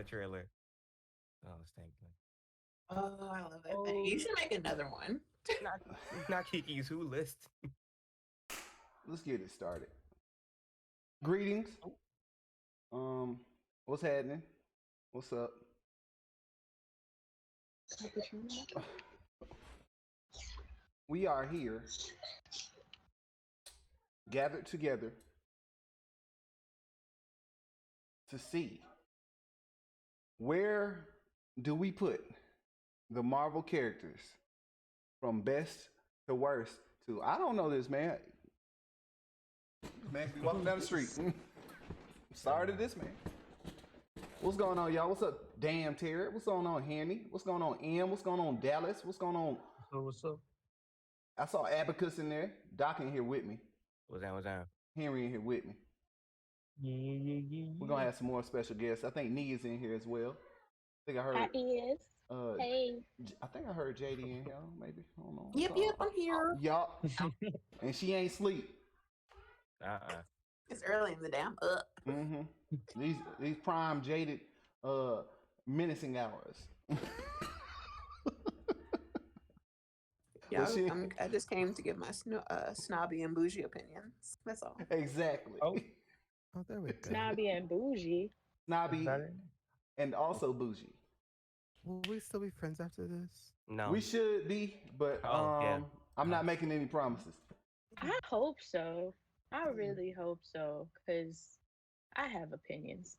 Trailer. Oh, thank you. Oh, I love that thing. You should make another one. Not Kiki's Who list. Let's get it started. Greetings. What's happening? What's up? We are here, gathered together to see where do we put the Marvel characters from best to worst to I don't know this man. Man, we walking down the street. Sorry to this man. What's going on, y'all? What's up, Damn Terry? What's going on, Henny? What's going on, M? What's going on, Dallas? What's going on? What's up? I saw Abacus in there. Doc in here with me. What's that? What's that? Henry in here with me. Yeah. We're gonna have some more special guests. I think Nee is in here as well. I think I heard. I is. Hey. I think I heard JD in here. Maybe I don't know. Yep, I'm here. Yup. And she ain't sleep. It's early in the damn up. Mm-hmm. These prime jaded menacing hours. Yeah, I just came to give my snobby and bougie opinions. That's all. Exactly. Oh, there we go. Snobby and bougie. Snobby and also bougie. Will we still be friends after this? No. We should be, but I'm not making any promises. I hope so. I really hope so, because I have opinions.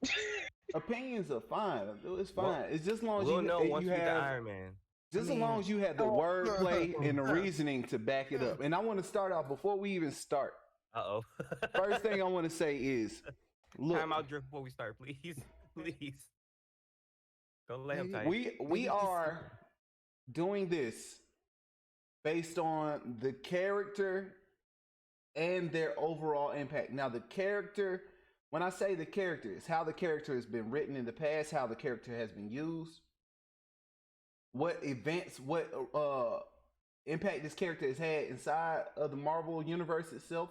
Opinions are fine. It's fine. Well, it's just as long as we'll know once you we have the Iron Man. Just as long as you have the wordplay and the reasoning to back it up. And I want to start off before we even start. First thing I want to say is, look. Time out, drink before we start, please, please. Don't let him type. We are doing this based on the character and their overall impact. Now, the character, when I say the character, it's how the character has been written in the past, how the character has been used, what events, what impact this character has had inside of the Marvel universe itself.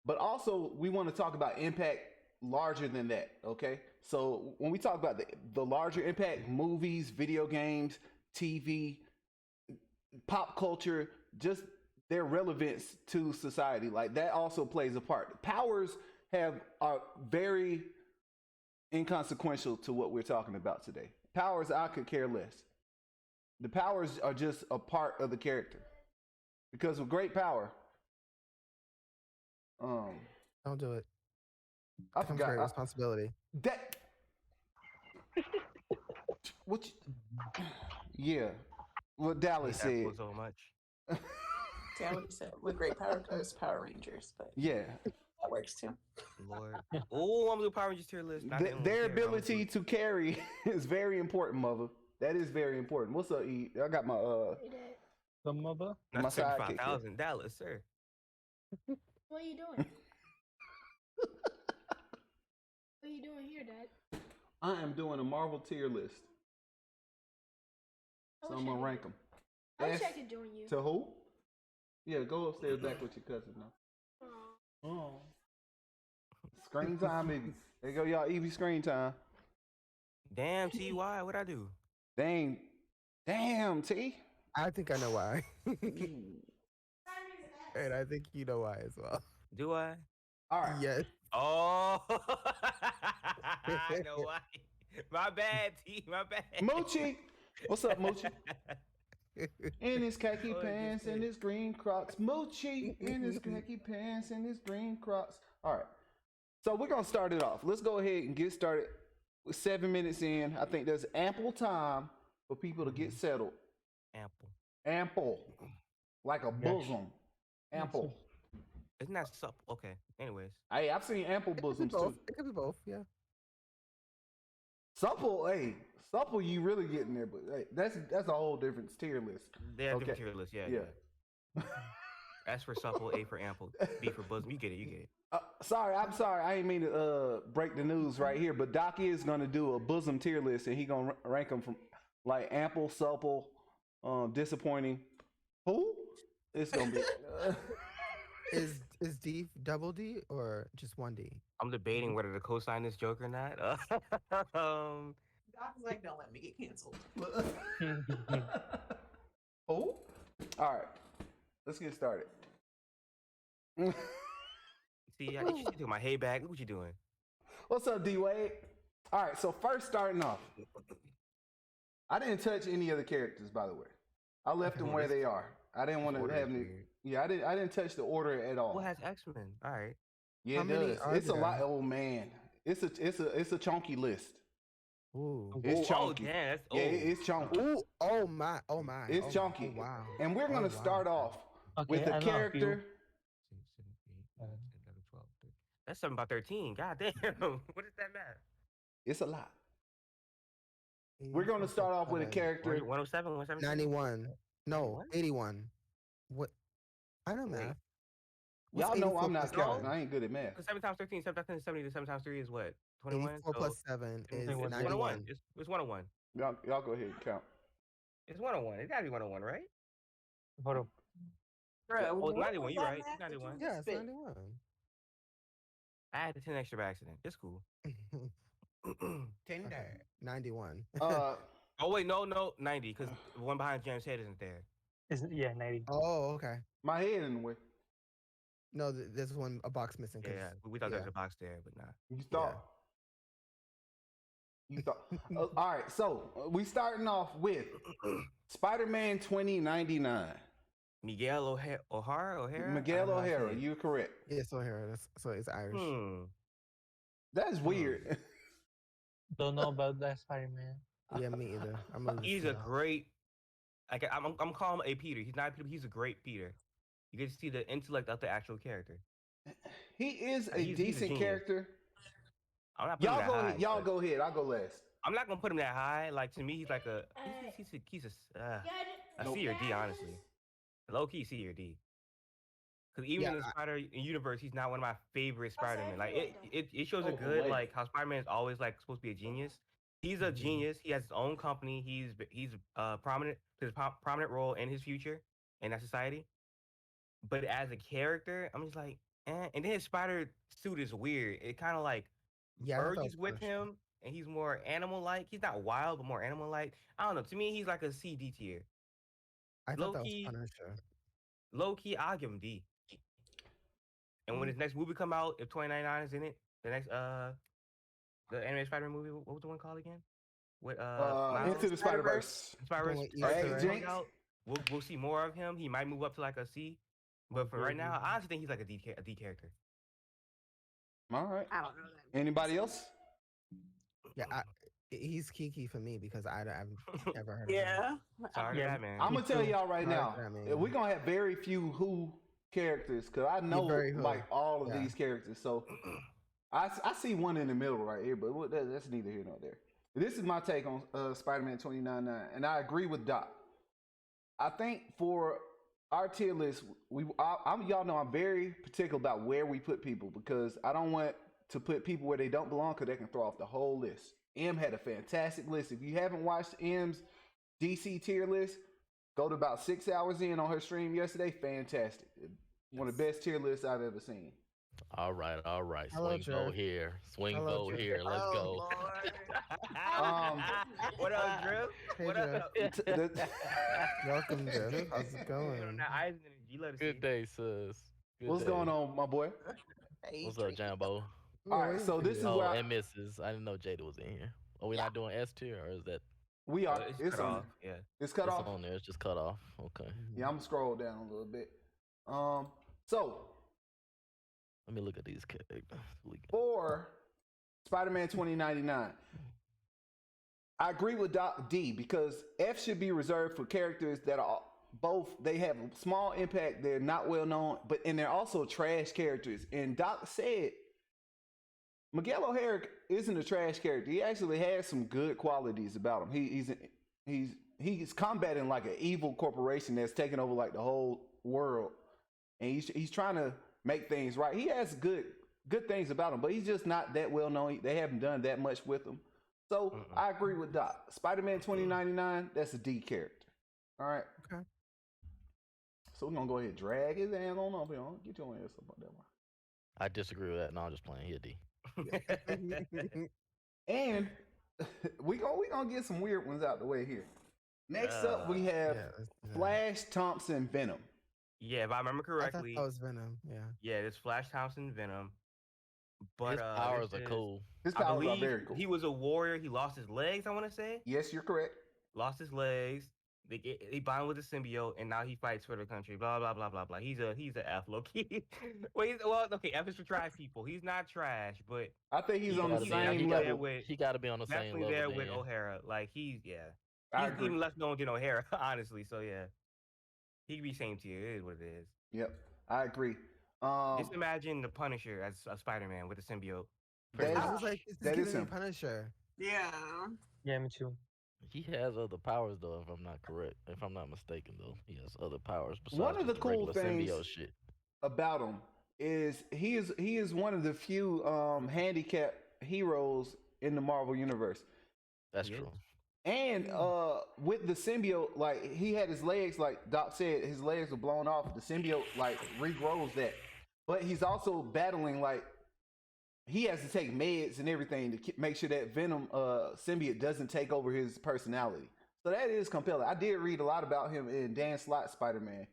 But also, we want to talk about impact larger than that, okay? So when we talk about the larger impact, movies, video games, TV, pop culture, just their relevance to society, like that also plays a part. Powers are very inconsequential to what we're talking about today. Powers, I could care less. The powers are just a part of the character. Because with great power, don't do it. I forgot great responsibility. That what? Yeah, what Dallas said. So much. Yeah, what he said. With great power comes Power Rangers, but yeah, that works too. Lord. Oh, I'm gonna do Power Rangers tier list. Their ability to carry is very important, mother. That is very important. What's up, E? I got my the mother. My sidekick. 5,000 Dallas, sir. What are you doing? What are you doing here, Dad? I am doing a Marvel tier list. So I'm gonna rank them. I wish I could join you. To who? Yeah, go upstairs back with your cousin now. Oh. Screen time, baby. There you go, y'all. Evie screen time. Damn, T.Y., what'd I do? Damn, T. I think I know why. And I think you know why as well. Do I? All right. Yes. Oh, I know why. My bad, T. My bad. Moochie. What's up, Moochie? In his khaki Oh, it pants just and did. his green Crocs. Moochie in his khaki pants and his green Crocs. All right. So we're going to start it off. Let's go ahead and get started. We're 7 minutes in. I think there's ample time for people to get settled. Ample. Ample. Like a bosom. Ample. Isn't that supple? Okay. Anyways. Hey, I've seen ample bosoms both. too. It could be both. Yeah. Supple, hey, supple, you really getting there, but hey, that's a whole different tier list. They have Okay. different tier lists. Yeah. S for supple, A for ample, B for bosom. You get it. You get it. I'm sorry. I ain't mean to break the news right here, but Doc is gonna do a bosom tier list, and he gonna rank them from like ample, supple, disappointing. Who? It's gonna be. Is D double D or just one D? I'm debating whether to co-sign this joke or not. Doc's like, don't let me get canceled. Who? All right, let's get started. See, you should do my hay bag. Look what you doing. What's up, D Wade? All right, so first starting off, I didn't touch any of the characters, by the way. I left them where they are. I didn't want to have any. Yeah, I didn't touch the order at all. What has X-Men? All right. Yeah, How it many does. are It's a lot. there? Oh man, it's a chunky list. Ooh. It's chunky. Oh, damn, that's Yeah, it's chunky. Ooh. Oh my. Oh my. It's oh, chunky. Oh, wow. And we're gonna wow. start off Okay, with I a know a few. character. 12, 13. That's 7 by 13. God damn. What is that math? It's a lot. We're gonna start off with a character. 107, 117. 91. No, 91? 81. What? I know Wait. math. What's Y'all know 84 I'm not plus counting. seven? I ain't good at math. 7 times 13, 7 times 10 is 70. 7 times 3 is what? 21? 84 plus 7 is it's 91. 101. It's 101. Y'all go ahead and count. It's 101. It gotta be 101, right? Hold up. Bruh, Oh, what 91. was You're that right. math that you 91. Yeah, it's spit? 91. I had the 10 extra by accident. It's cool. Tinder. 91. Uh, Oh, wait. No. 90. Because the one behind Jam's head isn't there. Yeah, 90. Oh, okay. my head in the way. No, there's a box missing. Yeah, 'cause- we thought there was yeah. a box there, but nah. You thought. You thought. All right, so we starting off with Spider-Man 2099. Miguel O'Hara? Miguel O'Hara, you're correct. Yeah, so here, so it's Irish. That's weird. Don't know about that Spider-Man. Yeah, me either. I'm a He's a great. I'm calling him a Peter. He's not Peter. He's a great Peter. You get to see the intellect of the actual character. He is a He's a decent genius. character. I'm not putting him that high. Y'all but go ahead. I'll go last. I'm not gonna put him that high. Like to me, he's like a a C or D, honestly. Low key C or D. Because even in the Spider universe, he's not one of my favorite Spider-Man. Like it shows a good like how Spider-Man is always like supposed to be a genius. He's a genius. He has his own company. He's prominent. His prominent role in his future in that society. But as a character, I'm just like, eh. And then his spider suit is weird. It kind of like merges with him, and he's more animal-like. He's not wild, but more animal-like. I don't know. To me, he's like a C, D tier. I thought that was Punisher. Low key, I'll give him D. And when his next movie come out, if 2099 is in it, the next the animated Spider-Man movie, what was the one called again? With Into the Spider-Verse. We'll see more of him. He might move up to like a C. But for right now, I honestly think he's like a D character. All right. I don't know that. Anybody else? Yeah, he's Kiki for me because I've never heard of him. Yeah. Sorry, Yeah. man. I'm gonna tell y'all right Sorry now, for that, man. we're gonna have very few Who characters because I know very Who. like all of Yeah. these characters. So I see one in the middle right here, but that's neither here nor there. This is my take on Spider-Man 2099, and I agree with Doc. I think for our tier list, y'all know I'm very particular about where we put people because I don't want to put people where they don't belong because they can throw off the whole list. M had a fantastic list. If you haven't watched M's DC tier list, go to about 6 hours in on her stream yesterday. Fantastic. One of the best tier lists I've ever seen. All right. Hello, Swing Jeff. vote here. Swing Hello, vote Jeff. here. Let's go. What up, Drew? Hey, What up? Welcome, Jeff. How's it going? Good day, sis. Good What's day. going on, my boy? What's up, Jambo? All right, so this is Oh, where and Mrs. I didn't know Jada was in here. Are we not doing S tier or is that We are. It's It's cut on. off. Yeah. It's cut off. on there. It's just cut off. Okay. Yeah, I'm gonna scroll down a little bit. So Let me look at these characters. for Spider-Man 2099, I agree with Doc D because F should be reserved for characters that are both they have a small impact, they're not well known, and they're also trash characters. And Doc said Miguel O'Hara isn't a trash character. He actually has some good qualities about him. He's combating like an evil corporation that's taking over like the whole world, and he's trying to make things right. He has good things about him, but he's just not that well known. They haven't done that much with him. So I agree with Doc. Spider-Man 2099, that's a D character. All right. Okay. So we're gonna go ahead and drag his ass on up here. Get your ass up on that one. I disagree with that. No, I'm just playing. He a D. And we gonna get some weird ones out the way here. Next up, we have Flash Thompson Venom. Yeah, if I remember correctly, that was Venom. Yeah. Yeah, it's Flash Thompson Venom. But his powers are cool. His powers are very cool. He was a warrior. He lost his legs, I want to say. Yes, you're correct. Lost his legs. He bonded with the symbiote, and now he fights for the country. Blah blah blah blah blah. He's a F low-key. well, okay, F is for trash people. He's not trash, but I think he's on the same level. He got to be on the same level. Definitely there with O'Hara. Like he's even less known than O'Hara, honestly. So yeah, he could be same tier. It is what it is. Yep, I agree. Just imagine the Punisher as a Spider-Man with a symbiote. I was like, that is him. Punisher. Yeah. Yeah, me too. He has other powers though, if I'm not correct. If I'm not mistaken though, he has other powers besides one of the cool things shit about him is he is one of the few handicapped heroes in the Marvel universe. That's true. And with the symbiote, like he had his legs, like Doc said, his legs were blown off. The symbiote like regrows that, but he's also battling like he has to take meds and everything to make sure that Venom symbiote doesn't take over his personality. So that is compelling. I did read a lot about him in Dan Slott's Spider-Man.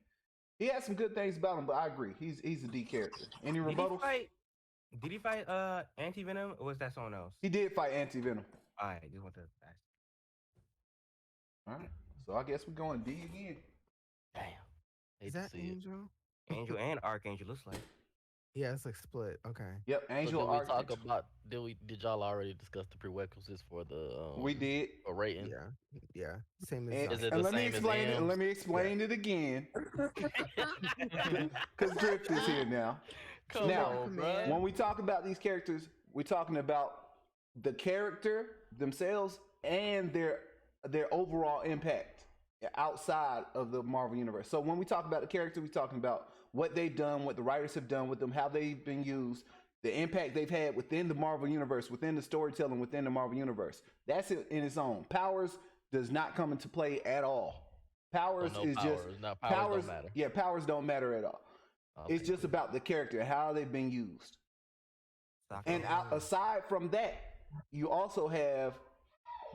He has some good things about him, but I agree. He's a D character. Any rebuttals? Did he fight Anti-Venom, or was that someone else? He did fight Anti-Venom. All right, just want to ask. All right, so I guess we're going D again. Damn. Is that Angel? Angel and Archangel looks like. Yeah, it's like split. Okay. Yep, Angel. So did y'all already discuss the prerequisites for the? We did. A rating. Yeah. Same as. Is it the let me same explain as it. Let me explain it again. Because Drift is here now. Come on, bro. When we talk about these characters, we're talking about the character themselves and their overall impact outside of the Marvel universe. So when we talk about the character, we're talking about what they've done, what the writers have done with them, how they've been used, the impact they've had within the Marvel universe, within the storytelling within the Marvel universe. That's it in its own. Powers does not come into play at all. Powers is just powers don't matter. Yeah, powers don't matter at all. Okay. It's just about the character and how they've been used. And aside from that, you also have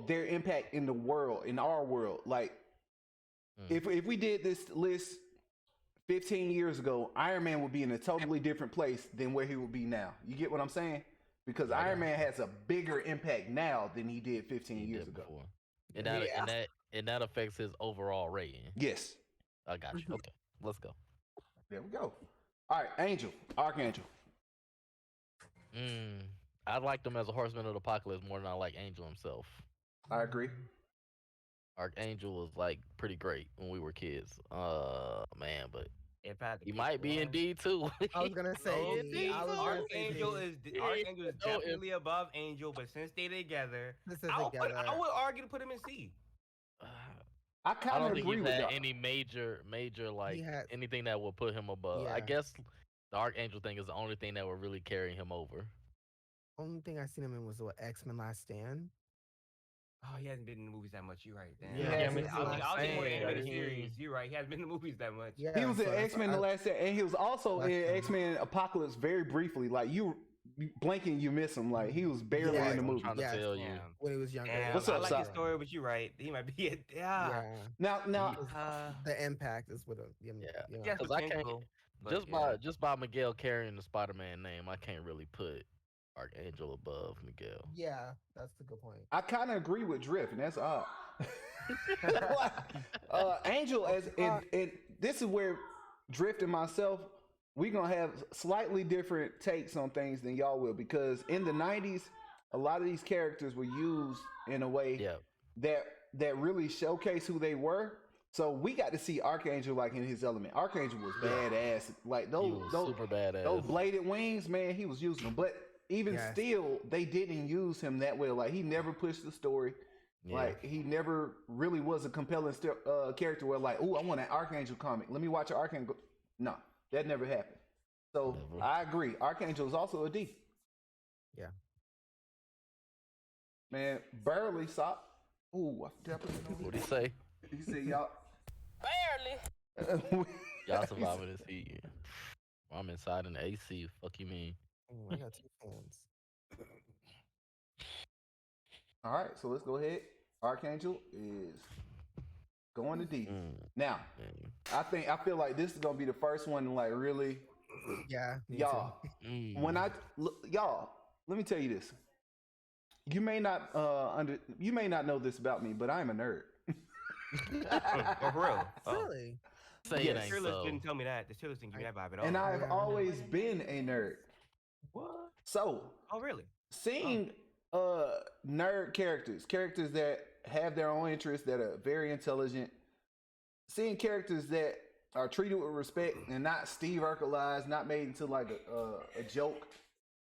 their impact in the world, in our world. Like if we did this list 15 years ago, Iron Man would be in a totally different place than where he would be now. You get what I'm saying? Because Iron Man has a bigger impact now than he did 15 years ago. And that affects his overall rating. Yes. I got you. Okay, let's go. There we go. All right, Archangel. I liked him as a Horseman of the Apocalypse more than I like Angel himself. I agree. Archangel was like pretty great when we were kids. Man, but he might be in D too. I was gonna say Archangel is definitely above Angel, but since they're together, I would argue to put him in C. I don't think he's had any major like anything that would put him above. I guess the Archangel thing is the only thing that would really carry him over. Only thing I seen him in was what, X-Men Last Stand. Oh, he hasn't been in the movies that much. You're right. Yeah, I was more animated series. You're right. He hasn't been in the movies that much. Yeah, he was in X-Men The Last Stand, and he was also in X-Men Apocalypse very briefly. Like you blinking, you miss him. Like he was barely in the movie. I'm trying to tell you when he was younger. What's up, I like his story, but you're right. He might be it. Yeah. Now, the impact is what. Because I can't just by Miguel carrying the Spider-Man name, I can't really put Archangel above Miguel. Yeah, that's a good point. I kind of agree with Drift, and that's odd. Angel and this is where Drift and myself, we're gonna have slightly different takes on things than y'all will, because in the 90s, a lot of these characters were used in a way that really showcase who they were. So we got to see Archangel like in his element. Archangel was badass. Like those super badass. Those bladed wings, man, he was using them. But even still, they didn't use him that well. Like he never pushed the story. Yeah. Like he never really was a compelling character where like, oh, I want an Archangel comic. Let me watch an Archangel. No, that never happened. So I agree. Archangel is also a D. Yeah. Man, barely stop. Ooh, what'd he say? He said, y'all. Barely. Y'all surviving this heat. I'm inside in the AC. Fuck you mean? I got 2 phones. All right, so let's go ahead. Archangel is going to D. Now, I feel like this is gonna be the first one to like really. Yeah, y'all. When y'all, let me tell you this. You may not know this about me, but I'm a nerd. For real? Really? Say it ain't so. Didn't tell me that. The Steelers didn't give me that vibe at all. And I've always been a nerd. What? So. Oh, really? Seeing nerd characters that have their own interests, that are very intelligent, seeing characters that are treated with respect and not Steve Urkelized, not made into like a joke.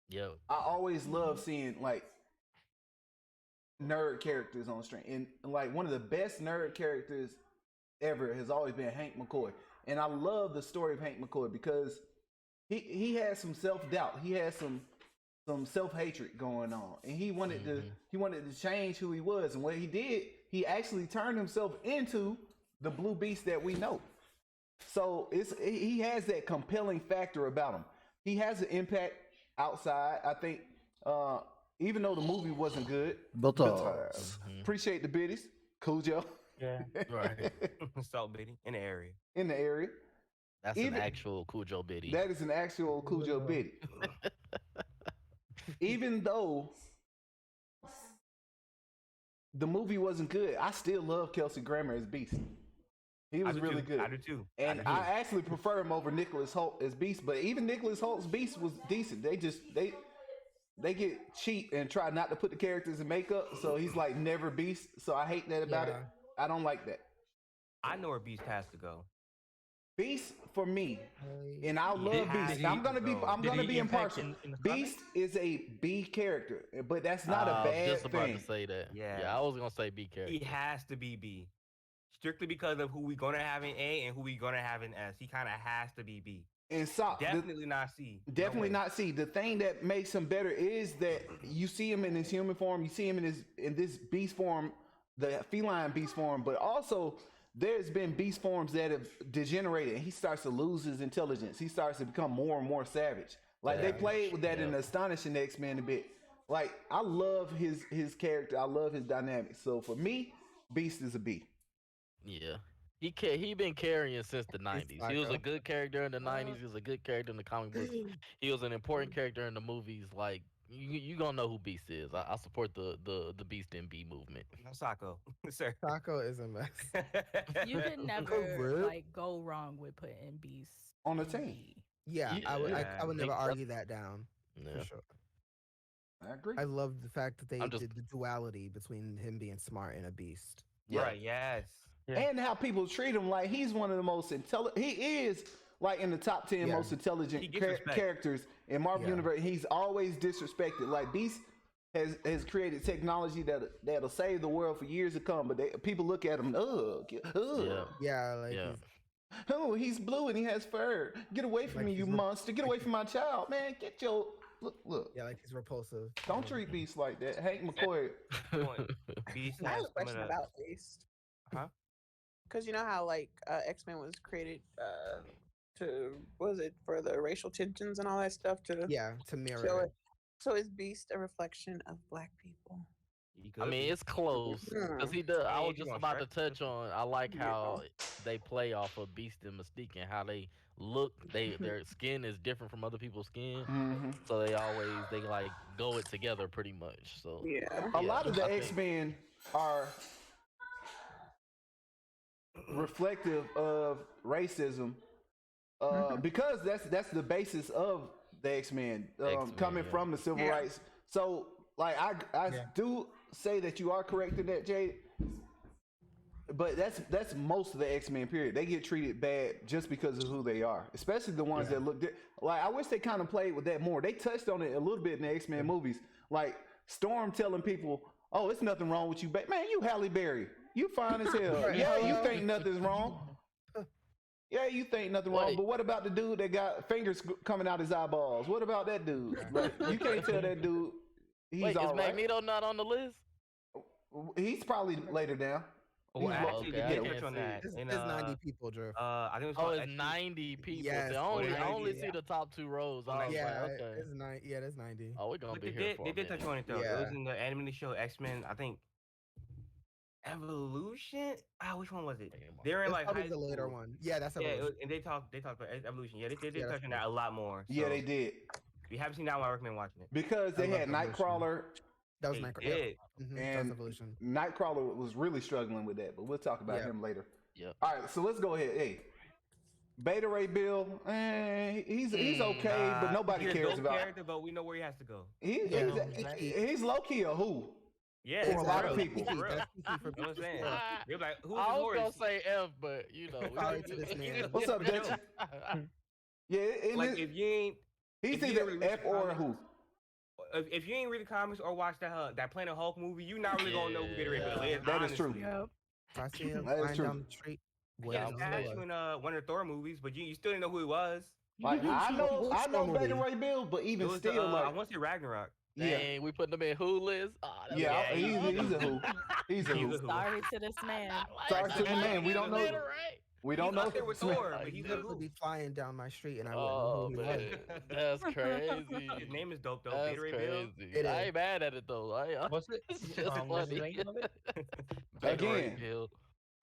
Yo. I always love seeing like nerd characters on screen, and like one of the best nerd characters ever has always been Hank McCoy, and I love the story of Hank McCoy because he has some self-doubt, he has some self-hatred going on, and he wanted to change who he was, and what he did, he actually turned himself into the Blue Beast that we know. So he has that compelling factor about him. He has an impact outside. I think even though the movie wasn't good, but appreciate the biddies, Cujo. Yeah, right. Salt biddy in the area. In the area. That's an actual Cujo biddy. That is an actual Cujo biddy. Even though the movie wasn't good, I still love Kelsey Grammer as Beast. He was really good. I do too. And I actually prefer him over Nicholas Hoult as Beast, but even Nicholas Holt's Beast was decent. They get cheap and try not to put the characters in makeup, so he's like never Beast. So I hate that about it. I don't like that. I know where Beast has to go. Beast for me, and I love Beast. I'm gonna be impartial. Beast is a B character, but that's not a bad thing. Just about to say that. Yeah, I was gonna say B character. He has to be B, strictly because of who we gonna have in A and who we gonna have in S. He kind of has to be B. And so definitely not C. Definitely not C. The thing that makes him better is that you see him in his human form, you see him in this beast form, the feline beast form, but also there's been beast forms that have degenerated, and he starts to lose his intelligence. He starts to become more and more savage. Like they played with that in the Astonishing X-Men a bit. Like I love his character. I love his dynamics. So for me, Beast is a B. Yeah. He been carrying since the 90s. He was a good character in the 90s. He was a good character in the comic books. He was an important character in the movies. Like you gonna know who Beast is. I support the Beast and B movement. Sacco, sir. Sacco is a mess. You can never like go wrong with putting Beast on the team. Yeah, I would never argue that down. Yeah. For sure. I agree. I love the fact that they did the duality between him being smart and a beast. Yeah. Right. Yes. Yeah. And how people treat him like he's one of the most intelligent. He is like in the top 10 most intelligent characters in Marvel Universe. He's always disrespected. Like Beast has created technology that'll save the world for years to come. But people look at him, he's blue and he has fur. Get away from me, you monster! Get away from my child, man! Get your look. Yeah, like he's repulsive. Don't treat Beast like that, Hank McCoy. Beast. I have a question about Beast. Huh? Because you know how like X-Men was created for the racial tensions and all that stuff to mirror it. So is Beast a reflection of Black people? I mean, it's close because he does. I was just about to touch on. I like how they play off of Beast and Mystique and how they look. Their skin is different from other people's skin, so they like go it together pretty much. So a lot of the X-Men are reflective of racism because that's the basis of the X-Men, coming from the civil rights. So like I do say that you are correct in that, Jay. But that's most of the X-Men period. They get treated bad just because of who they are, especially the ones that look like. I wish they kind of played with that more. They touched on it a little bit in the X-Men movies, like Storm telling people, "Oh, it's nothing wrong with you, man. You Halle Berry, you fine as hell. Yeah, you think nothing's wrong. Yeah, you think nothing wrong. But what about the dude that got fingers coming out his eyeballs? What about that dude? Like, you can't tell that dude he's all right. Is Magneto not on the list? He's probably later down." Well, actually, they did touch on that. It's 90 people, Drew. I think it was it's 90 people. Yes, I only see the top 2 rows. Yeah, okay. That's 90. Oh, we're gonna be here for They did touch on it though. Yeah. It was in the animated show X-Men. I think Evolution. Which one was it? They're in like probably high the later school. one. Yeah, that's Evolution. And they talked about Evolution. Yeah, they did touch on that a lot more. So Yeah, they did. If you haven't seen that one, I recommend watching it because they had Nightcrawler. That was Nightcrawler. And Nightcrawler was really struggling with that, but we'll talk about him later. All right, so let's go ahead. Hey, Beta Ray Bill, he's okay, but nobody cares about him. But we know where he has to go. He's low key a who. Yeah, for a lot of people. You know what I'm saying? They're like, who's I was gonna say F, but you know. What's up, Dutch? Yeah, like if you ain't, he's either F or a who. If you ain't read the comics or watch that Planet Hulk movie, you not really gonna know who Beta Ray Bill is. That is true. If I see him That is flying true. down the street, in one of the Thor movies, but you still didn't know who he was. Like I know Beta Ray Bill, but even still, like I want to see Ragnarok. Dang, we putting him in who list? He's a who. He's a who. Sorry to this man. Sorry to the man. We don't know. We don't know. There with Thor, but he's gonna be flying down my street, and I wouldn't know who he was. That's crazy. His name is dope though. That's Beta Ray Bill. crazy. I ain't mad at it though. What's it? It's just funny. Again,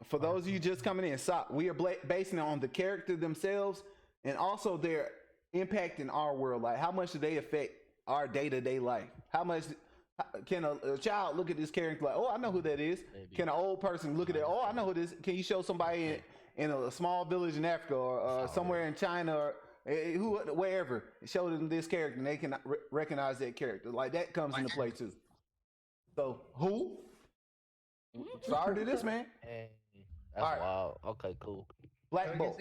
for those of you just coming in, we are basing it on the character themselves and also their impact in our world. Like, how much do they affect our day-to-day life? How much can a child look at this character like, oh, I know who that is? Maybe. Can an old person look at it? Oh, I know who this. Can you show somebody in a small village in Africa or somewhere in China or wherever, show them this character and they can recognize that character? Like, that comes into play too. So who? Sorry to this man. Hey, that's wild. Okay, cool. Black Bolt.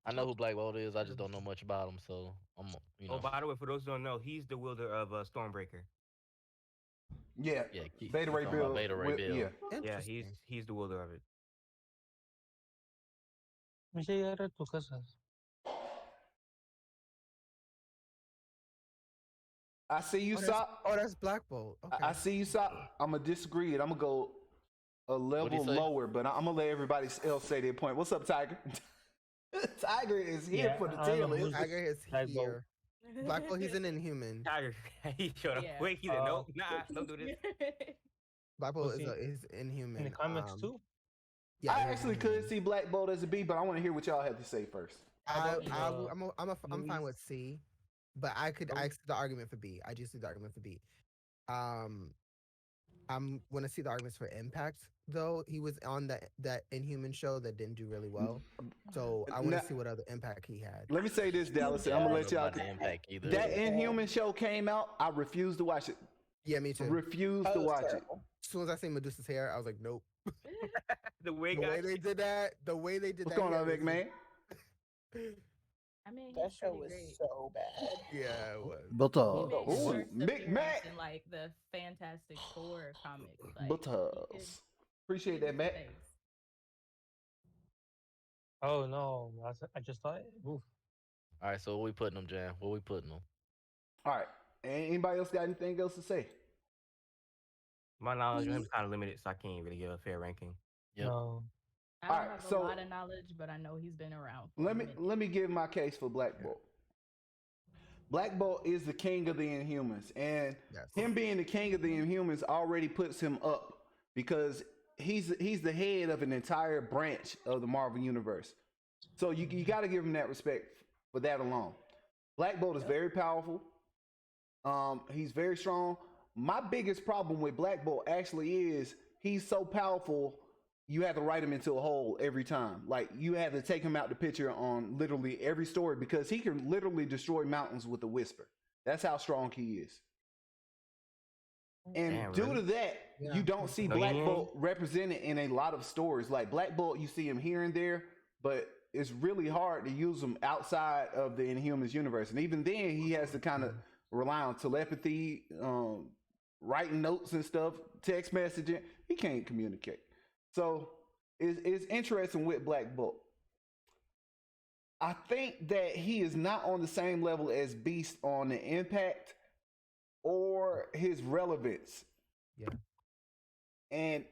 I know who Black Bolt is. I just don't know much about him, so I'm. Oh, by the way, for those who don't know, he's the wielder of Stormbreaker. Yeah. Beta Ray Bill. Beta Ray Bill. Yeah, he's the wielder of it. I see you, Sop. Oh, that's Black Bolt. Okay. I see you, Sop. I'm gonna disagree, and I'm gonna go a level lower, but I'm gonna let everybody else say their point. What's up, Tiger? Tiger is here for the tail. Tiger is here. Black Bolt, he's an Inhuman. Tiger, he showed up. Wait, he said, nope, nah, don't do this. Black Bolt is Inhuman. In the comics too? Yeah, I actually could see Black Bolt as a B, but I want to hear what y'all have to say first. I'm fine with C, but I see the argument for B. I do see the argument for B. I'm going to see the arguments for Impact, though. He was on that Inhuman show that didn't do really well. So I want to see what other impact he had. Let me say this, Dallas. I'm going to let y'all... That Inhuman show came out. I refused to watch it. Yeah, me too. Refused to watch it. As soon as I seen Medusa's hair, I was like, nope. the way they did that. What's going on, Vic, man? I mean, that show was so bad. Yeah, it was. Butters. Big Mac. In, like the Fantastic Four comics. Like, Butters. Appreciate that, Matt. Oh no, I just thought. Oof. All right, so what we putting them, Jam? What we putting them? All right. Anybody else got anything else to say? My knowledge of him is kind of limited, so I can't really give a fair ranking. Yep. No. I don't have a lot of knowledge, but I know he's been around. Let me give my case for Black Bolt. Black Bolt is the king of the Inhumans, and him being the king of the Inhumans already puts him up because he's the head of an entire branch of the Marvel universe. So you got to give him that respect for that alone. Black Bolt is very powerful. He's very strong. My biggest problem with Black Bolt actually is he's so powerful. You have to write him into a hole every time. Like, you have to take him out the picture on literally every story because he can literally destroy mountains with a whisper. That's how strong he is. And due to that, you don't see Black Bolt represented in a lot of stories. Like Black Bolt, you see him here and there, but it's really hard to use him outside of the Inhumans universe. And even then, he has to kind of rely on telepathy, writing notes and stuff, text messaging. He can't communicate. So it's interesting with Black Bolt. I think that he is not on the same level as Beast on the impact or his relevance. Yeah. And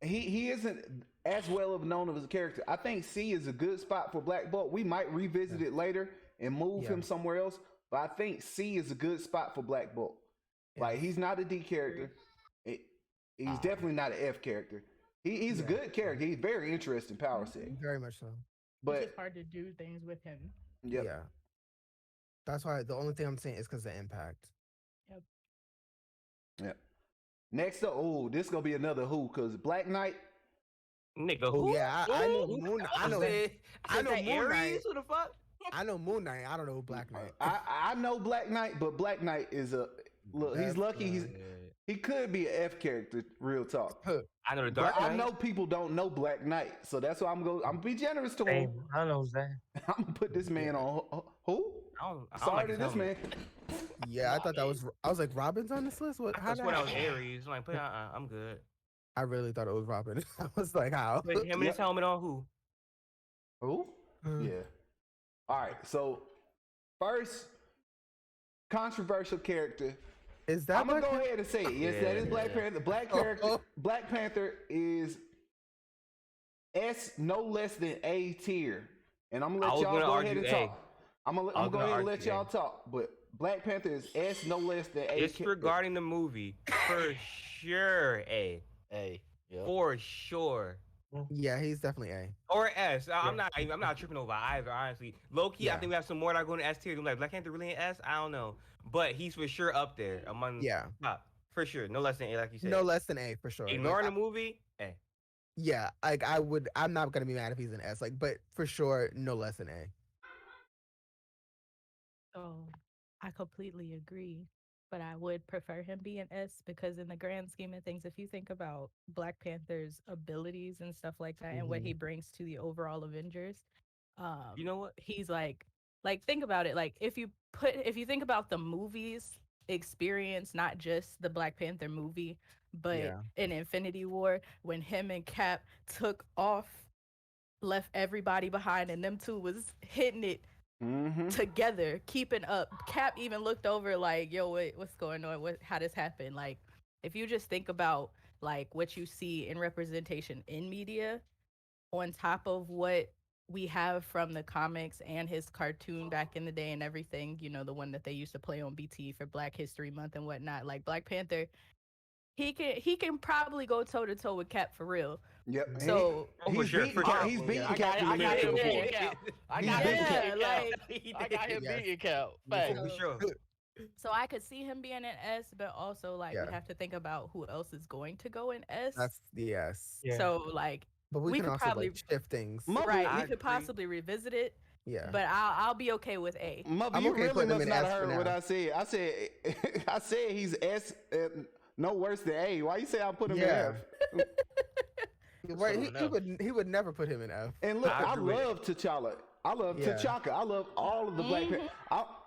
he isn't as well known of as a character. I think C is a good spot for Black Bolt. We might revisit it later and move him somewhere else. But I think C is a good spot for Black Bolt. Like, he's not a D character. He's definitely not an F character. He's a good character. He's very interesting power set. Very much so. But it's hard to do things with him. Yep. Yeah. That's why the only thing I'm saying is because of the impact. Yep. Yep. Next up, this is gonna be another who, because Black Knight. Nigga, who? who? Yeah, I know Moon Knight. I know Moon Knight. Who the fuck? I know Moon Knight. I don't know Black Knight. I know Black Knight, but Black Knight is a look. He's lucky. He could be an F character. Real talk. I know the Dark Knight. I know people don't know Black Knight, so that's why I'm gonna be generous to him. I know that. I'm gonna put this man on who? Sorry to this man. Yeah, I thought that was. I was like, Robin's on this list. What? That's what I was Aries. I'm like, I'm good. I really thought it was Robin. I was like, how? Put him and his helmet on who? Who? Yeah. All right. So first controversial character. Is that? I'm gonna go ahead and say it. Yes, that is Black Panther. Black Panther is S, no less than A tier, and I'm gonna let y'all go ahead and talk. I'm gonna go ahead and let y'all talk. But Black Panther is S, no less than A. Disregarding the movie, for sure A. A. Yep. For sure. Yeah, he's definitely A. Or S. I'm not tripping over either, honestly. Low key, I think we have some more that are going to S tier. Like Black Panther really an S? I don't know. But he's for sure up there among top. For sure. No less than A, like you said. No less than A for sure. Ignoring the movie, A. Yeah, like I'm not gonna be mad if he's an S, like, but for sure, no less than A. Oh, I completely agree. But I would prefer him be an S because in the grand scheme of things, if you think about Black Panther's abilities and stuff like that and what he brings to the overall Avengers, you know what? He's like think about it. Like if you think about the movies experience, not just the Black Panther movie, but in Infinity War, when him and Cap took off, left everybody behind, and them two was hitting it together, keeping up. Cap even looked over like, yo, what's going on? How this happened? Like, if you just think about like what you see in representation in media on top of what we have from the comics and his cartoon back in the day and everything, you know, the one that they used to play on BT for Black History Month and whatnot, like Black Panther, he can probably go toe to toe with Cap for real. Yep. So he's beating Cap. I got him beating Cap. I got him beating Cap. For sure. So I could see him being an S, but also like we have to think about who else is going to go in S. That's the S. Yeah. So like, but we can could also probably shift things. Right, we could possibly revisit it. Yeah, but I'll be okay with A. Mother, you really must not heard what I said. I said he's S, no worse than A. Why you say I put him in F? Right, he would never put him in F. And look, I love T'Challa. I love T'Chaka. I love all of the Black Panther.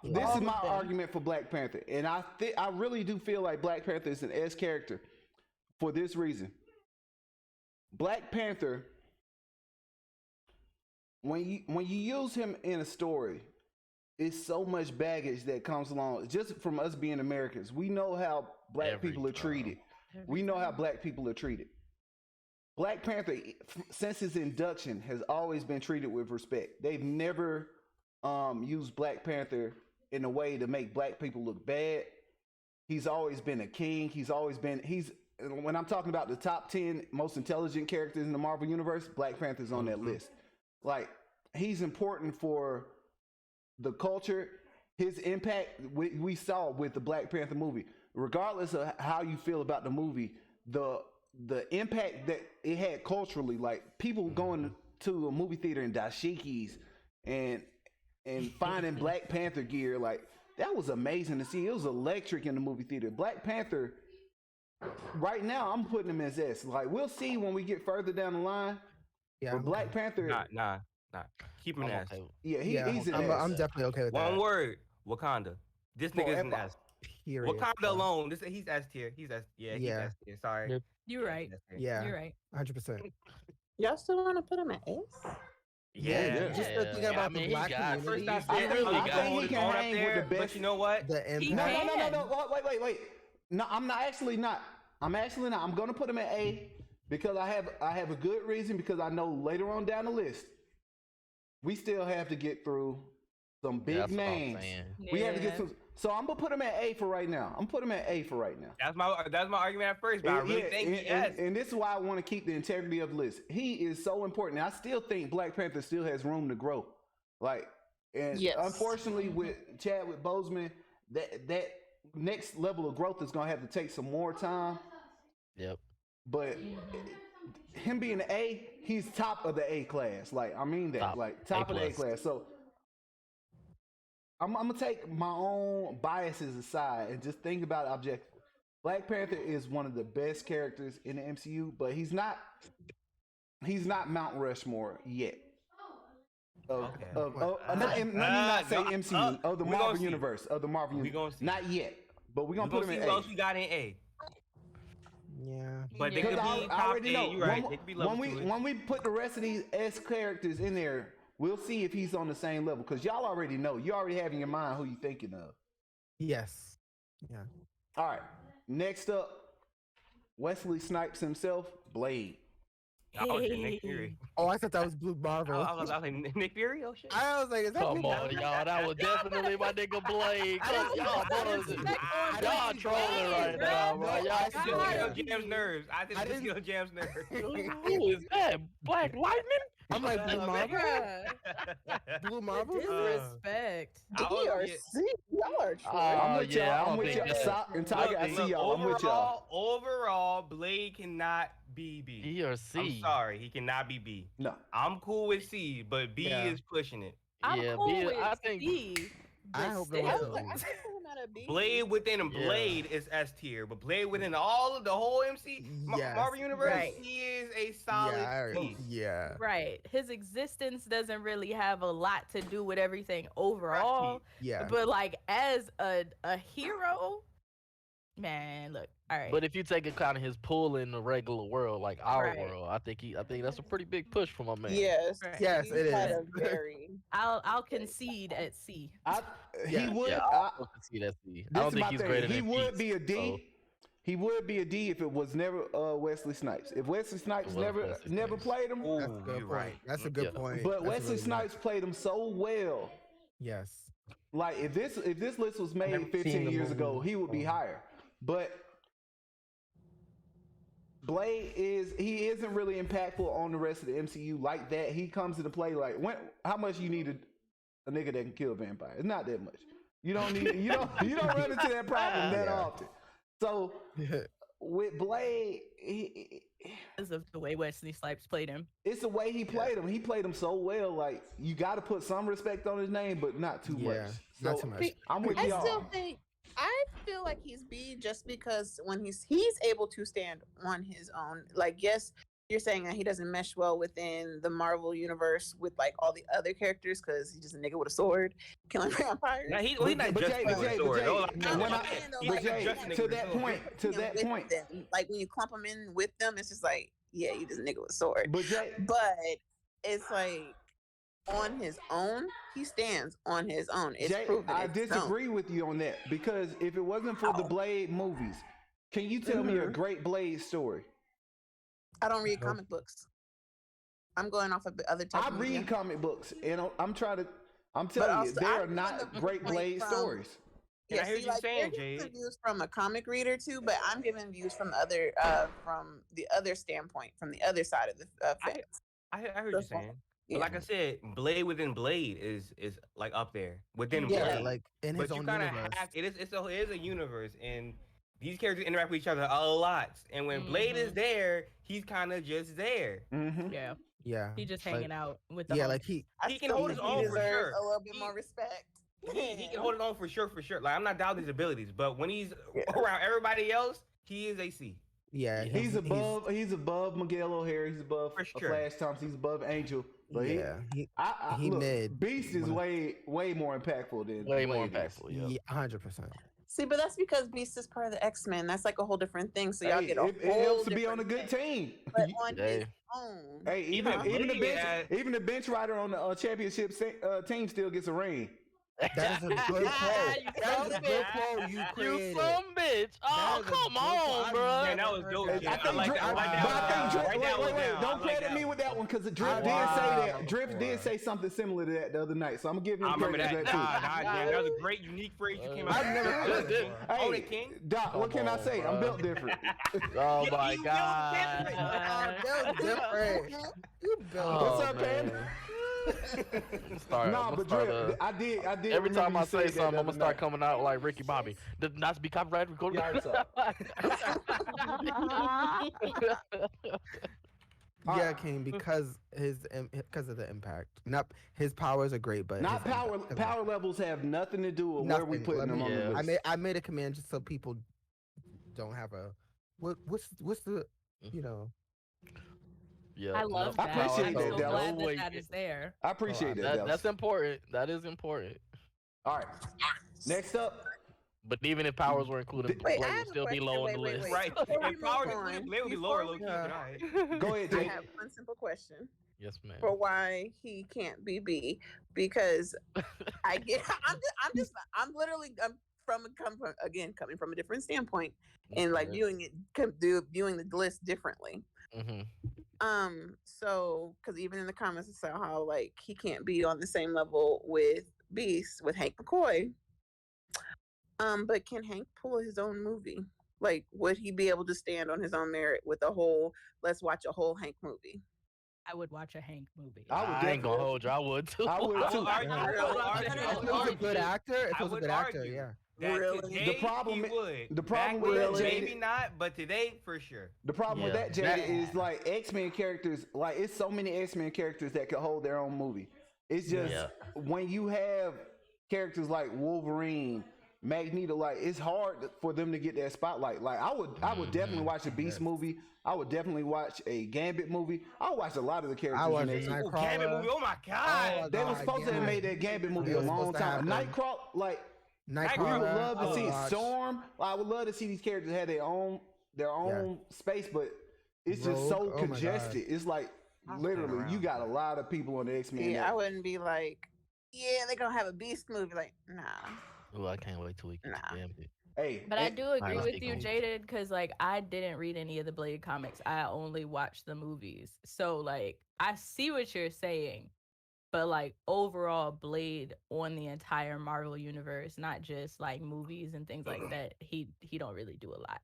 This is my argument for Black Panther, and I really do feel like Black Panther is an S character for this reason. Black Panther, when you use him in a story, it's so much baggage that comes along just from us being Americans. We know how Black people are treated. We know how Black people are treated. Black Panther, since his induction, has always been treated with respect. They've never used Black Panther in a way to make black people look bad. He's always been a king. When I'm talking about the top 10 most intelligent characters in the Marvel Universe, Black Panther's on that list. Like, he's important for the culture. His impact, we saw with the Black Panther movie. Regardless of how you feel about the movie, the impact that it had culturally, like people going to a movie theater in dashikis and finding Black Panther gear, like that was amazing to see. It was electric in the movie theater. Black Panther, right now, I'm putting him as S. Like, we'll see when we get further down the line. Yeah, but Black Panther. Nah. Keep him an S. Yeah, he's an S. I'm definitely okay with that. One word, Wakanda. This nigga is an S. Period. Wakanda alone. He's S tier. He's S. Yeah, he's S tier. Sorry. Yep. You're right. Yeah, you're right. 100%. Y'all still want to put him at S? Yeah. Just thinking about the black community. I think he can hang with the best. But you know what? No. Wait. No, I'm actually not. I'm gonna put him at A because I have a good reason, because I know later on down the list we still have to get through some big names. We have to get some. So I'm gonna put him at A for right now. That's my argument at first, but I really think he is. And this is why I want to keep the integrity of the list. He is so important. I still think Black Panther still has room to grow. Like, and unfortunately with Chadwick Boseman, that next level of growth is gonna have to take some more time. Yep. But him being an A, he's top of the A class. Like, I mean that. Top of the A class. So I'm gonna take my own biases aside and just think about it objectively. Black Panther is one of the best characters in the MCU, but he's not Mount Rushmore yet. Let me not say MCU of the Marvel Universe. Not yet, but we're gonna put him in A. Who else we got in A? Yeah, but they could be I already know. You're right. They could be level when we put the rest of these S characters in there, we'll see if he's on the same level, because y'all already know. You already have in your mind who you're thinking of. Yes. Yeah. All right. Next up, Wesley Snipes himself, Blade. Oh, Nick Fury. Oh, I thought that was Blue Marvel. I was like, Nick Fury? Oh, shit. I was like, is that Come on, y'all. That was definitely my nigga Blade. Y'all trolling right now, bro. I just Jam's nerves. Who is that? Black Lightning? I'm like, Blue Marvel? Blue Marvel? Disrespect. DRC. Y'all are trolling. I'm with y'all. I'm with y'all. And Tiger, I see y'all. I'm with y'all. Overall, Blade cannot be B. DRC. I'm sorry. He cannot be B. No. I'm cool with C, but B is pushing it. I'm cool with C. I hope I no. put him at a B. Blade within him, Blade is S tier, but Blade within all of the whole Marvel Universe, he is a solid B. Yeah. Right. His existence doesn't really have a lot to do with everything overall. Right. Yeah. But like as a hero, man, look. All right. But if you take account of his pull in the regular world, like our world, I think that's a pretty big push for my man. Yes. Right. Yes, it is. I'll concede at C. He would. I'll concede at C. I don't think he's greater than He would be a D. So. He would be a D if it was never Wesley Snipes. If Wesley Snipes never played him, that's a good point. That's a good point. But Wesley Snipes played him so well. Yes. Like if this list was made 15 years ago, he would be higher. But Blade isn't really impactful on the rest of the MCU like that. He comes into play like how much you need a nigga that can kill vampires? It's not that much. You don't run into that problem that often. So with Blade, because of the way Wesley Snipes played him, it's the way he played him. He played him so well. Like you got to put some respect on his name, but not too much. So, not too much. I'm with y'all. I feel like he's B just because when he's able to stand on his own. Like, yes, you're saying that he doesn't mesh well within the Marvel universe with like all the other characters because he's just a nigga with a sword killing vampires. Nah, he's not just with a sword. To that point, like when you clump him in with them, it's just like, yeah, you just a nigga with a sword. But it's like on his own, he stands on his own. It's proven. I disagree with you on that because if it wasn't for the Blade movies, can you tell me a great Blade story? I don't read comic books. I'm going off of other types. I read comic books, and I'm trying to. I'm But telling you, also, they I'm are getting not the great viewpoint Blade from. stories. And I Yeah, hear see, you like they're saying, giving Jade. views from a comic reader too, but I'm giving views from the other standpoint, from the other side of the fence. I heard So, you saying. But yeah, like I said, Blade within Blade is like up there within Yeah. Yeah, Blade. like in his But you own kind of universe. have it is a universe, and these characters interact with each other a lot. And when Blade is there, he's kind of just there. Mm-hmm. Yeah. Yeah. He just Like, hanging out with the yeah, homies. like he I He can still hold think his he own for deserves sure. a little bit He- more respect. He can hold it on for sure. Like I'm not doubting his abilities, but when he's Yeah. around everybody else, he is AC. yeah, He's above Miguel O'Hara. He's above For sure. Flash Thompson. He's above Angel. But yeah, he look, mid. Beast is way more impactful than Way more Blade is. impactful. Yeah. 100%. See, but that's because Beast is part of the X-Men. That's like a whole different thing. So y'all Hey, get a it whole helps to be on a different good thing. team. But on his Hey. own. Hey, even the bench rider on the championship team still gets a ring. That is a good quote. That is a good quote you created. You some bitch. Oh, That is a come good on, quote. bro. Yeah, that was dope. I Yeah, think like Drift, that. but Write that one I down. think Write that one wait, down. don't I like credit me that with that one because Drift I did say like that. that Drift did before. say something similar to that the other night, so I'm gonna give him I remember credit that. for that too. Nah, that was a great, unique phrase you came out I've never heard with. that before. Own Hey, it, King. Doc, what can I Come say? on, I'm bro. built different. Oh You my built god. different. Built different. You built What's Oh, up, Pam? man. Start, Nah, I'm but start, Drift, I did. every remember time you I say said that something, the I'm gonna other start night. coming out like Ricky Bobby. Not to be copyrighted recorded. Yeah, it's Yeah, King, because because of the impact. Not his powers are great, but Not his power. impact- Power levels have nothing to do with where we Nothing. putting Let them me- on the Yeah. list. I made a command just so people don't have a what's the you know. Yeah, I love I that. appreciate I'm that, so Dallas. glad that that is there. I appreciate that. That, Dallas. that's important. That is important. All right. Next up. But even if powers were included, Wait, I Blade have would a still be question. low on the Wait, list. wait. Right. Before we If powers move included, on, Blade would be before lower, we- low key. But all right. Go ahead, I Jake. have one simple question Yes, ma'am. for why he can't be B, because I get I'm literally coming from a different standpoint and like viewing the list differently. Mm-hmm. So because even in the comments it's how like he can't be on the same level with Beast with Hank McCoy. But can Hank pull his own movie? Like, would he be able to stand on his own merit with let's watch a whole Hank movie? I would watch a Hank movie. I ain't gonna hold you. I would too. I would too. If it was a good actor, yeah. Really? The problem with that, Jade, maybe not, but today for sure. The problem with that, Jade, is like X-Men characters. Like it's so many X-Men characters that could hold their own movie. It's just when you have characters like Wolverine, Magneto, like it's hard for them to get that spotlight. Like I would definitely watch a Beast movie. I would definitely watch a Gambit movie. I would watch a lot of the characters. I watched in a Gambit movie. Oh my god! They were supposed to have made that Gambit movie a long time. Nightcrawler, like we would love to see Storm. I would love to see these characters have their own space, but it's just so congested. It's like literally you got a lot of people on the X-Men. Yeah, I wouldn't be like, yeah, they're gonna have a Beast movie. Like, nah. Oh, I can't wait till we get to Gambit. Hey, but I do agree with you, Jaded, because like I didn't read any of the Blade comics. I only watched the movies. So like I see what you're saying, but like overall Blade on the entire Marvel universe, not just like movies and things like that, he don't really do a lot.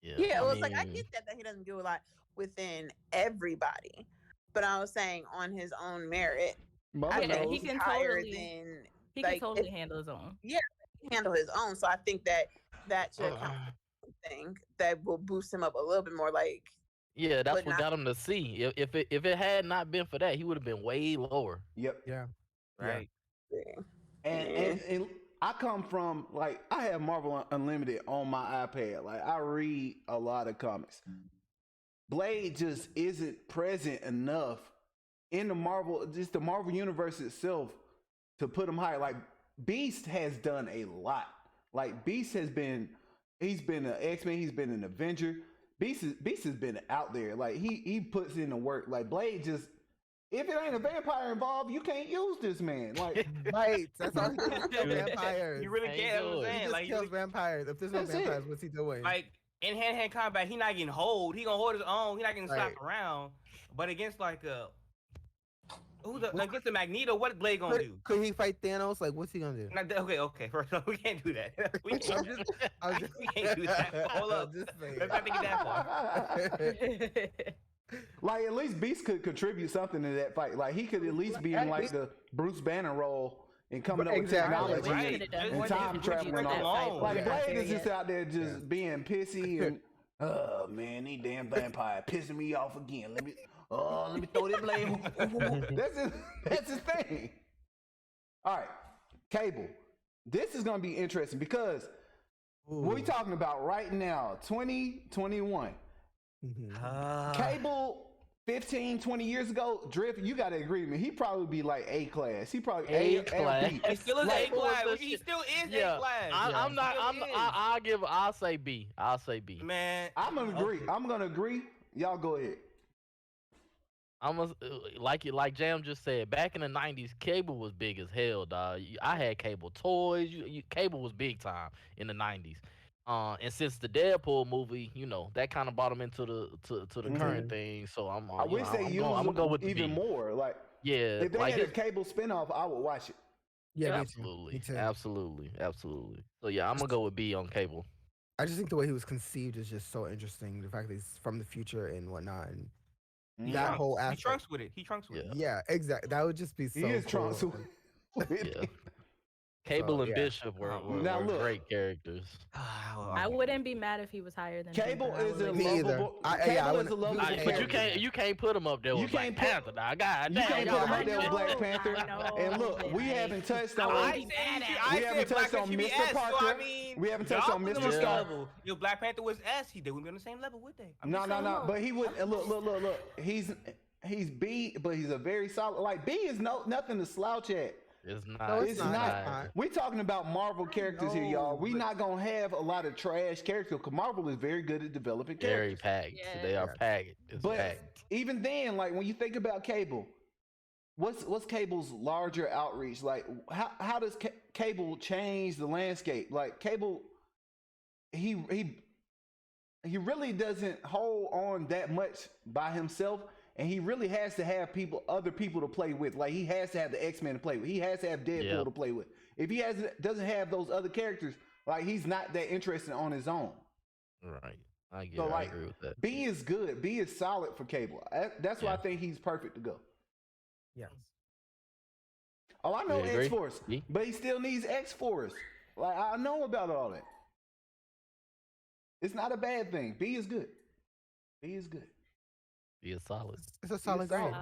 Yeah, well, it's like I get that he doesn't do a lot within everybody, but I was saying on his own merit. He can totally handle his own. Yeah, handle his own. So I think that should count thing that will boost him up a little bit more. Like, yeah, that's what got him to see. If it had not been for that, he would have been way lower. Yep. Yeah. Right. Yeah. And I come from like I have Marvel Unlimited on my iPad. Like I read a lot of comics. Blade just isn't present enough in the Marvel universe itself to put him higher. Like Beast has done a lot. Like Beast he's been an X-Men, he's been an Avenger. Beast has been out there. Like he puts in the work. Like Blade just, if it ain't a vampire involved, you can't use this man. Like right, that's all he does. Vampires. You really can't. That's what I'm saying. He just like kills vampires. If there's no vampires, what's he doing? Like in hand-to-hand combat, he not getting hold. He gonna hold his own. He not getting slapped around. But against like Who's against the Magneto? What Blade gonna do? Could he fight Thanos? Like, what's he gonna do? Okay. First off, we can't do that. We can't, we can't do do that. Hold up. Let's not think it that far. Like, at least Beast could contribute something to that fight. Like, he could at least be in like the Bruce Banner role and coming up with technology and time traveling and all. Like, Blade is just out there just being pissy and oh man, these damn vampire pissing me off again. Let me throw that blade. That's his thing. All right, Cable. This is gonna be interesting because what we talking about right now, 2021. Cable 15, 20 years ago, Drift, you gotta agree with me. He probably be like A class. He probably A class. He still is A class. He still is A class. I'll say B. I'll say B. Man, I'm gonna agree. I'm gonna agree. Y'all go ahead. Like Jam just said, back in the 90s, Cable was big as hell, dog. I had Cable toys. Cable was big time in the 90s. And since the Deadpool movie, that kind of brought him into the current thing. So I wish they used him go with even more. Like, yeah, if they had a Cable spinoff, I would watch it. Yeah, absolutely. So yeah, I'm gonna go with B on Cable. I just think the way he was conceived is just so interesting. The fact that he's from the future and whatnot, and that whole aspect. He trunks with it. Yeah, exactly. That would just be so. He is cool. trunks. Yeah. Cable and Bishop were great characters. I wouldn't be mad if he was higher than Cable. Is a lovable. Cable is a lovable but you can't put him up there with Black Panther. You can't put him up there with Black Panther. And look, we haven't touched on. We haven't touched on Mr. Parker. We haven't touched on Mr. Stark. If Black Panther was S, they wouldn't be on the same level, would they? No. But he would. Look. He's B, but he's a very solid. Like, B is nothing to slouch at. It's not. No, it's not. We're talking about Marvel characters here, y'all. We're not gonna have a lot of trash characters because Marvel is very good at developing characters. Very packed. Yeah. They are packed. Packed. Even then, like when you think about Cable, what's Cable's larger outreach? Like, how does Cable change the landscape? Like, Cable, he really doesn't hold on that much by himself. And he really has to have other people to play with. Like, he has to have the X-Men to play with. He has to have Deadpool to play with. If he doesn't have those other characters, like, he's not that interested on his own. Right. I agree with that. B is good. B is solid for Cable. That's why I think he's perfect to go. Yes. Oh, I know X-Force, but he still needs X-Force. Like, I know about all that. It's not a bad thing. B is good. B is good. Be a solid. It's a solid grade.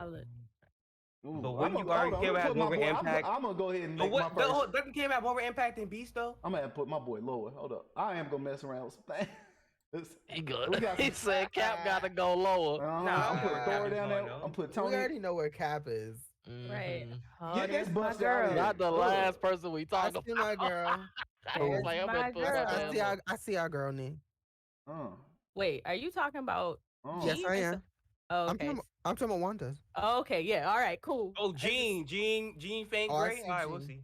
But when you already came out more impact, I'm gonna go ahead and make my first. Doesn't came out more impact than Beast though? I'm gonna put my boy lower. Hold up, I am gonna mess around with some things. He said Cap gotta go lower. I'm putting Thor down there. I'm putting Tony. We already know where Cap is. Right. Get this bust out. Not the last person we talk about. I see my girl. I see our girl, Nee. Wait, are you talking about? Yes, I am. Oh, okay. I'm talking about Wanda. Oh, okay, yeah, all right, cool. Oh, Jean Faint Gray. All right, we'll see.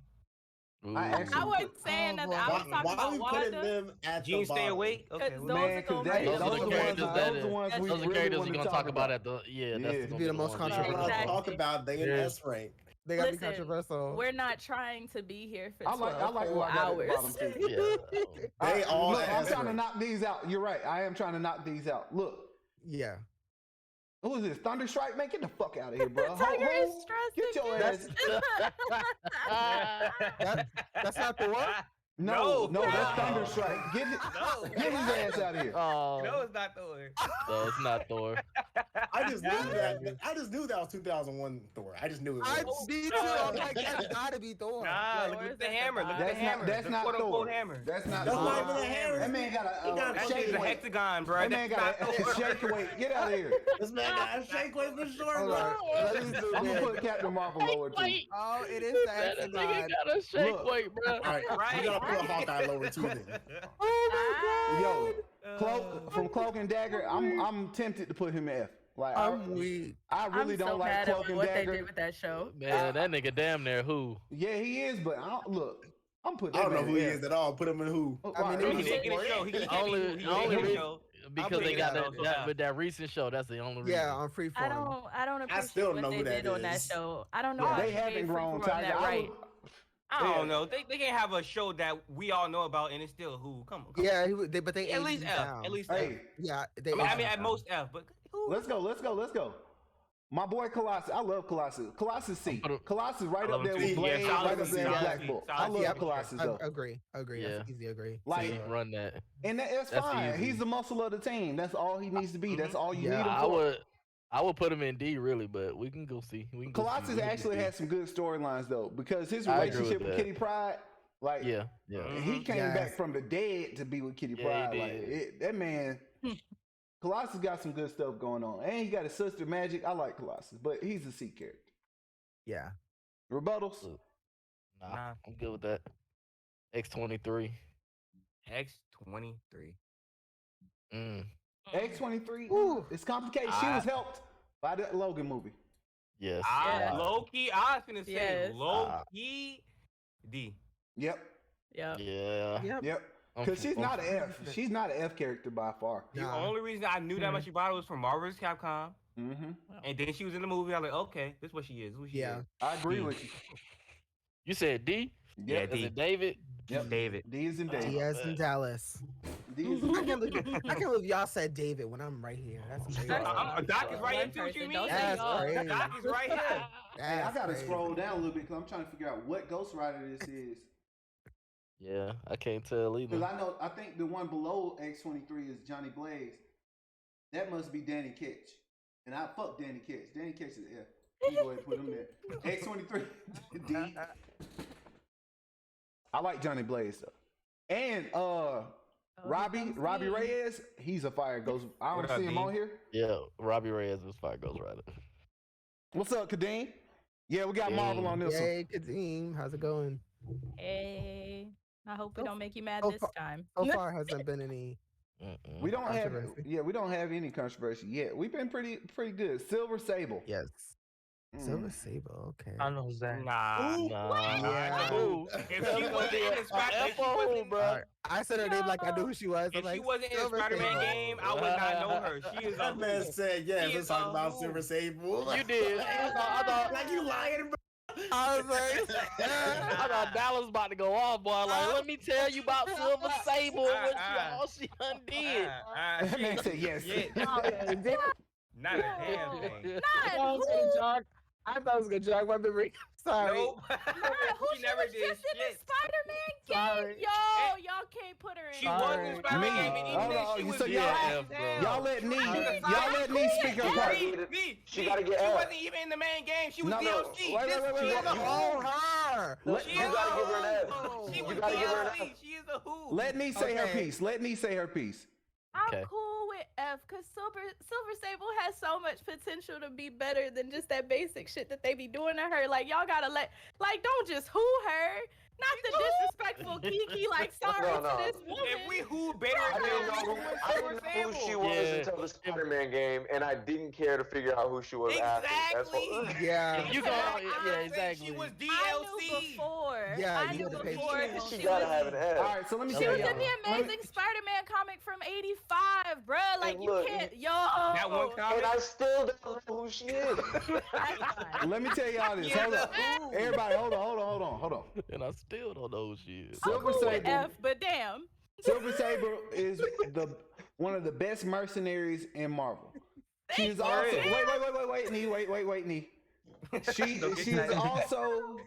I wasn't saying nothing. I was talking about Wanda. Them at Jean Stay Awake. Okay, man, because those are the ones we really want to talk about at the that's be the most controversial. Talk about they in S rank. They gotta be controversial. We're not trying to be here for 12 I hours. They all. Look, I'm trying to knock these out. You're right. I am trying to knock these out. Look. Yeah. Who is this? Thunderstrike? Man, get the fuck out of here, bro. Tiger is stressing. Get your ass. That's not the one? No, that's Thunderstrike. Get his ass out of here. No, it's not Thor. No, it's not Thor. I just knew that was 2001 Thor. I just knew it was. Me too. I'm like, that's gotta be Thor. Nah, look at the hammer. Look at the hammer. That's not Thor. That's not even a hammer. That man got a shake weight. A hexagon, bro. That man got a shake weight. Get out of here. This man got a shake weight for sure, bro. I'm gonna put Captain Marvel lower too. Oh, it is the hexagon. That got a shake weight, bro. All right. You gotta put Hawkeye lower too then. Oh my god. Yo, from Cloak and Dagger, I'm tempted to put him F. Like, I'm weak. I really don't like Cloak and Dagger. What they did with that show. Man, that nigga damn near who? Yeah, he is, but look, I'm putting. I don't know who he is at all. Put him in who? I mean, He did get a show. He did Only get a show. because they got that with that recent show. That's the only reason. Yeah, on Freeform. I don't appreciate still what know they who that did on that is. show. I don't know. Yeah, how they they haven't gave grown, Freeform Tiger. that right. I don't know. They can't have a show that we all know about and it's still who? Come on. Yeah, but they At least aged F. down. At least Hey. F. Yeah, they. I mean, at most F. But who? Let's go. My boy Colossus. I love Colossus. Colossus C. Colossus right up there with Yeah, Blade, solid right up C, there with solid Black C, Bolt. I solid love C. Colossus though. Agree. Yeah. That's easy. Agree. Like, run that. And that's fine. easy. He's the muscle of the team. That's all he needs to be. That's all you Yeah, need him for. I would put him in D really, but we can go see. Colossus actually has some good storylines though, because his I agree relationship with with that. Kitty Pryde, like, Yeah. he came Yes. back from the dead to be with Kitty Yeah, he Pryde. did. That man, Colossus got some good stuff going on, and he got his sister Magic. I like Colossus, but he's a C character. Yeah. Rebuttals? Nah, I'm good with that. X-23. X-23. X-23. It's complicated. She was helped by the Logan movie. Yes. Low key. I was gonna say Yes. low key D. Yep. Yeah. Yep. Because she's not an F. She's not an F character by far. The only reason I knew that much about her was from Marvel vs. Capcom. And then she was in the movie. I was like, okay, this is what she is. Who she is. I agree with you. You said D? Yeah, Is D. it David? Yep. David. D is in David. D as in Dallas. D is I can't believe y'all said David when I'm right here. That's crazy. Doc is right here too. What you mean? That's crazy. Doc is right here. Hey, I gotta crazy. scroll down a little bit because I'm trying to figure out what Ghost Rider this is. Yeah, I can't tell either. Because I think the one below X-23 is Johnny Blaze. That must be Danny Ketch. And I fuck Danny Ketch. Danny Ketch is F. You go ahead and put him there. X-23 D. I like Johnny Blaze though. And Robbie Reyes, he's a fire ghost. I don't see him on here. Yeah, Robbie Reyes is Fire Ghost Rider. What's up, Kadeem? Yeah, we got Marvel on this one. Hey, Kadeem, how's it going? Hey, I hope we don't make you mad so this far- time. So far, hasn't been any. We don't have controversy. we don't have any controversy yet. We've been pretty good. Silver Sable. Yes. Silver Sable. Okay. I don't know who's that. Nah. Yeah. If she wasn't in the Spider-Man, Alright, I said her name like I knew who she was. I'm if like, she wasn't in the Silver Spider-Man Sable. game, I would not know her. She is a That man said, yes, She let's is talk a about who. Silver Sable. You did. I thought like you lying, bro. I was like, I thought Dallas about to go off, boy. Like, let me tell you about Silver Sable and what she done did. That man said yes. Not a damn thing. I thought it was gonna jog my memory. Sorry. Nope. Who She never was did just in the shit. Spider-Man game? Sorry. Y'all can't put her in. She was in the Spider-Man game, and even then she was so y'all let me speak her part. She gotta get She wasn't even in the main game. She was DLC. Wait. Oh, her. You gotta give her an F. She was DLC. She is a who. Let me say her piece. I'm cool with F because Silver Sable has so much potential to be better than just that basic shit that they be doing to her. Like y'all gotta don't just who her. Not the disrespectful Kiki, like sorry to this woman. If we who better I didn't know who she was until the Spider-Man game, and I didn't care to figure out who she was after. Exactly. Yeah. You exactly. She was DLC. I knew before. Yeah, I you knew had to pay before. She gotta have an F. All right, so let me She tell was y'all. in the Amazing Spider-Man comic from '85, bruh. Like you look, can't, That one comic. And I still don't know who she is. Let me tell y'all this. Hold on. Everybody, hold on. And I still don't know who she is. Silver Cool with Sable. F, but damn. Silver Sable is one of the best mercenaries in Marvel. She's also wait, Nee. She is also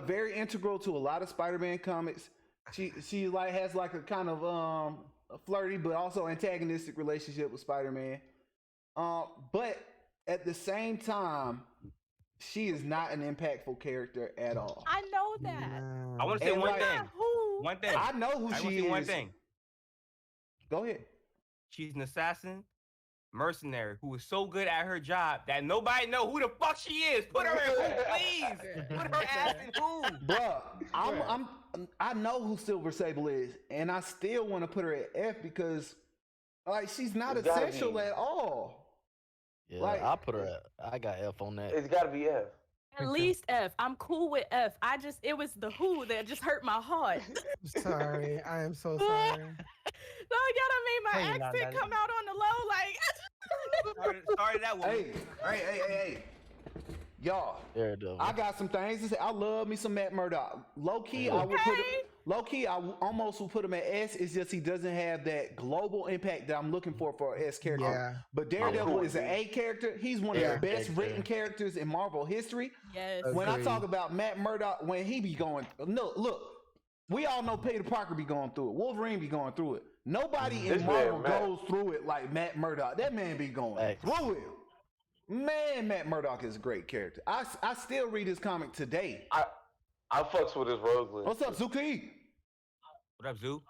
very integral to a lot of Spider-Man comics. She like has like a kind of a flirty but also antagonistic relationship with Spider-Man. But at the same time, she is not an impactful character at all. I know that. I want to say And one like- thing. Who? One thing. I know who I she want to is. say one thing. Go ahead. She's an assassin, mercenary who is so good at her job that nobody know who the fuck she is. Put her in who, please. Put her ass in who. Bruh, I know who Silver Sable is, and I still want to put her at F because like she's not It's gotta essential be. at all. Yeah, Like- I put her at. I got F on that. It's gotta be F. At least F. I'm cool with F. It was the who that just hurt my heart. Sorry, I am so sorry. No, y'all done made my accent come out on the low. Like, sorry that one. Hey. Y'all, I got some things to say. I love me some Matt Murdock. Low key, I would put him. Low key, I almost would put him at S. It's just he doesn't have that global impact that I'm looking for an S character. Yeah. But Daredevil is an A character. He's one of the best written characters in Marvel history. Yes. When I talk about Matt Murdock, when he be going, look, we all know Peter Parker be going through it. Wolverine be going through it. Nobody in Marvel goes through it like Matt Murdock. That man be going through it. Man, Matt Murdock is a great character. I still read his comic today. I fucks with his Roseland. What's up, Zuki? What up, Zoo?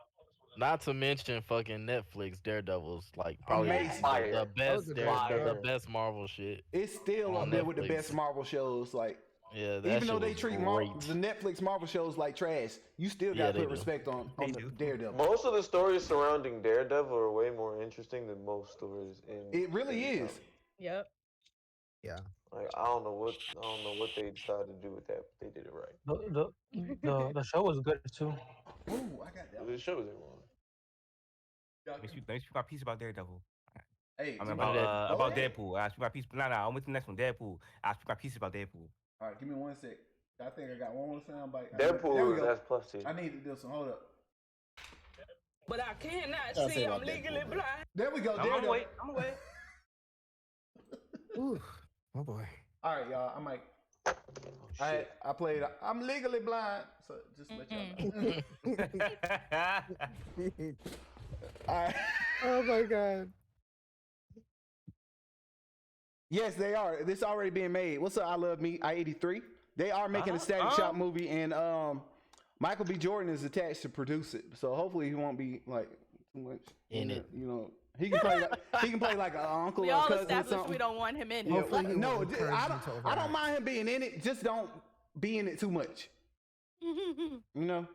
Not to mention fucking Netflix Daredevil's like probably the best Marvel shit. It's still up there with the best Marvel shows. Like, even though they treat the Netflix Marvel shows like trash, you still got to put respect on the Daredevil. Most of the stories surrounding Daredevil are way more interesting than most stories in. It really is. Yep. Yeah. Like I don't know what they decided to do with that. But they did it right. The show was good too. Ooh, I got that. The show was everyone. Let me speak my piece about Daredevil. Hey, about Deadpool. I speak my piece. No, I'm with the next one. Deadpool. I speak my piece about Deadpool. All right, give me 1 sec. I think I got one more sound bite. Deadpool is S plus tier. I need to do some. Hold up. But I cannot see. I'm legally blind. There we go. I'm gonna wait. Ooh, oh boy. All right, y'all. I might. I played. I'm legally blind, so just let y'all know. All right. Oh my god. Yes, they are. This already being made. What's up? I love me. I-83. They are making a Static Shock movie, and Michael B. Jordan is attached to produce it. So hopefully he won't be like too much in it. You know, he can play like an uncle We or all cousin or established something. we don't want him in Yeah, it. no, I don't mind him being in it. Just don't be in it too much. You know,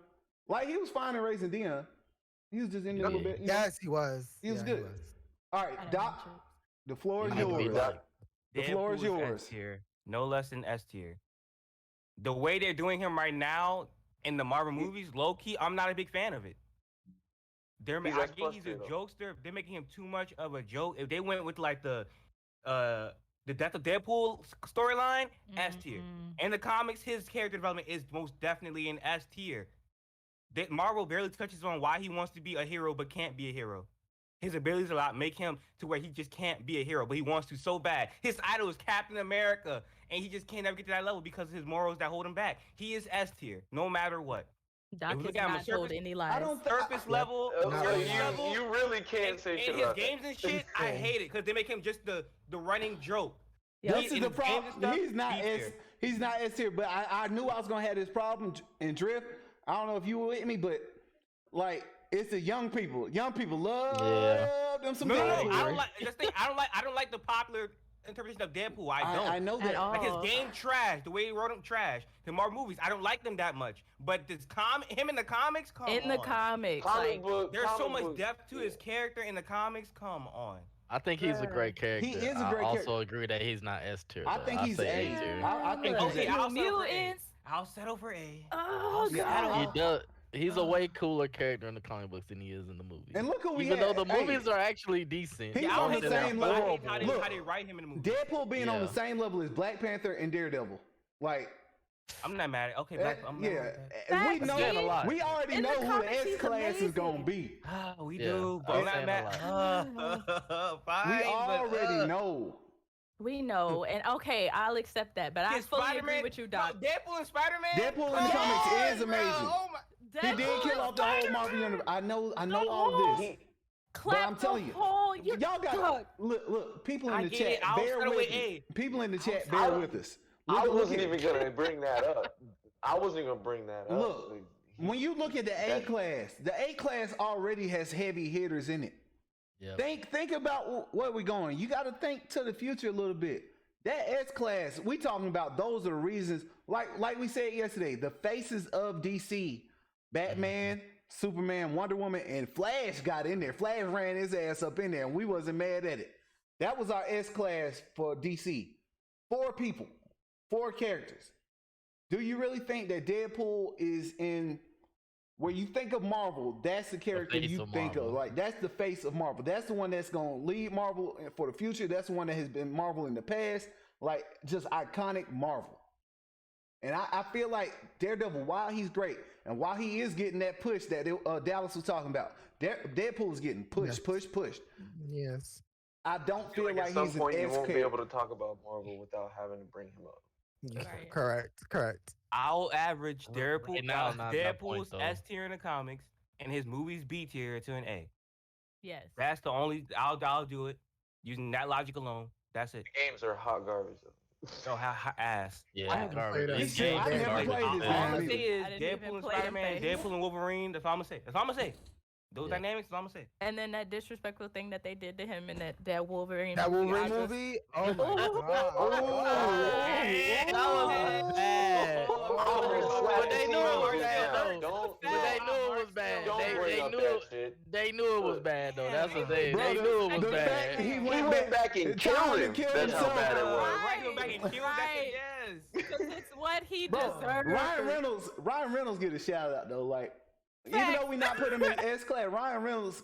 like he was fine in Raising Dion. He was just in there a little bit. Yes, he was. He was good. He was. All right, Doc. The floor is yours. The floor is yours. S-tier. No less than S tier. The way they're doing him right now in the Marvel movies, low key, I'm not a big fan of it. He's a jokester. They're making him too much of a joke. If they went with like the Death of Deadpool storyline, S tier. In the comics, his character development is most definitely an S tier. Marvel barely touches on why he wants to be a hero but can't be a hero. His abilities a lot make him to where he just can't be a hero, but he wants to so bad. His idol is Captain America, and he just can't ever get to that level because of his morals that hold him back. He is S tier, no matter what. Doc has not told any lies. I don't surface level. You really can't say shit about his games and shit, I hate it because they make him just the running joke. This is the problem. He's not S tier, but I knew I was gonna have this problem in Drift. I don't know if you were with me, but like it's the young people. Young people love them some. No, I don't like the popular interpretation of Deadpool. I know that. Like his game trash, the way he wrote him trash. The Marvel movies, I don't like them that much. But him in the comics, come on. In the comics, there's so much depth to his character in the comics. Come on. I think he's a great character. He is a great character. I also agree that he's not S tier. I think he's A tier. I think he's A. I'll settle for A. Oh god. He's a way cooler character in the comic books than he is in the movies. And look who Even though the movies are actually decent. He's on the same level. How they write him in the movie. Deadpool being on the same level as Black Panther and Daredevil. Like, I'm not mad at it. Okay, we know. We already know who the S class is gonna be. We do, but I'm not mad. We already know. We know, and okay, I'll accept that. But I fully agree with you, Doc. Deadpool and Spider-Man. Deadpool in the comics is amazing. He did kill off the whole Marvel universe. I know all this. But I'm telling you, y'all got look. People in the chat, bear with me. People in the chat, bear with us. I wasn't even gonna bring that up. Look, when you look at the A class already has heavy hitters in it. Yep. Think about where we're going. You got to think to the future a little bit. That S class, we talking about those are the reasons, like we said yesterday, the faces of DC, Batman, Superman, Wonder Woman, and Flash got in there. Flash ran his ass up in there, and we wasn't mad at it. That was our S class for DC. 4 people. 4 characters. Do you really think that Deadpool is in where you think of Marvel? That's the character you think of. Like that's the face of Marvel. That's the one that's gonna lead Marvel for the future. That's the one that has been Marvel in the past. Like just iconic Marvel. And I feel like Daredevil, while he's great, and while he is getting that push that Dallas was talking about, Deadpool is getting pushed. Yes. I don't feel like at some he's point an you S won't be character. able to talk about Marvel without having to bring him up. Right. Correct. I'll average Not Deadpool's though. S tier in the comics and his movies B tier to an A. Yes. That's the only. I'll do it using that logic alone. That's it. Games are hot garbage though. No, ass. Yeah, garbage. This Game game is is garbage. all I'm gonna say is I didn't Deadpool even and play Spider-Man, the face. Deadpool and Wolverine. That's all I'm gonna say. That's all I'm gonna say. Those dynamics. That's all I'm gonna say. And then that disrespectful thing that they did to him in that Wolverine. That movie, Wolverine I just- movie? Oh my god. That was bad. But they knew it was bad though. But they knew it was bad. They knew it was bad though. That's the thing. They knew it was bad. He went back and killed him. That's how bad it was. Right, he went back and killed that. Yes. Because it's what he Bro, deserved. Ryan Reynolds get a shout out though. Like, even though we not put him in S class, Ryan Reynolds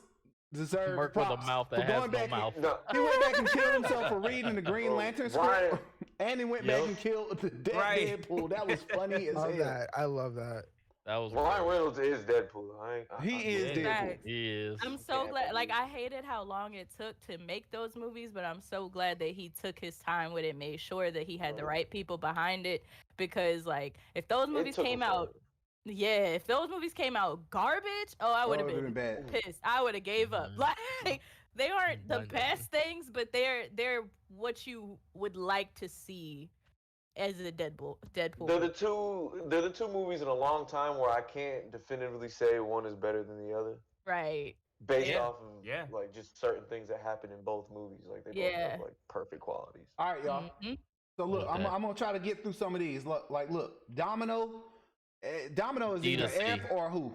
deserves Smirk props with a mouth that for has going no back. mouth. He went back and killed himself for reading the Green Lantern script, and he went back and killed the Deadpool. That was funny as hell. I love that. That was Ryan Reynolds is Deadpool. He is Deadpool. Facts. He is. I'm so glad. Like, I hated how long it took to make those movies, but I'm so glad that he took his time with it, made sure that he had the right people behind it. Because, like, if those movies came out, if those movies came out garbage, I would have been pissed. I would have gave up. Like, they aren't the best things, but they're what you would like to see as a Deadpool. They're the two movies in a long time where I can't definitively say one is better than the other. Right. Based off of like just certain things that happen in both movies. Like they both have like perfect qualities. All right, y'all. So look, I'm gonna try to get through some of these. Look, Domino. Domino is either F or who?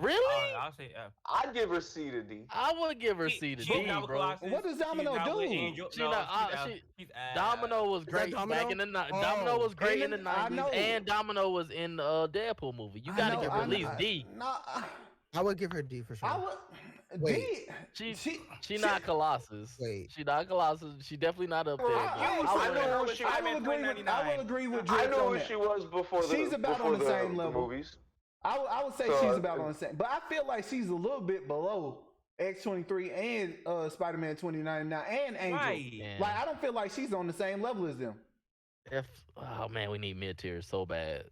Really? I'll say F. I'd give her C to D. I would give her C to D, bro. What does Domino do? Domino was great back in the Domino was great in the 90s, and Domino was in the Deadpool movie. You gotta give her at least D. I would give her D for sure. Wait, she not Colossus. Wait, she not Colossus. She definitely not up there. I will agree with Drake. I know who she was before. She's about on the same level. Movies. I would say she's about on the same, but I feel like she's a little bit below X-23 and Spider-Man 2099 and Angel. Right. Like I don't feel like she's on the same level as them. Oh man, we need mid tier so bad.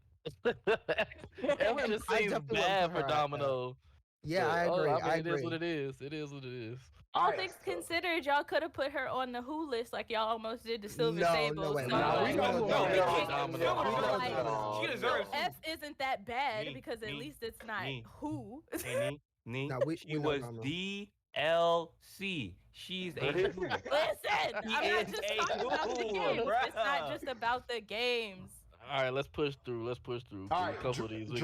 It just seems bad for Domino. Yeah, I agree. I It agree. is what it is. It is what it is. All things considered, y'all could have put her on the Who list like y'all almost did the Silver Sable. She deserves F isn't that bad because at least it's not Who. She was DLC. She's a Listen, I'm not just talking about the games. It's not just about the games. All right, let's push through. All right, a couple of these. We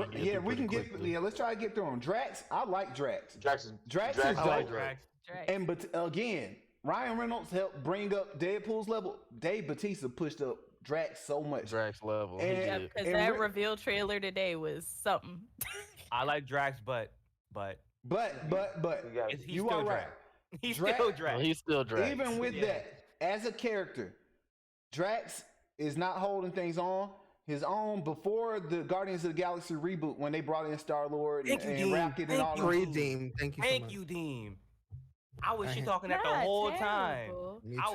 can get. Yeah, let's try to get through them. Drax, I like Drax. Drax is I like Drax. And but again, Ryan Reynolds helped bring up Deadpool's level. Dave Bautista pushed up Drax so much. Drax level. Because that reveal trailer today was something. I like Drax, but you still are right. Drax. He's still Drax. He's still Drax. Even with that, as a character, Drax is not holding things on his own before the Guardians of the Galaxy reboot when they brought in Star-Lord and Rocket and all that. Deem. Thank you so much. You, Deem. I was she talking that the whole time. I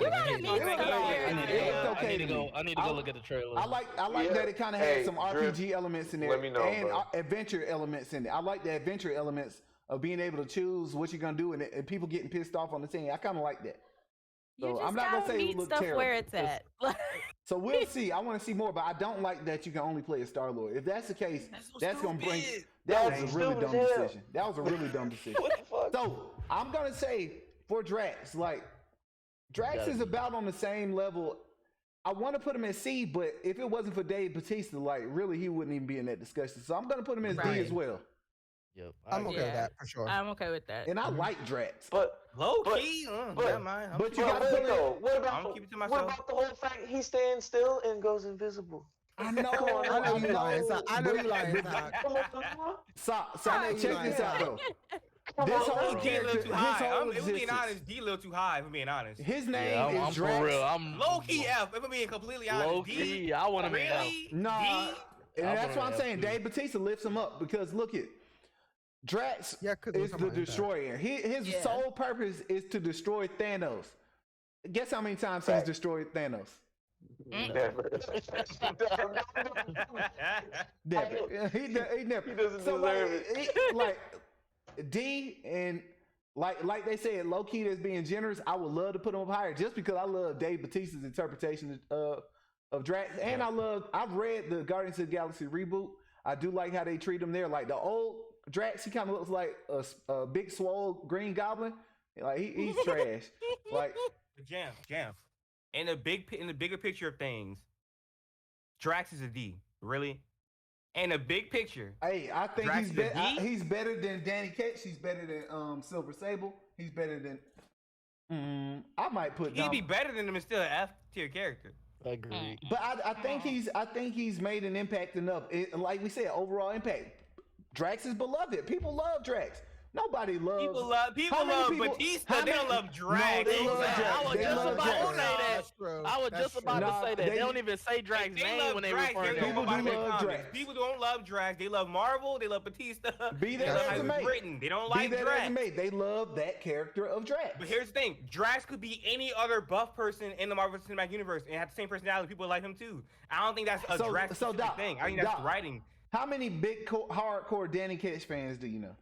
need to go look at the trailer. I like that it kind of had some RPG elements in there and adventure elements in it. I like the adventure elements of being able to choose what you're gonna do and people getting pissed off on the scene. I kind of like that. So I'm not gonna say it looks terrible. Where it's at. So we'll see. I want to see more, but I don't like that you can only play as Star-Lord. If that's the case, that's gonna bring. That was a really dumb decision. That was a really dumb decision. What the fuck? So I'm gonna say for Drax, like Drax is about on the same level. I want to put him in C, but if it wasn't for Dave Bautista, like really, he wouldn't even be in that discussion. So I'm gonna put him as D as well. Yep, I'm okay with that for sure. I'm okay with that. And I like Drax, but Low key, never mind. But you gotta put though. What I'm about keep it to what myself. about the whole fact he stands still and goes invisible? I know, I know you lying. I know you lying. Stop. I know you Check lying. this out though. This whole D a little character, too his high. whole If I'm being existence. honest, D a little too high. If I'm being honest. His name is I'm Drax. for real. I'm Low key F. If I'm being completely honest. low D, key. I want to be really? Nah, D? and I that's wanna why I'm F saying too. Dave Bautista lifts him up because look at Drax Yeah, 'cause we're is talking the about impact. destroyer. His Yeah. sole purpose is to destroy Thanos. Guess how many times he's destroyed Thanos? Never. Never. He never. He doesn't So deserve it. like D and like they said, low key that's being generous. I would love to put him up higher just because I love Dave Bautista's interpretation of Drax, and I've read the Guardians of the Galaxy reboot. I do like how they treat him there. Like the old Drax, he kind of looks like a big swole Green Goblin. Like he's trash. Like Jam. In the bigger picture of things, Drax is a D. Really? In the big picture. Hey, I think Drax is a D? he's better than Danny Ketch. He's better than Silver Sable. He's better than. I might put. He'd be better than him and still an F tier character. Agreed. But I think he's made an impact enough. Like we said, overall impact. Drax is beloved. People love Drax. Nobody loves. People love Batista. They don't love Drax. No, they love Drax. I was They just love about Drax. to say that. That's true. I was That's just about true. to say that. They don't even say Drax's They name love when they Drax. refer to They him. People love do love comics. Drax. People don't love Drax. They love Marvel. They love Batista. Be They that love as how it he was may. written. They don't Be like that Drax. as it may. They love that character of Drax. But here's the thing: Drax could be any other buff person in the Marvel Cinematic Universe and have the same personality. People like him too. I don't think that's a Drax Doc, thing. I think that's Doc, writing. How many big hardcore Danny Ketch fans do you know?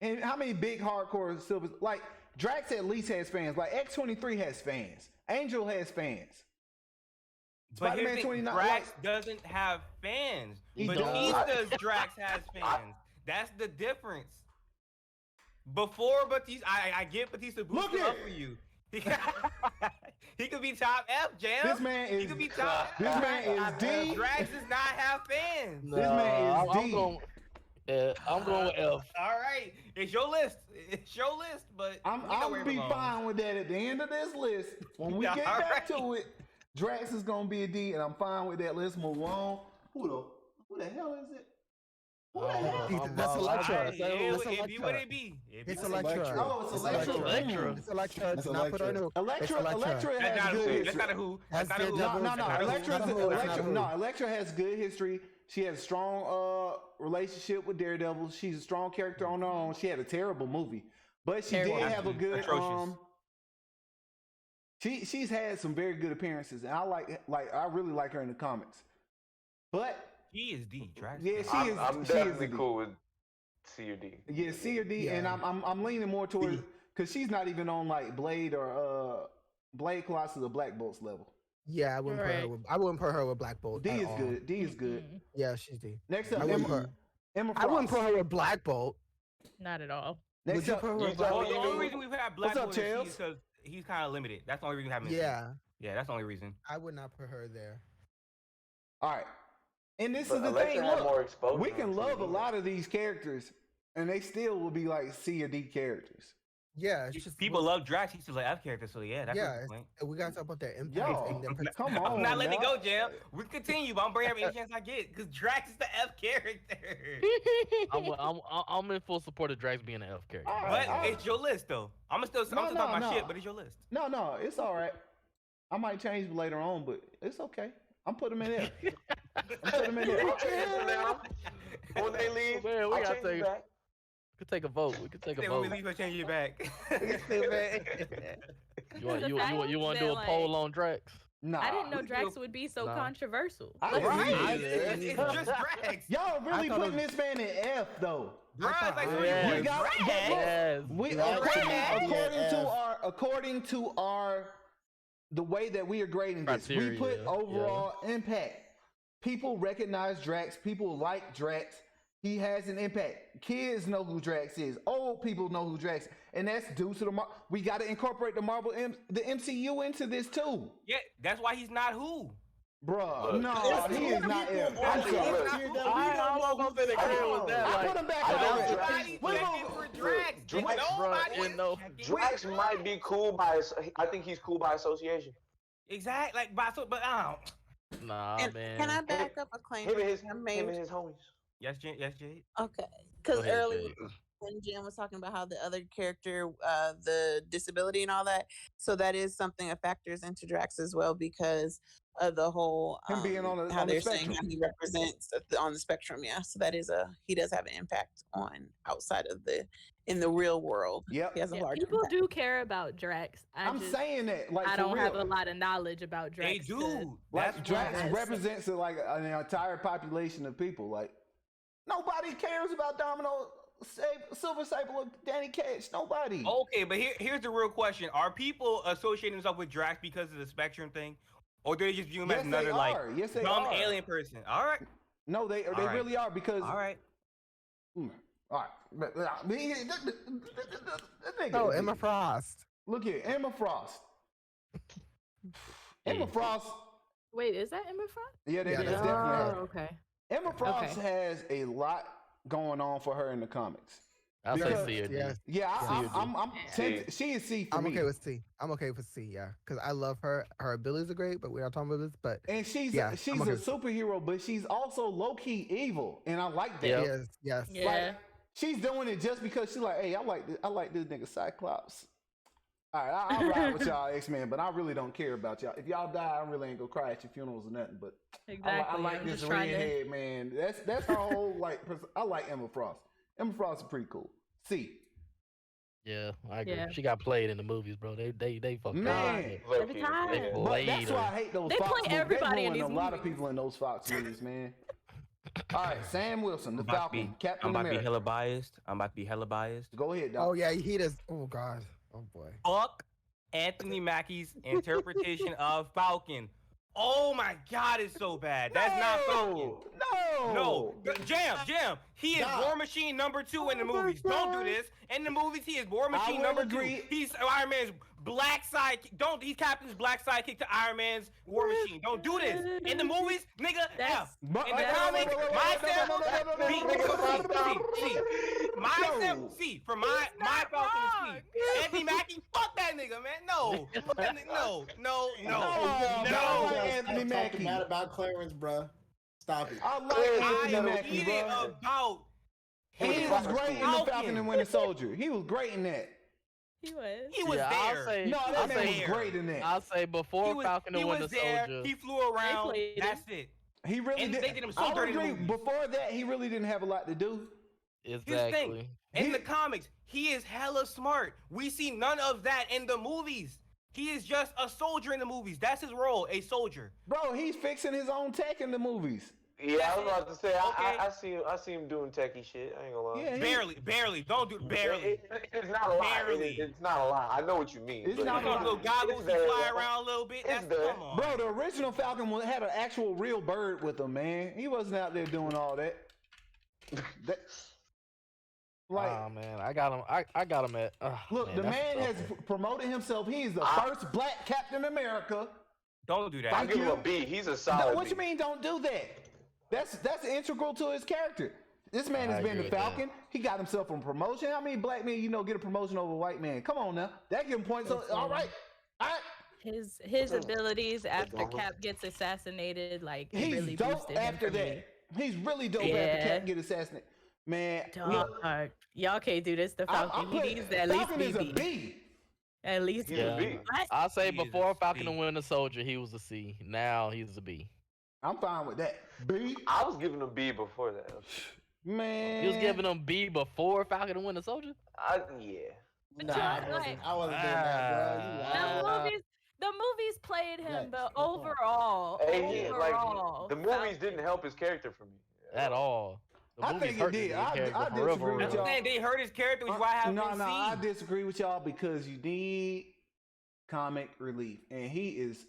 And how many big hardcore Silver? Like Drax at least has fans. Like X-23 has fans. Angel has fans. But here's Spider-Man the thing, 29. Drax doesn't have fans. He Batista's Drax has fans. That's the difference. Before Batista, I get Batista boosted up for you. He could be top F, Jam. This man is. He could be top. This man is D. Drax does not have fans. This man is D. I'm going with F. All right, it's your list. It's your list, but I'm gonna be fine with that at the end of this list. When we get back to it, Drax is gonna be a D, and I'm fine with that. Let's move on. Who the hell is it? Who the hell? That's Electra. It be what it be. It's Electra. Oh, it's Electra. It's Electra. It's not put her in. Electra has good history. That's not a who. That's That's not a who. No. Electra has good history. She has a strong relationship with Daredevil. She's a strong character on her own. She had a terrible movie, but she did have a good. She's had some very good appearances, and I really like her in the comics. But he is D. Drax. Yeah, I'm definitely cool with C or D. Yeah, C or D, and I'm leaning more towards because she's not even on like Blade or Blade Colossus or Black Bolt's level. Yeah, I wouldn't put her. I wouldn't put her with Black Bolt. D is good. D is good. Yeah, she's D. Next up, Emma Frost. I wouldn't put her with Black Bolt. Not at all. Next up, The only reason we've had Black Bolt is because he's kind of limited. That's the only reason we haven't. Yeah, that's the only reason. I would not put her there. All right, and this is the thing. Look, we can love a lot of these characters, and they still will be like C or D characters. Yeah, it's just people love Drax. He's still an F character, so yeah, that's yeah. the point. We gotta talk about their impact. Come on, I'm not letting it go, Jam. We continue, but I'm bringing every chance I get because Drax is the F character. I'm in full support of Drax being an F character. But it's your list, though. I'm still talking my shit, but it's your list. No, it's all right. I might change later on, but it's okay. I'm putting them in there. I'm putting them in there. I'll change them now. When they leave, Man, I'll change them back. We could take a vote. When we leave, I'll change you back. You want to do a poll on Drax? No. I didn't know Drax would be so controversial. It's just Drax. Y'all really putting this man in F though. According to our the way that we are grading this, we put overall impact. People recognize Drax. People like Drax. He has an impact. Kids know who Drax is. Old people know who Drax is. And that's due to we got to incorporate the MCU into this too. Yeah, that's why he's not who. Bro, no, he is not. I'm sorry. I almost didn't agree with that. I put him back for Drax. Drax might be cool I think he's cool by association. Exactly, like but I don't. Nah, man. Can I back up a claim? Him and his homies. Yes, Jade. Okay, because earlier when Jam was talking about how the other character, the disability and all that, so that is something that factors into Drax as well because of the whole him being on how they're saying spectrum. how he represents on the spectrum. Yeah, so that is he does have an impact on outside of in the real world. Yep, he has a large people impact. do care about Drax. I'm saying that, like, I don't have a lot of knowledge about Drax. They do. Like Drax represents like an entire population of people. Like nobody cares about Domino, Silver Sable, or Danny Cage. Nobody. Okay, but here's the real question: are people associating themselves with Drax because of the spectrum thing, or do they just view him as another like dumb alien person? All right. No, they really are because. All right. All right. Oh, Emma Frost. Look here, Emma Frost. Emma Frost. Wait, is that Emma Frost? Yeah, that's definitely her. Okay. Emma Frost has a lot going on for her in the comics. I'll say C or D. Yeah, I'm she is C for me. I'm okay with C. I'm okay with C, yeah. Because I love her. Her abilities are great, but we're not talking about this. But and she's a superhero, but she's also low-key evil. And I like that. Yes. Yeah. Like, she's doing it just because she's like, hey, I like this nigga Cyclops. All right, I'll ride with y'all X-Men, but I really don't care about y'all. If y'all die, I really ain't gonna cry at your funerals or nothing. But I like this redhead man. That's her whole like. I like Emma Frost. Emma Frost is pretty cool. C. Yeah, I agree. Yeah. She got played in the movies, bro. They fucking man. Every time. But that's why I hate those Fox movies. Everybody in these movies. A lot of people in those Fox movies, man. All right, Sam Wilson, the Falcon, Captain America. I'm about to be hella biased. Go ahead, Doc. Oh yeah, he does. Oh God. Oh boy. Fuck Anthony Mackie's interpretation of Falcon. Oh my God, it's so bad. That's not Falcon. No. Jam. He is War Machine #2 in the movies. Don't do this. In the movies, he is War Machine #2. He's Iron Man's black sidekick. He's Captain's black sidekick to Iron Man's War Machine. Don't do this. In the movies, nigga, F. In the comics, C. For my Falcon is C. Anthony Mackie, fuck that nigga, man. No. Anthony Mackie. Mad about Clarence, bro. Stop it. I like Anthony Mackie, bro. He was great in the Falcon and Winter Soldier. He was great in that. He was. He was there. That man was great in that. I'll say before Falcon and Winter Soldier. He flew around. That's it. He really did. They did him so dirty. Before that, he really didn't have a lot to do. Exactly. In the comics, he is hella smart. We see none of that in the movies. He is just a soldier in the movies. That's his role, a soldier. Bro, he's fixing his own tech in the movies. Yeah, I was about to say, I see him doing techie shit. I ain't gonna lie. Yeah, barely. Don't do barely. It's not a lot. It's not a lot. I know what you mean. It's not a lot. Little goggles, he fly around a little bit. Come on. Bro, the original Falcon had an actual real bird with him, man. He wasn't out there doing all that. Oh man, I got him. I got him at. Look, the man has promoted himself. He's the first black Captain America. Don't do that. I'll give him a B. He's a solid. What you mean? Don't do that. That's integral to his character. This man has been the Falcon. He got himself a promotion. How many black men get a promotion over a white man? Come on now, that give him points. All right. His abilities after Cap gets assassinated, like he's really dope boosted after him that. He's really dope after Cap get assassinated. Man, y'all can't do this to Falcon. He needs at least Falcon is a B. At least B. I'll say before Falcon and Winter Soldier, he was a C. Now he's a B. I'm fine with that. B. I was giving him B before that. Man, you was giving him B before Falcon and Winter Soldier? Yeah. Nah, I wasn't doing that, bro. The movies played him, but overall, the movies didn't help his character for me at all. I think it did. I disagree with y'all. They hurt his character, which is why I have No, I disagree with y'all because you need comic relief, and he is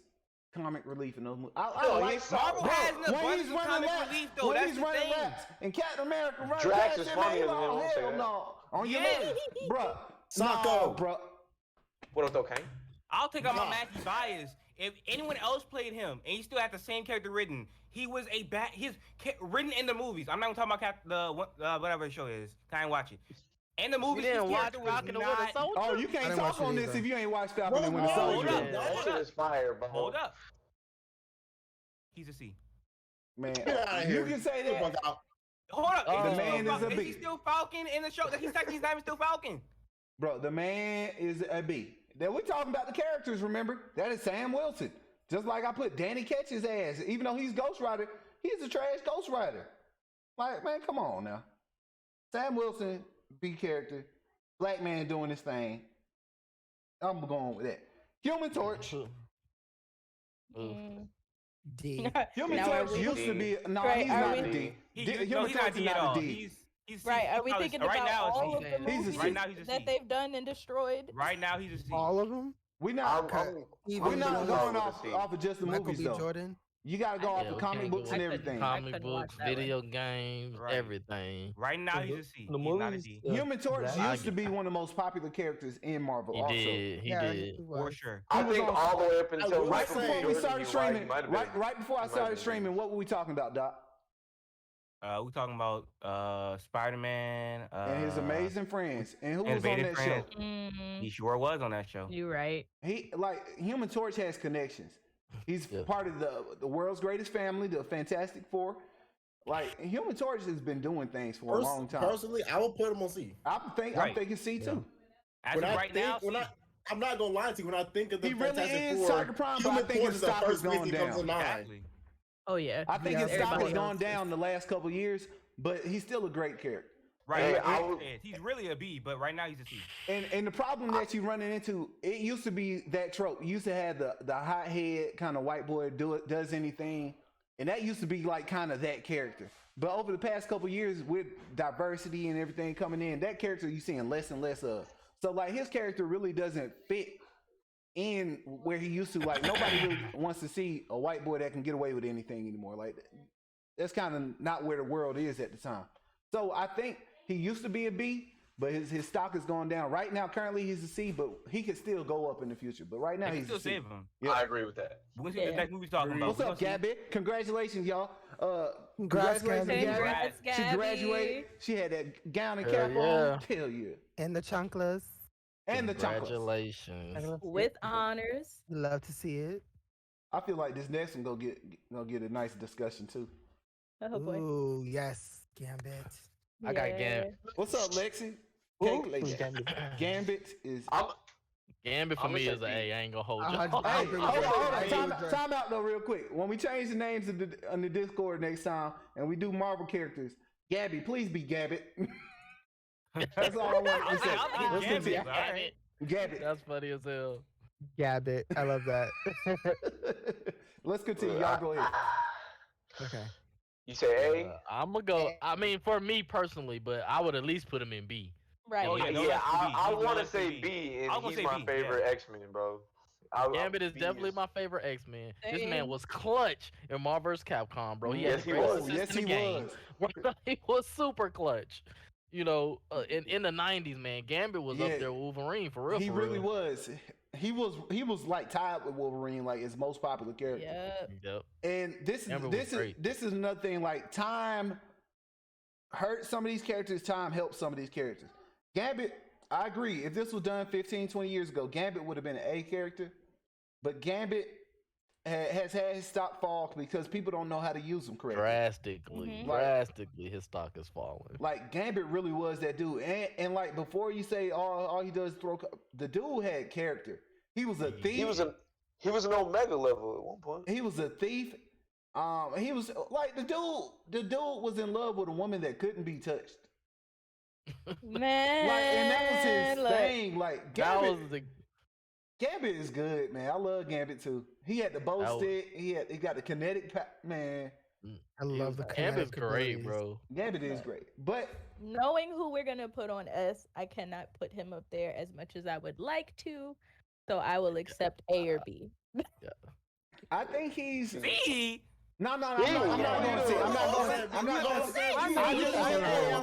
comic relief in those movies. Marvel has an abundance of comic relief, though. When he's running laps, and Captain America running Drax is funnier than him. Hell no. On your man, bruh. Socko, bruh. What up, though, Kane? I'll take out my Mackie bias. If anyone else played him and he still had the same character written, he was a bad. He's written in the movies. I'm not gonna talk about whatever the show is. I ain't watch it. In the movies, his character was not. Oh, you can't talk on this if you ain't watched Falcon and Winter Soldier. That shit is fire, bro. Hold up. He's a C. Man, you can say that. Hold up. The man is a B. Is he still Falcon in the show? He's not even still Falcon. Bro, the man is a B. Then we're talking about the characters, remember? That is Sam Wilson. Just like I put Danny Ketch's ass. Even though he's Ghost Rider, he's a trash Ghost Rider. Like, man, come on now. Sam Wilson, B character. Black man doing his thing. I'm going with that. Human Torch. D. Human Torch used to be. No, he's not a D. Human Torch is not a D. Right, are we thinking about all of the movies Right now, he's a C. that they've done and destroyed? Right now, he's a C. All of them? We're not going off of just the Michael movies, B. though. Jordan? You got to go off the comic books and everything. Comic books, video games, everything. Right now, he's a C. The He's not a movies, D. Human Torch used to be one of the most popular characters in Marvel. He did. For sure. I think all the way up until right before we started streaming. Right before I started streaming, what were we talking about, Doc? We're talking about Spider-Man and his amazing friends. And who was on that show? He sure was on that show. You're right. Human Torch has connections. He's part of the world's greatest family, the Fantastic Four. Like, Human Torch has been doing things for a long time. Personally, I would put him on C. I'm thinking C too. As of right now, I'm not gonna lie to you. When I think of the he really Fantastic is Four, Tiger Prime, but I Human think Torch his is the stock has first gone thing that comes to down. mind. Exactly. Oh yeah. I think his stock has gone else. down the last couple of years, but he's still a great character. Right, he's really a B, but right now he's a C. And the problem that you're running into, it used to be that trope. You used to have the hot head kind of white boy does anything, and that used to be like kind of that character. But over the past couple of years, with diversity and everything coming in, that character you're seeing less and less of. So like his character really doesn't fit in where he used to. Like nobody really wants to see a white boy that can get away with anything anymore. Like that's kind of not where the world is at the time. So I think he used to be a B, but his stock has gone down. Right now, currently he's a C, but he could still go up in the future. But right now he's still a C. save him. Yeah. I agree with that. We'll see what the next movie's talking about. What's up, Gabby? Congratulations, y'all. Congratulations, Congrats, Gabby. She graduated. She had that gown and cap on. Hell yeah. And the chanclas. And the chanclas. Congratulations. With honors. Love to see it. I feel like this next one gonna get a nice discussion too. Oh boy. Ooh, yes. Gambit. I got Gambit. What's up, Lexi? Gambit is. Gambit for me is an A. I ain't gonna hold you. Hey, hold on. Time out though, real quick. When we change the names on the Discord next time and we do Marvel characters, Gabby, please be Gabbit. That's all I want to say. Let's continue. Gabbit. That's funny as hell. Gabbit. I love that. Let's continue. Y'all go ahead. Okay. You say A? I'm gonna go. I mean, for me personally, but I would at least put him in B. Right. Oh, Yeah, I want to say B, and he's my favorite X-Men, bro. Gambit is definitely my favorite X-Men. This man was clutch in Marvel vs. Capcom, bro. He Yes, he was. Yes, he was. He was super clutch. You know, in the 90s, man, Gambit was up there with Wolverine for real. He really was. He was like tied with Wolverine, like his most popular character. Yep. And this is another thing. Like time hurt some of these characters. Time helped some of these characters. Gambit, I agree. If this was done 15, 20 years ago, Gambit would have been an A character. But Gambit has had his stock fall because people don't know how to use him correctly. Drastically, his stock has fallen. Like Gambit really was that dude, and like before you say all he does is throw, the dude had character. He was a thief. He was an Omega level at one point. He was a thief. He was like the dude was in love with a woman that couldn't be touched. Man, like, and that was his thing. Like Gambit, that was Gambit is good, man. I love Gambit too. He had the bow stick. He got the kinetic man. I love the Gambit's great, bro. Gambit is great, but knowing who we're gonna put on S, I cannot put him up there as much as I would like to. So I will accept A or B. I think he's C. No, I'm not going to say. I'm not going to say. I'm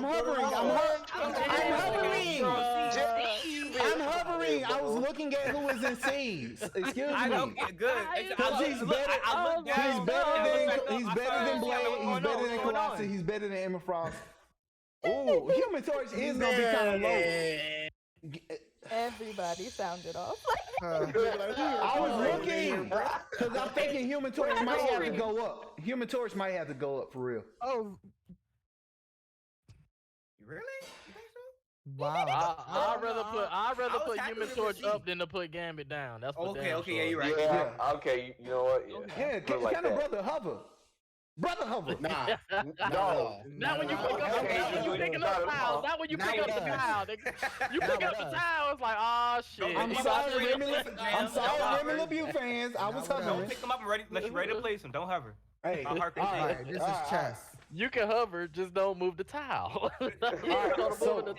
hovering. remembering. I was looking at who was in C's. Excuse me. I don't get good. Because he's better. He's better than Blade. He's better than Colossus. He's better than Emma Frost. Ooh, Human Torch is gonna be kind of low. Everybody sounded off. I was looking because I'm thinking Human Torch might have to go up. Human Torch might have to go up for real. Oh, really? You think so? wow. I'd rather put Human Torch up than to put Gambit down. That's what okay. Yeah, you're right. Yeah. Okay. You know what? Yeah, kind of Brother Hover. Brother Hover. Nah. No. Not when you pick up the towel. Not when you pick up the towel. You pick up the towel, it's like, oh shit. I'm sorry, Remy LeBeau fans. I was hovering. Don't pick them up and ready. Unless you're ready to place them. Don't hover. Hey, all right, this is chess. You can hover, just don't move the towel. So, look,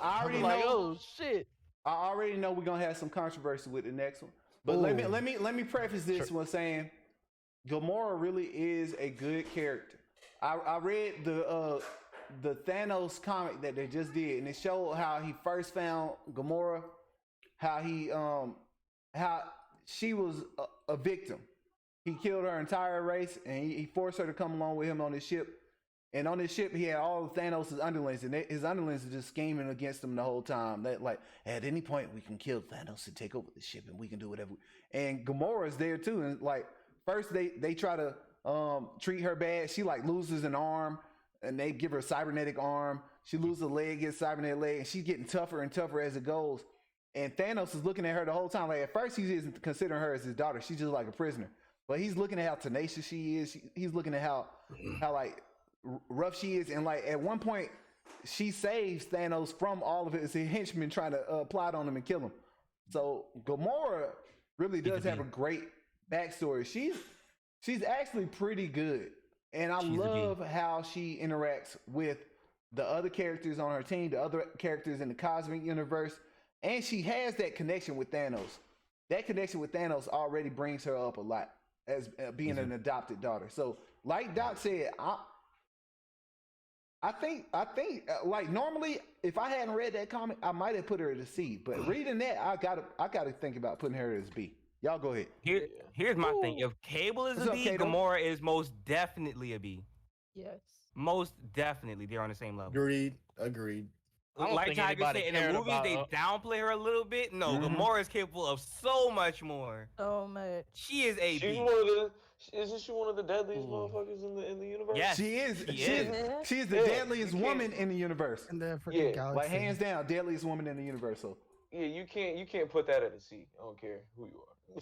I already know. Oh shit! I already know we're gonna have some controversy with the next one. But let me preface this one saying, Gamora really is a good character. I read the Thanos comic that they just did, and it showed how he first found Gamora, how she was a victim. He killed her entire race, and he forced her to come along with him on his ship. And on this ship, he had all of Thanos' underlings, and his underlings are just scheming against him the whole time. That like, at any point, we can kill Thanos and take over the ship, and we can do whatever. And Gamora's there too. And like, first they try to treat her bad. She like loses an arm, and they give her a cybernetic arm. She loses a leg, gets a cybernetic leg, and she's getting tougher and tougher as it goes. And Thanos is looking at her the whole time. Like at first, he isn't considering her as his daughter. She's just like a prisoner. But he's looking at how tenacious she is. He's looking at how like rough she is, and like at one point she saves Thanos from all of his henchmen trying to plot on him and kill him. So Gamora really does have a great backstory. She's actually pretty good, and I love how she interacts with the other characters on her team, the other characters in the cosmic universe, and she has that connection with Thanos. That connection with Thanos already brings her up a lot as being an adopted daughter. So like Doc said, I think like normally if I hadn't read that comic, I might have put her at a C. But reading that, I gotta think about putting her as B. Y'all go ahead. Here's my thing. If Cable is a B, Gamora is most definitely a B. Yes. Most definitely, they're on the same level. Agreed. Like Tiger said, in the movies they downplay her a little bit. No, Gamora is capable of so much more. So much. She is a B. Isn't she one of the deadliest motherfuckers in the universe? Yes, she is. She is the deadliest woman in the universe. In the freaking galaxy. Like hands down, deadliest woman in the universe. So. Yeah, you can't put that at a C. I don't care who you are.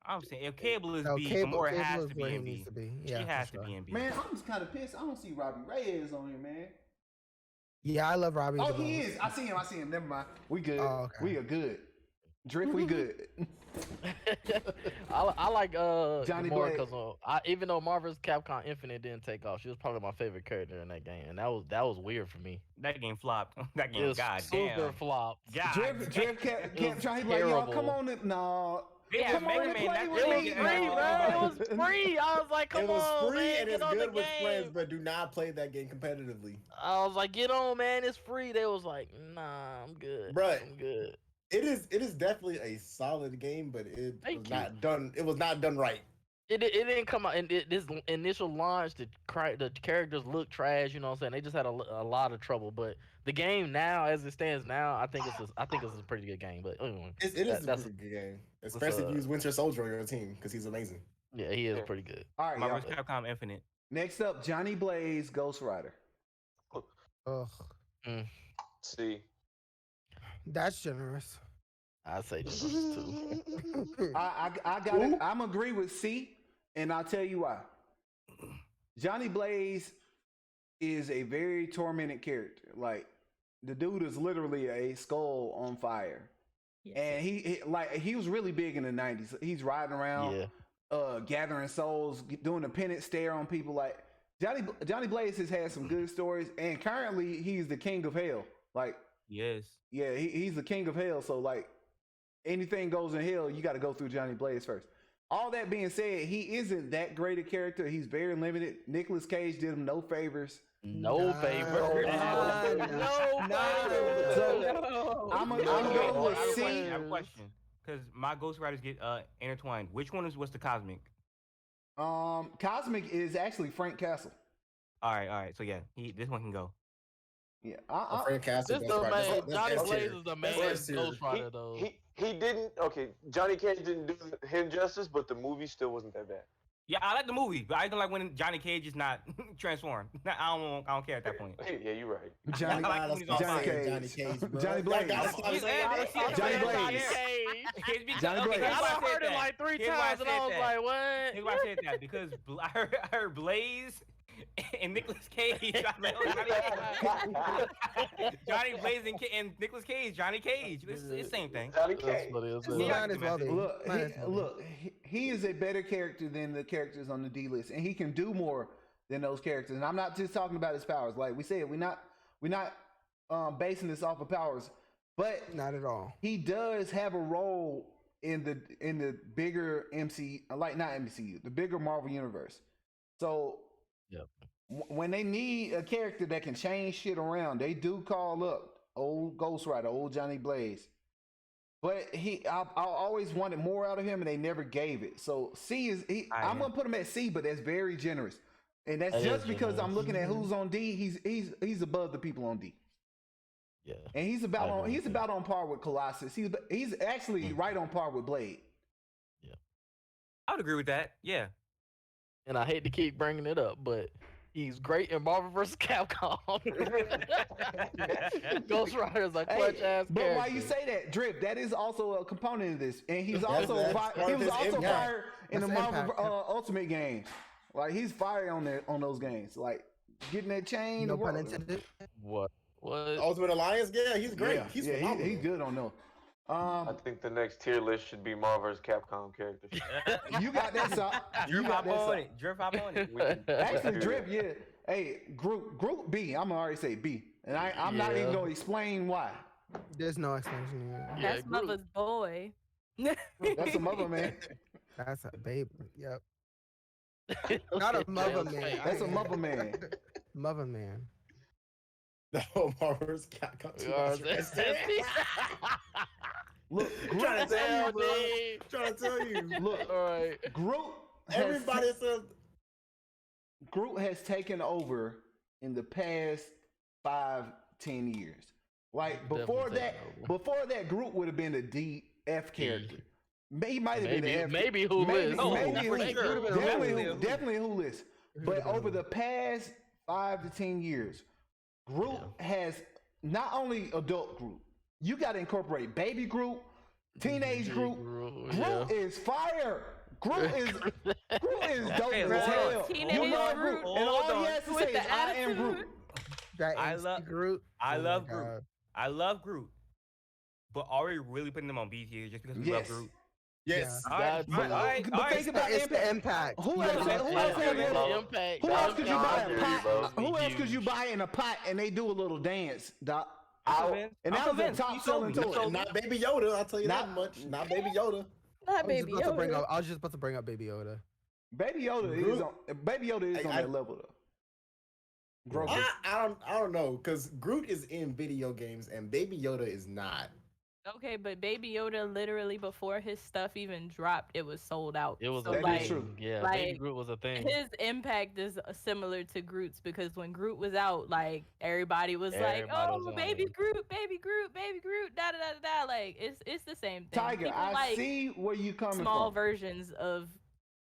I'm saying if Cable is B, Gamora has to be in B. She has to be in B. Man, I'm just kind of pissed. I don't see Robbie Reyes on here, man. Yeah, I love Robbie. Oh, he is. I see him. Never mind. We good. Oh, okay. We are good. Drift, we good. I like Johnny Gamora Blaze. because even though Marvel's Capcom Infinite didn't take off, she was probably my favorite character in that game, and that was weird for me. That game flopped. That game, it was goddamn, flopped. Drift kept trying. He's like, y'all, come on, no. Yeah, come on and play with me. It was free, man. It was free. I was like, come on, it was free man, and get it's on good the with game. friends, but do not play that game competitively. I was like, get on, man. It's free. They was like, nah, I'm good. Bruh. I'm good. It is definitely a solid game, but it was not done right. It didn't come out in this initial launch. The characters look trash. You know what I'm saying? They just had a lot of trouble. But the game now, as it stands now, I think it's a pretty good game. But anyway, it is a pretty good game, especially if you use Winter Soldier on your team because he's amazing. Yeah, he is pretty good. All right, Marvel's Capcom Infinite. Next up, Johnny Blaze, Ghost Rider. Ugh. See. That's generous. I'd say generous too. I got it. I'm agree with C, and I'll tell you why. Johnny Blaze is a very tormented character. Like the dude is literally a skull on fire. Yes. And he was really big in the 90s. He's riding around gathering souls, doing the penance stare on people. Like Johnny Blaze has had some good stories, and currently he's the king of hell. Like yes. Yeah, he's the king of hell, so like anything goes in hell, you got to go through Johnny Blaze first. All that being said, he isn't that great a character. He's very limited. Nicolas Cage did him no favors. No favor. So I'm gonna go with C. I have a question. Because my Ghost Riders get intertwined. Which one was the Cosmic? Cosmic is actually Frank Castle. All right. So yeah, this one can go. Yeah, Frank Castle. Johnny Blaze is the main Ghost Rider, though. He didn't. Okay, Johnny Cage didn't do him justice, but the movie still wasn't that bad. Yeah, I like the movie, but I don't like when Johnny Cage is not transformed. I don't care at that point. Yeah, you're right. Johnny Cage. Johnny Blaze. Johnny Blaze. Johnny Blaze. I heard it like 3 times, and I was like, what? Here's why I said that, because I heard Blaze and Nicolas Cage. Johnny Blaze and Nicolas Cage. Johnny Cage. It's the same thing. Johnny Cage. Look, he is a better character than the characters on the D list, and he can do more than those characters. And I'm not just talking about his powers. Like we said, we're not basing this off of powers, but not at all. He does have a role in the bigger the bigger Marvel universe. So when they need a character that can change shit around, they do call up old Ghost Rider, old Johnny Blaze. But I always wanted more out of him, and they never gave it. So C is I'm gonna put him at C, but that's very generous, and that's just because I'm looking at who's on D. He's above the people on D. Yeah, and he's about on par with Colossus. He's actually right on par with Blade. Yeah, I would agree with that. Yeah, and I hate to keep bringing it up, but he's great in Marvel vs. Capcom. Ghost Rider is a clutch ass. But why you say that, Drip? That is also a component of this, and he's also fire in the Marvel Ultimate games. Like he's fire on those games. Like getting that chain. No pun intended. What? Ultimate Alliance? Yeah, he's great. Yeah, he's good on those. I think the next tier list should be Marvel vs. Capcom characters. You got that, son. Drip hop on it. Drip hop on it. Actually, Drip, yeah. Hey, group B. I'm gonna already say B, and I'm not even gonna explain why. There's no explanation here. That's mother's boy. That's a mother man. That's a baby. Yep. Not a mother man. That's a mother man. Mother man. No, Marvel vs. Capcom. Look, Groot. Trying to tell you. Look, all right. Groot has taken over in the past 5-10 years. Like before that, Groot would have been a DF character. He might have been an F. Maybe who list? Definitely who list. But over the past 5 to 10 years, Groot has not only adult Groot. You got to incorporate baby Groot, teenage Groot. Groot is fire. Groot is dope as hell. You love Groot, and all he has to say is "I am Groot." I love Groot. I love Groot. I love Groot. But are we really putting them on B tier just because we love Groot? Yes. All right. But think about the impact. Who else could you buy a pot? Who else could you buy in a pot and they do a little dance, Doc? And that was a top selling toy. Not Baby Yoda, I'll tell you that much. Not Baby Yoda. Not Baby Yoda. I was just about to bring up Baby Yoda. Baby Yoda is on that level though. I don't know, because Groot is in video games and Baby Yoda is not. Okay, but Baby Yoda literally before his stuff even dropped, it was sold out. It was true. Yeah, Baby Groot was a thing. His impact is similar to Groot's because when Groot was out, like everybody was like, "Oh, Baby Groot, Baby Groot, Baby Groot," da da da da. Like it's the same thing. Tiger, People I see where you coming from. Small versions of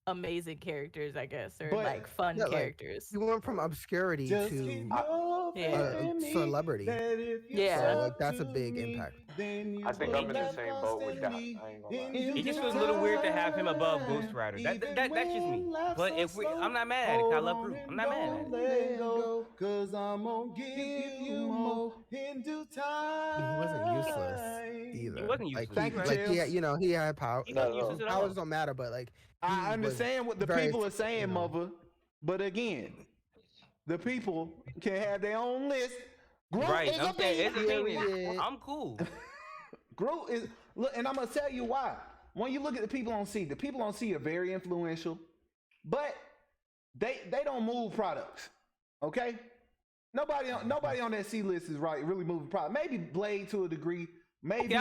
amazing characters, I guess, or like fun characters. You went from obscurity to celebrity. Yeah, so, like that's a big impact. I think I'm in the same boat with that. I ain't gonna lie. It just feels a little weird to have him above Ghost Rider. That's just me. But I'm not mad at it. I love Groot. I'm not mad at it. Cause I'm gonna give you more in due time. He wasn't useless either. He wasn't useless. Thank you, he had power. Powers don't matter, but like I understand what the people are saying, mother. But again, the people can have their own list. Groot is I'm cool. Groot is look, and I'm gonna tell you why. when you look at the people on C are very influential, but they don't move products. Okay, nobody on that C list is really moving product. Maybe Blade to a degree. Maybe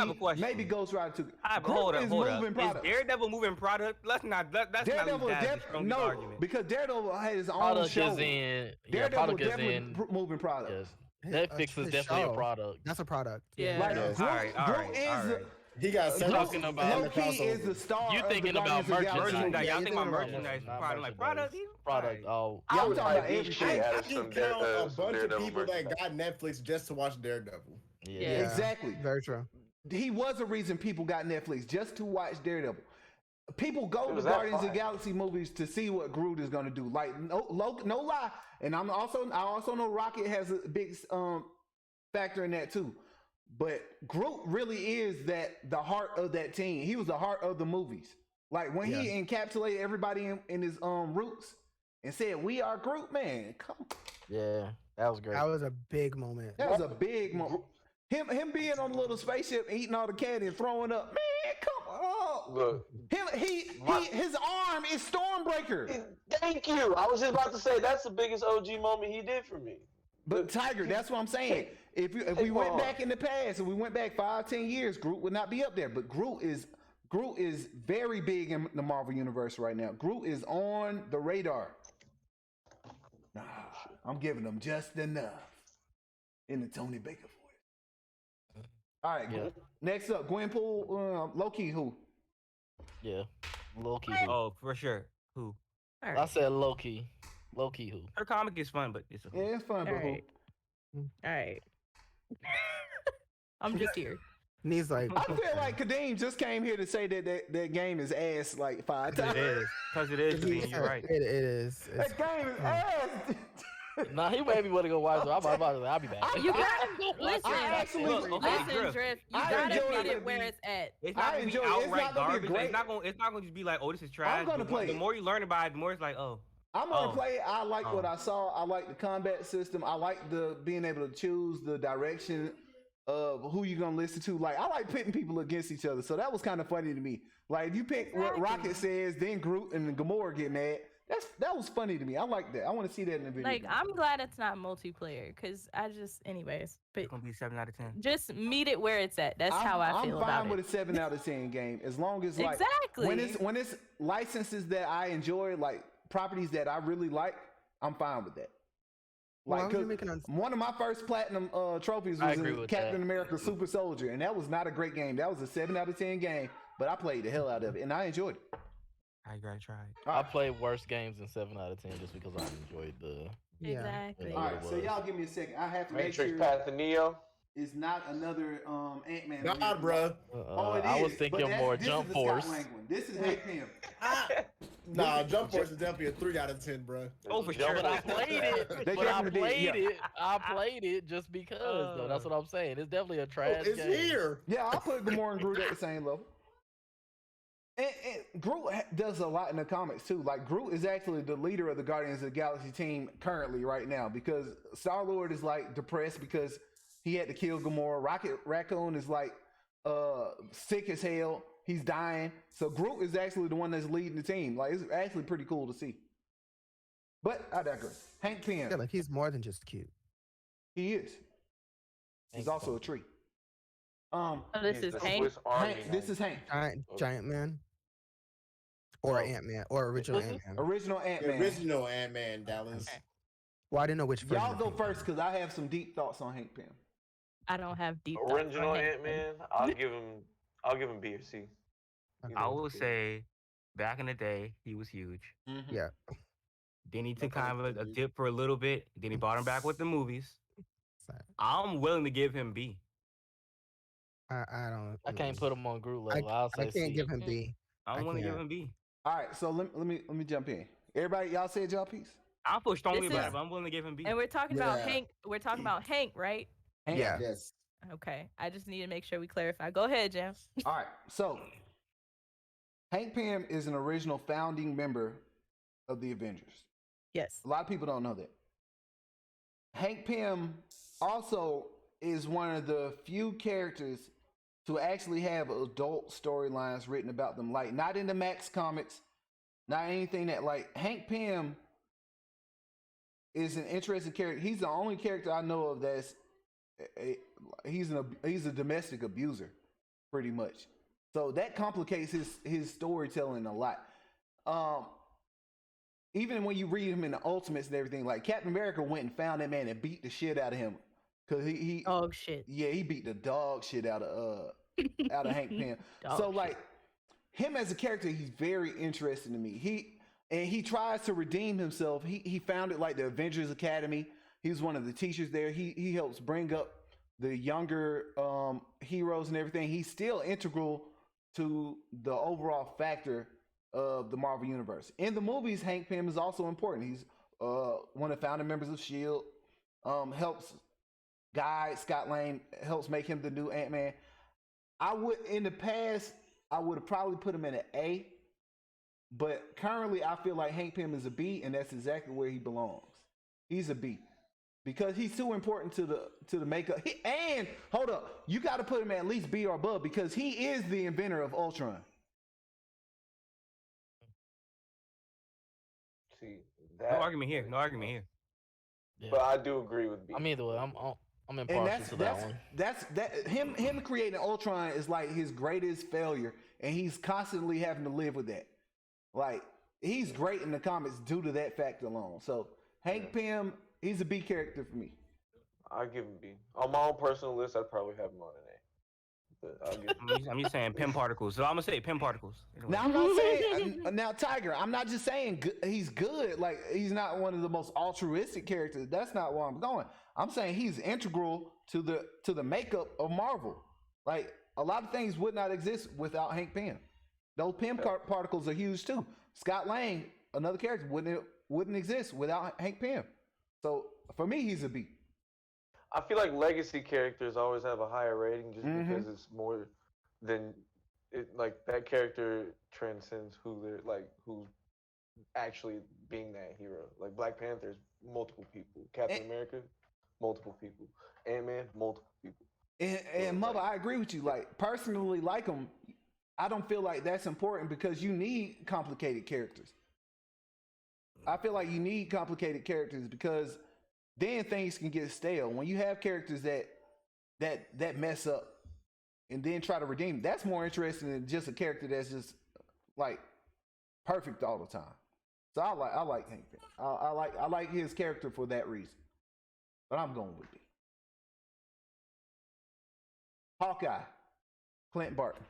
Ghost Rider too. Hold up. Is Daredevil moving product? Let's not lose that strong argument. Because Daredevil had his own Product show. is in. Daredevil Product is in. moving product. Yes. Netflix is definitely a product. That's a product. Yeah. Like, Yes. All right. He got talking about Loki is the star. You thinking about merchandise? Y'all think about merchandise? product, like product. Product. Oh, Yeah, I'm talking about everything. I can count a bunch of people that got Netflix just to watch Daredevil. Yeah. Exactly. Very true. He was a reason people got Netflix just to watch Daredevil. People go to Guardians of the Galaxy movies to see what Groot is going to do. Like no lie, and I also know Rocket has a big factor in that too. But Groot really is the heart of that team. He was the heart of the movies. Like when he encapsulated everybody in his roots and said, "We are Groot, man." Come on. Yeah, that was great. That was a big moment. That was a big moment. Him being on the little spaceship, eating all the candy and throwing up. Man, come on. Look, his arm is Stormbreaker. Thank you. I was just about to say that's the biggest OG moment he did for me. But Tiger, that's what I'm saying. If we went back in the past, if we went back 5-10 years, Groot would not be up there. But Groot is very big in the Marvel universe right now. Groot is on the radar. Nah, I'm giving him just enough in the Tony Baker voice. All right, next up, Gwenpool, Loki who? Yeah, Loki who? Oh, for sure. Who? All I right. said Loki. Loki who? Her comic is fun, but it's it's fun, but All right. I'm just here. And he's like, I feel like Kadeem just came here to say that game is ass like 5 times. It is. Because it is. You're right. It is. That game is ass. Nah, he made me want to go watch it. I'll be back. You got listen, Drift. Drift. You gotta meet it where it's at. It's not gonna be outright garbage. It's not gonna just be like, oh, this is trash. I'm gonna play The it. more you learn about it, the more it's like, oh. I'm gonna play it. I like what I saw. I like the combat system. I like the being able to choose the direction of who you're gonna listen to. Like I like pitting people against each other. So that was kind of funny to me. Like if you pick what Rocket says, then Groot and Gamora get mad. That was funny to me. I like that. I want to see that in the video. Like I'm glad it's not multiplayer because anyways. But it's gonna be 7 out of 10. Just meet it where it's at. That's how I feel about it. I'm fine with a 7 out of 10 game as long as like when it's licenses that I enjoy, like properties that I really like, I'm fine with that. Like one of my first platinum trophies was in Captain America Super Soldier, and that was not a great game. That was a 7 out of 10 game, but I played the hell out of it and I enjoyed it. I gotta try it. I played worse games than 7 out of 10 just because I enjoyed the. Exactly. All right, so y'all give me a second. I have to Matrix make sure Path of Neo. It's not another God, Ant-Man. bro. Oh, it is. I was thinking more Jump Force. This is Hank Pym. Nah, Jump Force is definitely a 3 out of 10, bro. Oh, for sure. But I played it. I played it just because, though. That's what I'm saying. It's definitely a trash game. It's here. Yeah, I'll put Gamora and Groot at the same level. And Groot does a lot in the comics too. Like Groot is actually the leader of the Guardians of the Galaxy team currently right now because Star-Lord is like depressed because he had to kill Gamora. Rocket Raccoon is like sick as hell. He's dying. So Groot is actually the one that's leading the team. Like it's actually pretty cool to see. But I digress. Hank Pym. Yeah, like he's more than just cute. He is. He's also a tree. This is Hank. This is Hank. Giant Man. Or Ant-Man. Or original Ant-Man. Original Ant-Man. The original Ant-Man, Dallas. Okay. Well, I didn't know which version. Y'all go first because I have some deep thoughts on Hank Pym. I don't have deep thoughts. Original Ant-Man. I'll give him B or C. I will say, back in the day, he was huge. Mm-hmm. Yeah. Then he took kind of a dip for a little bit. Then he brought him back with the movies. I'm willing to give him B. I can't put him on Groot level. I can't give him B. I'm willing to give him B. All right, so let me jump in. Everybody, y'all said y'all piece. I feel strongly about it, but I'm willing to give him B. And we're talking about Hank. We're talking about Hank, right? Hank, yeah. Yes. Okay. I just need to make sure we clarify. Go ahead, Jam. All right. So Hank Pym is an original founding member of the Avengers. Yes. A lot of people don't know that. Hank Pym also is one of the few characters to actually have adult storylines written about them, like not in the Max comics, not anything that like Hank Pym is an interesting character. He's the only character I know of that's he's a domestic abuser, pretty much. So that complicates his storytelling a lot. Even when you read him in the Ultimates and everything, like Captain America went and found that man and beat the shit out of him. Cause he dog shit. Yeah, he beat the dog shit out of Hank Pym. So like him as a character, he's very interesting to me. He tries to redeem himself. He founded like the Avengers Academy. He was one of the teachers there. He helps bring up the younger heroes and everything. He's still integral to the overall factor of the Marvel Universe. In the movies, Hank Pym is also important. He's one of the founding members of S.H.I.E.L.D., helps guide Scott Lang, helps make him the new Ant-Man. In the past, I would have probably put him in an A, but currently I feel like Hank Pym is a B, and that's exactly where he belongs. He's a B. Because he's too important to the makeup. And hold up, you got to put him at least B or above because he is the inventor of Ultron. See, no argument here. Yeah. But I do agree with B. I mean, either way, I'm impartial to that one. That's him creating Ultron is like his greatest failure, and he's constantly having to live with that. Like he's great in the comics due to that fact alone. So Hank Pym, he's a B character for me. I give him B. On my own personal list, I'd probably have him on an A. But I'm just saying Pym particles. So I'm gonna say Pym particles. Now I'm not saying now Tiger. I'm not just saying he's good. Like he's not one of the most altruistic characters. That's not where I'm going. I'm saying he's integral to the makeup of Marvel. Like a lot of things would not exist without Hank Pym. Those Pym particles are huge too. Scott Lang, another character, wouldn't exist without Hank Pym. So for me, he's a B. I feel like legacy characters always have a higher rating just because it's more than it. Like that character transcends who's actually being that hero. Like Black Panther's multiple people, Captain America, multiple people, Ant-Man, multiple people. And Mother, I agree with you. Like personally, like him, I don't feel like that's important because you need complicated characters. I feel like you need complicated characters because then things can get stale. When you have characters that mess up and then try to redeem, that's more interesting than just a character that's just like perfect all the time. So I like Hank Pym. I like his character for that reason. But I'm going with it. Hawkeye, Clint Barton.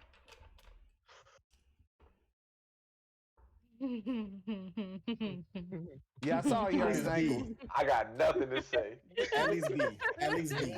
Yeah, I saw you on his ankle. I got nothing to say. At least B. At least B.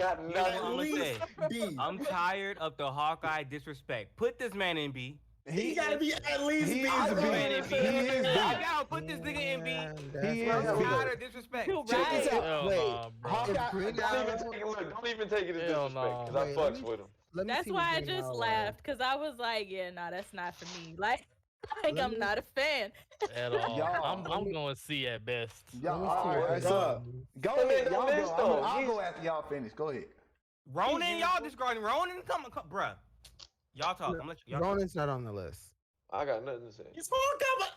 At least B. I'm tired of the Hawkeye disrespect. Put this man in B. He gotta be at least B. He is B. I gotta put this nigga in B. He is I'm tired of disrespect. Check this out. Wait, Hawkeye. Don't even take it as disrespect because I fucks with him. That's why I just laughed because I was like, yeah, nah, that's not for me. Like I'm not a fan at all. I'm going to see at best. Y'all, all right, so go ahead. Y'all go. I'll go after y'all finish. Go ahead. Ronan, y'all discarding Ronan? Come, bruh. Y'all talk. I'm let y'all Ronan's not on the list. I got nothing to say. It's Hawkeye.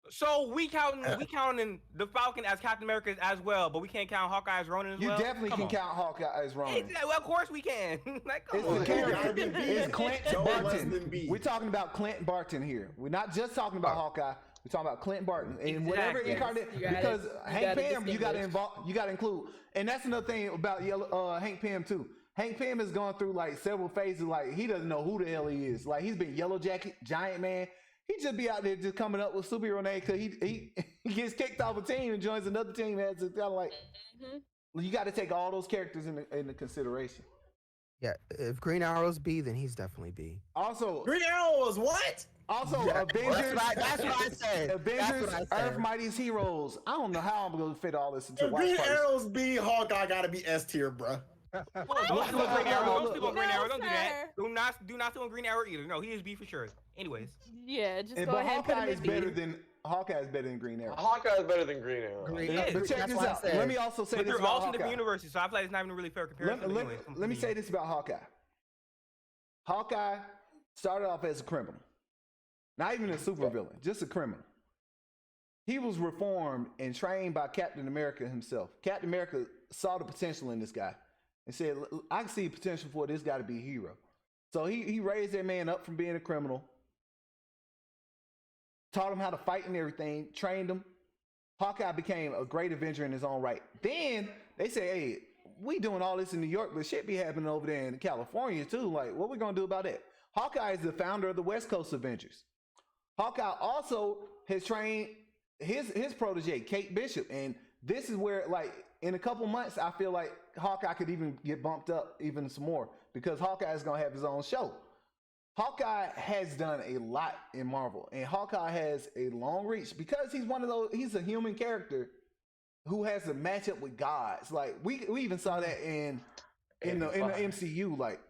So we counting the Falcon as Captain America as well, but we can't count Hawkeye as Ronan as well. You definitely can count Hawkeye as Ronan. Well, of course we can. Like, come it's on. the character. It's Clint Barton. We're talking about Clint Barton here. We're not just talking about Hawkeye. We're talking about Clint Barton and whatever incarnate. Because Hank Pym, you got to include, and that's another thing about Hank Pym too. Hank Pym has gone through like several phases. Like he doesn't know who the hell he is. Like he's been Yellow Jacket, Giant Man. He just be out there just coming up with superhero name because he gets kicked off a team and joins another team. Has kind of like you got to take all those characters into consideration. Yeah, if Green Arrow's B, then he's definitely B. Also, Green Arrow was what? Also, Avengers. That's what I said. Avengers, Earth Mightiest Heroes. I don't know how I'm going to fit all this into one Green Arrow's B, Hawkeye got to be S tier, bro. Don't sleep on Green Arrow. Don't sleep on Green Arrow. Don't do that. Do not sleep on Green Arrow either. No, he is B for sure. Anyways. Yeah, just and go ahead and put him in B. Hawkeye is better than Green Arrow. Hawkeye is better than Green Arrow. But check this out. Let me also say but this they're about also in Hawkeye. different universes, so I feel like it's not even a really fair comparison. Let me say this about Hawkeye. Hawkeye started off as a criminal. Not even a supervillain, just a criminal. He was reformed and trained by Captain America himself. Captain America saw the potential in this guy and said, I can see potential for this guy to be a hero. So he raised that man up from being a criminal, taught him how to fight and everything, trained him. Hawkeye became a great Avenger in his own right. Then they say, hey, we doing all this in New York, but shit be happening over there in California too. Like, what we gonna do about that? Hawkeye is the founder of the West Coast Avengers. Hawkeye also has trained his protege, Kate Bishop. And this is where, like, in a couple months, I feel like Hawkeye could even get bumped up even some more because Hawkeye is going to have his own show. Hawkeye has done a lot in Marvel, and Hawkeye has a long reach because he's a human character who has to match up with gods. Like, we even saw that in the MCU. Like,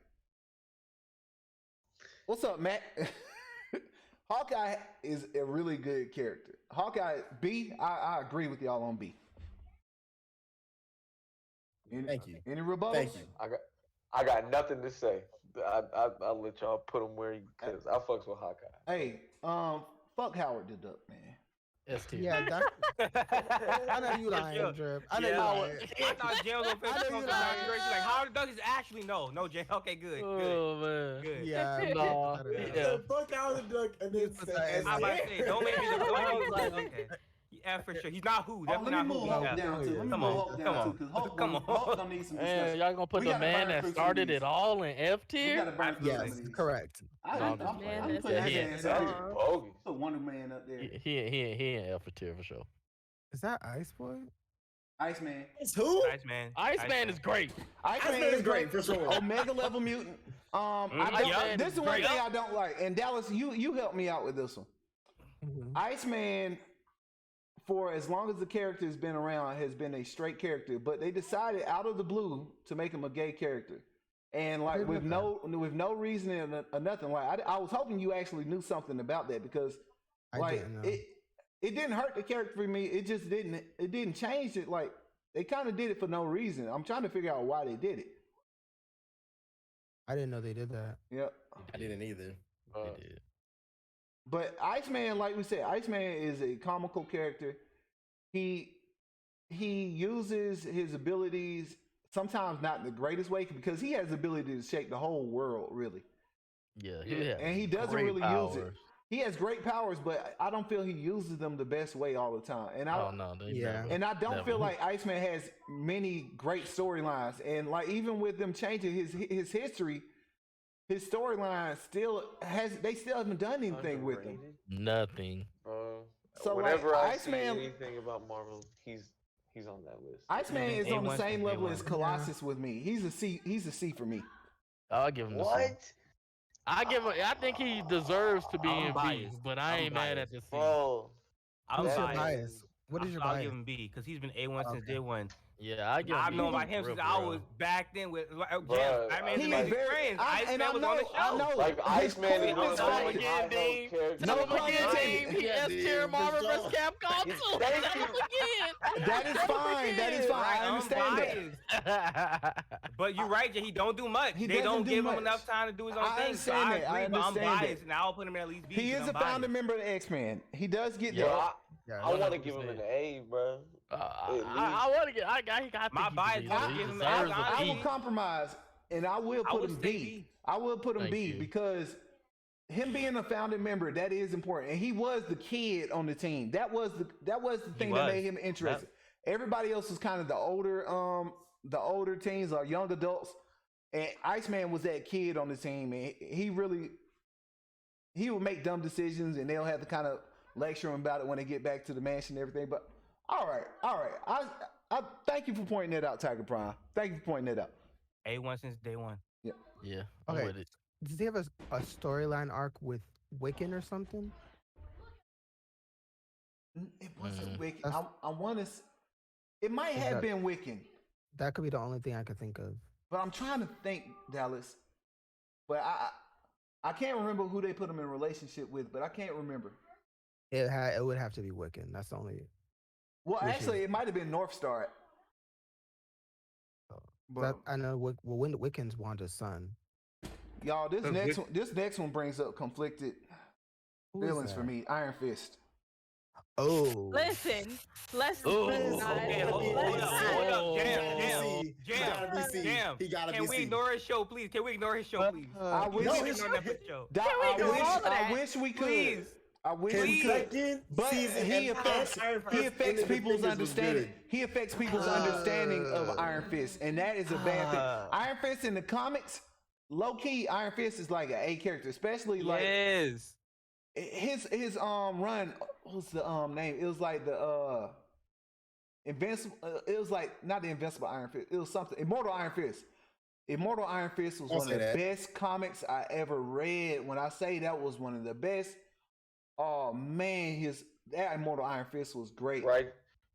what's up, Matt? Hawkeye is a really good character. Hawkeye, B, I agree with y'all on B. Thank you. Any rebuttals? Thank you. I got nothing to say. I'll let y'all put him where because I fucks with Hawkeye. Hey, fuck Howard the Duck, man. S-tier. Yeah, I know you lying, Drip. I know you lying. I thought Jay was gonna finish something like Howard the Duck is actually no, Jay. Okay, good. Oh man. Good. Yeah. No. Yeah. Fuck Howard the Duck and then say, I'm about to say, don't make me okay. Yeah, for sure. He's not who. Definitely let me not move who. Hulk down too. Let me Come move on. Hulk down too, because Hulk gonna need some discussion. Man, y'all gonna put the man that started it all in F We tier? gotta burn through some Yes, of these. correct. I'm putting his ass up. Bogus. Put Wonder Man up there. He in F tier for sure. Is that Ice Boy? Iceman. It's who? Iceman. Iceman is great. Iceman is great for sure. Omega level mutant. This is one thing I don't like. And Dallas, you helped me out with this one. Iceman, for as long as the character has been around, has been a straight character, but they decided out of the blue to make him a gay character, and like with no reasoning or nothing. Like I was hoping you actually knew something about that because like it didn't hurt the character for me. It just didn't change it. Like they kind of did it for no reason. I'm trying to figure out why they did it. I didn't know they did that. Yep. I didn't either. They did. But Iceman, like we said, Iceman is a comical character. He uses his abilities sometimes not in the greatest way because he has the ability to shake the whole world, really. Yeah. And he doesn't really use it. He has great powers, but I don't feel he uses them the best way all the time. And I don't feel like Iceman has many great storylines. And like even with them changing his history, his storyline still haven't done anything with him. Nothing. So whenever I see anything about Marvel, he's on that list. Iceman is on the same level as Colossus with me. He's a C for me. I'll give him I think he deserves to be in B, but I ain't mad at the C. Bro, What's your bias? What is your bias? I'll give him B because he's been A1 since day one. Yeah, I give him I've known about him since I was back then with Jam. I mean, he's friends. Iceman was on the show. I know. Like Iceman is one of Tell him again, Dean. Tell him again, Dean. He S tier Marvel vs. Capcom too. Tell him again. That is fine. That is fine. I understand that. But you're right, Jay. He don't do much. They don't give him enough time to do his own thing. So I agree, but I'm biased, and I'll put him in at least B. He is a founder member of the X-Men. He does get that. I want to give him an A, bro. I want to get. I got my bias. I will compromise, and I will put him B. I will put him B because him being a founding member, that is important, and he was the kid on the team. That was the thing that made him interesting. Everybody else was kind of the older teens or young adults, and Iceman was that kid on the team, and he would make dumb decisions, and they'll have to kind of lecture him about it when they get back to the mansion and everything. But all right. I thank you for pointing that out, Tiger Prime. Thank you for pointing that out. A1 since day one. Yeah. Okay. I'm with it. Does he have a storyline arc with Wiccan or something? It wasn't Wiccan. I want to. It might have been Wiccan. That could be the only thing I could think of. But I'm trying to think, Dallas. But I can't remember who they put him in a relationship with. But I can't remember. It would have to be Wiccan. That's the only. Well, Which actually, is- it might have been North Star. But I know. When Wiccan's Wanda's son. y'all, this next one brings up conflicted feelings for me. Iron Fist. Oh. Listen, let's Okay, hold up. Jam. He gotta Can be we C. ignore his show, please? Can we ignore his show, please? I wish Can we ignore Netflix show? I wish we could. Please. I wish His we could. second But season he and affects Iron Fist in the people's Defenders was understanding. good. He affects people's understanding of Iron Fist, and that is a bad thing. Iron Fist in the comics, low key, Iron Fist is like an A character, especially like his run. What's the name? It was like the Invincible. It was like not the Invincible Iron Fist. It was something Immortal Iron Fist. Immortal Iron Fist was one of the best comics I ever read. When I say that was one of the best, oh man, that Immortal Iron Fist was great.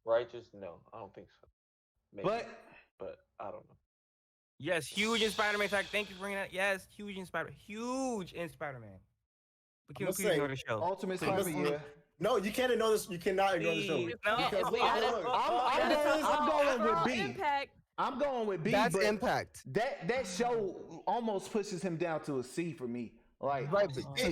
Righteous? No, I don't think so. Maybe. But I don't know. Yes, huge in Spider-Man. Thank you for bringing that. Yes, huge in Spider-Man. Huge in Spider-Man. But can we ignore the show? Ultimate Spider-Man, yeah. No, you can't ignore this. You cannot ignore the show. I'm going with B. Impact. I'm going with B. That's but Impact. That show almost pushes him down to a C for me. Like, right, but for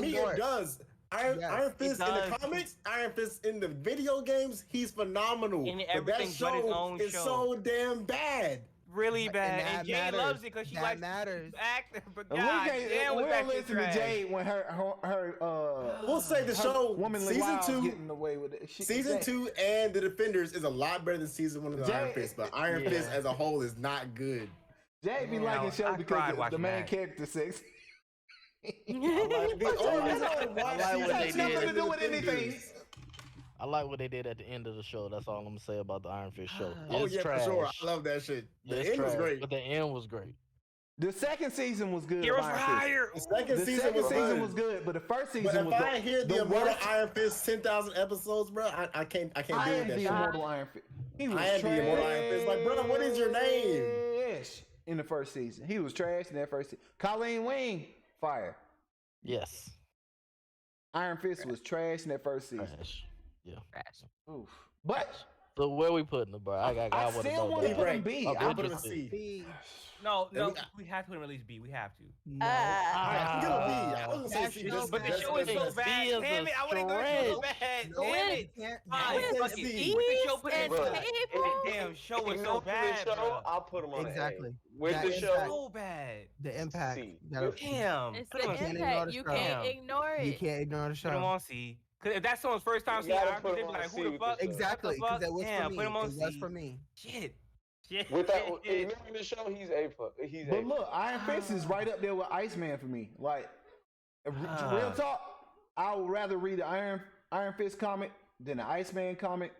me it does. Iron Fist in the comics, Iron Fist in the video games, he's phenomenal. But that show is so damn bad. Really bad. And Jay loves it because she likes actor. But we don't listen to Jay when her we'll say the show womanly season wild 2 getting away with it. Season 2 and The Defenders is a lot better than season 1 of the Iron Fist, but Iron Fist as a whole is not good. Jay be liking show because the main character sexy. I like what they did at the end of the show. That's all I'm gonna say about the Iron Fist show. It's trash. for sure. I love that shit. The end was great. But the end was great. The second season was good. Heroes for Hire. The second season was good, but the first season but was if I hear the Immortal Iron Fist 10,000 episodes, bro, I can't do that shit. Immortal Iron Fist. He was I am the Immortal Iron Fist. Like, brother, what is your name? In the first season, he was trash in that first season. Colleen Wing, fire. Yes. Iron Fist was trash in that first season. Trash. Yeah. Oof. But so where we putting it, bro? I still want to put him B. I put him C. No, we have to at least B. We have to. No. I'm gonna B. I wasn't saying C. But the show is so bad. Damn it! I want to go so bad. Damn it! Damn, show is so bad. I'll put him on exactly. With the show, so bad. The Impact. Damn. It's the Impact. You can't ignore it. You can't ignore the show. Put him on C. Cause if that's someone's first time seeing Iron Fist, they'd be like, "Who the fuck?" Exactly. Because that was for me. Put him on it was for me. Shit. With that, ignoring the show, he's A. But look, Iron Fist is right up there with Iceman for me. Like, real talk, I would rather read the Iron Fist comic than the Iceman comic.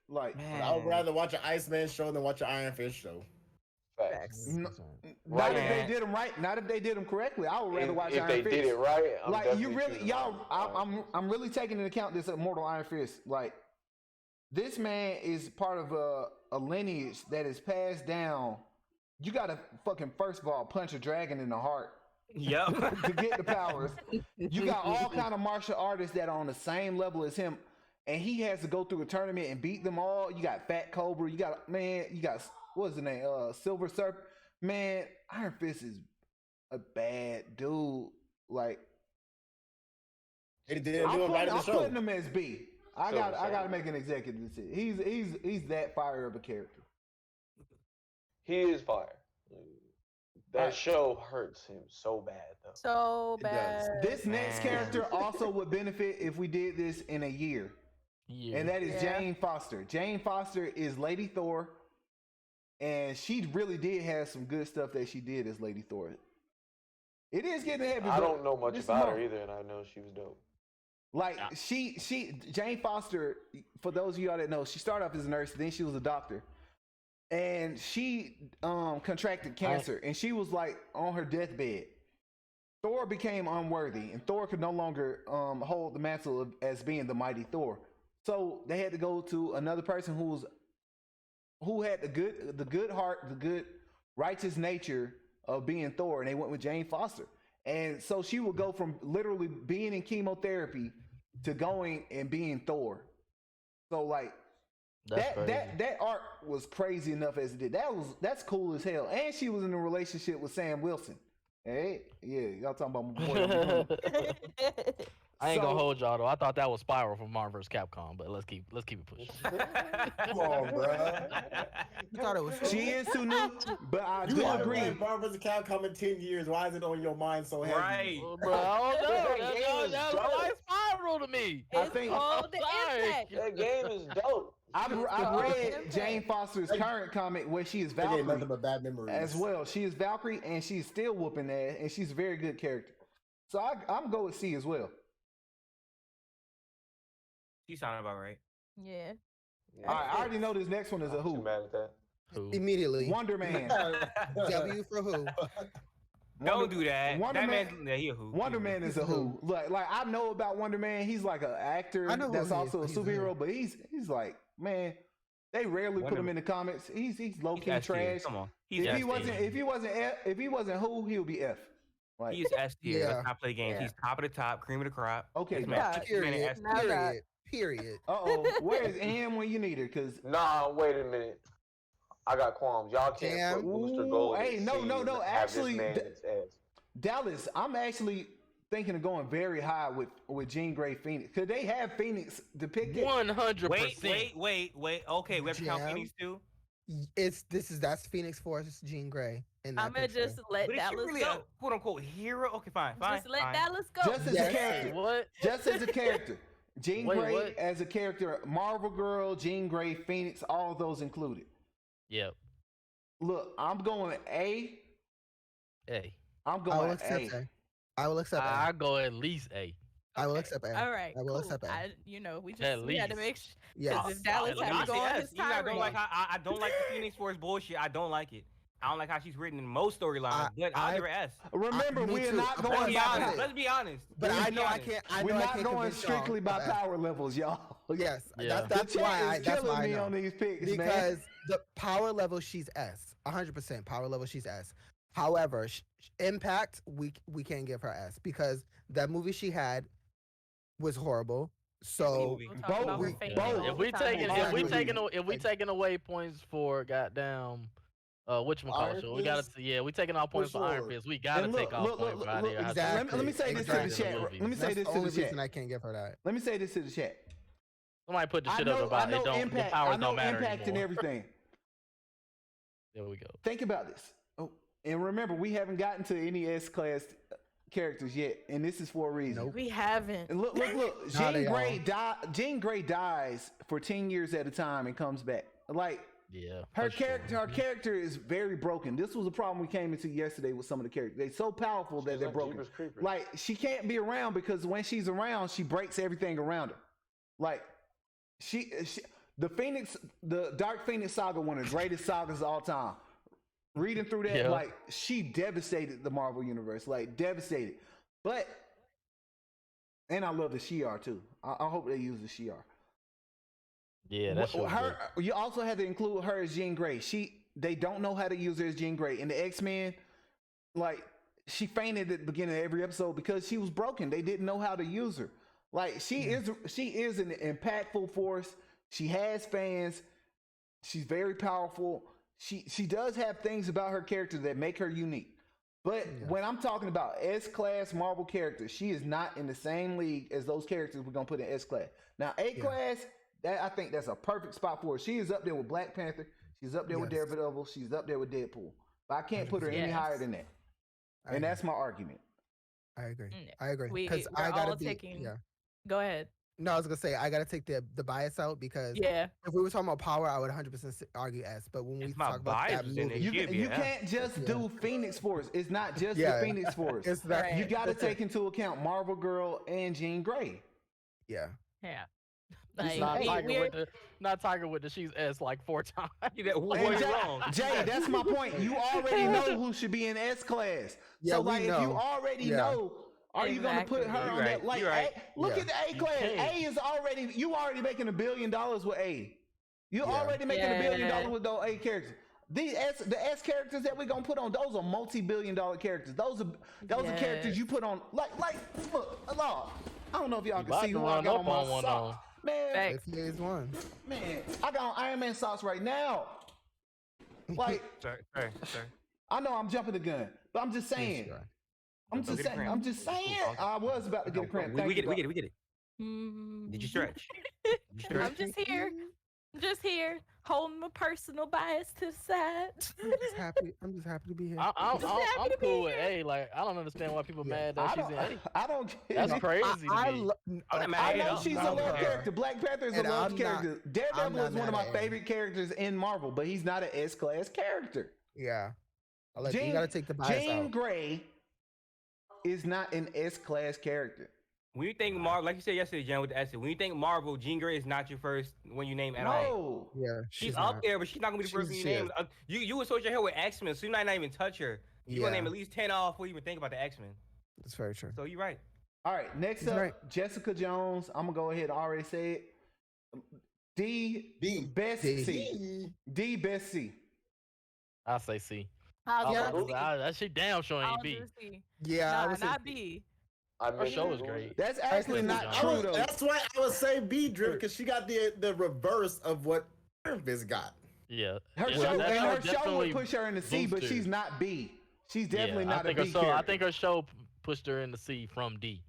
Like, I would rather watch an Iceman show than watch an Iron Fist show. Facts. Not if they did them right. Not if they did them correctly. I would rather watch Iron Fist. If they did it right, like you really, y'all. I'm really taking into account this Immortal Iron Fist. Like, this man is part of a lineage that is passed down. You gotta fucking first of all punch a dragon in the heart. Yep. To get the powers. You got all kind of martial artists that are on the same level as him, and he has to go through a tournament and beat them all. You got Fat Cobra. You got what's his name? Silver Surfer. Man, Iron Fist is a bad dude. Like, they didn't do it right in the show. I'm putting him as B. I got to make an executive decision. He's that fire of a character. He is fire. That show hurts him so bad, though. So bad. This next character also would benefit if we did this in a year. And that is Jane Foster. Jane Foster is Lady Thor, and she really did have some good stuff that she did as Lady Thor. It is getting heavy. I don't know much about her either, and I know she was dope. Like, Jane Foster, for those of y'all that know, she started off as a nurse, then she was a doctor. And she contracted cancer, and she was like on her deathbed. Thor became unworthy, and Thor could no longer hold the mantle as being the mighty Thor. So they had to go to another person who had the good heart, the good righteous nature of being Thor, and they went with Jane Foster. And so she would go from literally being in chemotherapy to going and being Thor. So like that arc was crazy enough as it did. That's cool as hell. And she was in a relationship with Sam Wilson. Hey, yeah, y'all talking about my boy. I ain't gonna hold y'all though. I thought that was Spiral from Marvel vs. Capcom, but let's keep it pushing. Come on, bro. You thought it was. She is too new, but I do agree. Marvel vs. Capcom in 10 years. Why is it on your mind so heavy? Right, bro. I don't know. That's like Spiral to me. I think called the Impact. That game is dope. I've read Jane Foster's current comic where she is Valkyrie. Nothing but bad memories as well. She is Valkyrie and she's still whooping ass, and she's a very good character. So I'm going with C as well. She sounded about right. Yeah. All right, I already know this next one is a who. Mad at that. Who? Immediately. Wonder Man. W for who? Don't do that. Wonder Man, he a who. Wonder Man is a who. Like I know about Wonder Man. He's like an actor that's also a superhero, but he's like, man, they rarely put him in the comics. He's low key trash. Come on. If he wasn't who, he would be F. Like, he is S tier. Let's not play games. He's top of the top, cream of the crop. Okay, period. Where is M when you need her? Cause wait a minute. I got qualms. Y'all can't put Booster Gold. Hey, no. Actually, Dallas, I'm actually thinking of going very high with Jean Grey Phoenix. Could they have Phoenix depicted? 100%. Wait. Okay, we have to count Phoenix too. That's Phoenix Force Jean Grey. I'm gonna just let Dallas really go. A quote unquote hero? Okay, fine. Just let Dallas go. Just as a character. What? Just as a character. Jean Grey as a character, Marvel Girl, Jean Grey, Phoenix, all of those included. Yep. Look, I'm going A. I'm going A. I will accept A. I go at least A. I will accept A. All right. I will accept A. We had to make sure. Yes. If Dallas had to go on his tirade. I don't like the Phoenix Force bullshit. I don't like it. I don't like how she's written in most storylines, but I'll give her S. Remember, we're not going by. Let's be honest. But I know I can't. We're not going strictly by power levels, y'all. Yes, yeah. that's why. That's why I know. On these picks, because the power level, she's S. 100% power level, she's S. However, Impact, we can't give her S because that movie she had was horrible. So both. If we taking away points for goddamn. Whatchamacallit? We gotta we taking our points for Iron Fist. We gotta take our points out here. Exactly. Let me say this to the chat. Let me say this to the chat. I can't give her that. Let me say this to the chat. Somebody put the shit up about it. The powers don't matter Impact and everything. There we go. Think about this. Oh, and remember, we haven't gotten to any S-class characters yet, and this is for a reason. We haven't. And look. Jean Grey dies for 10 years at a time and comes back. Like. Yeah, her character is very broken. This was a problem we came into yesterday with some of the characters. They're so powerful that they're broken. Like she can't be around because when she's around, she breaks everything around her. Like the Dark Phoenix saga, one of the greatest sagas of all time. Reading through that, like she devastated the Marvel universe, like devastated. And I love the Shi'ar too. I hope they use the Shi'ar. Yeah, that's her. You also have to include her as Jean Grey. They don't know how to use her as Jean Grey. In the X-Men, like she fainted at the beginning of every episode because she was broken. They didn't know how to use her. Like she is an impactful force. She has fans. She's very powerful. She does have things about her character that make her unique. But when I'm talking about S-class Marvel characters, she is not in the same league as those characters we're gonna put in S-class. Now A-class. I think that's a perfect spot for her. She is up there with Black Panther. She's up there with Daredevil. She's up there with Deadpool. But I can't put her any higher than that. And that's my argument. I agree. Because I gotta be. Go ahead. No, I was gonna say I gotta take the bias out because if we were talking about power, I would 100% argue S. But when we talk about that movie, you can't just do Phoenix Force. It's not just the Phoenix Force. You got to take into account Marvel Girl and Jean Grey. Yeah. Like, not Tiger with the she's S like 4 times. Jay, that's my point. You already know who should be in S-class. So like if you already know, are you gonna put her on that? Like look at the A-class. A is already you already making $1 billion with A. You already making $1 billion with those A characters. the S characters that we're gonna put on, those are multi-billion-dollar characters. Those are characters you put on like look, I don't know if y'all can see who I got on my socks. Man, is one. Man, I got on Iron Man socks right now. Like, sorry. I know I'm jumping the gun, but I'm just saying. I'm just saying. I was about to get a cramp. We get it. Did you stretch? I'm just here, holding my personal bias to the side. I'm just happy to be here. I'm cool with A. Like, I don't understand why people mad that she's in A. I don't. That's crazy. I know she's a love character. Black Panther is a love character. Daredevil is one of my favorite characters in Marvel, but he's not an S-class character. Yeah, you gotta take the bias Jean out. Grey is not an S-class character. When you think Marvel, like you said yesterday, Jen, with the S, when you think Marvel, Jean Grey is not your first when you name at all. No. Yeah, she's up there, but she's not gonna be the first when you name. You associate her with X-Men, so you might not even touch her. You're gonna name at least 10 off before you even think about the X-Men. That's very true. So you're right. All right, next up, Jessica Jones. I'm gonna go ahead. I already said D best C. D best C. I say C. That shit damn sure ain't B. Yeah, not B. Her show is great. That's actually not true though. That's why I would say B, Drip, because she got the reverse of what Ironfist got. Yeah. Her show would push her in the C, but she's not B. She's definitely not a B character. I think her show pushed her in the C from D.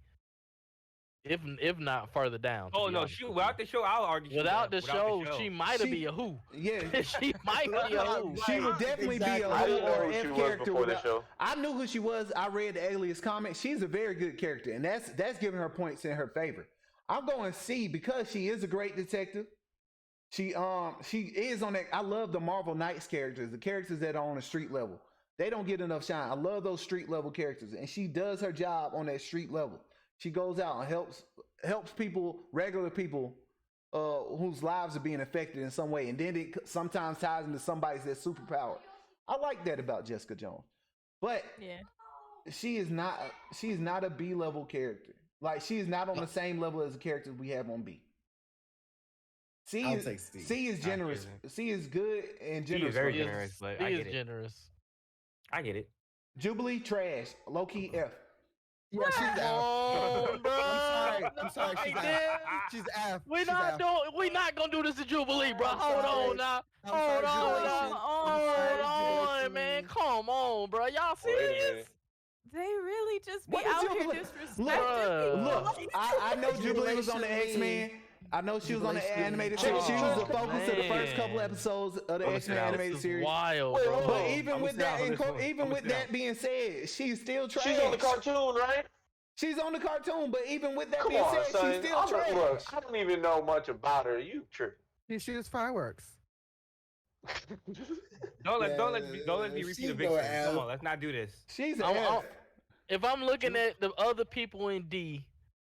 If not further down. Oh no, without the show, I'll argue. Without the show, she might be a who. Yeah, she might be a who. She would definitely be a who or F character. I knew who she was. I read the Alias comic. She's a very good character, and that's giving her points in her favor. I'm going C because she is a great detective. She is on that. I love the Marvel Knights characters, the characters that are on the street level. They don't get enough shine. I love those street level characters, and she does her job on that street level. She goes out and helps people, regular people, whose lives are being affected in some way, and then it sometimes ties into somebody's that superpower. I like that about Jessica Jones, but she is not a B level character. Like, she is not on the same level as the characters we have on B. C is generous. C is good and generous. C is very generous, but I get it. Generous. I get it. Jubilee trash, low key F. Yeah, she's F. Bro. I'm sorry. She's F. We not gonna do this to Jubilee, bro. Hold on now. Hold on, man. Come on, bro. Y'all serious? They really just be out here disrespecting. Look, I know Jubilee was on the X-Men. I know she was on the animated series. She was the focus of the first couple episodes of the X-Men animated series. Wild, bro. But even with that being said, she's still trash. She's on the cartoon, right? She's on the cartoon, but even with that being said, she's still trash. Look, I don't even know much about her. You tripping? She shoots fireworks. Don't let me repeat the victory. Come on, let's not do this. She's an F. If I'm looking at the other people in D,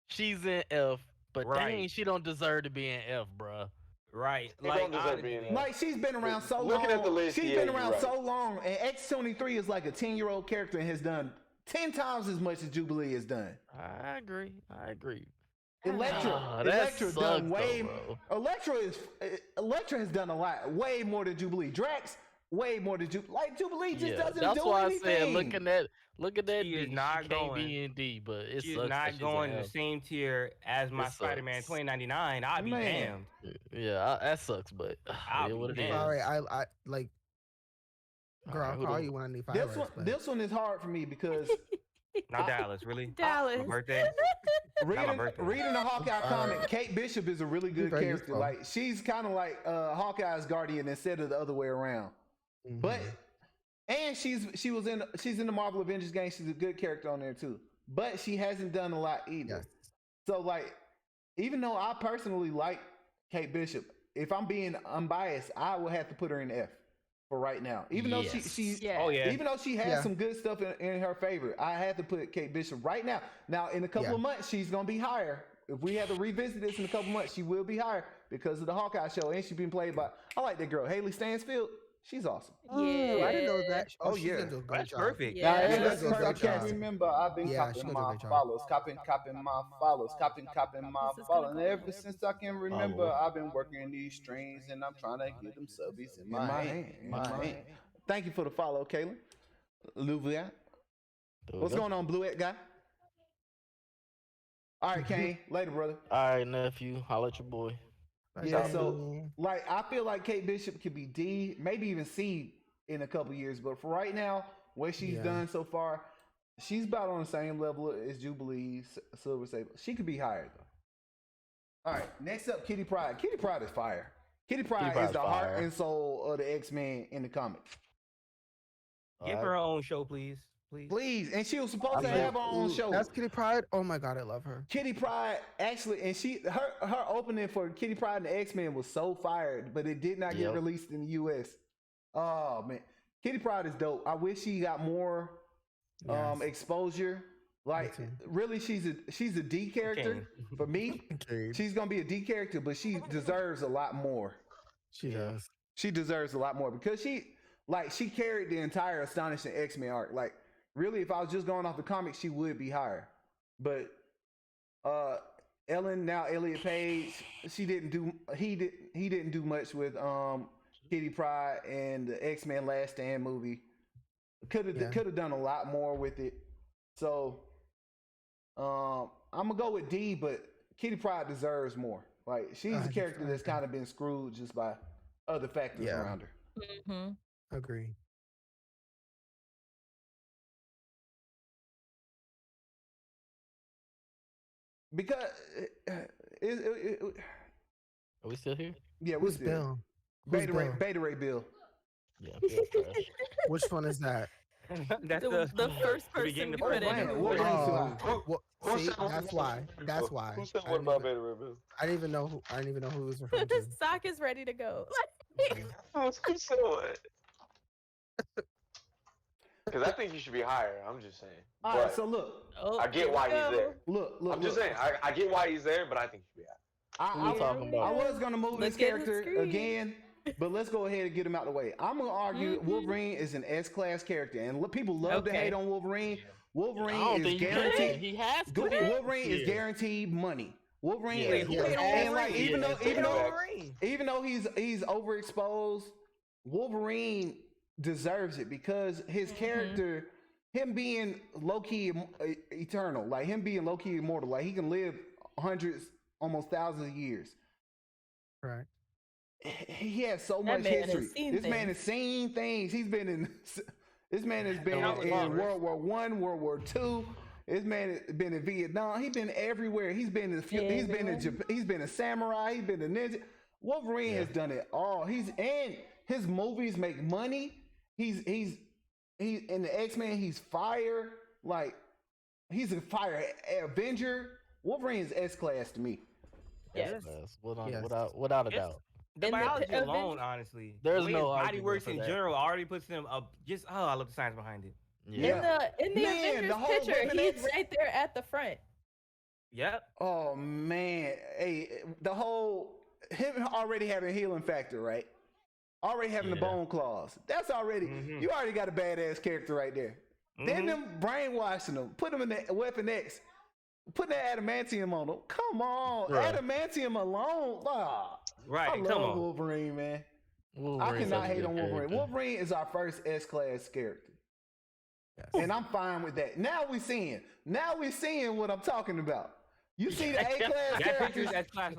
she's in F. But dang, she don't deserve to be in F, bro. Right. Like she's been around so long. Looking at the list, she's been around so long, and X-23 is like a 10-year-old character and has done 10 times as much as Jubilee has done. I agree. Elektra done way. Elektra has done a lot, way more than Jubilee. Drax, way more than Jubilee. Like Jubilee just doesn't do anything. That's why I said, look at that. She is not can't be in D, but it's not going in the same tier as my Spider-Man 2099. I'd be damned. Yeah, that sucks, but I'll be damned. Sorry, I like. Girl, I'll call you when I need fireworks. This one is hard for me because. Not Dallas, really? Dallas. My birthday? Reading the Hawkeye comic, Kate Bishop is a really good character. Like, she's kind of like Hawkeye's guardian instead of the other way around. Mm-hmm. But she's in the Marvel Avengers game. She's a good character on there too. But she hasn't done a lot either. Yes. So like, even though I personally like Kate Bishop, if I'm being unbiased, I will have to put her in F. For right now, even though even though she has some good stuff in her favor, I had to put Kate Bishop right now. Now, in a couple of months, she's gonna be higher. If we have to revisit this in a couple of months, she will be higher because of the Hawkeye show, and she's been played by. I like that girl, Haley Stansfield. She's awesome. Oh, I didn't know Yeah. that. Oh, she's yeah. gonna do a great That's job. perfect. Now, Yeah. She's ever gonna do a since I great can't job. remember, I've been Yeah, she copping gonna do a my great job. follows, copping my follows, copping my This is gonna follows. And go ever well. since I can remember, I've been working these strings and I'm trying to get them subbies in my hand. Thank you for the follow, Kaylin. Louviat. What's going on, Bluette guy? All right, Kane. Later, brother. All right, nephew. Holla at your boy. Yeah, so like I feel like Kate Bishop could be D, maybe even C in a couple years, but for right now, what she's done so far, she's about on the same level as Jubilee, Silver Sable. She could be higher though. All right, next up, Kitty Pryde. Kitty Pryde is fire. Kitty Pryde is the heart and soul of the X-Men in the comics. Give her own show, please. Please. And she was supposed to have her own show. That's Kitty Pryde. Oh my god, I love her. Kitty Pryde actually, and her opening for Kitty Pryde and the X-Men was so fired, but it did not get released in the US. Oh man, Kitty Pryde is dope. I wish she got more exposure. Like really, she's a D character for me. She's gonna be a D character, but she deserves a lot more. She does. She deserves a lot more because she carried the entire Astonishing X-Men arc. Like really, if I was just going off the comics, she would be higher. But Ellen, now Elliot Page, he didn't do much with Kitty Pryde and the X-Men Last Stand movie. Could have done a lot more with it. So I'm gonna go with D, but Kitty Pryde deserves more. Like she's a character that's kind of been screwed just by other factors around her. Mm-hmm. Agree. Because are we still here? Yeah, we're still. Beta Ray Bill. Yeah, Bill trash. Which one is that? That's the first person we put in. See, that's why. That's why. Who said what about Beta Ray Bill? I didn't even know who was referring to. The sock is ready to go. Who said what? Because I think he should be higher. I'm just saying. All right, so look. I get why he's there. Look. I'm just saying. I get why he's there, but I think he should be higher. I was gonna move this character again, but let's go ahead and get him out of the way. I'm gonna argue Wolverine is an S-class character, and people love to hate on Wolverine. Wolverine is guaranteed. He has to. Wolverine is guaranteed money. Wolverine is, and like even though he's overexposed, Wolverine deserves it because his character, him being low-key eternal, like him being low-key immortal, like he can live hundreds, almost thousands of years. Right. He has so much history. This man has seen things. He's been in. This man has been in World War I, World War II. This man has been in Vietnam. He's been everywhere. He's been in. He's been in Japan. He's been a samurai. He's been a ninja. Wolverine has done it all. And his movies make money. He's in the X-Men. He's fire. Like he's a fire Avenger. Wolverine is S-class to me. Yes. Without a doubt. The biology alone, honestly. There's the way no his body works in general already puts him up. I love the science behind it. Yeah. In the Avengers picture, he's right there at the front. Yep. Oh man, hey, him already having healing factor, right? Already having the bone claws. That's already you already got a badass character right there. Then them brainwashing him, put him in the Weapon X, put that adamantium on him. Come on, adamantium alone. Right, I love Wolverine, man. I cannot hate on Wolverine. Wolverine is our first S-class character. Yes. And I'm fine with that. Now we're seeing what I'm talking about. You see the A-class characters.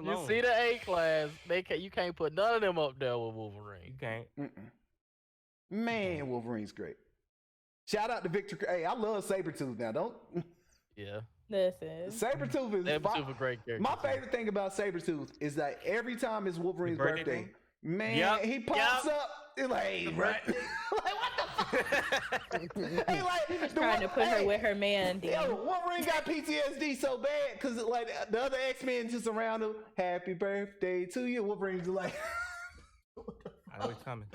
You see the A-class. You can't put none of them up there with Wolverine. You can't. Man, Wolverine's great. Shout out to Victor. Hey, I love Sabretooth now. Don't. Yeah. Listen. Sabretooth is a great character. My favorite thing about Sabretooth is that every time it's Wolverine's birthday, man, he pops up. He's like, hey, right? Like, what the fuck? Hey, like, he was trying to put her with her man. Yo, Wolverine got PTSD so bad because like the other X-Men just around him. Happy birthday to you. Wolverine's like, I know it's coming.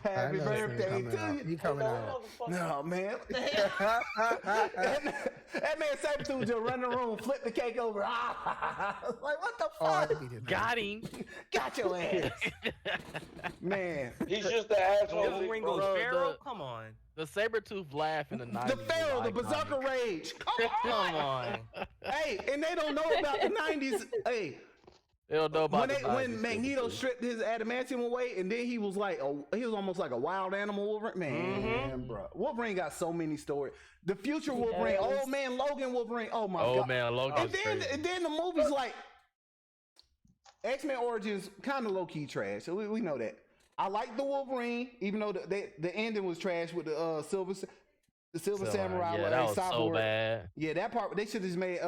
Happy birthday to you. You coming out? No, man. that man Sabretooth just run the room, flip the cake over. Like, what the fuck? Got him. Got your ass. Man. He's just the asshole. Wolverine goes Pharaoh? Come on. The Sabretooth laugh in the 90s. The Pharaoh, the Berserker Rage. Come on. Hey, and they don't know about the 90s. Hey. They don't know about when Magneto stripped his adamantium away, and then he was like, he was almost like a wild animal Wolverine. Man, bro, Wolverine got so many stories. The future Wolverine, old man Logan Wolverine. Oh my god, old man Logan. And then the movies like X-Men Origins, kind of low key trash. So we know that. I like the Wolverine, even though the ending was trash with the Silver Samurai. Yeah, that was so bad. Yeah, that part they should have just made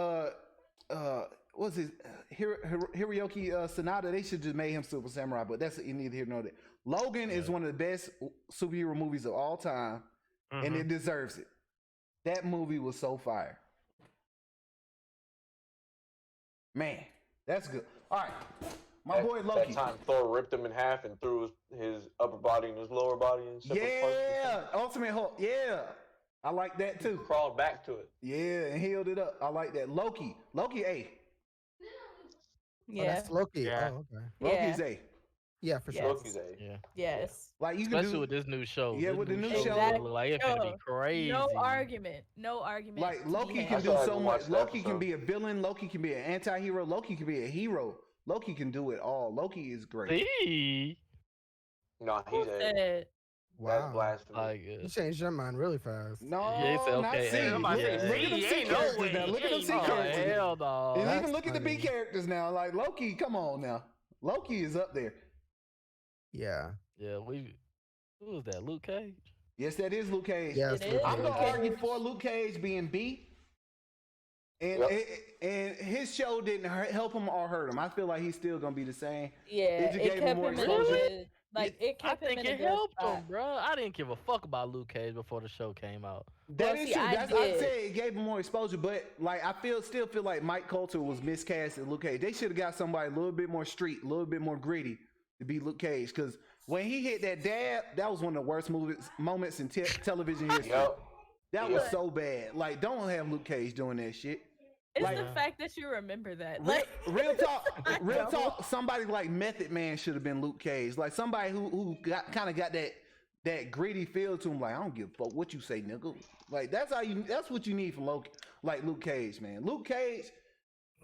what's his Hiroyuki Sanada? They should just made him Super Samurai, but that's neither here nor there. Logan is one of the best superhero movies of all time, and it deserves it. That movie was so fire. Man, that's good. All right, my boy Loki. That time Thor ripped him in half and threw his upper body and his lower body in separate parts. Yeah, Ultimate Hulk. Yeah, I like that too. Crawled back to it. Yeah, and healed it up. I like that. Loki, A. Yeah. Oh, that's Loki. Yeah. Oh, okay. Loki's A. Yeah, for sure. Loki's A. Yeah. Yes. Like you can Especially do with this new show. Yeah, This with the new show. Exactly. Look like it's gonna be crazy. No argument. No argument. Like Loki Yeah. can do so much. watched that Loki can episode. be a villain. Loki can be an anti-hero. Loki can be a hero. Loki can do it all. Loki is great. See? No, Who he's A. said- That's Wow. blasphemy. Like, You changed your mind really fast. No, Yeah, he said, not okay, C. hey, Look yeah. at them C Ain't no characters way. now. Look at them Ain't C no oh, characters. hell no. And That's even look at the B funny. characters now. Like Loki, come on now. Loki is up there. Yeah. Yeah, who was that? Luke Cage? Yes, that is Luke Cage. Yes. It is. I'm gonna Luke Cage. argue for Luke Cage being B. And and his show didn't help him or hurt him. I feel like he's still gonna be the same. Yeah, It just it gave him kept more him in a exposure. good, like it I kept him think in a it good helped spot. him, bro. I didn't give a fuck about Luke Cage before the show came out. That Well, is see, true. I I'd did. say it gave him more exposure, but like I still feel like Mike Coulter was miscast as Luke Cage. They should have got somebody a little bit more street, a little bit more gritty to be Luke Cage. Because when he hit that dab, that was one of the worst moments in television history. Yep. That was so bad. Like, don't have Luke Cage doing that shit. It's Like- the fact that you remember that. Like Real talk. Somebody like Method Man should have been Luke Cage. Like somebody who got that gritty feel to him. Like, I don't give a fuck what you say, nigga. Like that's what you need from Luke Cage, man. Luke Cage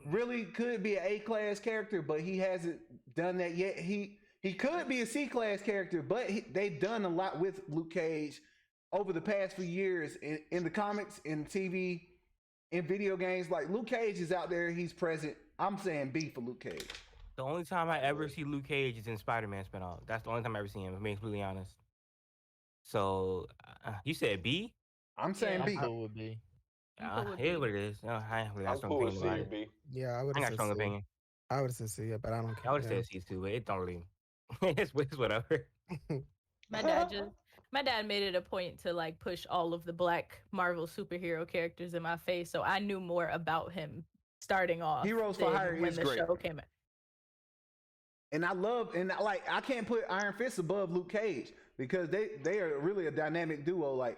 really could be an A-class character, but he hasn't done that yet. He could be a C-class character, but they've done a lot with Luke Cage over the past few years in the comics, in TV, in video games. Like Luke Cage is out there, he's present. I'm saying B for Luke Cage. The only time I ever see Luke Cage is in Spider-Man spinoff. That's the only time I ever see him, if I'm being completely honest. So, you said B? I'm saying Yeah. B. Cool would be. Here's what it is. I ain't really got I'm a strong cool with opinion C about or it. B. Yeah, I would I have got a said strong C. opinion. I would have said C, but I don't care. I would have said C too, but it don't really. it's whatever. my dad made it a point to like push all of the black Marvel superhero characters in my face, so I knew more about him starting off. Heroes for than Hire when is the great. show came out. And I can't put Iron Fist above Luke Cage because they are really a dynamic duo. Like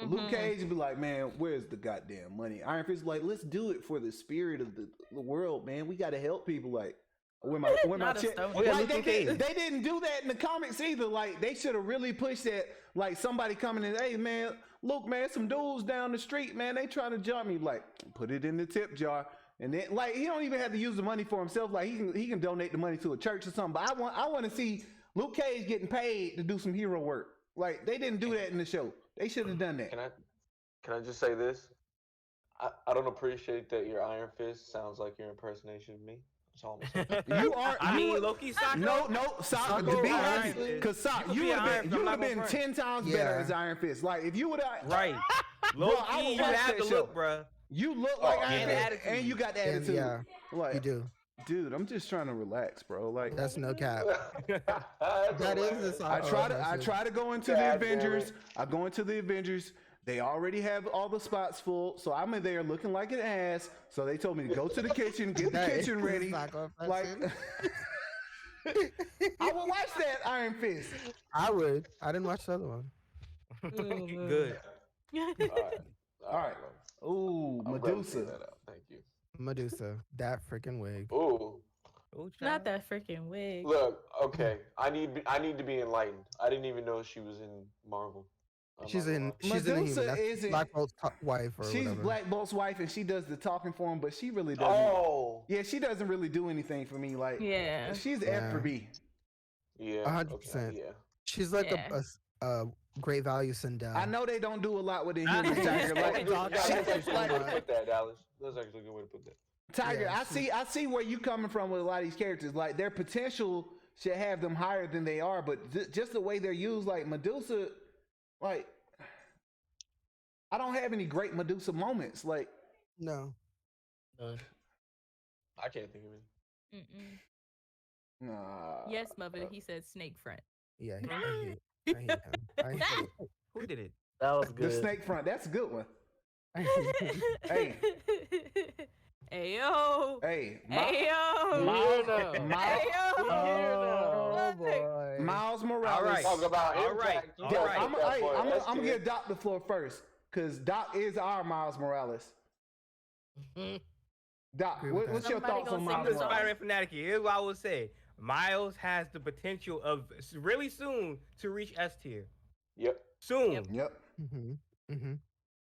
Luke Cage would be like, man, where's the goddamn money? Iron Fist is like, let's do it for the spirit of the world, man. We got to help people. Like when my check. Like, they didn't do that in the comics either. Like they should have really pushed that. Like somebody coming in, hey man, look man, some dudes down the street, man, they trying to jump me. Like put it in the tip jar. And then, like, he don't even have to use the money for himself. Like, he can donate the money to a church or something. But I want to see Luke Cage getting paid to do some hero work. Like, they didn't do that in the show. They should have done that. Can I just say this? I don't appreciate that your Iron Fist sounds like your impersonation of me. That's all I'm saying. You are. I mean, Loki, Socko? No, Socko. To be honest, because Socko, you would have been 10 times better as Iron Fist. Like, if you would have. Right. Loki, you have to look, bro. You look like Iron Fist, and you got the attitude. Yeah, like, you do. Dude, I'm just trying to relax, bro. Like that's no cap. That is the I try to go into the Avengers. I go into the Avengers. They already have all the spots full, so I'm in there looking like an ass. So they told me to go to the kitchen, get the kitchen ready. Like, I would watch that Iron Fist. I would. I didn't watch the other one. Good. All right. Ooh, I'm glad we Medusa. figured that out. Thank you. Medusa, that freaking wig. Ooh. Not that freaking wig. Look, okay. I need to be enlightened. I didn't even know she was in Marvel. She's in the Human. That's Black Bolt's wife or She's whatever. Black Bolt's wife, and she does the talking for him, but she really doesn't. Oh. Yeah, she doesn't really do anything for me. Like, yeah, she's F for B. Yeah, 100%. Yeah. She's like a great value Sindel. I know they don't do a lot with the Human Tiger. That's actually a good way to put that, Dallas. That's actually a good way to put that. Tiger, I see where you coming from with a lot of these characters. Like, their potential should have them higher than they are, but just the way they're used, like Medusa, like, I don't have any great Medusa moments. Like, no. I can't think of any. Nah. Yes, mother. He said snake front. Yeah, I hate him. I hate him. Who did it? That was good. The snake front. That's a good one. Hey. Ayo. Hey. Ayo. Oh boy. Miles Morales. All right. Talk about impact. I'm gonna give Doc the floor first, because Doc is our Miles Morales. Doc, what's your thoughts on Miles The Morales? Spider-Man fanatic. Here's what I will say. Miles has the potential of really soon to reach S tier. Yep. Soon. Yep.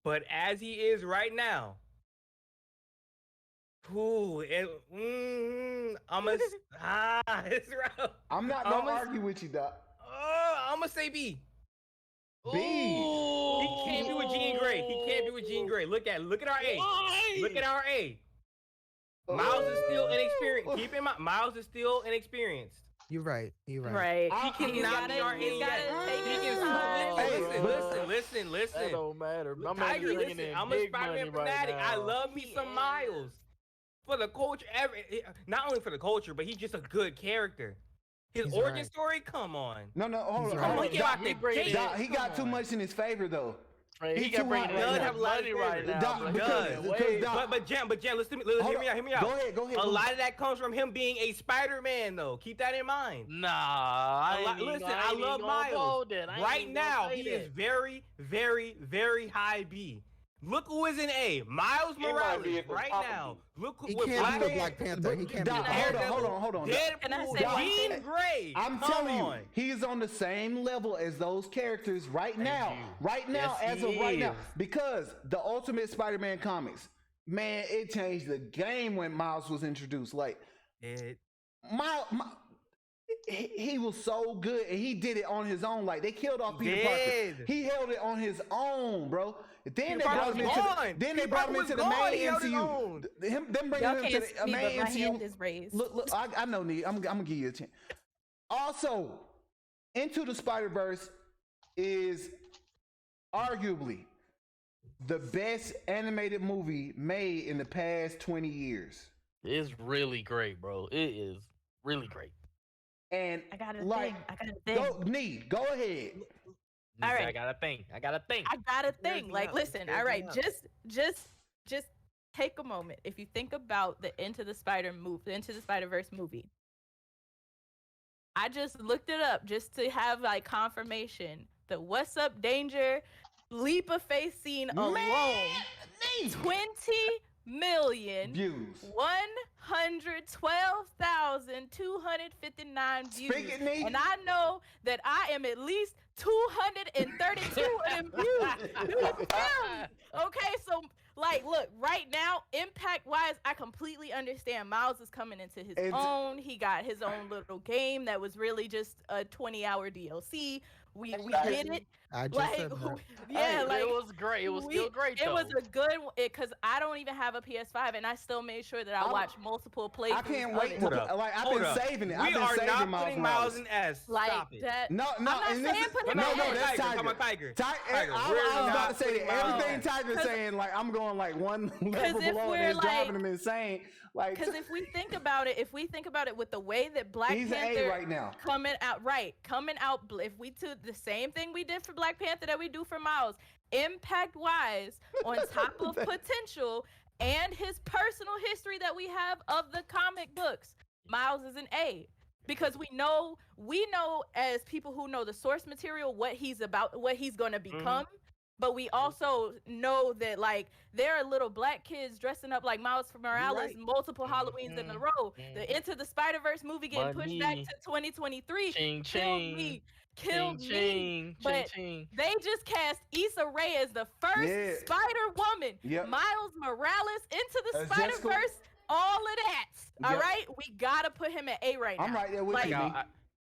But as he is right now, it's rough. I'm not gonna argue with you, Doc. I'm gonna say B. B. He can't be with Jean Grey. He can't be with Jean Grey. Look at our A. Why? Look at our A. Miles is still inexperienced. Keep in mind, Miles is still inexperienced. You're right. You're right. Right. He cannot be our A yet. Listen. That don't matter. My man Tiger, bringing listen, in I'm a big Spider-Man money right fanatic. I now. love me some Miles. For the culture, not only for the culture, but he's just a good character. His He's origin right. story, come on. No, hold Come on. on, get out the gate. Doc, he got too much in his favor, though. He got bringing Does in have a lot money of right favor. now. Doc, but because Doc, But Jen, listen, hear me out. Go ahead. A lot of that comes from him being a Spider-Man, though. Keep that in mind. Listen, I love Miles. Right now, he is very, very, very high B. Look who is in A. Miles Morales right now. Look who He can't be Black Panther. He can't be Doc, hold on. Deadpool, Jean Grey. I'm telling you, he is on the same level as those characters right now. As of right now. Because the Ultimate Spider-Man comics, man, it changed the game when Miles was introduced. Like, he was so good, and he did it on his own. Like, they killed off Peter Parker. He held it on his own, bro. Then they brought him into the main MCU. Them bringing him to the main MCU. Look, I know, Nate. I'm gonna give you a chance. Also, Into the Spider-Verse is arguably the best animated movie made in the past 20 years. It's really great, bro. It is really great. And I got a thing. Go ahead. All right. I got a thing. Like, listen. All right. Just take a moment. If you think about the Into the Spider-Verse movie, I just looked it up just to have like confirmation. The What's Up Danger leap of faith scene alone, 20,112,259 views. And I know that I am at least 232 of them views. Okay, so like, look, right now, impact-wise, I completely understand. Miles is coming into his own. He got his own little game that was really just a 20-hour DLC. We get it. I just said that. It was great. It was still great, though. It was a good one, because I don't even have a PS5, and I still made sure that I watch multiple playthroughs. I can't wait. I've been saving it. We are not putting Miles in S. Stop it. No, I'm not saying put him in S. that's Tiger. Tiger. I was about to say that everything Tiger's saying, like, I'm going like one level below, and it's driving him insane. Like, because if we think about it with the way that Black Panther right now coming out, if we do the same thing we did for Black Panther that we do for Miles, impact wise, on top of potential and his personal history that we have of the comic books, Miles is an A. because we know as people who know the source material what he's about, what he's going to become. But we also know that like there are little black kids dressing up like Miles Morales multiple Halloweens in a row. The Into the Spider-Verse movie getting pushed back to 2023 killed me. But they just cast Issa Rae as the first Spider-Woman. Miles Morales, Into the Spider-Verse, all of that. All right, we gotta put him at A right now. I'm right there with you.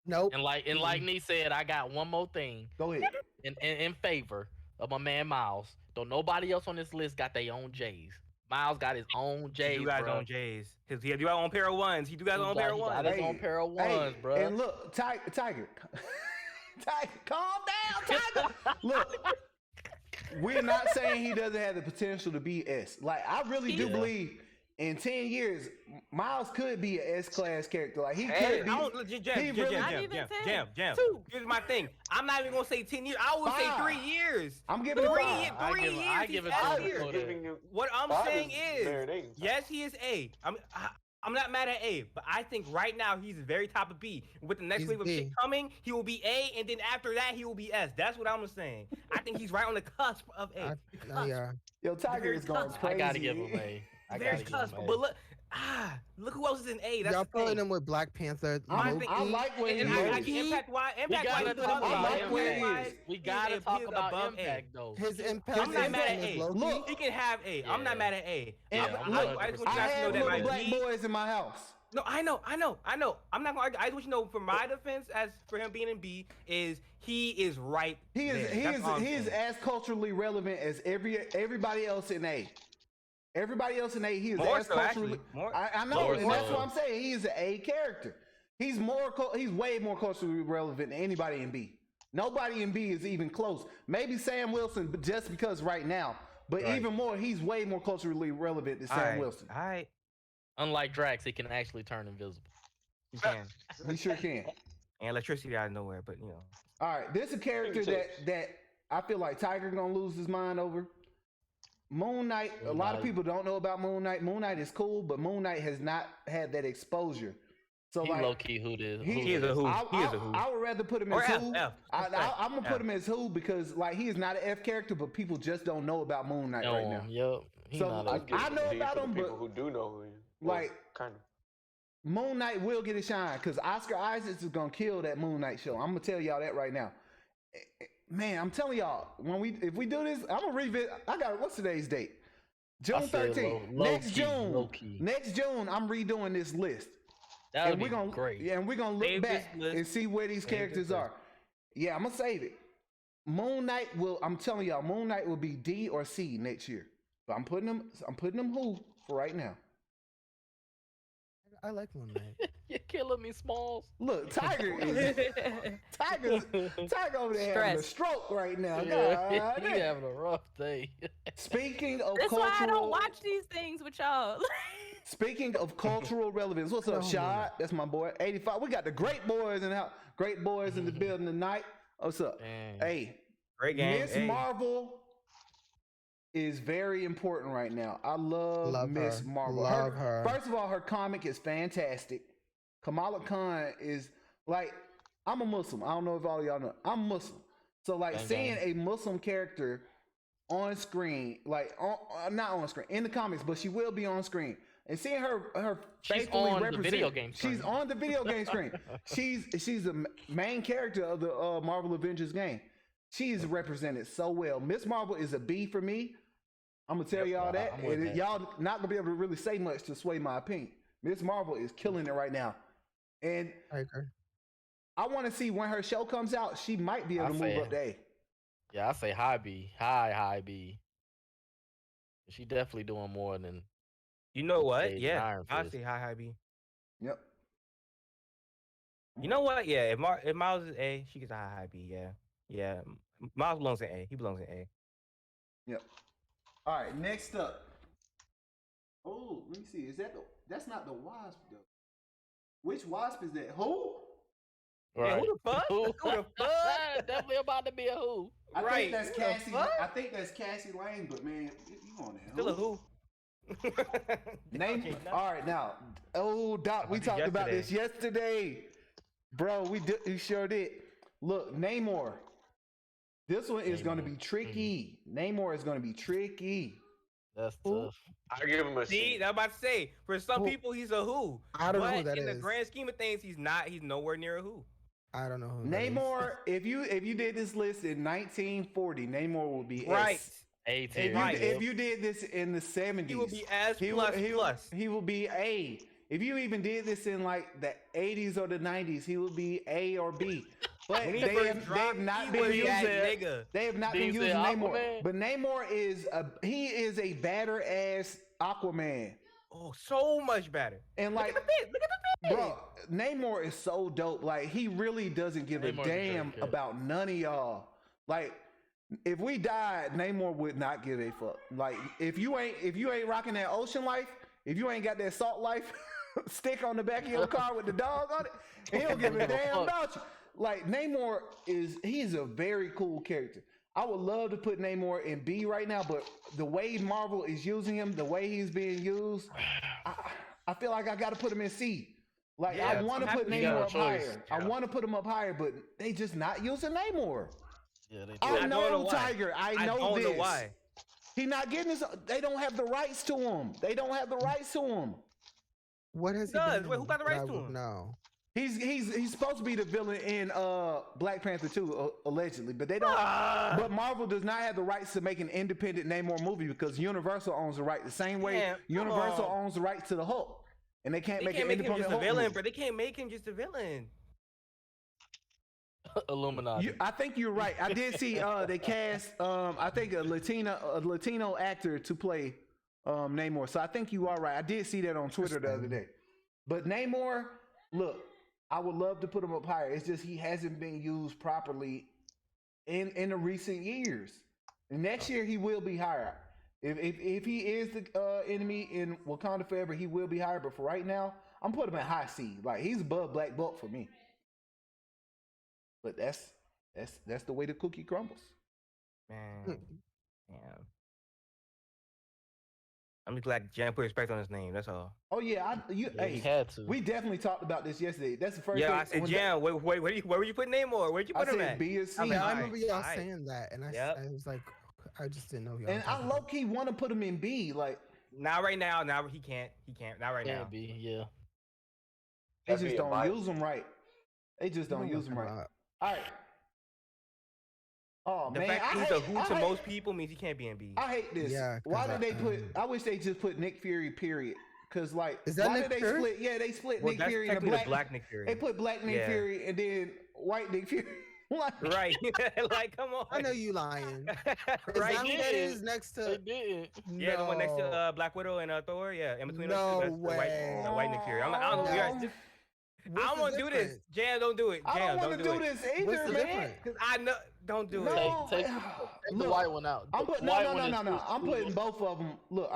Nope. And like Nee said, I got one more thing. Go ahead. In favor of my man Miles. Don't nobody else on this list got their own J's. Miles got his own J's. He do got his own J's. He do got his own pair of ones. He do got his own pair of ones. He got his own pair of ones, bro. And look, Tiger, Tiger, calm down, Tiger. Look, we're not saying he doesn't have the potential to be S. Like I really do believe. In 10 years, Miles could be an S-class character. Like he could be. Jam. Here's my thing. I'm not even gonna say 10 years. I would say 3 years. I'm giving it 5. 3 years. I give it 2. What I'm saying is, yes, he is A. I'm not mad at A, but I think right now he's very top of B. With the next wave of shit coming, he will be A, and then after that he will be S. That's what I'm saying. I think he's right on the cusp of A. Yo, Tiger is going crazy. I gotta give him A. Very cusp, but look who else is in A. That's y'all pulling him with Black Panther. I like where he is. Impact wise. We gotta talk about Impact though. His impact. I'm not mad at A. Look, he can have A. I'm not mad at A. I have little black boys in my house. No, I know. I'm not gonna argue. I just want you to know, for my defense, as for him being in B, is he is right. He is as culturally relevant as everybody else in A. Everybody else in A, he is as culturally. I know, and that's what I'm saying. He is an A character. He's way more culturally relevant than anybody in B. Nobody in B is even close. Maybe Sam Wilson, but just because right now. But even more, he's way more culturally relevant than Sam Wilson. All right. Unlike Drax, he can actually turn invisible. He can. He sure can. And electricity out of nowhere, but you know. All right, this is a character that I feel like Tiger gonna lose his mind over. Moon Knight, a lot of people don't know about Moon Knight. Moon Knight is cool, but Moon Knight has not had that exposure. So he low-key who did. He is a who. I would rather put him as who. I'm gonna put him as who because like he is not an F character, but people just don't know about Moon Knight right now. Yep. So I know about him, but people who do know who he is. Like kind of. Moon Knight will get a shine because Oscar Isaacs is gonna kill that Moon Knight show. I'm gonna tell y'all that right now. Man, I'm telling y'all, if we do this, I'm gonna revisit. What's today's date? June 13th. Next June, I'm redoing this list. That would be great. Yeah, and we're gonna look back and see where these characters are. Yeah, I'm gonna save it. Moon Knight I'm telling y'all, Moon Knight will be D or C next year. But I'm putting them who for right now. I like Moon Knight. You're killing me, Smalls. Look, Tiger over there having a stroke right now. Yeah, he having a rough day. Speaking of That's why I don't watch these things with y'all. Speaking of cultural relevance, what's up, Shad? That's my boy. 85. We got the great boys in the house. Great boys in the building tonight. What's up? Dang. Hey, great game. Miss Marvel is very important right now. I love Miss Marvel. Love her. First of all, her comic is fantastic. Kamala Khan is like, I'm a Muslim. I don't know if all y'all know. I'm Muslim. So like seeing a Muslim character on screen, like not on screen in the comics, but she will be on screen. And seeing her faithfully represent, the video game screen. She's on the video game screen. She's the main character of the Marvel Avengers game. She's represented so well. Miss Marvel is a B for me. I'm gonna tell y'all that, and y'all not gonna be able to really say much to sway my opinion. Miss Marvel is killing it right now, and I want to see when her show comes out. She might be able to move up to A. Yeah, I say high B, high B. She definitely doing more than. You know what? Yeah, I say high B. Yep. You know what? Yeah, if Miles is A, she gets a high B. Yeah. Miles belongs in A. He belongs in A. Yep. All right. Next up. Oh, let me see. That's not the Wasp though. Which Wasp is that? Who? Right. Yeah, who the fuck? Who the fuck? Definitely about to be a who. I think that's Cassie. I think that's Cassie Lane, but man, you on there? Still a who? Name. All right, now. Oh, Doc, we talked about this yesterday. Bro, we sure did. Look, Namor. This one is going to be tricky. Namor is going to be tricky. That's tough. I give him a C. I'm about to say, for some people, he's a who. I don't know who that in is. the grand scheme of things, he's not. He's nowhere near a who. I don't know who Namor. If you did this list in 1940, Namor would be right. S. A tier. If you did this in the 70s, he would be S plus. He would be A. If you even did this in like the 80s or the 90s, he would be A or B. But they have not been using Namor. But Namor is a badder ass Aquaman. Oh, so much better. And like, look at the pit. Bro, Namor is so dope. Like, he really doesn't give a damn about none of y'all. Like, if we died, Namor would not give a fuck. Like, if you ain't rocking that ocean life, if you ain't got that salt life stick on the back of your car with the dog on it, he don't give a damn about you. Like, Namor he's a very cool character. I would love to put Namor in B right now, but the way Marvel is using him, the way he's being used, I feel like I got to put him in C. Like, I want to put Namor up higher. I want to put him up higher, but they just not using Namor. Yeah, they do. I know, Tiger. I know don't this. know why. He not getting his. They don't have the rights to him. They don't have the rights to him. What has he done? Wait, who got the rights to him? No. He's supposed to be the villain in Black Panther 2, allegedly, but they don't. But Marvel does not have the rights to make an independent Namor movie because Universal owns the right the same way Universal owns the rights to the Hulk, and they can't make an independent him just Hulk a villain, movie. but they can't make him just a villain. Illuminati. I think you're right. I did see they cast I think a Latino actor to play Namor. So I think you are right. I did see that on Twitter the other day. But Namor, look, I would love to put him up higher. It's just he hasn't been used properly in the recent years. And next year he will be higher. If he is the enemy in Wakanda Forever, he will be higher. But for right now, I'm putting him at high C. Like, he's above Black Bolt for me. But that's the way the cookie crumbles. Man. I'm just glad Jam put respect on his name. That's all. Oh yeah, he had to. We definitely talked about this yesterday. That's the first. Yeah, thing. I said, Jam. Where were you putting Namor? Where'd you put him at? B or C. I remember y'all saying that, and I was like, I just didn't know y'all. And I low key want to put him in B. Like, not right now. Now he can't. He can't. Not right now. B. Yeah. They just don't use him right. They just don't use him right. All right. Oh the man, fact he's a who to most people means he can't be in B. I hate this. Yeah, why did they put? I wish they just put Nick Fury. Period. Because like, is that why Nick did they Fury? split? Yeah, they split Nick Fury and black Nick Fury. They put black Nick Fury and then white Nick Fury. Right. Like, come on. I know you lying. Right. That is next to. They did. Yeah, the one next to Black Widow and Thor. Yeah, in between no those two. way. The white Nick Fury. I don't know. I don't want to do this. Jam, don't do it. Jam, I don't want to do this either, man. Because I know. Don't do it. Take the white one out. I'm putting no. I'm putting both of them. Look,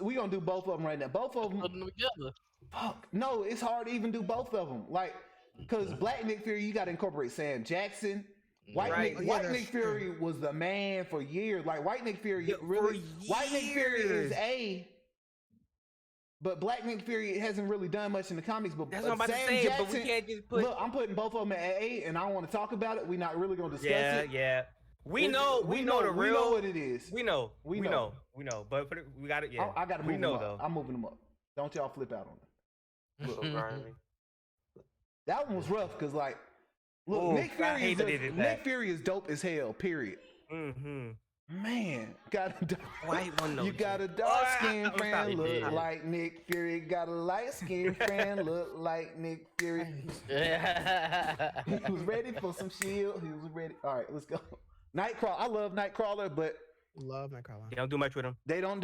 we gonna do both of them right now. Both of them. Put them together. Fuck. No, it's hard to even do both of them. Like, because Black Nick Fury, you got to incorporate Sam Jackson. White Nick Fury was the man for years. Like, White Nick Fury White Nick Fury is A. But Black Nick Fury hasn't really done much in the comics. But that's what I'm about Sam to say. Jackson, but we can't just put. Look, I'm putting both of them at A, and I don't want to talk about it. We're not really going to discuss it. Yeah. We know the real. We know what it is. We know. But we got it. Yeah. I got to move them up. Though. I'm moving them up. Don't y'all flip out on it. So grimy. That one was rough because, like, look, Ooh, Nick Fury is dope as hell. Period. Mm-hmm. Man, white one. You got a dark skinned friend look like Nick Fury. Got a light skinned friend look like Nick Fury. He was ready for some shield. He was ready. All right, let's go. Nightcrawler. I love Nightcrawler, but love Nightcrawler. They don't do much with him. They don't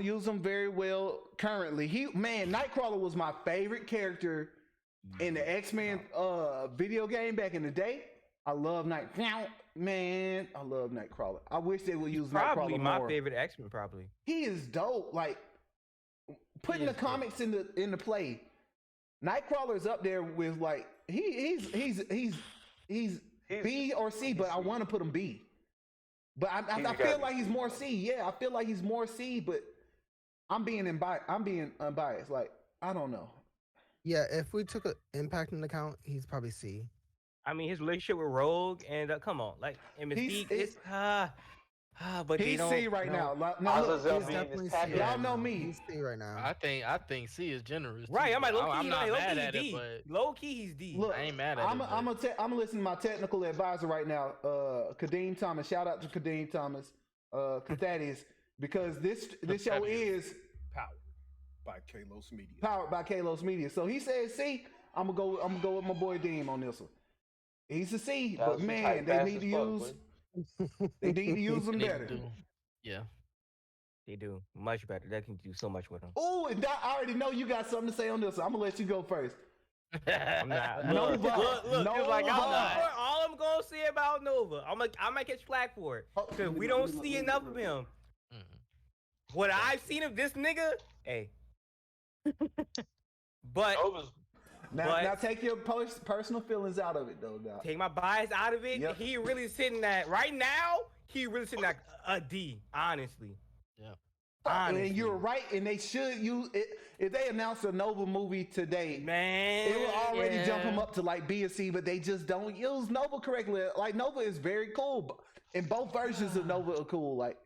use him very well currently. Nightcrawler was my favorite character in the X-Men video game back in the day. I love Nightcrawler. I wish they would use Nightcrawler more. Probably my favorite X-Men. Probably he is dope. Like, putting the comics in the play, Nightcrawler is up there with, like, he's B or C, but I want to put him B. But I feel like he's more C. Yeah, I feel like he's more C. But I'm being unbiased. Like, I don't know. Yeah, if we took an impact into account, he's probably C. I mean, his relationship with Rogue and come on, like and Mystique, but he's they don't. C right now. No, look, He's definitely C. y'all know me. He's C right now. I think C is generous. Right, too, I'm like low key. I'm not low mad key at D. it, but Low key he's D. Look, I ain't mad at I'm it. gonna listen to my technical advisor right now, Kadeem Thomas. Shout out to Kadeem Thomas, Thaddeus, because this show is powered by Kalos Media. Powered by Kalos Media. So he says C. I'm gonna go with my boy Deem on this one. He's a C, but man, they need to use. They need to use them better. Yeah. They do much better. They can do so much with them. Oh, and Doc, I already know you got something to say on this. So I'm gonna let you go first. I'm not. Nova. Look, Nova. like all I'm gonna say about Nova, I might catch flack for it because we don't see enough of him. What I've seen of this nigga, hey. But now take your personal feelings out of it though, Doc. Take my bias out of it. Yep. He really sitting at right now. He really sitting at a D, honestly. Yeah. And you're right, and they should use it. If they announced a Nova movie today, man, it will already jump him up to like B or C, but they just don't use Nova correctly. Like Nova is very cool, and both versions of Nova are cool. Like,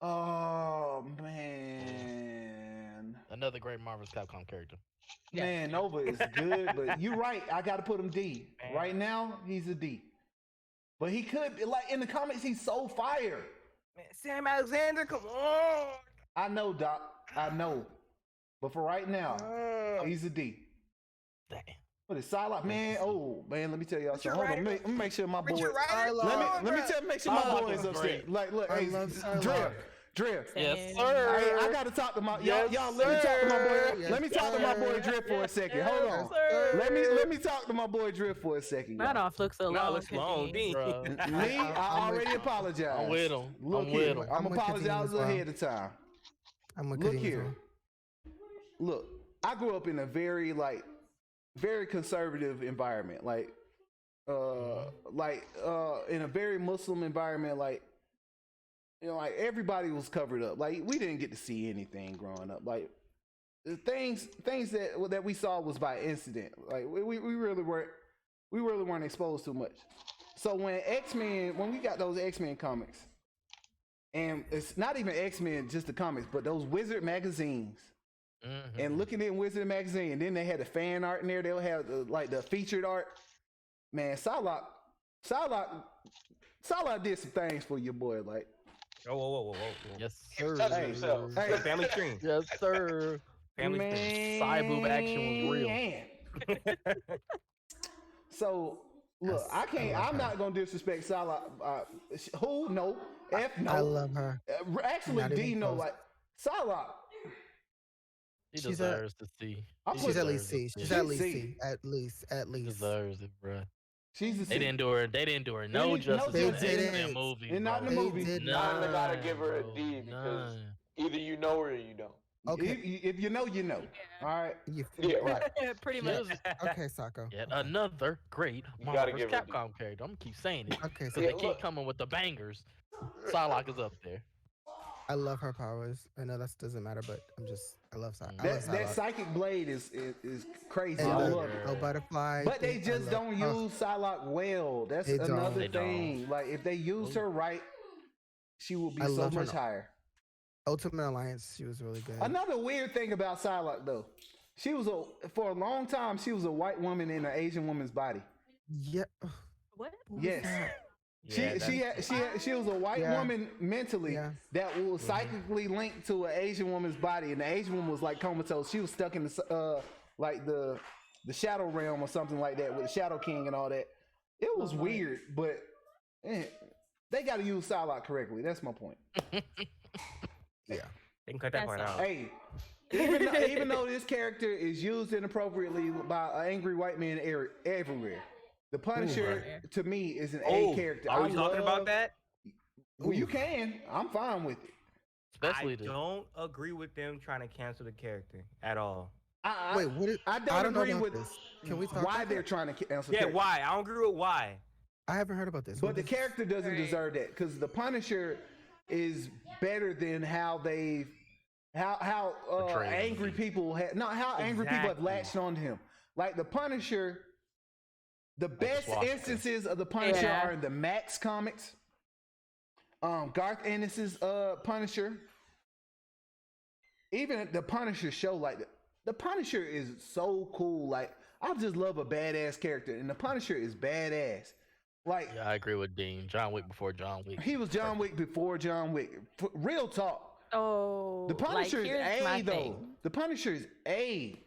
oh man, another great Marvel's Capcom character. Man, Nova is good, but you're right. I got to put him D. Man. Right now, he's a D. But he could, like in the comics, he's so fire. Man, Sam Alexander, come on. I know, Doc. I know. But for right now, he's a D. Damn. What is Psylocke, man? Oh man, let me tell y'all something. Hold on, let me make sure my boy. Make sure my boy is upstairs. Like, look, hey, Drift. Yes, sir. Hey, I gotta talk to my y'all. Let me talk to my boy. Let me talk to my boy Drift for a second. Hold on. Let me talk to my boy Drift for a second. That off looks so long. Looks long, Me, I already apologize. I'm with him. I'm apologizing ahead of time. Look here. Look, I grew up in a very conservative environment, in a very Muslim environment, like. You know, like everybody was covered up. Like we didn't get to see anything growing up. Like the things that we saw was by incident. Like we really weren't exposed to much. So when we got those X-Men comics, and it's not even X-Men just the comics, but those Wizard magazines, and looking in Wizard magazine, and then they had the fan art in there. They'll have the featured art. Man, Psylocke did some things for your boy, like. Whoa. Yes, sir. Hey, family stream. Yes, sir. Family stream. Side boob action was real. So, look, I'm not going to disrespect Psylocke. Who? No. F, no. I love her. Actually, D, no. Like, Psylocke. She deserves to see. She's at least C. She's at least C. At least. Deserves it, bro. She's a C. They didn't do her no justice in the X-Men movie. And not in the movie. You gotta give her a D because either you know her or you don't. Okay. If you know, you know. All right. Right. Pretty much. Okay, Sako. Yet another great Marvel's Capcom character. I'm gonna keep saying it. Okay, so they keep coming with the bangers. Psylocke is up there. I love her powers. I know that doesn't matter, but I love Psylocke. That psychic blade is crazy. And I love it. No butterfly. But they just don't use Psylocke well. That's another thing. Like if they used her right, she would be so much higher. Ultimate Alliance, she was really good. Another weird thing about Psylocke though, for a long time she was a white woman in an Asian woman's body. Yeah. What? Yes. She was a white woman mentally that was psychically linked to an Asian woman's body, and the Asian woman was like comatose. She was stuck in the shadow realm or something like that with the Shadow King and all that. It was weird, but they got to use Psylocke correctly. That's my point. Yeah, they can cut that part out. Hey, even though this character is used inappropriately by an angry white man everywhere. The Punisher, to me, is an A character. Are we talking about that? Well, you can. I'm fine with it. Especially I don't agree with them trying to cancel the character at all. I don't agree with this. Can we talk why they're trying to cancel? Yeah, why? I don't agree with why. I haven't heard about this. But the character doesn't deserve that because the Punisher is better than how they how angry people angry people have latched on to him. Like the Punisher, the best instances of the Punisher are in the Max comics. Garth Ennis's Punisher. Even the Punisher show, like the Punisher is so cool. Like I just love a badass character, and the Punisher is badass. Like I agree with Dean. John Wick before John Wick. He was John Wick before John Wick. Real talk. Oh, the Punisher is A though. Thing. The Punisher is A.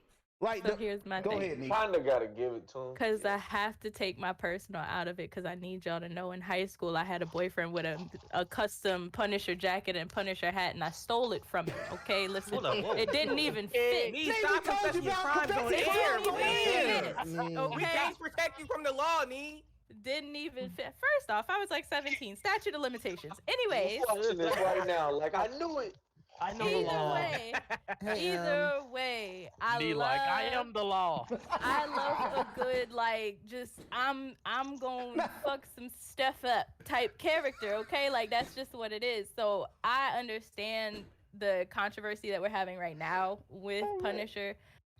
Like, so here's my thing. Go ahead, Nick. Kinda gotta give it to him. Because I have to take my personal out of it. Because I need y'all to know, in high school, I had a boyfriend with a custom Punisher jacket and Punisher hat, and I stole it from him. Okay, listen, it didn't even fit. Stop confessing your crimes on air, man. Okay, we can't protect you from the law, Nee. Didn't even fit. First off, I was like 17. Statute of limitations. Anyways, watching this right now, like I knew it. I know the law. Either way, I am the law. I love a good I'm gonna fuck some stuff up type character, okay? Like that's just what it is. So I understand the controversy that we're having right now with Punisher,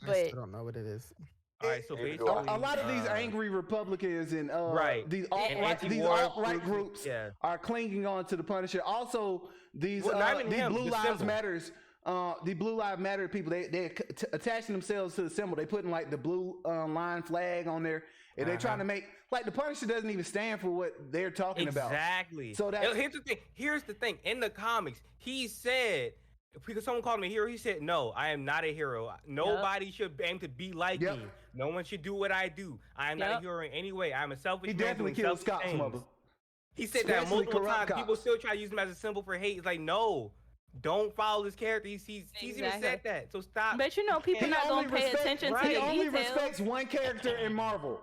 but I still don't know what it is. All right, so basically, a lot of these angry Republicans and these alt-right groups are clinging on to the Punisher. Also, these Blue Lives Matters, the Blue Lives Matter people, they're attaching themselves to the symbol. They putting like the blue line flag on there, and they're trying to make like the Punisher doesn't even stand for what they're talking about. Exactly. So here's the thing. In the comics, he said. Because someone called me a hero, he said, "No, I am not a hero. Nobody should aim to be like me. No one should do what I do. I am not a hero in any way. I'm a selfish man. He definitely killed Scott's mother. He said that multiple times. People still try to use him as a symbol for hate. It's like, no, don't follow this character. He's even said that. So stop. But people not gonna pay attention to the details. He only respects one character in Marvel.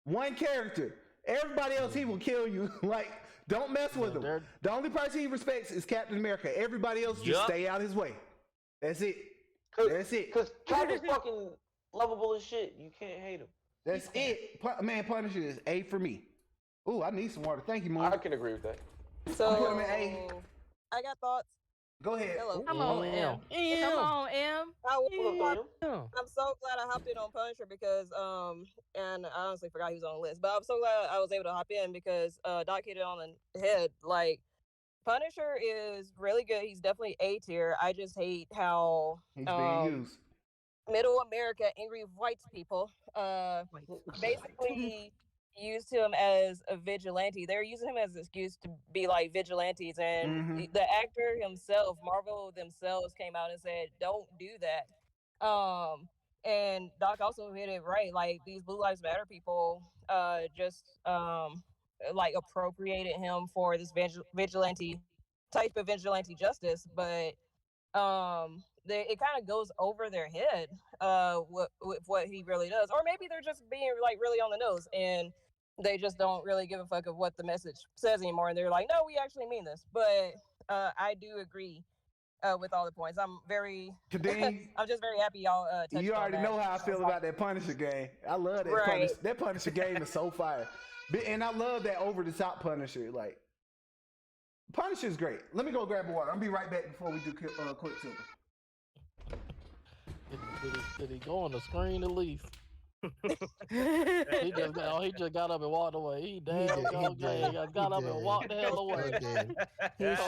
One character. Everybody else, he will kill you. Like. Don't mess with him. The only person he respects is Captain America. Everybody else just stay out his way. That's it. That's it. Because Captain's fucking lovable as shit. You can't hate him. That's it. Man, Punisher is A for me. Ooh, I need some water. Thank you, Moon. I can agree with that. So, put him in A. I got thoughts. Go ahead. Hello. Come on, M. Come on, M. I'm so glad I hopped in on Punisher because, and I honestly forgot he was on the list, but I'm so glad I was able to hop in because Doc hit it on the head. Like, Punisher is really good. He's definitely A tier. I just hate how he's being used. Middle America, angry white people, basically used him as a vigilante. They're using him as an excuse to be like vigilantes, and the actor himself, Marvel themselves, came out and said, "Don't do that." And Doc also hit it right. Like these Blue Lives Matter people, like appropriated him for this vigilante type of vigilante justice, but it kind of goes over their head with what he really does, or maybe they're just being like really on the nose and they just don't really give a fuck of what the message says anymore, and they're like, no, we actually mean this. But I do agree with all the points. I'm just very happy y'all you already know how I feel about that Punisher game. I love that Punisher. That Punisher game is so fire, and I love that over the top Punisher. Like Punisher's great. Let me go grab water. I'll be right back before we do quick silver. Did he go on the screen at least? he just got up and walked away. He got up and walked the hell away. This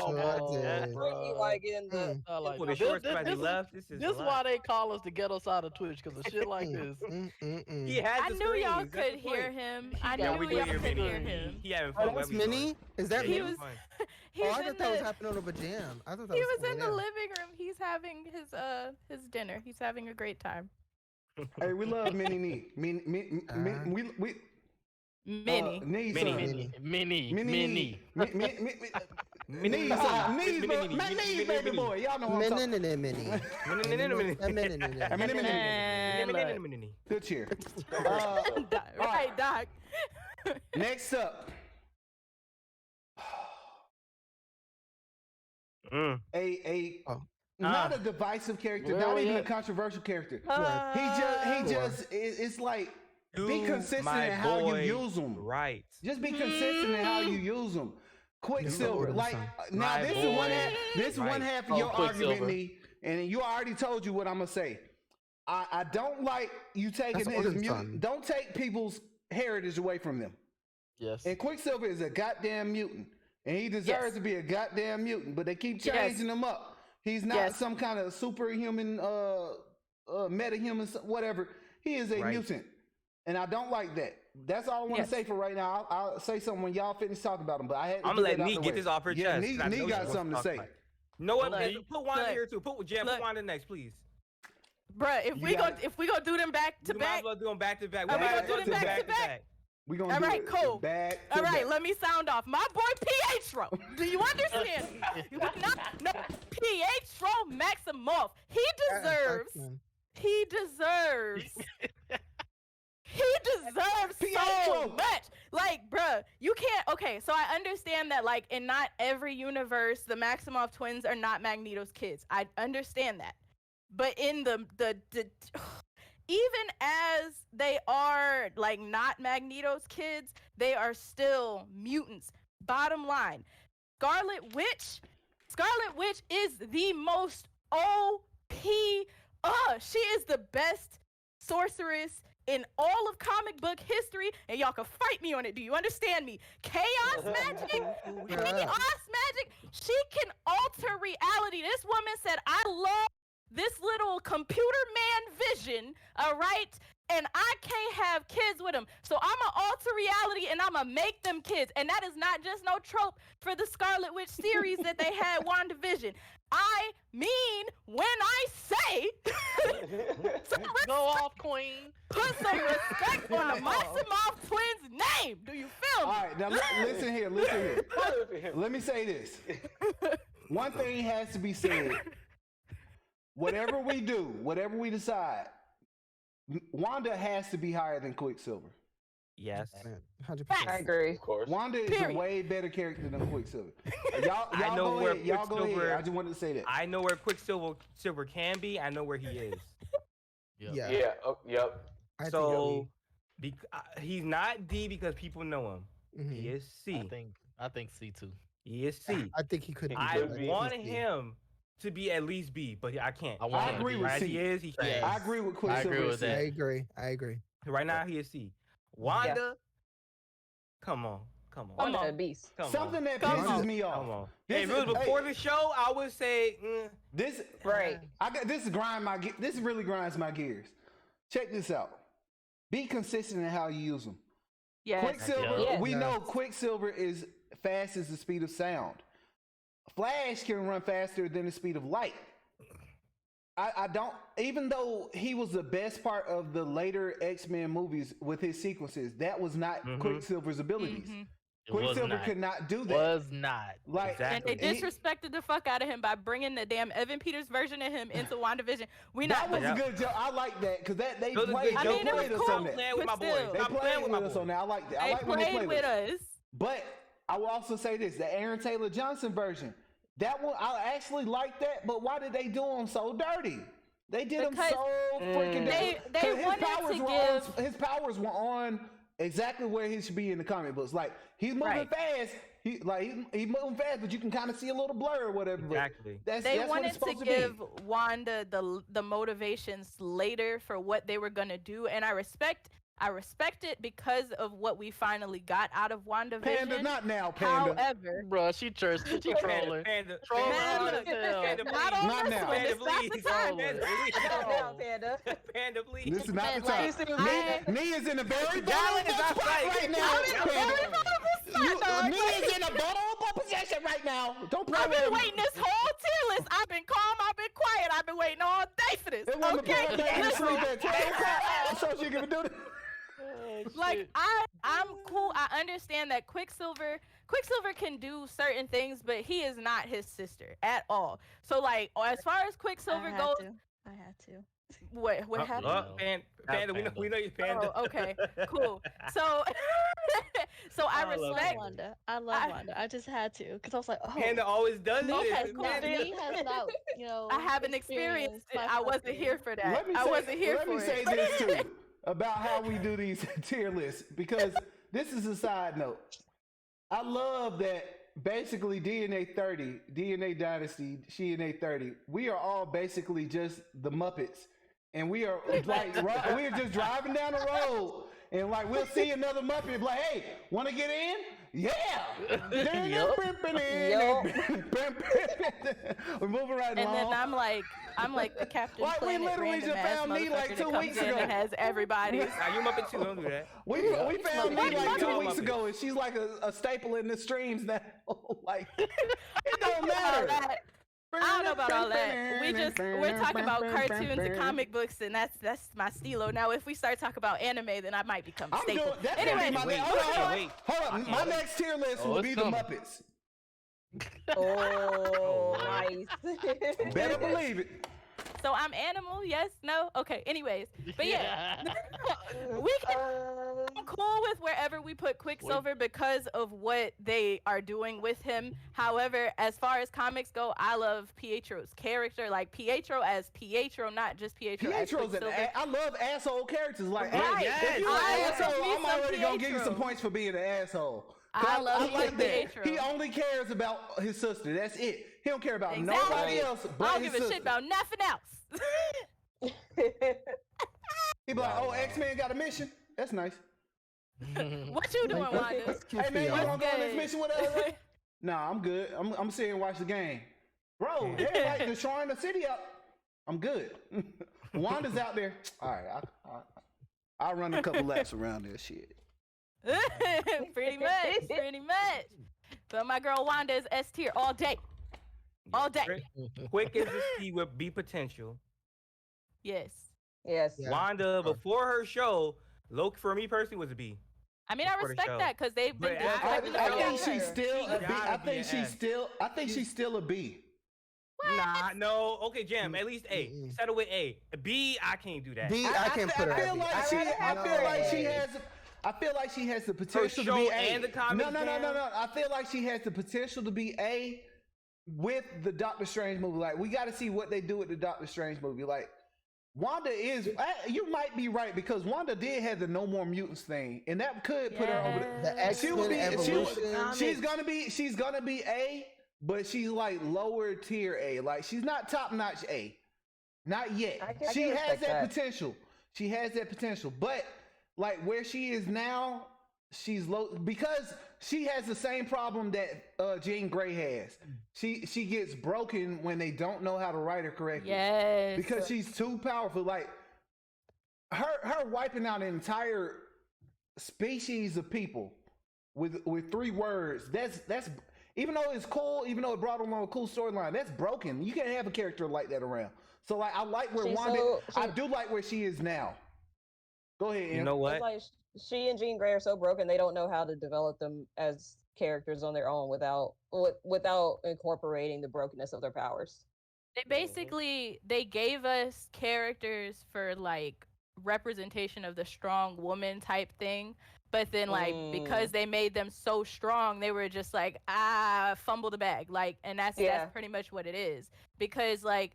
is why they call us the ghetto side of Twitch, because of shit like this. I knew y'all could hear him. I knew y'all could hear him. He having fun. That's Minnie? Is that he Minnie? I thought that was happening over jam. I thought that he was in the living room. He's having his dinner. He's having a great time. Hey, we love Minnie. Minnie. Baby boy. Y'all know what I'm talking. Minnie. Good cheer. Right, Doc. Next up. Not a divisive character, not even a controversial character. He just it's like be consistent in how you use them. Right. Just be consistent in how you use them. Quicksilver. Like now this is one half of your argument, me. and you already told you what I'm gonna say. I don't like you taking his mutant. Don't take people's heritage away from them. Yes. And Quicksilver is a goddamn mutant, and he deserves to be a goddamn mutant. But they keep changing him up. He's not some kind of superhuman, metahuman, whatever. He is a mutant, and I don't like that. That's all I want to say for right now. I'll say something when y'all finish talking about him. But I had to I'm gonna let Nee get this off her chest. Nee got something to say. No one, put Wanda here too. Put Wanda next, please. Bruh, if we gonna do them back to back, might as well do them back to back. Are we gonna do them back to back? We gonna all right, cool. Back all right, let me sound off. My boy Pietro. Do you understand? No, Pietro Maximoff. He deserves. He deserves so much. Like, bruh, you can't. Okay, so I understand that, like, in not every universe, the Maximoff twins are not Magneto's kids. I understand that. But in the even as they are, like, not Magneto's kids, they are still mutants. Bottom line, Scarlet Witch is the most OP. She is the best sorceress in all of comic book history, and y'all can fight me on it. Do you understand me? Chaos magic. She can alter reality. This woman said, I love this little computer man vision, all right? And I can't have kids with him. So I'm going to alter reality and I'm going to make them kids. And that is not just no trope for the Scarlet Witch series that they had WandaVision. I mean, when I say, go off, queen. Put some respect on the Maximoff twins' name. Do you feel me? All right, now listen here. Let me say this. One thing has to be said. Whatever we do, whatever we decide, Wanda has to be higher than Quicksilver. Yes. 100%. I agree. Of course. Wanda is a way better character than Quicksilver. Y'all go ahead. Y'all go ahead. I just wanted to say that. I know where Quicksilver can be. I know where he is. Yeah. Oh, yep. So he's not D because people know him. Mm-hmm. He is C. I think C too. He is C. I think he could be. I want him to be at least B, but I can't. I agree with C. He is. He can. I agree with Quicksilver. I agree with that. I agree. Right now he is C. Wanda, come on. I'm a beast. Something that pisses me off. Come on. Hey, if it was before the show, I would say this. Right. This really grinds my gears. Check this out. Be consistent in how you use them. Yes. Quicksilver. We know Quicksilver is fast as the speed of sound. Flash can run faster than the speed of light. I don't, even though he was the best part of the later X-Men movies with his sequences, that was not Quicksilver's abilities. Quicksilver could not do that. Was not. Like, exactly. And they disrespected the fuck out of him by bringing the damn Evan Peters version of him into WandaVision. That was a good joke. I like that because they played us on that. Playing with my boys. They played with us on that. I like that. I like when they play with us. But I will also say this: the Aaron Taylor Johnson version. That one, I actually like that, but why did they do him so dirty? They did him so freaking dirty. They wanted his powers were on exactly where he should be in the comic books. Like, he's moving fast. He's moving fast, but you can kind of see a little blur or whatever. Exactly. They wanted to give Wanda the motivations later for what they were gonna do, and I respect it because of what we finally got out of WandaVision. Panda, not now, Panda. However, bro, she trolling. Panda, not now. Panda, please. Panda, please. This is not the time. Nee is in a very vulnerable spot right now. Nee is in a vulnerable position right now. Don't play with him. I've been waiting this whole tier list. I've been calm. I've been quiet. I've been waiting all day for this. So she can do this. Like, I'm cool. I understand that Quicksilver can do certain things, but he is not his sister at all. So, like, as far as Quicksilver goes, I had to. What happened? Panda, we know you, Panda. Oh, okay, cool. So, I respect Wanda. I love Wanda. I just had to because I was like, oh. Panda always does Me has not, I haven't experienced it. I wasn't here for that. Let me say this too about how we do these tier lists, because this is a side note. I love that basically DNA 30, DNA Dynasty, DNA 30. We are all basically just the Muppets, and we are like we're just driving down the road, and like we'll see another Muppet, like, hey, want to get in? Yeah. We're moving right along. And then I'm like the Captain Like, we Planet literally random just ass found me like motherfucker 2 that comes weeks in ago. and has everybody's. Now you Muppet too. Don't do that. We found me like 2 weeks Muppet. ago, and she's like a staple in the streams now. Like, it don't matter. I don't know about all that. We're talking about cartoons and comic books, and that's my stilo. Now, if we start talking about anime, then I might become staple. Anyway, Hold on. My next tier list will be the Muppets. Oh, nice. Better believe it. So I'm animal, yes, no, okay. Anyways, but yeah, I'm cool with wherever we put Quicksilver because of what they are doing with him. However, as far as comics go, I love Pietro's character, like Pietro as Pietro, not just Pietro as Quicksilver. I love asshole characters. Like, right. If you're an asshole, I'm already gonna give you some points for being an asshole. I love like that. Pietro. He only cares about his sister. That's it. He don't care about nobody else but I don't his give a sister. shit about nothing else. He be like, oh, X-Men got a mission? That's nice. What you doing, Wanda? Hey, man, you want to go on this mission with us? Nah, I'm good. I'm sitting and watch the game. Bro, they're like destroying the city up. I'm good. Wanda's out there. All right, I'll run a couple laps around this shit. Pretty much. But my girl Wanda is S tier all day. All day. Quick as the sea with B potential. Yes. Yes. Wanda, before her show, Loki for me personally was a B. I mean, I respect that because they've been. I think she's still a B. I think she's still a B. Nah, no. Okay, Jam, at least A. Settle with A. B, I can't do that. B, I can't put her at B. I feel like she has the potential to be A. And the comics, no. I feel like she has the potential to be A with the Doctor Strange movie. Like, we got to see what they do with the Doctor Strange movie. Like, Wanda is. You might be right because Wanda did have the No More Mutants thing, and that could put her over the X-Men evolution. She's gonna be A, but she's like lower tier A. Like, she's not top notch A, not yet. She has that potential. She has that potential, but like where she is now, she's low because she has the same problem that Jean Grey has. She gets broken when they don't know how to write her correctly. Yes. Because she's too powerful. Like her wiping out an entire species of people with 3 words. That's even though it's cool, even though it brought along a cool storyline, that's broken. You can't have a character like that around. So like I like where I do like where she is now. Go ahead, Ian. You know what? It's like she and Jean Grey are so broken they don't know how to develop them as characters on their own without incorporating the brokenness of their powers. They gave us characters for like representation of the strong woman type thing, but then like because they made them so strong, they were just like fumble the bag, like, and that's pretty much what it is. Because like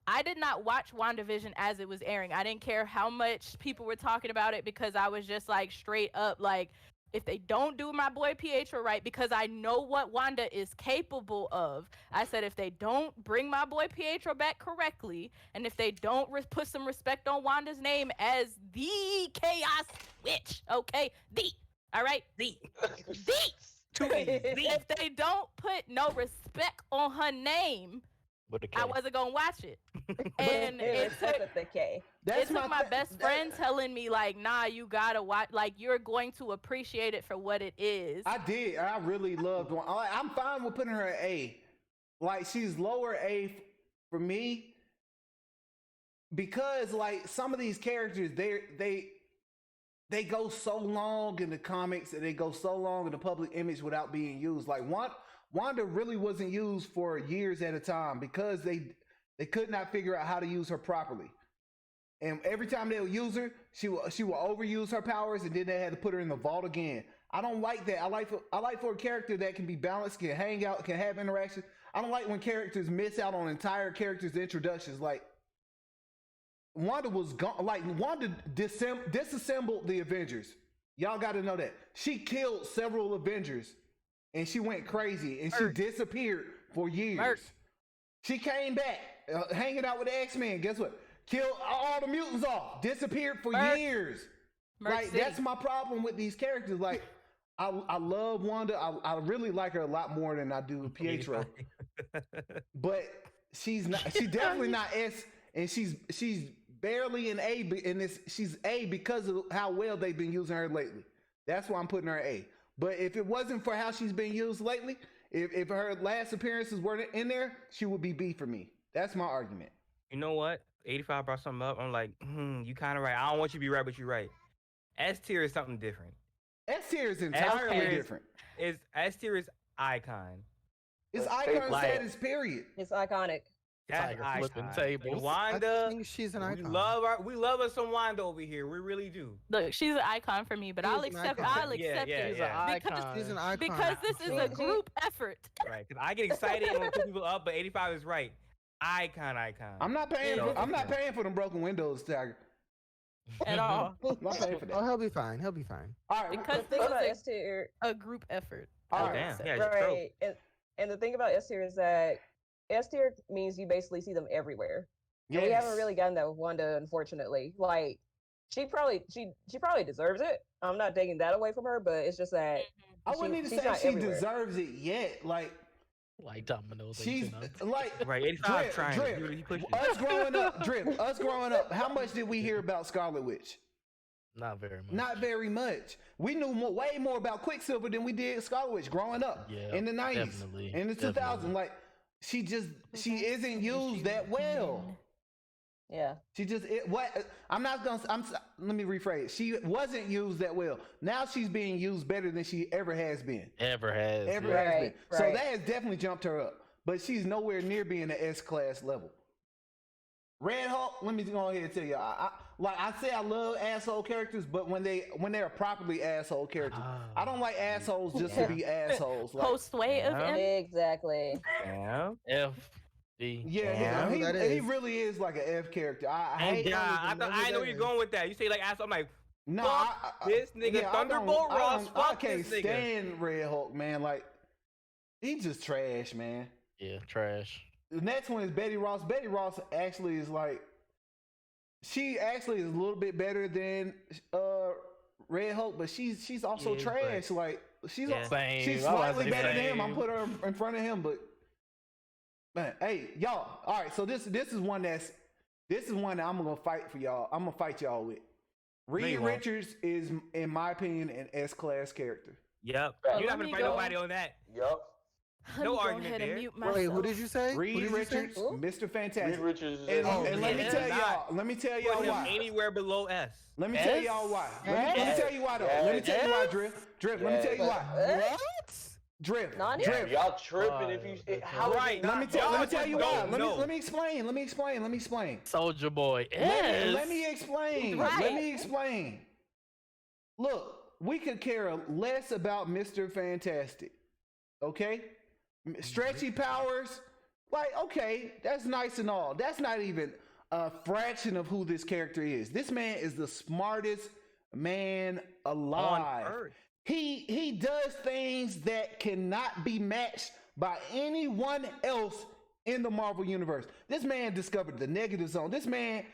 I did not watch WandaVision as it was airing. I didn't care how much people were talking about it because I was just like straight up like, if they don't do my boy Pietro right, because I know what Wanda is capable of, I said if they don't bring my boy Pietro back correctly, and if they don't put some respect on Wanda's name as the Chaos Witch, okay, if they don't put no respect on her name, I wasn't gonna watch it. And it took my best friend telling me like, nah, you gotta watch, like you're going to appreciate it for what it is. I did. I really loved one. I'm fine with putting her at A. Like, she's lower A for me because like some of these characters, they go so long in the comics and they go so long in the public image without being used. Like Wanda really wasn't used for years at a time because they could not figure out how to use her properly. And every time they would use her, she will overuse her powers, and then they had to put her in the vault again. I don't like that. I like for a character that can be balanced, can hang out, can have interaction. I don't like when characters miss out on entire characters' introductions. Like Wanda was gone. Like Wanda disassembled the Avengers. Y'all got to know that she killed several Avengers and she went crazy and she disappeared for years. She came back, hanging out with the X-Men. Guess what? Killed all the mutants off. Disappeared for years. Like that's my problem with these characters. Like I love Wanda. I really like her a lot more than I do Pietro. But she's not. She's definitely not S, and she's barely an A in this. She's A because of how well they've been using her lately. That's why I'm putting her A. But if it wasn't for how she's been used lately, if her last appearances weren't in there, she would be B for me. That's my argument. You know what? 85 brought something up. I'm like, you kind of right. I don't want you to be right, but you're right. S tier is something different. S tier is entirely different. S tier is icon. It's icon status, period. It's iconic. That's flipping tables. Wanda, I think she's an icon. We love us some Wanda over here. We really do. Look, she's an icon for me, but I'll accept it. She's an icon. Because this is a group effort. Right, because I get excited and put people up, but 85 is right. Icon. I'm not paying. I'm not paying for them broken windows, Tiger. At all. I'm not paying for that. Oh, he'll be fine. All right. Because this is a group effort. Damn. Yeah, right. And the thing about S tier is that S tier means you basically see them everywhere. Yes. And we haven't really gotten that with Wanda, unfortunately. Like she probably deserves it. I'm not taking that away from her, but it's just that I wouldn't even say she deserves it yet. Like dominoes. She's like right. 85 trying. Us growing up. How much did we hear about Scarlet Witch? Not very much. Not very much. We knew way more about Quicksilver than we did Scarlet Witch growing up in the 90s, in the 2000s. Like she isn't used that well. Yeah. Let me rephrase. She wasn't used that well. Now she's being used better than she ever has been. Ever has been. Right. So that has definitely jumped her up. But she's nowhere near being an S-class level. Red Hulk, let me go ahead and tell you. I say I love asshole characters, but when they're properly asshole characters. I don't like assholes just to be assholes. Like, post-way of him? Exactly. Yeah. F. D. Yeah, he really is like an F character. I know where you're going with that. You say like asshole, I'm like, no, this nigga Thunderbolt Ross. I can't stand Red Hulk, man. Like, he's just trash, man. Yeah, trash. The next one is Betty Ross. Betty Ross actually is like, she actually is a little bit better than Red Hulk, but she's also trash. Like she's slightly better than him. I'm putting her in front of him, but man, hey y'all. All right, so this is one that I'm gonna fight for y'all. I'm gonna fight y'all with. Reed Richards is, in my opinion, an S-class character. Yep. You're not gonna fight nobody on that. Yep. No argument there. Wait, who did you say? Reed Richards, Mr. Fantastic. Reed Richards. And let me tell y'all why. Anywhere below S. Let me tell y'all why. Let me tell you why though. Let me tell you why, Drift. Let me tell you why. What? Drift. Y'all tripping if you. How right? Let me tell you why. Let me explain. Soldier Boy. Let me explain. Let me explain. Look, we could care less about Mr. Fantastic. Okay? Stretchy powers, like, okay, that's nice and all. That's not even a fraction of who this character is. This man is the smartest man alive. On Earth. He does things that cannot be matched by anyone else in the Marvel universe. This man discovered the negative zone. This man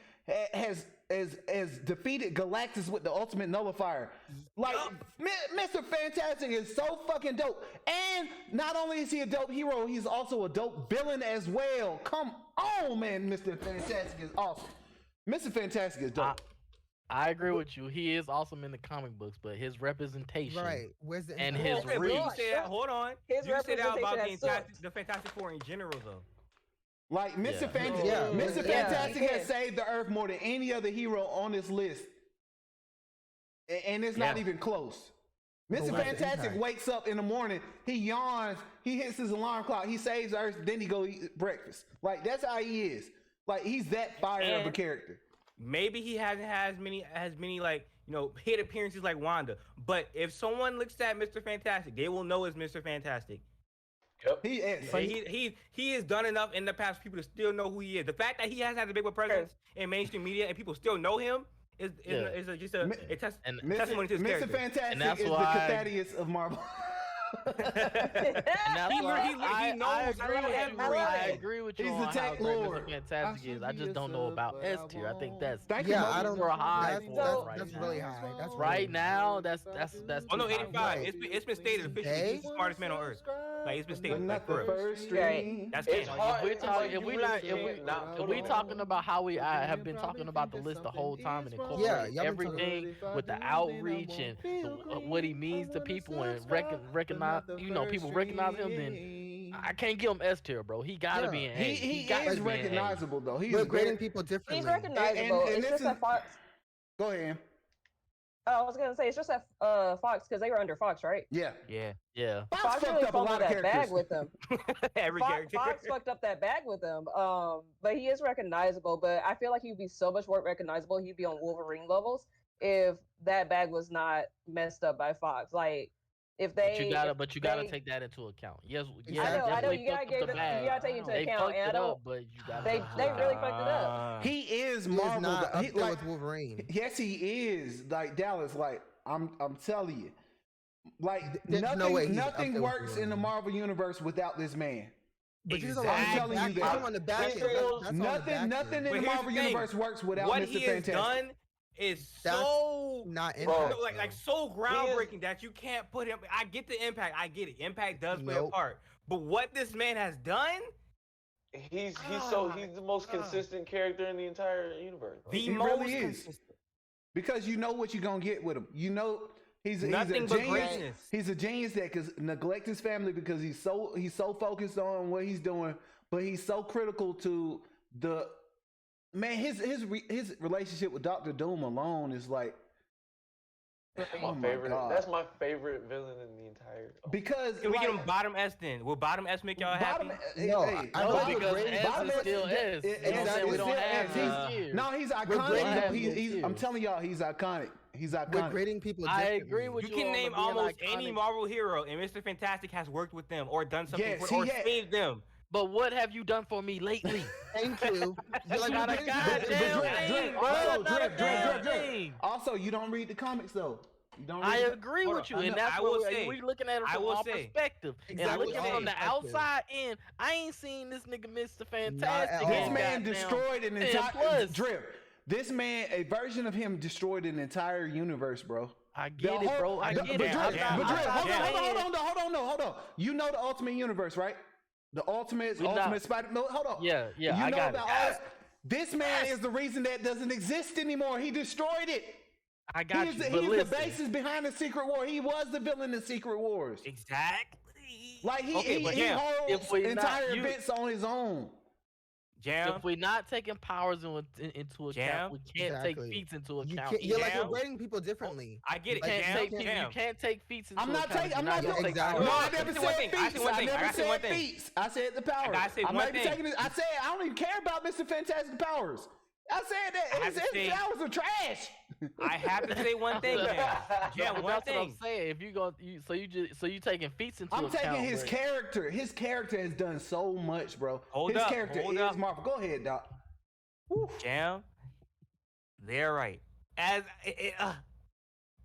has defeated Galactus with the ultimate nullifier. Like, Mr. Fantastic is so fucking dope. And not only is he a dope hero, he's also a dope villain as well. Come on, man. Mr. Fantastic is awesome. Mr. Fantastic is dope. I agree with you. He is awesome in the comic books, but his representation, where's the and his reach. Hold on. You say that about the Fantastic Four in general, though. Like Mr. Fantastic has saved the Earth more than any other hero on this list, and it's not even close. Mr. Fantastic wakes up in the morning, he yawns, he hits his alarm clock, he saves the Earth, then he go eat breakfast. Like that's how he is. Like he's that fire of a character. Maybe he hasn't as many like hit appearances like Wanda, but if someone looks at Mr. Fantastic, they will know it's Mr. Fantastic. Yep. He has done enough in the past for people to still know who he is. The fact that he has had a big presence in mainstream media and people still know him is just a testimony to his character. Mr. Fantastic is the Thaddeus of Marvel. He knows. I agree with you. He's on the how tech great lord. Mr. Fantastic is. I just don't know about S tier. I think that's I don't. high That's really high. That's right now. That's Oh no, too high. 85. It's been stated officially. He's the smartest man on earth. Like it's been stated. Not Like, the for real. first string. That's It's canon. hard. If we talking about how we have been talking about the list the whole time and incorporating everything with the outreach and what he means to people and recognize, people recognize him, then I can't give him S tier, bro. He gotta be an A. He is recognizable though. We're grading people differently. He's recognizable. And it's just that Fox. Go ahead. I was gonna say it's just that Fox because they were under Fox, right? Yeah. Fox really fucked up a lot fumbled of that bag characters. with them. Every character. Fox fucked up that bag with them. But he is recognizable. But I feel like he'd be so much more recognizable. He'd be on Wolverine levels if that bag was not messed up by Fox. Like if they. But you gotta take that into account. Yes. I know. You gotta take into account. And I don't. But you gotta. They really fucked it up. He is He's Marvel. not up there with Wolverine. Yes, he is. Like Dallas. Like I'm telling you. Like There's nothing, no way he's up nothing there with works in the Marvel universe without this man. But I'm telling you that. On the back end. Nothing in the Marvel universe works without what Mr. he Fantastic. has done is so not impact, like so groundbreaking that you can't put him. I get the impact. I get it. Impact does play a part. But what this man has done, he's the most consistent character in the entire universe. Bro. He really is. Because you know what you're gonna get with him. You know he's a genius. He's a genius that can neglect his family because he's so focused on what he's doing, but he's so critical to the man. His relationship with Dr. Doom alone is like. That's my favorite villain in the entire. Because can we get him bottom S then? Will bottom S make y'all happy? No, because S is still S. Exactly, we don't have no, he's iconic. I'm telling y'all, he's iconic. He's iconic. We're grading people. I agree with you. You can name almost any Marvel hero, and Mr. Fantastic has worked with them or done something or saved them. But what have you done for me lately? Thank you. You're not a goddamn thing. Also, you don't read the comics though. I agree with you, and that's what we're looking at it from our perspective. And looking from the outside in, I ain't seen this nigga Mr. Fantastic. This man destroyed an entire This man, a version of him destroyed an entire universe, bro. I get it, bro. I get it. Hold on. You know the Ultimate Universe, right? The Ultimate Spider. No, hold on. Yeah. You I know got it. This man is the reason that doesn't exist anymore. He destroyed it. I got you. He's the basis behind the Secret War. He was the villain in Secret Wars. Exactly. Like he holds entire events on his own. Jam. If we're not taking powers into account, we can't take feats into account. You're like you're grading people differently. I get it. You can't take feats into account. I never said feats. I never said feats. I said the powers. I said I don't even care about Mr. Fantastic powers. I said that his powers are trash. I have to say one thing, Jam. One thing. What I'm saying. If you taking feats into account. I'm taking his character. His character has done so much, bro. His character is Marvel. Go ahead, Doc. Jam. They're right.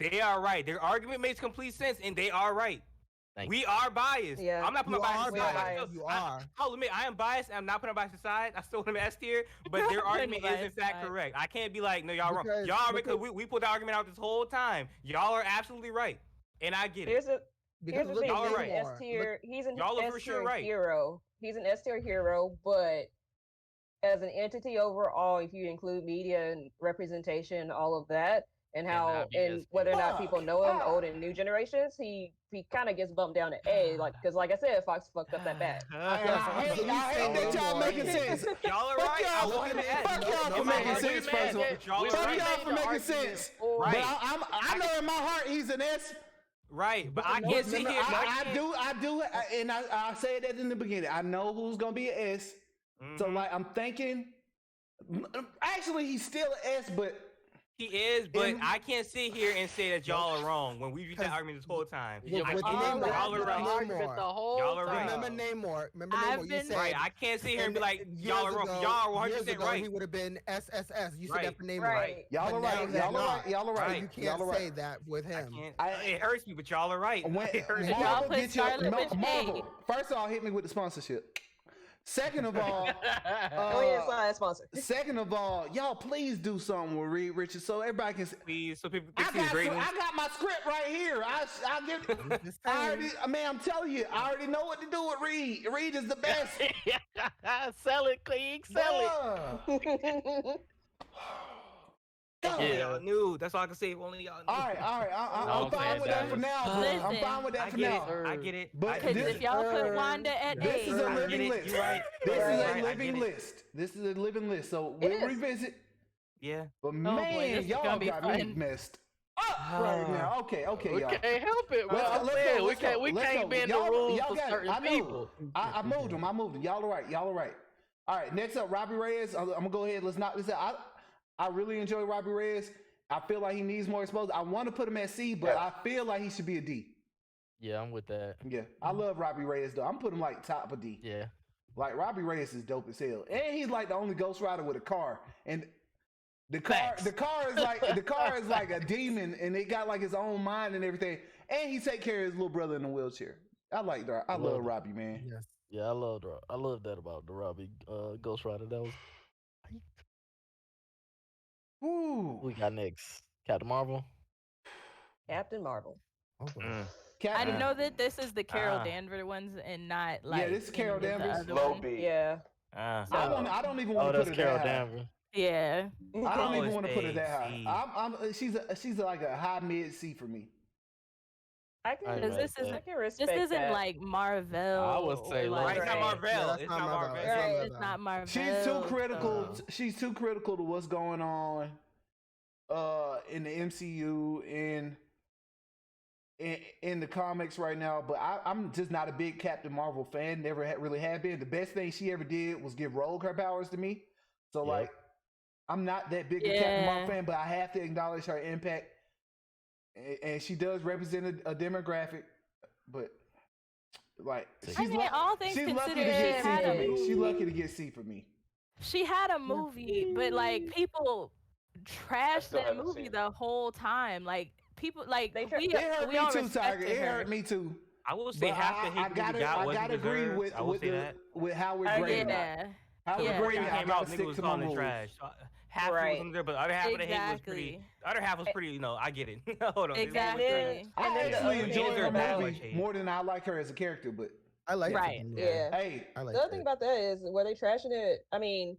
They are right. Their argument makes complete sense, and they are right. We are biased. Yeah. I'm not putting my bias aside. You are. I'll admit I am biased. I'm not putting my bias aside. I still want to S tier, but their argument is in fact correct. I can't be like, no, y'all wrong. Y'all because we put the argument out this whole time. Y'all are absolutely right, and I get it. Here's the thing. Y'all are right. He's an y'all S for sure tier right. hero. He's an S tier hero, but as an entity overall, if you include media and representation, all of that, and how and whether or not people know him, old and new generations, he kind of gets bumped down to A, because like I said, Fox fucked up that bad. I hate that y'all making sense. Y'all are right. Fuck y'all for making sense, first of all. Fuck y'all for making sense. But I know in my heart he's an S. Right, but I can't sit here. I do, and I said that in the beginning. I know who's gonna be an S. So like I'm thinking, actually he's still an S, but He is, but I can't sit here and say that y'all are wrong when we've used that argument this whole time. With I Namor, can't. Y'all are right. Namor. Y'all are right. Remember Namor. You said right. I can't sit here and be like, y'all are wrong. Y'all are 100% right. He would have been SSS. You said that for Namor. Right. Y'all are right. Y'all are right. Y'all are right. You can't say that with him. It hurts me, but y'all are right. Marvel, get your Marvel. First of all, hit me with the sponsorship. Second of all, sponsor. Second of all, y'all please do something with Reed Richards so everybody can. Please, so people can see his ratings. I got my script right here. I get. I'm telling you, I already know what to do with Reed. Reed is the best. Sell it, King. Sell it. Y'all knew. That's all I can say. If only y'all knew. All right. I'm fine with that for now. I'm fine with that for now. I get it. Because if y'all put Wanda at this is a living list. You're right. This is a living list. This is a living list. So we'll revisit. Yeah. But man, y'all got me messed up right now. Okay, y'all. We can't help it, bro. We can't bend the rules for certain people. I moved them. Y'all are right. All right, next up, Robbie Reyes. I'm gonna go ahead. Let's knock this out. I really enjoy Robbie Reyes. I feel like he needs more exposure. I want to put him at C, but I feel like he should be a D. Yeah, I'm with that. Yeah, I love Robbie Reyes though. I'm putting him like top of D. Yeah. Like Robbie Reyes is dope as hell, and he's like the only Ghost Rider with a car. And the car is like a demon, and it got like his own mind and everything. And he take care of his little brother in a wheelchair. I like that. I love Robbie, man. Yes. Yeah, I love that about the Robbie Ghost Rider. That was. Ooh. We got next Captain Marvel. Captain Marvel. I know that this is the Carol Danvers ones and not like this is Carol Danvers. Low B. Yeah. I don't even want to put her Carol that Danvers. high. Yeah. I don't even want to put her that high. She's like a high mid C for me. I can respect this isn't that. like Marvel. I would say right. It's not Marvel. It's not Marvel. It's not Marvel. She's too critical. She's too critical to what's going on in the MCU in the comics right now. But I'm just not a big Captain Marvel fan. Never really have been. The best thing she ever did was give Rogue her powers to me. So like, I'm not that big a Captain Marvel fan, but I have to acknowledge her impact. And she does represent a demographic, but like all things she's lucky to considered, get C for me. She's lucky to get C for me. She had a movie, but like people trashed that movie the whole time. Like people, like it hurt me too, Tiger. It hurt me too. I will say half the hate I gotta agree with how we're grading. How we're grading. I gotta stick to my rules. Half was in there, but the other half of the hate was pretty. The other half was pretty. I get it. Hold on. Exactly. I actually enjoy her movie more than I like her as a character, but I like her. Yeah. Hey, the other thing about that is, were they trashing it? I mean,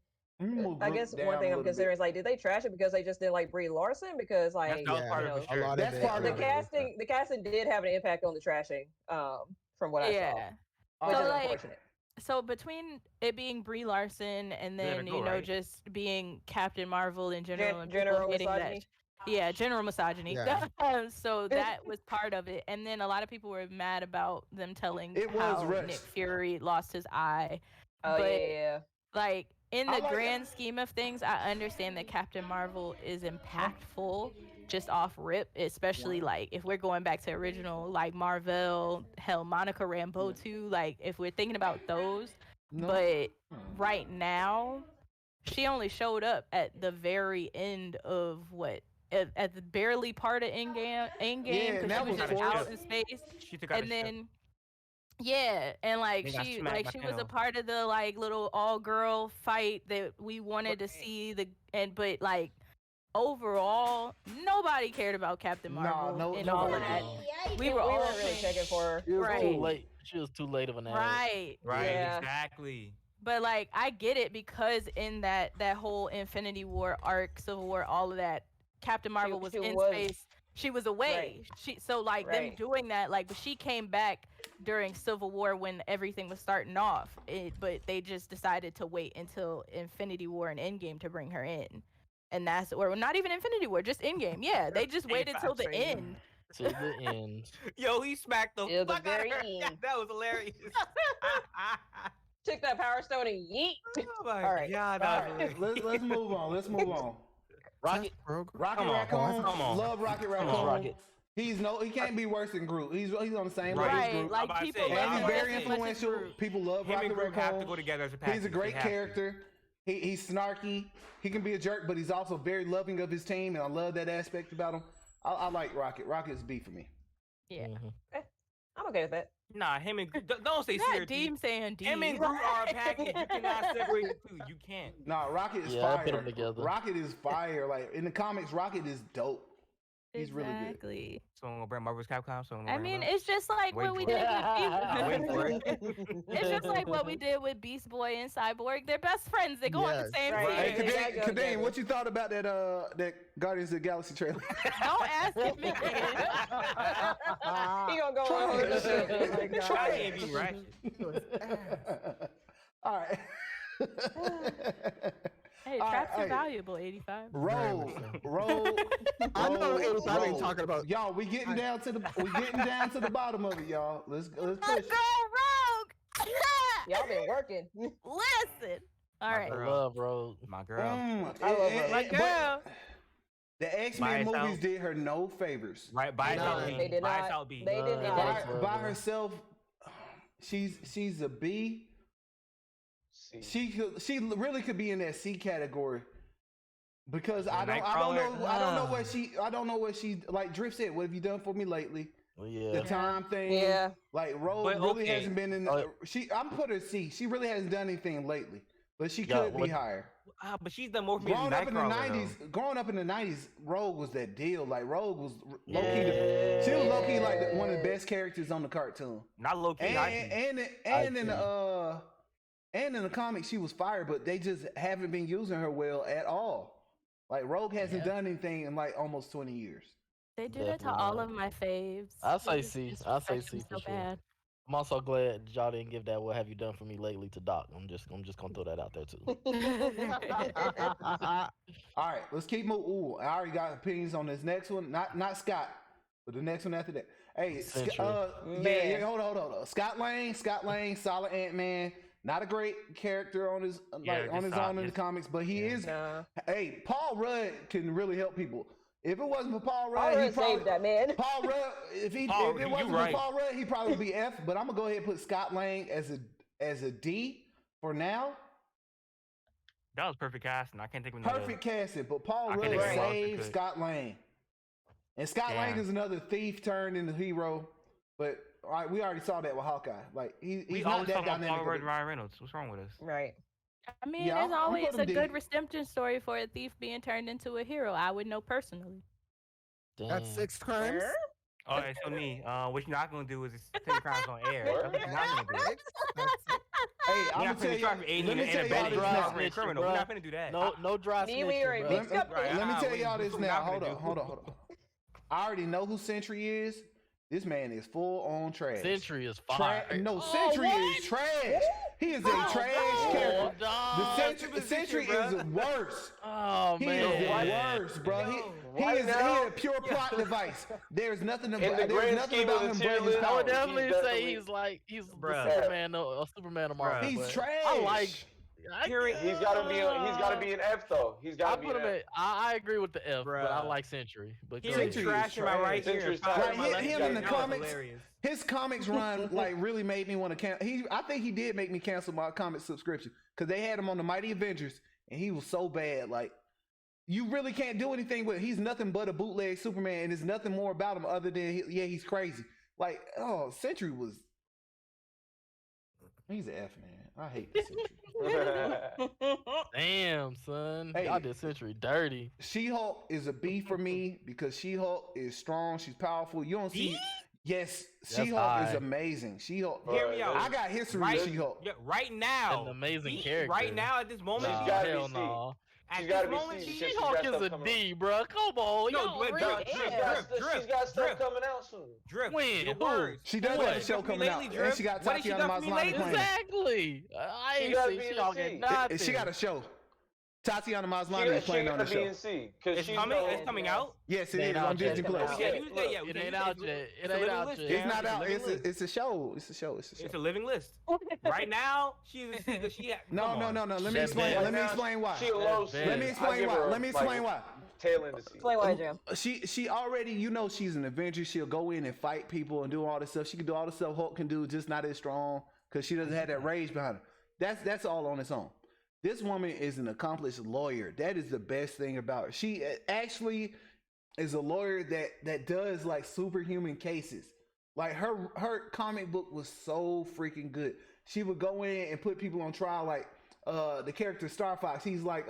I guess one thing I'm considering is like, did they trash it because they just didn't like Brie Larson? Because like, the casting did have an impact on the trashing. From what I saw. Which is unfortunate. So between it being Brie Larson and then just being Captain Marvel in general, and general misogyny. General misogyny. Yeah. So that was part of it, and then a lot of people were mad about them telling how Nick Fury lost his eye. Like in the grand scheme of things, I understand that Captain Marvel is impactful just off rip, especially like if we're going back to original like Marvel, hell, Monica Rambeau too, like if we're thinking about those. But right now she only showed up at the very end of at the barely part of Endgame because she was just out in space. She took out and then and like she was a part of the like little all girl fight that we wanted to see but like overall, nobody cared about Captain Marvel and all of that. We were all really checking for her. It was too late. She was too late of an ad. Right. Exactly. But like, I get it because in that whole Infinity War arc, Civil War, all of that, Captain Marvel was in space. She was away. Them doing that, like, but she came back during Civil War when everything was starting off. But they just decided to wait until Infinity War and Endgame to bring her in. And or not even Infinity War, just Endgame. Yeah, they just waited till the end. To the end. Yo, he smacked the fuck out of her. That was hilarious. Took that Power Stone and yeet. Oh my all right. God. Let's move on. Rocket. Rocket Raccoon. Love Rocket Raccoon. He can't be worse than Groot. He's on the same level as Groot. Like people and he's very influential. People love Rocket Raccoon. Have to go together as a package. He's a great character. He's snarky. He can be a jerk, but he's also very loving of his team, and I love that aspect about him. I like Rocket. Rocket's B for me. Yeah. I'm okay with that. Nah, him and don't say Not Deem saying Deem. Him and Groot are a package. You cannot separate the two. You can't. Nah, Rocket is I fire. put them together. Rocket is fire. Like in the comics, Rocket is dope. He's really good. Exactly. So I'm gonna bring Marvel's Capcom. So I mean, it's just like what we did with It's just like what we did with Beast Boy and Cyborg. They're best friends. They go on the same team. Hey, Kadeem, what you thought about that Guardians of the Galaxy trailer? Don't ask me. He gonna go on with this shit. Try and be ratchet. All right. Hey, traps are valuable, 85. Roll. I know 85 ain't talking about. Y'all, we getting down to the bottom of it, y'all. Let's push. Rogue. Y'all been working. Listen. All right. I love Rogue. My girl. I love her. My girl. The X-Men movies did her no favors. Right, by herself. They did not. They did not. By herself, she's a B. She really could be in that C category because I don't know what she like. Drift said, "What have you done for me lately?" Yeah, the time thing. Yeah, like Rogue really hasn't been in. I'm put her C. She really hasn't done anything lately, but she could be higher. But she's done more for me. Growing up in the '90s, Rogue was that deal. Like Rogue was low key. She was low key like one of the best characters on the cartoon. Not low key. And in the comics, she was fired, but they just haven't been using her well at all. Like Rogue hasn't done anything in like almost 20 years. They do that to all of my faves. I say C. I say C for sure. Bad. I'm also glad y'all didn't give that "What have you done for me lately" to Doc. I'm just gonna throw that out there too. All right, let's keep moving. Ooh, I already got opinions on this next one. Not Scott, but the next one after that. Hey, hold on. Scott Lang, solid Ant-Man. Not a great character on his own in the comics, but he is. Hey, Paul Rudd can really help people. If it wasn't for Paul Rudd, he probably saved that man. Paul Rudd. If it wasn't for Paul Rudd, he'd probably be F. But I'm gonna go ahead and put Scott Lang as a D for now. That was perfect casting. I can't think of perfect casting, but Paul Rudd saved Scott Lang, and Scott Lang is another thief turned into hero, but. All right, we already saw that with Hawkeye. Like he's not that dynamic. Ryan Reynolds. What's wrong with us? Right. I mean, there's always a good redemption story for a thief being turned into a hero. I would know personally. That's 6 crimes. Oh, it's for me. What you're not gonna do is take crimes on air. That's what you're not gonna do. Hey, I'm gonna tell you. Let me tell y'all this now. We're not gonna do that. No dry snitching, Let me tell y'all this now. Hold on. I already know who Sentry is. This man is full on trash. Sentry is fire. Sentry is trash. He is a trash character. The Sentry is worse. Oh he man, is worse, bro. He is a pure plot device. There's nothing about him but his power. I would definitely say he's Superman, a Superman of Marvel. He's trash. I like. He's gotta be an F though. He's gotta be an F. I agree with the F, but I like Sentry. But Sentry trash in my right here. Him in the comics, his comics run like really made me want to cancel. I think he did make me cancel my comic subscription because they had him on the Mighty Avengers and he was so bad. Like you really can't do anything with. He's nothing but a bootleg Superman, and there's nothing more about him other than he's crazy. Like Sentry was. He's an F, man. I hate the Sentry. Damn, son. Y'all did Sentry dirty. She-Hulk is a B for me because She-Hulk is strong. She's powerful. You don't see. Yes, She-Hulk is amazing. She-Hulk. Hear me out. I got history with She-Hulk. Yeah, right now. An amazing character. Right now, at this moment, hell no. She's gotta be C. She-Hulk is a D, bro. Come on, she's got stuff coming out soon. Drift. When? She does have a show coming out, and she got Tatiana Maslany playing. Exactly. I ain't see She-Hulk get nothing. She got a show. Tatiana Maslany is playing on the show. It's coming out? Yes, it is on Disney Plus. It ain't out yet. It ain't out yet. It's not out. It's a show. It's a show. It's a living list. Right now, she No. Let me explain why. Let me explain why. tail end of season. Explain why, Jam. She already, you know, she's an Avenger. She'll go in and fight people and do all this stuff. She can do all the stuff Hulk can do, just not as strong because she doesn't have that rage behind her. That's all on its own. This woman is an accomplished lawyer. That is the best thing about her. She actually is a lawyer that does like superhuman cases. Like her comic book was so freaking good. She would go in and put people on trial. Like the character Star Fox, he's like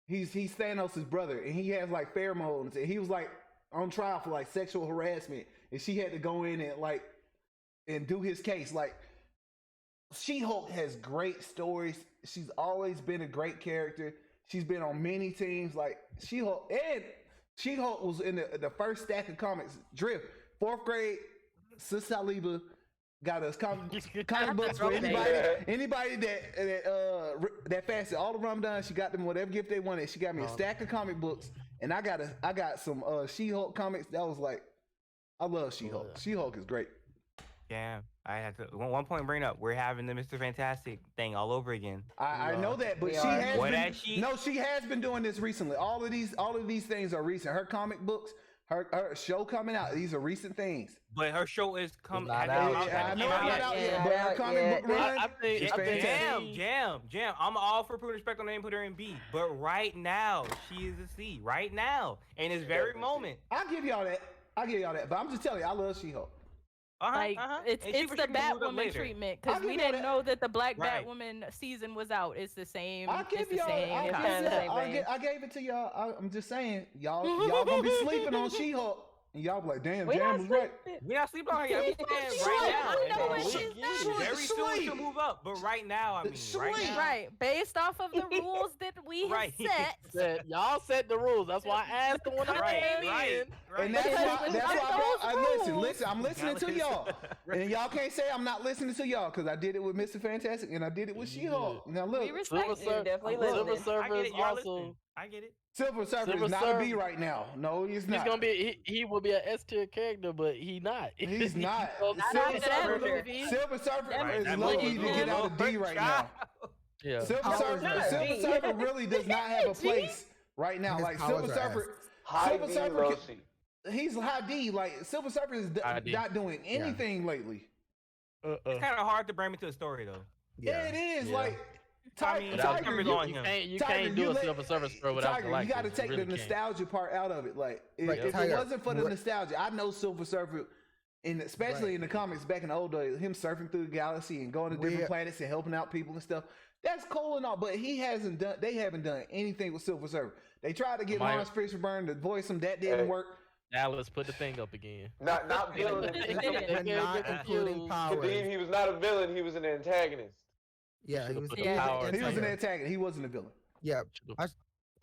he's Thanos' brother, and he has like pheromones, and he was like on trial for like sexual harassment, and she had to go in and like and do his case. Like She-Hulk has great stories. She's always been a great character. She's been on many teams. Like She-Hulk, and She-Hulk was in the first stack of comics. Drift, 4th grade, Sis Saliba got us comic books for anybody that fasted all the Ramadan. She got them whatever gift they wanted. She got me a stack of comic books, and I got some She-Hulk comics. That was like, I love She-Hulk. She-Hulk is great. Yeah, I had to one point bring up. We're having the Mr. Fantastic thing all over again. I know that, but she has been doing this recently. All of these things are recent. Her comic books, her show coming out. These are recent things. But her show is coming out. I know it's not out yet, but her comic book run is fantastic. Jam. I'm all for putting respect on the name, put her in B. But right now, she is a C. Right now, in this very moment. I'll give y'all that. But I'm just telling you, I love She-Hulk. It's the Batwoman treatment because we didn't know that the Black Batwoman season was out. It's the same. I gave it to y'all. I'm just saying, y'all gonna be sleeping on She-Hulk, and y'all be like, damn, Jam was right. We not sleeping on her yet. Very soon she'll move up, but right now, right, based off of the rules that we have set. Y'all set the rules. That's why I asked the one I came in. And that's why I listen. I'm listening to y'all, and y'all can't say I'm not listening to y'all because I did it with Mr. Fantastic and I did it with She-Hulk. Now look, Silver Surfer is also. I get it. Silver Surfer is not a B right now. No, he's not. He's gonna be. He will be an S tier character, but he's not. He's not. Silver Surfer is lucky to get out of D right now. Yeah. Silver Surfer really does not have a place right now. Like Silver Surfer, he's high D. Like Silver Surfer is not doing anything lately. It's kind of hard to bring me to a story though. Yeah, it is. Like. Tiger, you can't do a Silver Surfer story without Tiger, you got to take the nostalgia part out of it. Like, if it wasn't for the nostalgia, I know Silver Surfer, and especially in the comics back in the old days, him surfing through the galaxy and going to different planets and helping out people and stuff. That's cool and all, but they haven't done anything with Silver Surfer. They tried to get Lawrence Fishburne to voice him, that didn't work. Alice, put the thing up again. Not villain. He was not a villain. He was an antagonist. Yeah, he was an antagonist. He wasn't a villain. Yeah, I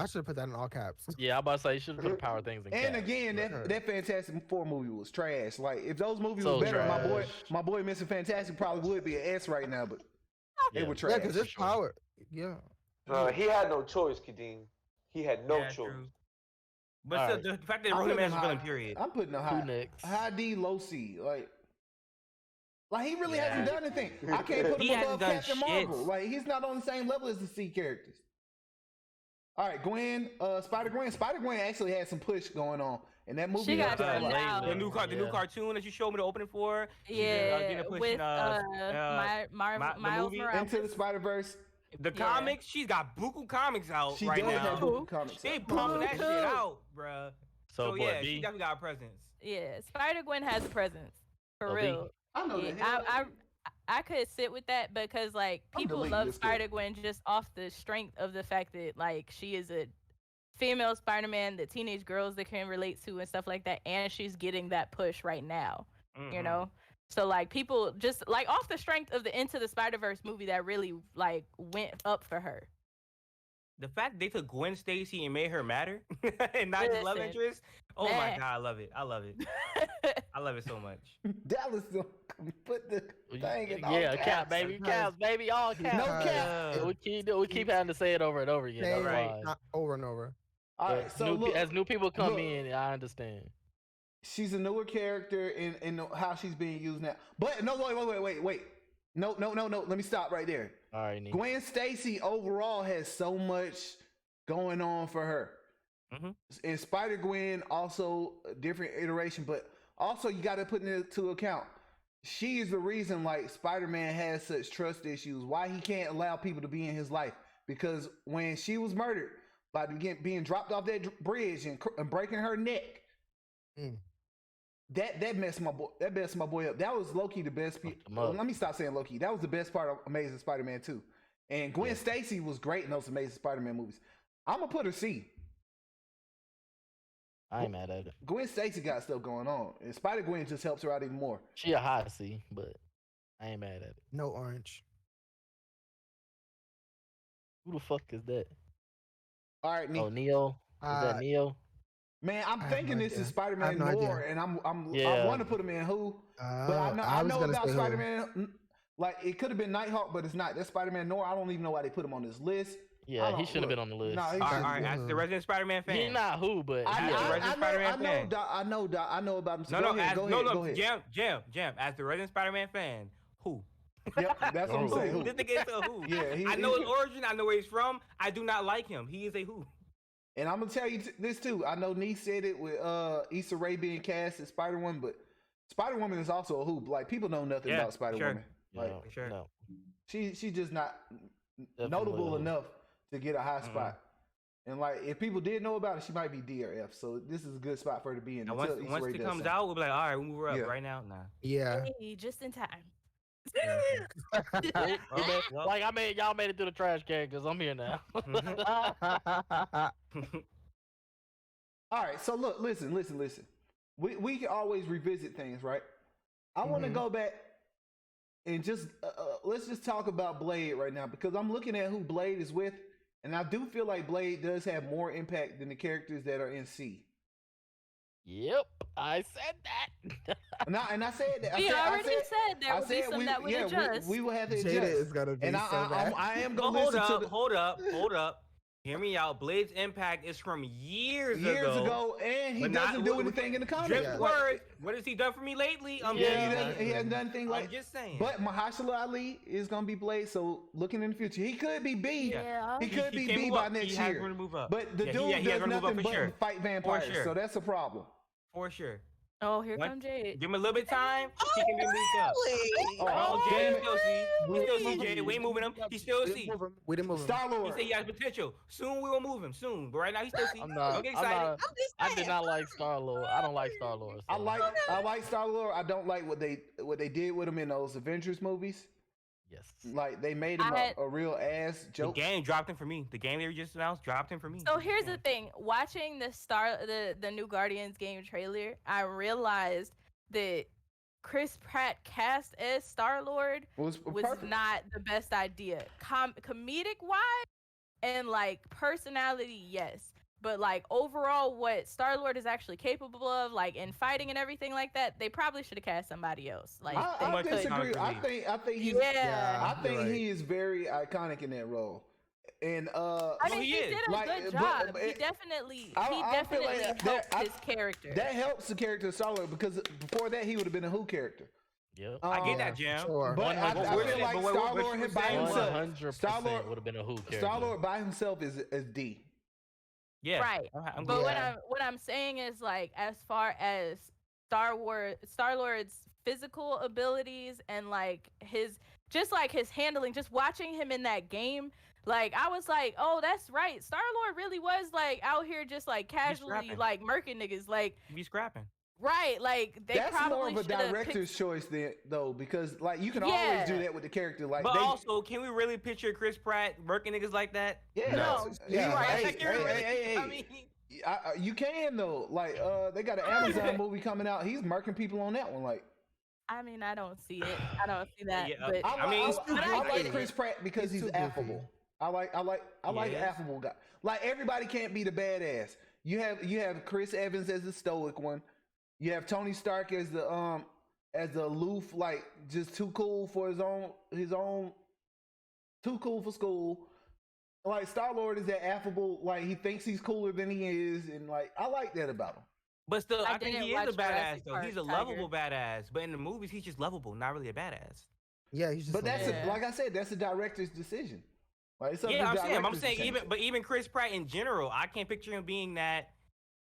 should have put that in all caps. Yeah, I'm about to say you should have put the power things in caps. And again, that Fantastic Four movie was trash. Like if those movies were better, my boy Mr. Fantastic probably would be an S right now. But they were trash. Yeah, because it's power. Yeah. He had no choice, Kadeem. He had no choice. True. But still, the fact that they wrote him as a villain, period. I'm putting a high D, low C. Like he really hasn't done anything. I can't put him above Captain Marvel. Like he's not on the same level as the C characters. All right, Gwen, Spider-Gwen. Spider-Gwen actually had some push going on, and that movie. She got the new cartoon that you showed me the opening for. Yeah, with Miles Morales. Into the Spider-Verse. The comics, she's got buku comics out she right does now. Have buku comics they pumping that shit out, bruh. So yeah, she definitely got a presence. Yeah, Spider-Gwen has a presence for real. I know that. I could sit with that because like people love Spider-Gwen just off the strength of the fact that like she is a female Spider-Man that teenage girls that can relate to and stuff like that, and she's getting that push right now. You know, so like people just like off the strength of the Into the Spider-Verse movie that really like went up for her. The fact they took Gwen Stacy and made her matter and not just love interest. Oh my god, I love it. I love it. I love it so much. Dallas put the thing in all caps. Cap, baby. Caps, baby. All caps. No cap. We keep having to say it over and over again. Right. Over and over. All right. So as new people come in, I understand. She's a newer character in how she's being used now. But no, wait. No. Let me stop right there. All right, Gwen Stacy overall has so much going on for her. And Spider-Gwen also a different iteration, but also you got to put into account she is the reason like Spider-Man has such trust issues. Why he can't allow people to be in his life? Because when she was murdered by being dropped off that bridge and breaking her neck, that messed my boy up. That was Loki the best. Let me stop saying Loki. That was the best part of Amazing Spider-Man 2. And Gwen Stacy was great in those Amazing Spider-Man movies. I'm gonna put her C. I ain't mad at it. Gwen Stacy got stuff going on, and Spider-Gwen just helps her out even more. She a high C, but I ain't mad at it. No orange. Who the fuck is that? All right, Neo. Neo. Is that Neo? Man, I'm thinking this is Spider-Man Noir, and I want to put him in Who, but I know about Spider-Man. Like it could have been Nighthawk, but it's not. That's Spider-Man Noir. I don't even know why they put him on this list. Yeah, he shouldn't have been on the list. No, all right, as the resident Spider-Man fan, he's not Who, but I know about him. So go ahead. Jam. As the resident Spider-Man fan, Who? Yep, that's what I'm saying. Who? This nigga is a Who. Yeah, I know his origin. I know where he's from. I do not like him. He is a Who. And I'm gonna tell you this too. I know Nee said it with Issa Rae being cast as Spider-Woman, but Spider-Woman is also a Who. Like people know nothing about Spider-Woman. Sure. Like no. She's just not Definitely notable enough to get a high spot. And like if people did know about it, she might be D or F. So this is a good spot for her to be in. And once it comes out, we'll be like, all right, we'll move her up right now. Nah. Yeah. Hey, just in time. Y'all made it through the trash can because I'm here now. All right, so look, listen. We can always revisit things, right? I want to go back and just let's just talk about Blade right now because I'm looking at who Blade is with, and I do feel like Blade does have more impact than the characters that are in C. Yep, I said that. And I said that. We already said there would be some that would adjust. We will have to adjust. Jada is gonna be and so bad. I am gonna listen to hold up. Hear me out. Blade's impact is from years ago, and he doesn't do anything in the comics. What has he done for me lately? He hasn't done anything like. I'm just saying. But Mahershala Ali is gonna be Blade, so looking in the future, he could be B. Yeah. He could be B by next year. But the dude does nothing but fight vampires, so that's a problem. For sure. Oh, here comes Jade. Give him a little bit of time. He can be moved up. Oh, Jade still C. We still see Jade. We ain't moving him. He still C. We didn't move him. Star-Lord. He said he has potential. Soon we will move him. Soon. But right now, he still C. Don't get excited. I did not like Star-Lord. I don't like Star-Lord. So. I like Star-Lord. I don't like what they did with him in those Avengers movies. Yes. Like they made him a real ass joke. The game dropped him for me. The game they just announced dropped him for me. So here's the thing. Watching the new Guardians game trailer, I realized that Chris Pratt cast as Star-Lord was not the best idea. Comedic wise and like personality, yes. But like overall what Star-Lord is actually capable of, like in fighting and everything like that, they probably should have cast somebody else. Like I disagree. I think he's he is very iconic in that role. And I mean, he did a good job. He definitely helped his character. That helps the character of Star-Lord because before that he would have been a Who character. Yep. I get that, Jam. Sure. But I feel like Star-Lord by himself, 100% would have been a Who character. Star-Lord by himself is D. Yeah. Right. But what I'm saying is like as far as Star-Lord's physical abilities and like his handling, just watching him in that game, like I was like, oh, that's right. Star-Lord really was like out here just like casually like murking niggas, like be scrapping. Right, like that's more of a director's choice though, because like you can always do that with the character. Like, but also, can we really picture Chris Pratt working niggas like that? Yeah, no. Hey, I mean, you can though. Like, they got an Amazon movie coming out. He's murking people on that one. Like, I mean, I don't see it. I don't see that. Yeah, but I like Chris Pratt because he's affable. I like affable guy. Like everybody can't be the badass. You have Chris Evans as the stoic one. You have Tony Stark as the aloof, like just too cool for his own, too cool for school. Like Star-Lord is that affable, like he thinks he's cooler than he is, and like I like that about him. But still, I think he is a badass though. He's a lovable badass, but in the movies he's just lovable, not really a badass. Yeah, he's just. But like I said, that's a director's decision. Like, it's up Yeah, to I'm saying directors to change it. even Chris Pratt in general, I can't picture him being that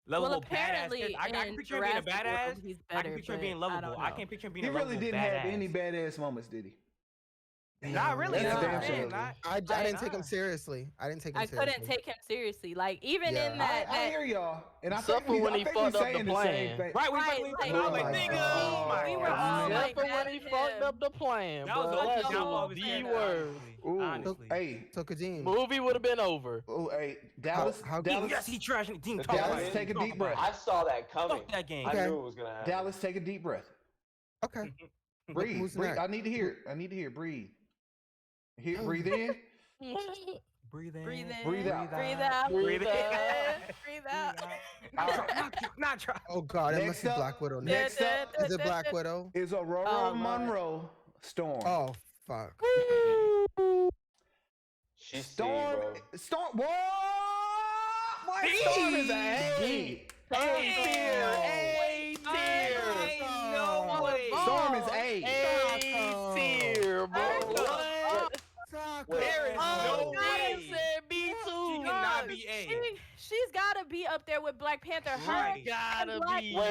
lovable badass. apparently I can in picture him being a Jurassic World, badass. he's I can better, picture him being but I lovable. don't I know. can't picture him being He a really lovable didn't badass. have any badass moments, did he? Not really. That's No, damn man, sure. not- I didn't take him nah. seriously. I didn't take him I seriously. couldn't take him seriously. Like even Yeah. in that, I hear y'all, and I Except think for when I he think fucked we up the saying the same plan. thing. Right, we Right, fucking like, I was oh like, my nigga, God. oh my we were God. all Except like for mad when he at fucked him. up the plan, That was bro. the only That shit downfall of was his the character, worst. Ooh, honestly. hey, So Kadeem, Movie would have been over. oh, hey, Dallas, how- Dallas, Yes, he trashing. Dean, The talk thing about Dallas, is, it. take a Talk deep about breath. I saw that coming. Fuck that game. I Okay. knew it was gonna happen. Dallas, take a deep breath. okay. Breathe, Who's breathe. next? I need to hear it. I need to hear it. Breathe. Breathe in. Breathe in. Breathe in. Breathe out. Breathe out. Breathe in. Breathe out. Not try. Oh God, it must be Next up- Black Widow. next up Is it Black Widow? is Aurora Oh, Lord. Monroe Storm. Oh fuck. She's Storm. bro. Storm. What? Why Storm is a A? A tier. No way. Storm is A. A tier, bro. Wait. There is no way. said B2. She cannot be A. She's gotta be up there with Black Panther. Her Right. and Gotta Black- be. Wait.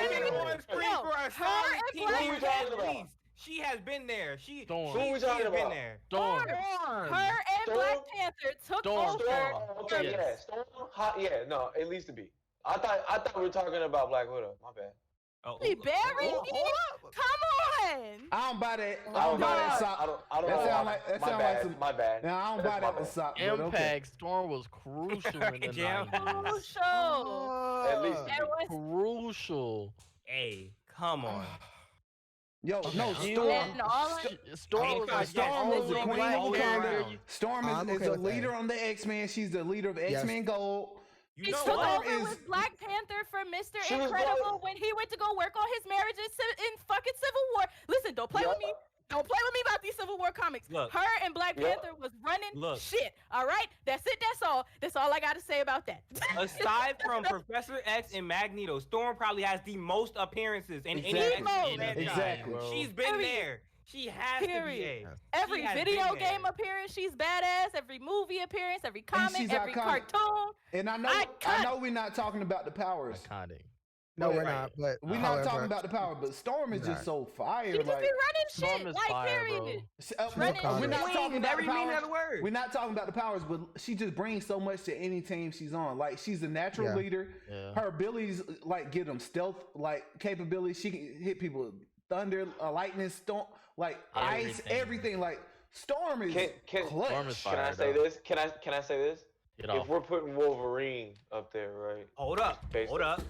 She been on screen No, for a her solid and 10 Black years Panther- at least. She has been there. She Storm. Who we has talking been about? there. Storm. Her and Storm? Black Panther took Storm. over. Storm. Okay, Yes. yeah. Storm. Hot. Yeah. No, at least a B. I thought we were talking about Black Widow. My bad. Oh, Be buried. Come on. I don't buy that. I don't buy that. sock. I don't That know. sound like that my sound bad. like some. My bad. Now I don't That's buy my that with bad. sock. but Impact okay. Storm was crucial in the Jam. 90s. Crucial. At least. It was Crucial. Hey, come on. Yo, no, She Storm. and all Storm was like the Storm is the only queen black of character. Wakanda. Storm I'm is okay the with that. leader on the X-Men. She's the leader of X-Men Gold. You He know took what? over with Black Panther for Mr. She was Incredible going- when he went to go work on his marriage in fucking Civil War. Listen, don't play with me. Don't play with me about these Civil War comics. Look. Her and Black Panther was running Look. shit. All right? That's it. That's all. That's all I got to say about that. Aside from Professor X and Magneto, Storm probably has the most appearances in any Exactly. X-Men franchise. Exactly. Bro. She's been Period. there. She has to be A. Period. Every She has video been there. game appearance, she's badass. Every movie appearance, every comic, she's every iconic. cartoon. And I know we're not talking about the powers. Iconic. No, we're Right. not. But We're however, not talking about the power, but Storm is Right. just so fire. She just be Like, running Storm shit. is Like, fire, period. bro. Running we're not shit. talking about Every the meaning powers. of the word. We're not talking about the powers, but she just brings so much to any team she's on. Like, she's a natural Yeah. leader. Yeah. Her abilities like give them stealth like capabilities. She can hit people with thunder, lightning, storm, like ice, everything. Like Storm is clutch. Storm is Can I fire, say though. this? Can I say this? Get If off. we're putting Wolverine up there, right? Hold up. Hold up.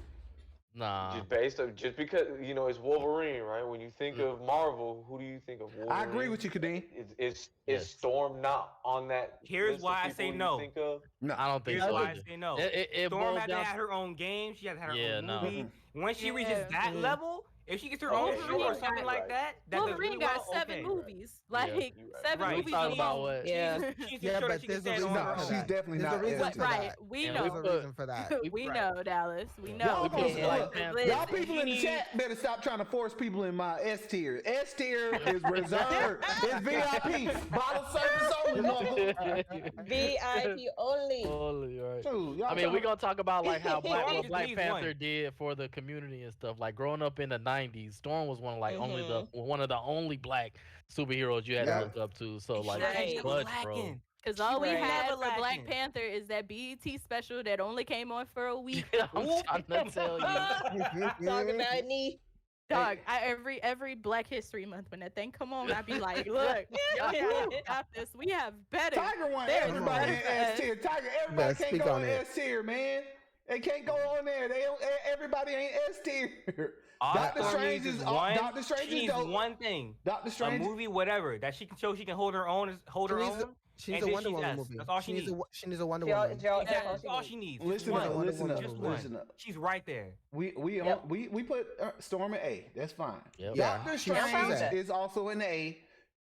Nah. Just based on just because it's Wolverine, right? When you think of Marvel, who do you think of? Wolverine? I agree with you, Kadeem. Is Storm not on that? Here's list why of I say people you no. think of? No, I don't think Here's so. why I either. say no. It Storm boils had to down have her own game. She had to have her Yeah, own no. movie. When she reaches Yeah. that level, if she gets her Okay, own show or you're something right. like that, that does Wolverine really got well, 7 okay. movies. Like, You're right. 7 Right. We movies talking about alone. what? Yeah. She's Yeah, sure but she there's can a stand reason on her for own. She's that. definitely There's not a reason S. for Right. that. We And There's know. a reason for that. We Right. know, Dallas. We know. Y'all, We put supposed- Black look, Panther. y'all people in the Listen. chat better stop trying to force people in my S tier. S tier is reserved. It's VIP. Bottle service only, mother. VIP only. Totally right. Dude, y'all I mean, we're talking- gonna talk about like how Storm what just Black needs Panther one. did for the community and stuff. Like growing up in the '90s, Storm was one of like Mm-hmm. one of the only black superheroes you had Yeah. to look up to. So like, Right. she's clutch, bro. Because all we Right. had Never for Black lacking. Panther is that BET special that only came on for a week. I'm trying to tell you. Talk about me. Dog, every Black History Month when that thing come on, I be like, look, y'all got this. We have better. Tiger want There's everybody in better S for tier. Tiger, everybody Better can't speak go on in it. S tier, man. They can't go on there. They don't. Everybody ain't S tier. Doctor Storm Strange needs is one. Doctor Strange She is needs dope. one thing. Doctor A Strange. movie, whatever, that she can show she can hold her own. Hold her She needs own. She needs and a then Wonder she's Woman S. movie. That's all she needs. She needs a Wonder She all- Woman. she all- That's that's all she needs. Listen One. up. Wonder Listen Woman up. movie. One. Listen up. She's right there. We Yep. we put Storm in A. That's fine. Yep. Yeah. Doctor she's Strange that. is also an A.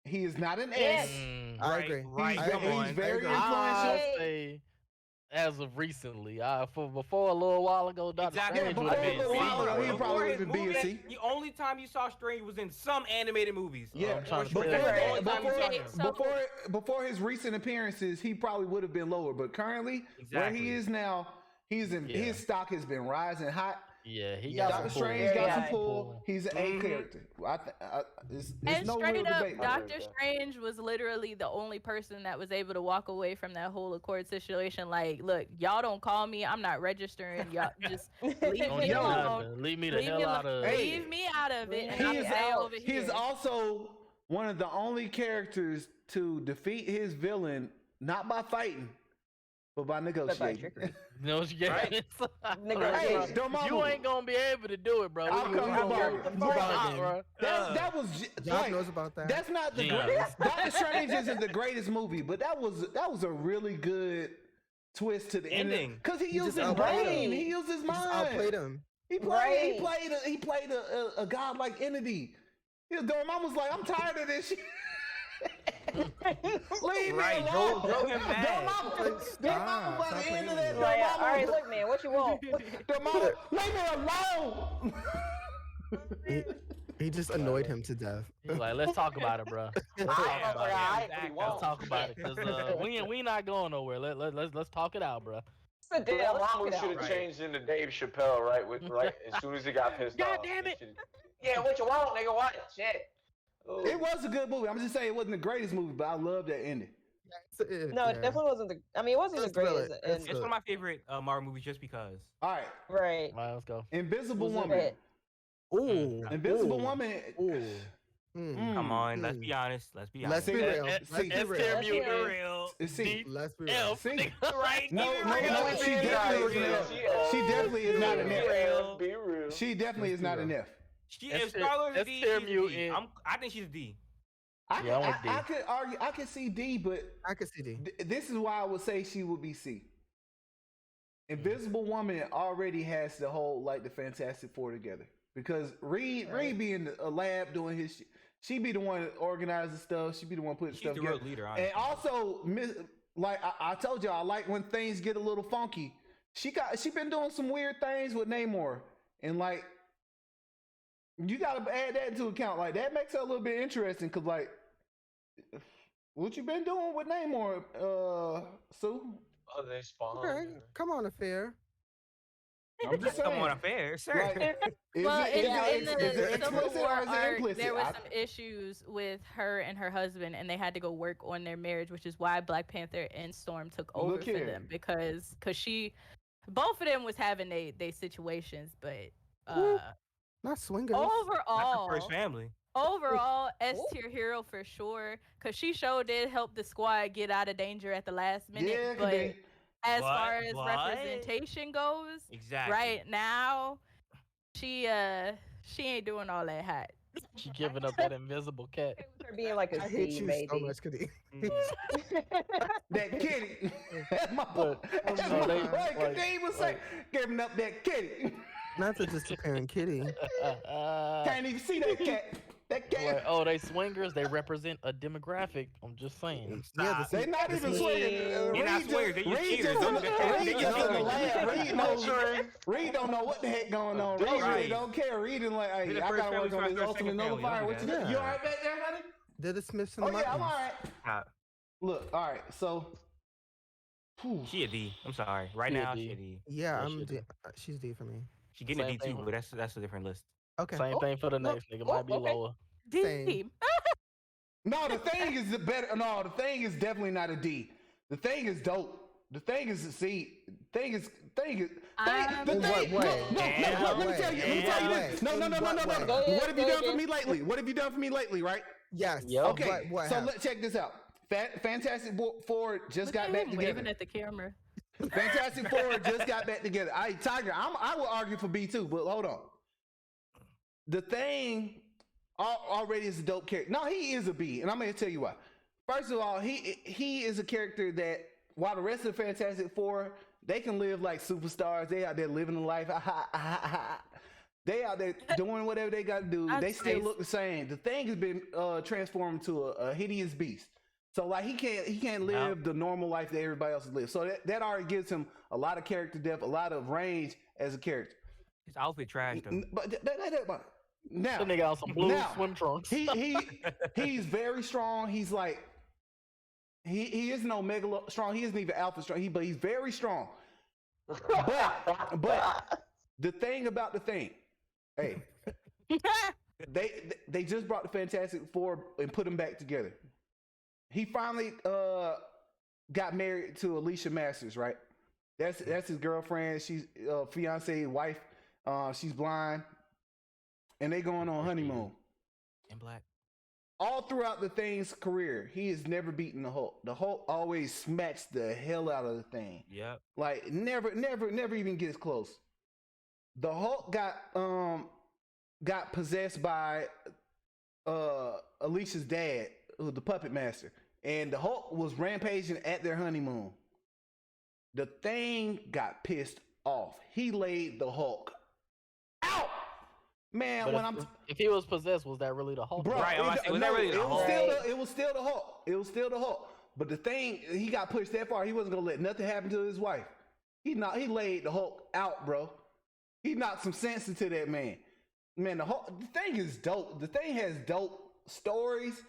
He is not an Yes. S. Mm, I Right, agree. right, I come agree. on. He's very I agree. influential. I'll say as of recently. For before a little while ago, Doctor Strange would have been C. He probably would have been B or C. The only time you saw Strange was in some animated movies. Yeah, I'm trying to before his recent appearances, he probably would have been lower. But currently, where he is now, his stock has been rising hot. Yeah, he got Doctor Strange got some pull. He's an A character. And no straight real up, debate. Doctor Strange was literally the only person that was able to walk away from that whole Accord situation. Like, look, y'all don't call me. I'm not registering. Y'all just leave me alone. Leave me the hell out of it. Leave me out of it. He is also one of the only characters to defeat his villain not by fighting, but by negotiating. No, you Hey, you ain't gonna be able to do it, bro. That was Josh knows about that. That's not the greatest. Doctor Strange isn't the greatest movie, but that was a really good twist to the ending because he used his brain. He used his mind. Outplayed him. He played a godlike entity. His mom was like, I'm tired of this shit. Leave me alone. Drove him mad. Their mama by the end of that. All right, look, man, what you want? Their mama, leave me alone. He just annoyed him to death. He's like, let's talk about it, bro. Let's talk about it, cause we not going nowhere. Let's talk it out, bro. Damn, we should have changed into Dave Chappelle, right? As soon as he got pissed off. God damn it! Yeah, what you want, nigga? What shit? Oh. It was a good movie. I'm just saying it wasn't the greatest movie, but I love that ending. No, it definitely wasn't it wasn't the greatest. It's one of my favorite Marvel movies just because. All right. Right. All right, let's go. Invisible Woman. Ooh. Invisible Woman. Ooh. Come on, let's be honest. Let's be real. Let's be real. Let's be real. Right? No. She definitely is not an F. Be real. She definitely is not an F. If Star-Lord's a D, she's a D. I think she's a D. I could argue. I could see D, but I could see D. This is why I would say she would be C. Invisible Woman already has the whole the Fantastic Four together because Reed be in a lab doing his shit. She be the one that organizes stuff. She be the one putting stuff together. She's the real leader, honestly. And also, I told y'all, I like when things get a little funky. She been doing some weird things with Namor, and you gotta add that into account. That makes it a little bit interesting because what you been doing with Namor, Sue? Oh, they spawned. Okay. Come on, Affair. I'm just saying. Come on, Affair, sir. Well, in the Civil War arc, implicit? there was some issues with her and her husband, and they had to go work on their marriage, which is why Black Panther and Storm took over for them because both of them was having they situations, but not swingers. Overall, not the first family. Overall, S tier hero for sure, because she did help the squad get out of danger at the last minute. Yeah, but as far as representation goes, exactly right now, she ain't doing all that hot. She giving up that invisible cat. Her being like a C, maybe. So much, Kitty. That kitty. That's my boy. Dave was saying, giving up that kitty. Not to just appearing Kitty. Can't even see that cat. That cat. They swingers. They represent a demographic. I'm just saying. Yeah, they're not even swingers. They're not swingers. They're just cheaters. Reed don't know what the heck going on. Reed really don't care. Reed is like, hey, I gotta work on this ultimate nullifier. What you doing? You all right back there, honey? They're the Smiths and the yeah, I'm Martins. all right. Look, all right, so. She a D. I'm sorry. Right now, she a D. Yeah, she's D for me. She getting a D too, but that's a different list. Okay. Same thing for the next nigga. Might be lower. D. No, the thing is better. No, the thing is definitely not a D. The thing is dope. The thing is a C. Thing is. What way? No, let me tell you this. No. What have you done for me lately? What have you done for me lately? Right? Yes. Okay. So let's check this out. Fantastic Four just got back together. Waving at the camera. Fantastic Four just got back together. Tiger, I will argue for B too, but hold on. The Thing already is a dope character. No, he is a B, and I'm going to tell you why. First of all, he is a character that, while the rest of the Fantastic Four, they can live like superstars. They out there living the life. They out there doing whatever they got to do. They still look the same. The Thing has been transformed to a hideous beast. So like he can't live the normal life that everybody else lives. So that already gives him a lot of character depth, a lot of range as a character. His outfit trash though. But now, that nigga on some blue swim trunks. He's very strong. He's like he is no mega strong. He isn't even alpha strong. But he's very strong. But the thing about the thing, hey, they just brought the Fantastic Four and put them back together. He finally got married to Alicia Masters, right? That's his girlfriend. She's fiance, wife. She's blind, and they going on honeymoon. In black. All throughout the Thing's career, he has never beaten the Hulk. The Hulk always smacks the hell out of the Thing. Yep. Like never even gets close. The Hulk got possessed by Alicia's dad, who's the puppet master, and the Hulk was rampaging at their honeymoon. The Thing got pissed off. He laid the Hulk out. Man, but if he was possessed, was that really the Hulk? Bro, right, was that really the Hulk? It was still the Hulk. It was still the Hulk. But the Thing, he got pushed that far. He wasn't gonna let nothing happen to his wife. He laid the Hulk out, bro. He knocked some sense into that man. Man, the Thing is dope. The Thing has dope stories.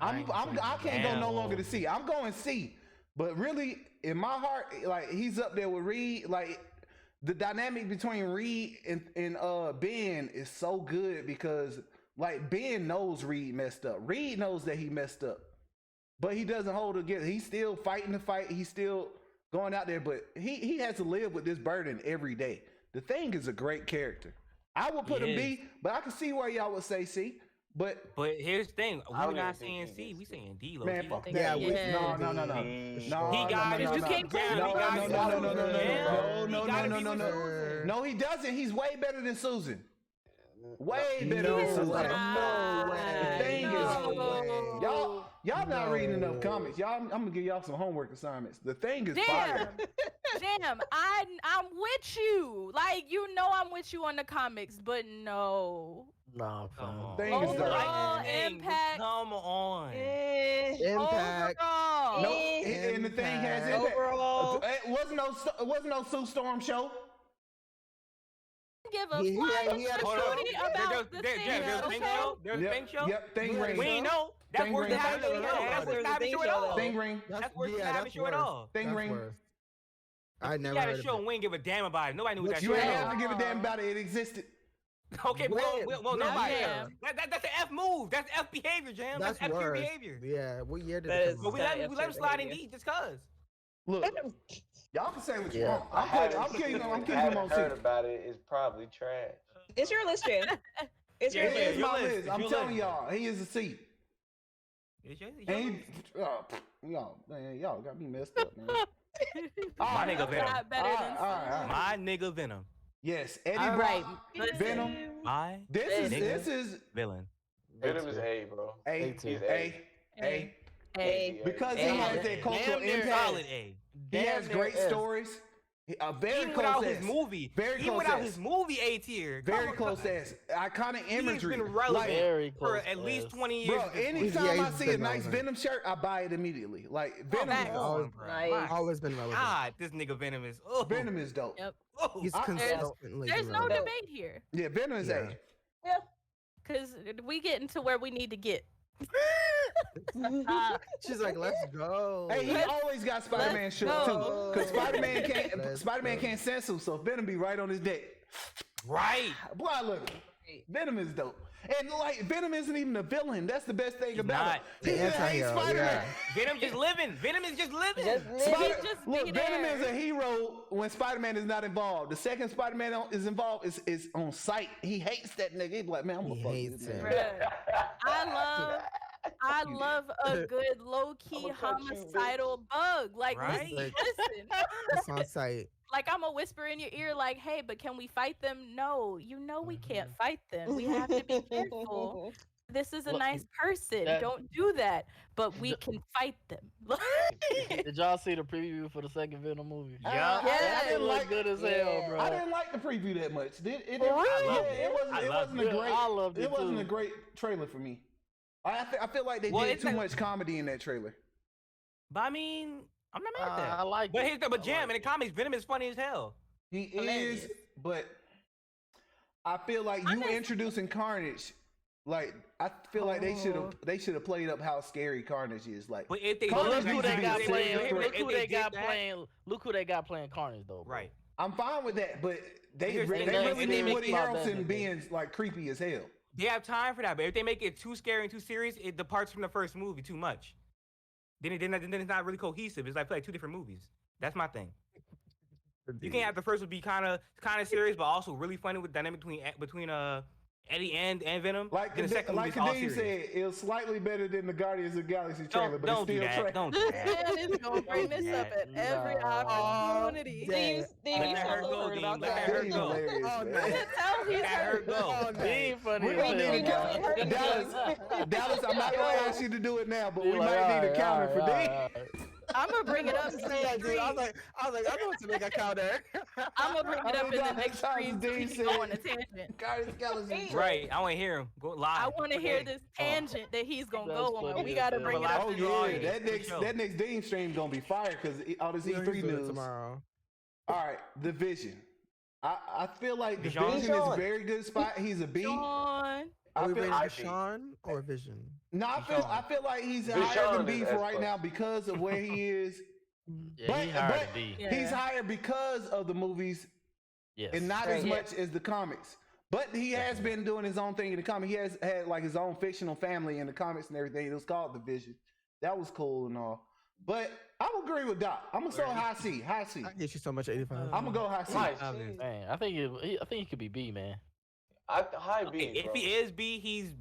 I can't go no longer to see. I'm going C. But really, in my heart, like he's up there with Reed. Like the dynamic between Reed and Ben is so good because like Ben knows Reed messed up. Reed knows that he messed up, but he doesn't hold it together. He's still fighting the fight. He's still going out there, but he has to live with this burden every day. The Thing is a great character. I would put him B, but I can see why y'all would say C. But here's the thing, we're not saying C, we saying D. Man, fuck that. Yeah, No. He got it. You can't call No. No, he doesn't. He's way better than Susan. Way better than Susan. No way. The Thing is y'all not reading enough comics. I'm gonna give y'all some homework assignments. The Thing is fire. Damn, I'm with you. Like I'm with you on the comics, but no. Nah, Thing is overall impact. Come on. Impact. Overall. No, and the Thing has impact. Overall. It wasn't no Sue Storm show. Give a He flying had a shooty show. about the Thing. There's a Thing show. There's a Thing show. Yep, Thing ring. We ain't know. That's Thing worse than ring. having a show. That's worse than having a show at all. Thing ring. That's worse than having a show at all. Thing ring. I never You had heard a of show it. and we didn't give a damn about it. Nobody knew what that You show ain't was. have to give a damn about it. It existed. Okay, well, nobody. Yeah. That's an F move. That's F behavior, Jam. That's F pure worse. behavior. Yeah, what year did That it is- come But out? we let him slide in D just cause. Look, y'all can say what you Yeah. want. I'm keeping him on heard C. about it. It's probably trash. It's your list, Jan. It's your Yeah, It list. is your my list. list. It's I'm your telling list. y'all, he is a C. And It's y'all got me messed up, man. My nigga Venom. Not better than All right. My nigga Venom. Yes, Eddie All right. Brock, Venom. My This nigga is villain. Venom is A, bro. A. He's A. Because he A. has that cultural Damn near impact. solid A. He has great stories. Very Even close without S. his movie. Very Even close without S. his movie A tier. Very Come close on. S. Iconic He's imagery. been relevant Very for close at least S. 20 years. Bro, at this point. anytime Yeah, I he's see a been nice relevant. Venom shirt, I buy it immediately. Like Venom, Come on, Nice. bro. Nice. Always been relevant. God, this nigga Venom is. Oh. Venom is dope. Yep. Oh. He's I- consistently. There's been no relevant. debate here. Yeah, Venom is A. Yeah. Because we getting to where we need to get. She's like, let's go. Hey, he always got Spider-Man shirt too, go. because Spider-Man can't Let's Spider-Man go. can't censor, so Venom be right on his dick. Right. Boy, look, Venom is dope, and like Venom isn't even a villain. That's the best thing He's about not. it. He just hates Anti-hero, Spider-Man. Venom just living. Venom is just living. Spider- He's just look, be Venom there. is a hero when Spider-Man is not involved. The second Spider-Man is involved is on sight. He hates that nigga. He's like, man, I'm gonna He fuck hates this him. man. Bruh. I love a good low key I'ma cut you, homicidal bug. Like, Right? listen. It's on site. Like, I'm a whisper in your ear, like, hey, but can we fight them? No, we can't fight them. We have to be careful. This is a Look, nice person. that- Don't do that. But we can fight them. Did y'all see the preview for the second Venom movie? Yeah. I It didn't looked like good as hell, bro. I didn't like the preview that much. It Really? wasn't I a loved great. I loved it It wasn't too. a great trailer for me. I feel like they did too much comedy in that trailer. But I mean, I'm not mad at that. I like but it. But Jam, in the comics, Venom is funny as hell. He is, but I feel like you introducing Carnage. Like I feel like they should have played up how scary Carnage is. Like, but if they look who they got playing. Look who they got playing Carnage though. Bro. Right. I'm fine with that, but they really need Woody Harrelson being like creepy as hell. They have time for that, but if they make it too scary and too serious, it departs from the first movie too much. Then it's not really cohesive. It's like two different movies. That's my thing. You can't have the first one be kind of serious, but also really funny with dynamic between Eddie and Venom. Like Kadeem said, it was slightly better than the Guardians of the Galaxy trailer, but it's still trash. Don't do that. It's gonna bring this up at every opportunity. Steve, you sound so hurt about that. I can tell he's hurt. Dean funny. Dallas, I'm not gonna ask you to do it now, but we might need a counter for Dean. I'm gonna bring it up. I was like, I know what to make a counter. I'm gonna bring it up in the next stream. So we can go on a tangent. Right, I want to hear him go live. I want to hear this tangent that he's gonna go on. We gotta bring it up. Oh yeah, that next Dean stream gonna be fire because all this E3 news tomorrow. All right, the Vision. I feel like the Vision is a very good spot. He's a B. Are we rating Sean or Vision? No, I feel like he's higher than B for right now because of where he is. Yeah, he's higher than B. He's higher because of the movies, and not as much as the comics. But he has been doing his own thing in the comics. He has had like his own fictional family in the comics and everything. It was called The Vision. That was cool and all. But I would agree with Doc. I'm gonna say high C. High C. I get you so much 85. I'm gonna go high C. Man, I think he could be B, man. High B. If he is B, he's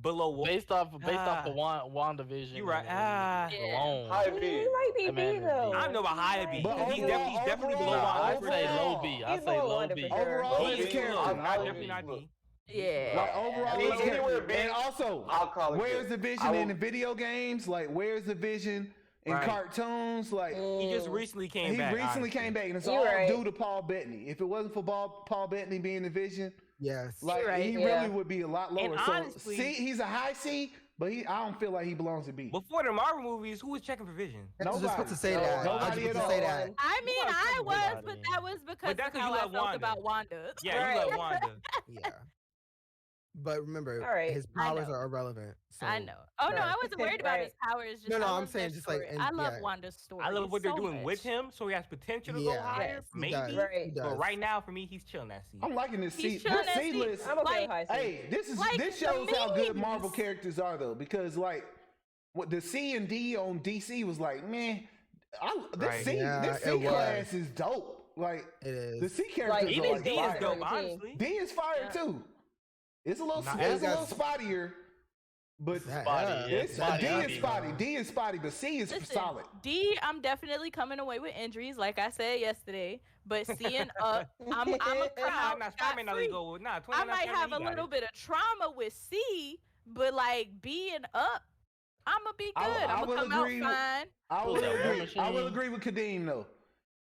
below. Based off the WandaVision. You right. Alone. High B. He might be B though. I know about high B. But He's definitely below I'd Wanda. say low B. I'd say low B. Overall, his character. Definitely not B. Yeah. Like overall, his character. And also, where's the Vision in the video games? Like, where's the Vision in cartoons? Like, he just recently came back. He recently came back, and it's all due to Paul Bettany. If it wasn't for Paul Bettany being the Vision, like he really would be a lot lower. And so honestly, C, he's a high C, but I don't feel like he belongs to B. Before the Marvel movies, who was checking for Vision? I was just about to say that. Nobody at all. I mean, I was, but that was because of how I felt about Wanda. Yeah, you love Wanda. Yeah. But remember, his powers are irrelevant. So. I know. Oh no, I wasn't worried about his powers. Just I'm saying just like I love Wanda's story. I love what they're doing with him, so he has potential to go higher. Maybe, but right now for me, he's chilling that C. I'm liking this C. C list. I'm okay with high C. Hey, this shows how good Marvel characters are though, because like what the C and D on DC was like, man, this C class is dope. Like it is. The C characters are like D fire. is dope, honestly. D is fire too. It's a little spottier, but D is spotty, but C is solid. D, I'm definitely coming away with injuries, like I said yesterday. But C and up, I'm a crowd. I might have a little bit of trauma with C, but like B and up, I'm gonna be good. I'm gonna come out fine. I will agree with Kadeem though.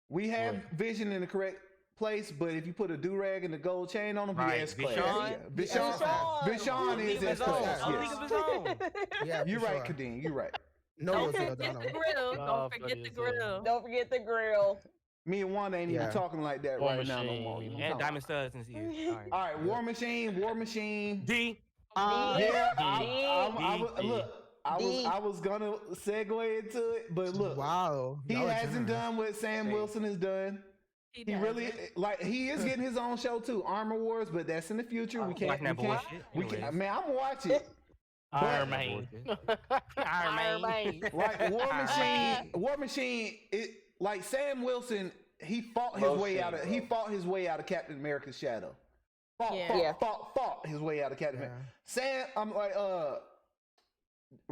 We have Vision in the correct place, but if you put a do-rag and a gold chain on him, he S class. Vishon is S class. Yeah, you're right, Kadeem. You're right. Don't forget the grill. Don't forget the grill. Don't forget the grill. Me and Wanda ain't even talking like that right now no more. And Diamond Studs in his ears. All right, War Machine. D. Yeah, I was gonna segue into it, but look, he hasn't done what Sam Wilson has done. He really he is getting his own show too, Armor Wars, but that's in the future. We can't. Man, I'm gonna watch it. Iron Man. Like War Machine. It like Sam Wilson. He fought his way out of Captain America's shadow. Fought his way out of Captain America. Sam, I'm like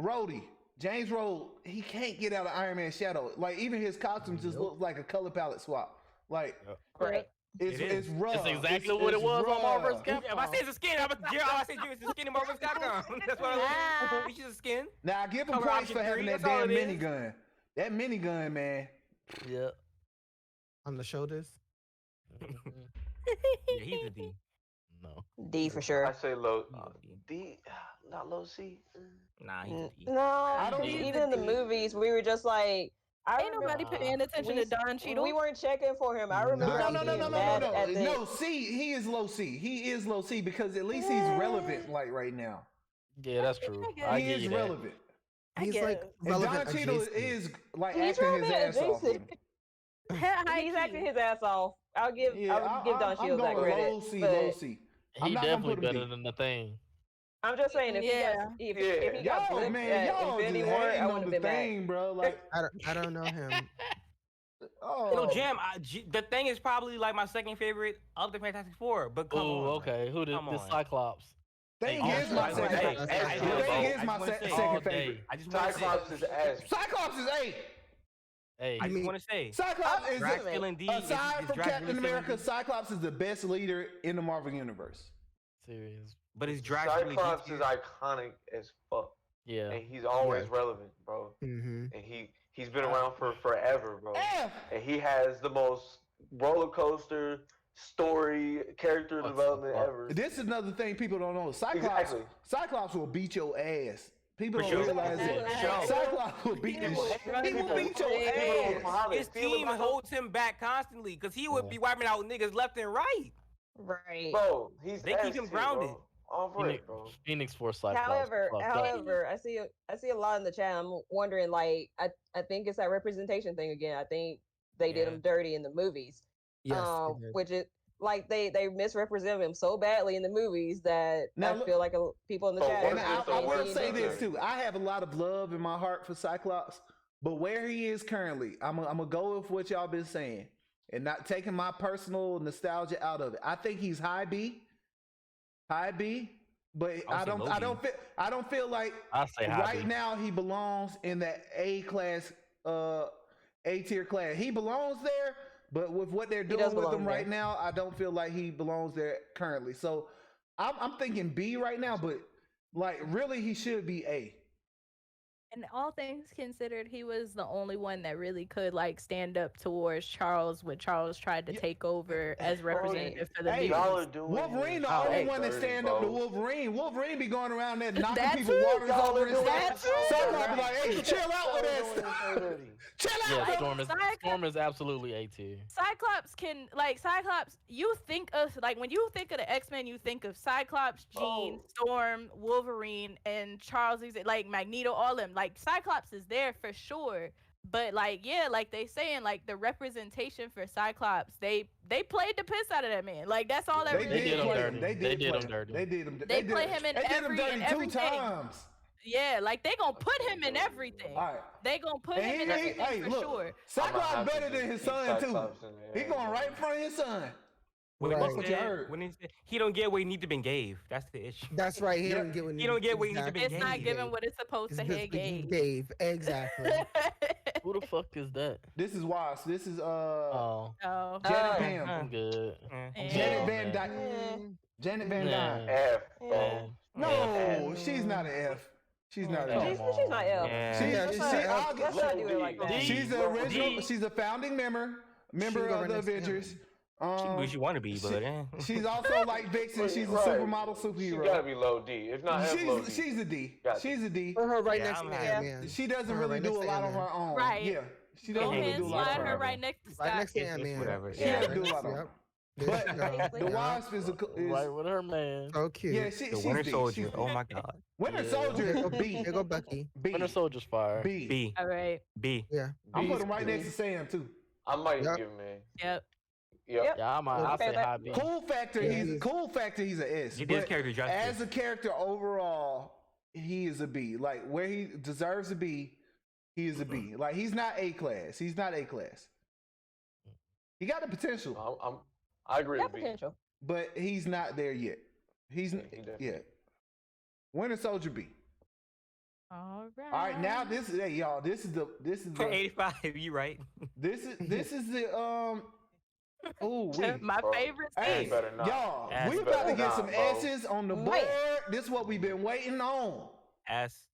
Rhodey. James Rhodes, he can't get out of Iron Man's shadow. Like even his costume just looks like a color palette swap. Like, it's rough. That's exactly what it was on Marvel vs. Capcom. If I say it's a skin, I say it's a skin in Marvel vs. Capcom. That's what I was. It's just a skin. Now I give him points for having that damn minigun. That minigun, man. Yeah. On the shoulders. Yeah, he's a D. No. D for sure. I say low. D, not low C. Nah, he's a B. No, I don't even in the movies, we were just like, Ain't nobody paying attention to Don Cheadle. We weren't checking for him. I remember being mad at the. No, C. He is low C. He is low C because at least he's relevant like right now. Yeah, that's true. He is relevant. He's like and relevant. Don Cheadle is like He's acting his ass off. He's acting his ass off. I'll give Don Cheadle that credit. Low C, low C. He definitely better than the Thing. I'm just saying, if he got blipped at Infinity War, I wouldn't have been mad. Bro. Like I don't know him. Jam. The Thing is probably like my second favorite of the Fantastic Four. But come on, okay. Who the Cyclops? Thing is my second favorite. Thing is my second favorite. I just want to say Cyclops is ass. Cyclops is A. Hey, I just want to say Cyclops is aside from Drax Captain America. Cyclops is the best leader in the Marvel universe. Serious. But his Drax Cyclops is iconic as fuck. Yeah, and he's always relevant, bro. Mm-hmm. And he's been around for forever, bro. And he has the most roller coaster story character development ever. This is another thing people don't know. Cyclops will beat your ass. People don't realize that. Cyclops will beat your ass. He will beat your ass. His team holds him back constantly because he would be wiping out niggas left and right. Right. Bro, they keep him grounded. Phoenix Force Cyclops. However, I see a lot in the chat. I'm wondering, like, I think it's that representation thing again. I think they did him dirty in the movies. Yes, which is like they misrepresent him so badly in the movies that I feel like people in the chat. And I will say this too. I have a lot of love in my heart for Cyclops, but where he is currently, I'm gonna go with what y'all been saying and not taking my personal nostalgia out of it. I think he's high B, but I don't feel like right now he belongs in that A class, A tier class. He belongs there, but with what they're doing with him right now, I don't feel like he belongs there currently. So I'm thinking B right now, but like really he should be A. And all things considered, he was the only one that really could like stand up towards Charles when Charles tried to take over as representative for the mutants. Wolverine the only one that stand up to Wolverine. Wolverine be going around there knocking people waters over his head. Cyclops be like, hey, chill out with that stuff. Chill out. Yeah, Storm is absolutely A tier. Cyclops, you think of like when you think of the X-Men, you think of Cyclops, Jean, Storm, Wolverine, and Charles, like Magneto, all of them. Like Cyclops is there for sure, but like like they saying like the representation for Cyclops, they played the piss out of that man. Like that's all that They did him dirty. They play him in everything. Times. Yeah, like they gonna put him in everything. All right. They gonna put him in everything for sure. Cyclops better than his son too. He going right in front of his son. When he don't get what he need to been gave. That's the issue. That's right. He don't get what he don't get what he need to be gave. It's not giving what it's supposed to have gave. Exactly. Who the fuck is that? This is Wasp. This is Janet Pam. I'm good. Janet Van Dyne. Janet Van Dyne. F. No, she's not an F. She's not an F. She's not F. Let's not do it like that. She's the original. She's a founding member of the Avengers. She want to be, but she's also like Vixen. She's a supermodel superhero. She gotta be low D. If not F, low D. She's a D. She's a D. Put her right next to Ant-Man. She doesn't really do a lot on her own. Right. Yeah. She doesn't really do a lot on her own. right next to Scott. Right next to Ant-Man. Whatever. She doesn't do a lot on her own. But the Wasp is right with her man. So cute. Yeah, she's Winter D. Soldier. Oh my god. Winter Soldier is a B. There go Bucky. B. Winter Soldier's fire. B. All right. B. Yeah. I'm putting him right next to Sam too. I might give him A. Yep. Yep. Yeah, I'll say high B. Cool factor. He's an S. He did character justice. As a character overall, he is a B. Like where he deserves to be, he is a B. Like he's not A class. He got the potential. I agree with B. Potential. But he's not there yet. He's Winter Soldier B. All right. All right, now this is y'all. This is the 85. You right? This is the my favorite scene. Y'all, we about to get some S's on the board. This is what we've been waiting on. S.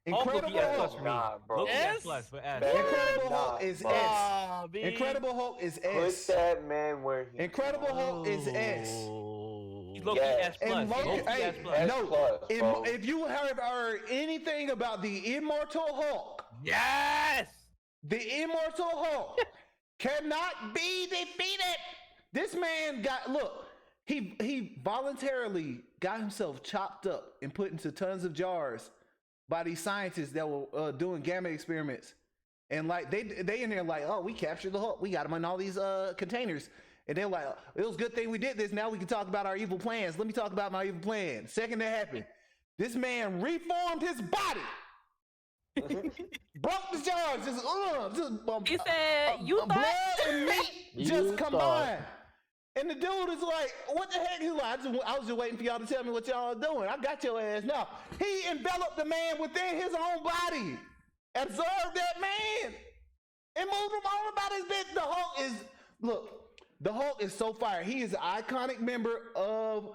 Incredible Hulk. Incredible Hulk is S. Incredible Hulk is S. Put that man where he Incredible Hulk is S. He's Loki S plus. And Loki, Loki hey, S plus. no, if you have heard anything about the Immortal Hulk, yes, the Immortal Hulk cannot be defeated. This man he voluntarily got himself chopped up and put into tons of jars by these scientists that were doing gamma experiments. And like they in there like, oh, we captured the Hulk. We got him in all these containers. And they're like, it was a good thing we did this. Now we can talk about our evil plans. Let me talk about my evil plan. Second that happened, this man reformed his body. Broke the jars. He said, you thought? Blood and meat just combined. And the dude is like, what the heck? He's like, I was just waiting for y'all to tell me what y'all are doing. I got your ass now. He enveloped the man within his own body. Absorbed that man. And moved him all about his bit. The Hulk is so fire. He is an iconic member of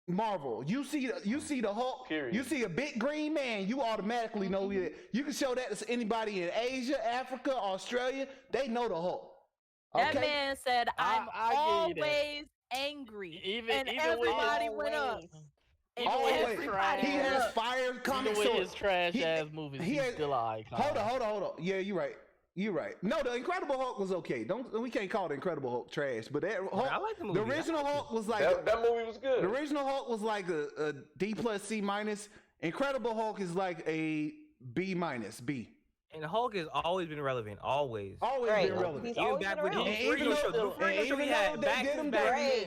Marvel. You see the Hulk, period. You see a big green man, you automatically know it. You can show that to anybody in Asia, Africa, Australia. They know the Hulk. Okay? That man said, I'm always angry. And everybody went up. Always. He has fire comic with his trash ass movies. He's still an icon. Hold on. Yeah, you're right. You're right. No, the Incredible Hulk was okay. We can't call the Incredible Hulk trash, but that Hulk, I like the movie. The original Hulk was like that movie was good. The original Hulk was like a D plus C minus. Incredible Hulk is like a B minus B. And Hulk has always been relevant. Always been relevant. Even back with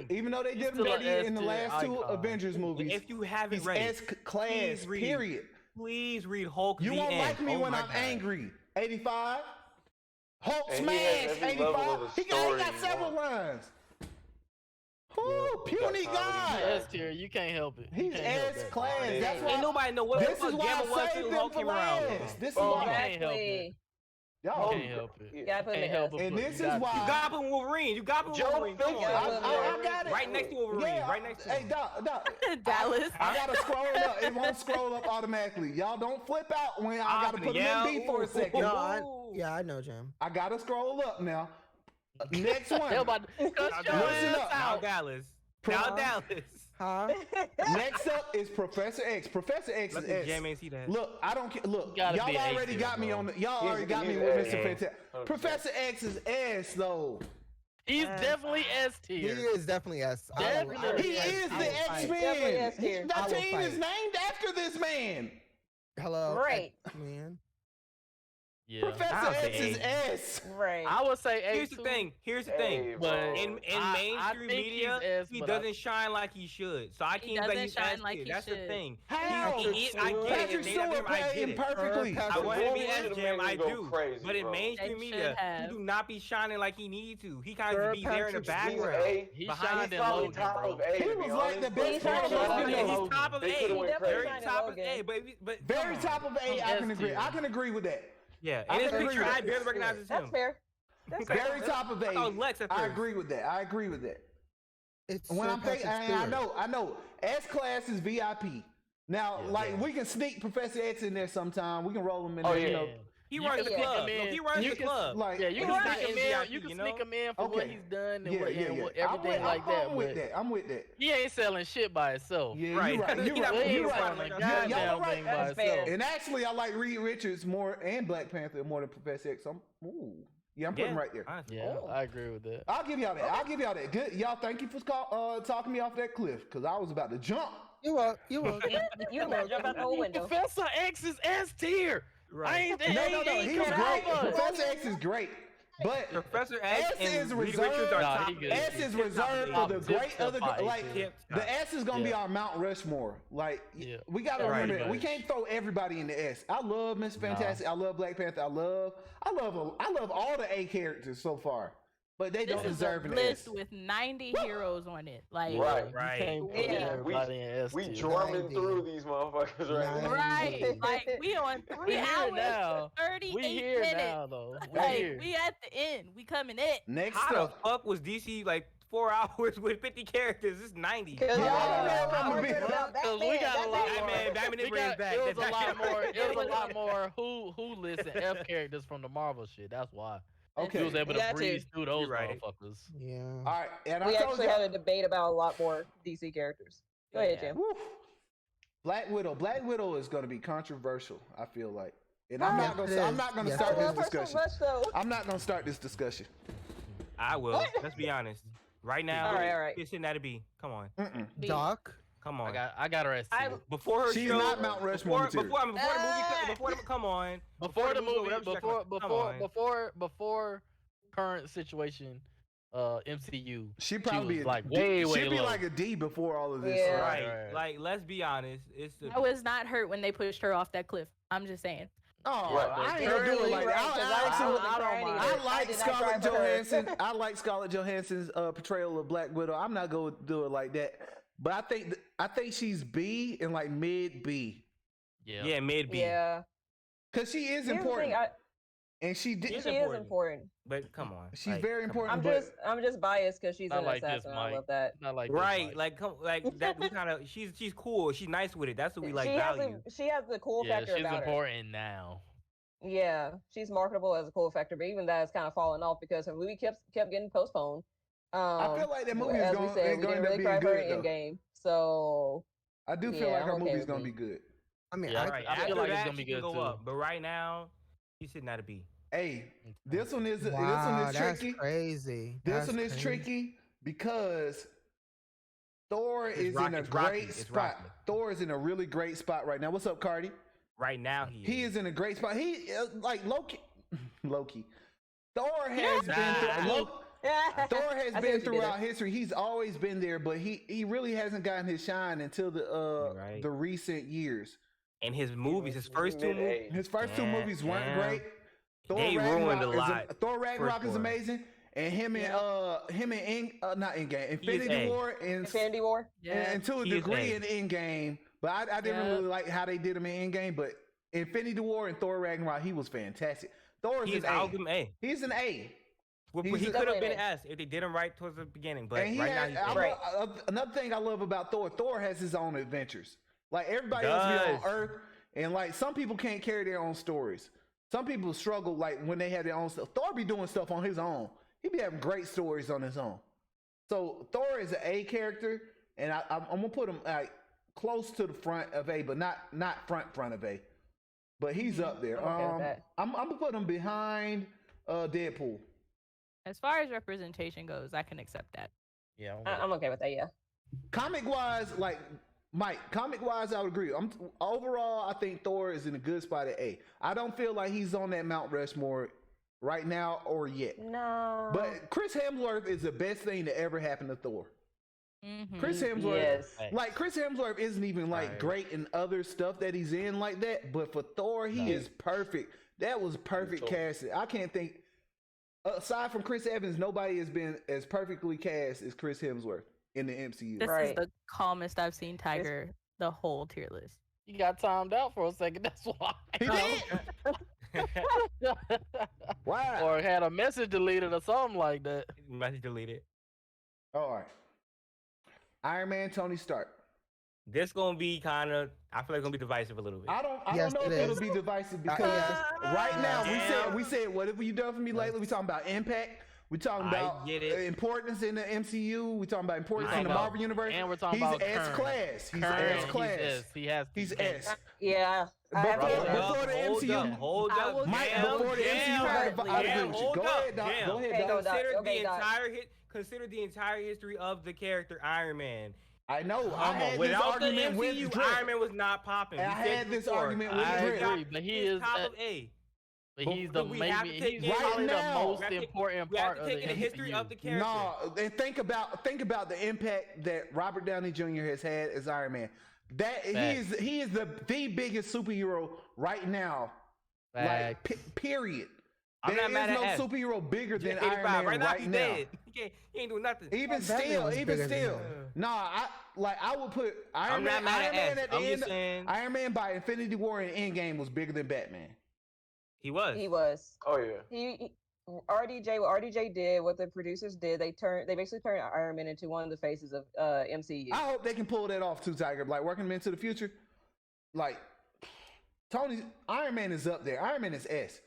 even though they did him dirty in the last two Avengers movies. If you haven't read S class, period. Please read Hulk. You won't like me when I'm angry. 85. Hulk smash. 85. He got several lines. Puny God. He's S tier. You can't help it. He's S class. That's why ain't nobody know what this is why I saved them for last. This is why I can't help it. Y'all can't help it. You gotta put it. And this is why you got put Wolverine. You got put Wolverine. I got it. Right next to Wolverine. Yeah, right next to him. Hey, Doc. Dallas. I gotta scroll up. It won't scroll up automatically. Y'all don't flip out when I gotta put them in B for a second. I know, Jam. I gotta scroll up now. Next one. Listen up. Now Dallas. Huh? Next up is Professor X. Professor X is S. Jam ain't see that. Look, I don't care. Look, y'all already got me on. Y'all already got me with Mr. Fantastic. Professor X is S though. He's definitely S tier. He is definitely S. He is the X-Men. That team is named after this man. Hello. Right. Man. Yeah. Professor X is S. Right. I would say A. Here's the thing. But in mainstream media, he doesn't shine like he should. So I can't say he's S tier. That's the thing. How? Patrick Stewart played him perfectly. I want to be S Jam. I do. But in mainstream media, he do not be shining like he need to. He kind of be there in the background. He shined in Logan, bro. He was like the best He's top of A. Very top of A. But very top of A. I can agree. I can agree with that. Yeah, in his picture, I barely recognize him. That's fair. Very top of A. I agree with that. It's when I'm thinking, I know. S class is VIP. Now, we can sneak Professor X in there sometime. We can roll him in there. You know. He runs the club. He runs the club. You can sneak him in. You can sneak him in for what he's done and everything like that. I'm with that. He ain't selling shit by itself. Yeah, right. You're right. Goddamn thing by itself. And actually, I like Reed Richards more and Black Panther more than Professor X. I'm putting him right there. Yeah, I agree with that. I'll give y'all that. Good, y'all. Thank you for talking me off that cliff because I was about to jump. You will. You about to jump out the whole window. Professor X is S tier. Right. No. He's great. Professor X is great. But Professor X is reserved. S is reserved for the great other. The S is gonna be our Mount Rushmore. We gotta remember that. We can't throw everybody in the S. I love Miss Fantastic. I love Black Panther. I love all the A characters so far. But they don't deserve an S. This is a list with 90 heroes on it. Right. We drumming through these motherfuckers right now. Right. Like we on 3 hours now. 38 we here minutes. Now, though. We at the end. We coming in. Next How the fuck was DC 4 hours with 50 characters? It's 90. Because we got a lot more. It was a lot more who list and F characters from the Marvel shit. That's why. Okay. He was able to Yeah, breeze through those right. motherfuckers. Yeah. All right, and We I told actually you had a debate about a lot more DC characters. Go ahead, Jim. Black Widow. Black Widow is going to be controversial. I feel like, and Ah. I'm not going to. I'm not going to Yes, start it this is. discussion. Much, though. I'm not going to start this discussion. I will. Let's be honest. Right now, All right. it's in that to be. Come on. Doc. Come on. I got her at C. Before her She's show, not Mount Rushmore before the movie, come on. Before the movie, come on. before current situation, MCU. She probably was like way way She'd be low. like a D before all of this. Yeah. Right. Like, let's be honest. It's the. I was not hurt when they pushed her off that cliff. I'm just saying. Oh, Right, I ain't gonna do it like that. I like Scarlett Johansson. I like Scarlett Johansson's portrayal of Black Widow. I'm not gonna do it like that. But I think she's B and like mid B. Yeah, mid B. Yeah. Cause she is important. And she did. She is important. But come on. She's very important. I'm just biased because she's an assassin. I love that. Not like right, like that. We kind of she's cool. She's nice with it. That's what we like. She has the cool factor she's about important now. Yeah, she's marketable as a cool factor, but even that has kind of fallen off because her movie kept getting postponed. I feel like that movie is going to end up being good. Endgame, so I do feel like her movie's going to be good. I mean, I feel like it's going to be good go too. up, but right now, she's sitting at a B. Hey, this one is tricky. That's crazy. This one is tricky because Thor is in a great spot. Thor is in a really great spot right now. What's up, Cardi? Right now, he is in a great spot. He like Loki. Thor has been Thor has been throughout history. He's always been there, but he really hasn't gotten his shine until the recent years. And his movies, his first two movies weren't great. They ruined a lot. Thor Ragnarok is amazing, and him and not Endgame, Infinity War and to a degree in Endgame. But I didn't really like how they did him in Endgame. But Infinity War and Thor Ragnarok, he was fantastic. Thor is an A. He's an A. He could have been an S if they did him right towards the beginning. But right now, another thing I love about Thor has his own adventures. Like everybody else be on Earth, and like some people can't carry their own stories. Some people struggle like when they have their own stuff. Thor be doing stuff on his own. He be having great stories on his own. So Thor is an A character, and I'm gonna put him like close to the front of A, but not front of A. But he's up there. I'm gonna put him behind Deadpool. As far as representation goes, I can accept that. Yeah, I'm okay with that. Yeah. Comic wise, like Mike, comic wise, I would agree. Overall, I think Thor is in a good spot at A. I don't feel like he's on that Mount Rushmore right now or yet. No. But Chris Hemsworth is the best thing to ever happen to Thor. Mm-hmm. Chris Hemsworth, Chris Hemsworth isn't even like great in other stuff that he's in like that. But for Thor, he is perfect. That was perfect casting. I can't think. Aside from Chris Evans, nobody has been as perfectly cast as Chris Hemsworth in the MCU. This is the calmest I've seen Tiger the whole tier list. You got timed out for a second. That's why. He did. Wow. Or had a message deleted or something like that. Message deleted. All right. Iron Man, Tony Stark. This gonna be kind of. I feel like gonna be divisive a little bit. I don't know if it'll be divisive because right now we said what have you done for me lately? We talking about impact. We talking about importance in the MCU. We talking about importance in the Marvel universe. And we're talking he's about S class. He's S class. He's S. Yeah. Before the MCU. Hold up. Mike, before the MCU, I agree with you. Go ahead, Doc. Go ahead, Doc. Consider the entire history of the character Iron Man. I know. I had this argument with Drip. Iron Man was not popping. I had this argument with Drip. I agree, but he is top of A. But he's the he's probably the most important part of the history of the character. No, and think about the impact that Robert Downey Jr. has had as Iron Man. That he is the biggest superhero right now. Like period. There is no superhero bigger than Iron Man right now. He ain't doing nothing. Even still. Nah, I would put Iron Man at the end. Iron Man by Infinity War and Endgame was bigger than Batman. He was. Oh yeah. He RDJ. What RDJ did, what the producers did, they basically turned Iron Man into one of the faces of MCU. I hope they can pull that off too, Tiger. Like working him into the future. Like Iron Man is up there. Iron Man is S.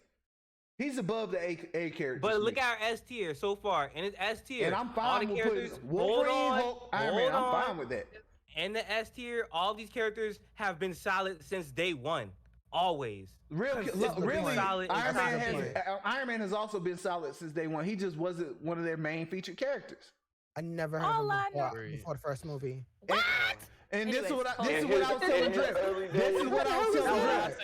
He's above the A characters. But look at our S tier so far, and it's S tier. And I'm fine with putting Wolverine, Hulk, Iron Man. I'm fine with that. And the S tier, all these characters have been solid since day one. Always. Really, Iron Man has also been solid since day one. He just wasn't one of their main featured characters. I never heard of him before the first movie. What? And this is what I was telling Drift. This is what I was telling Drift.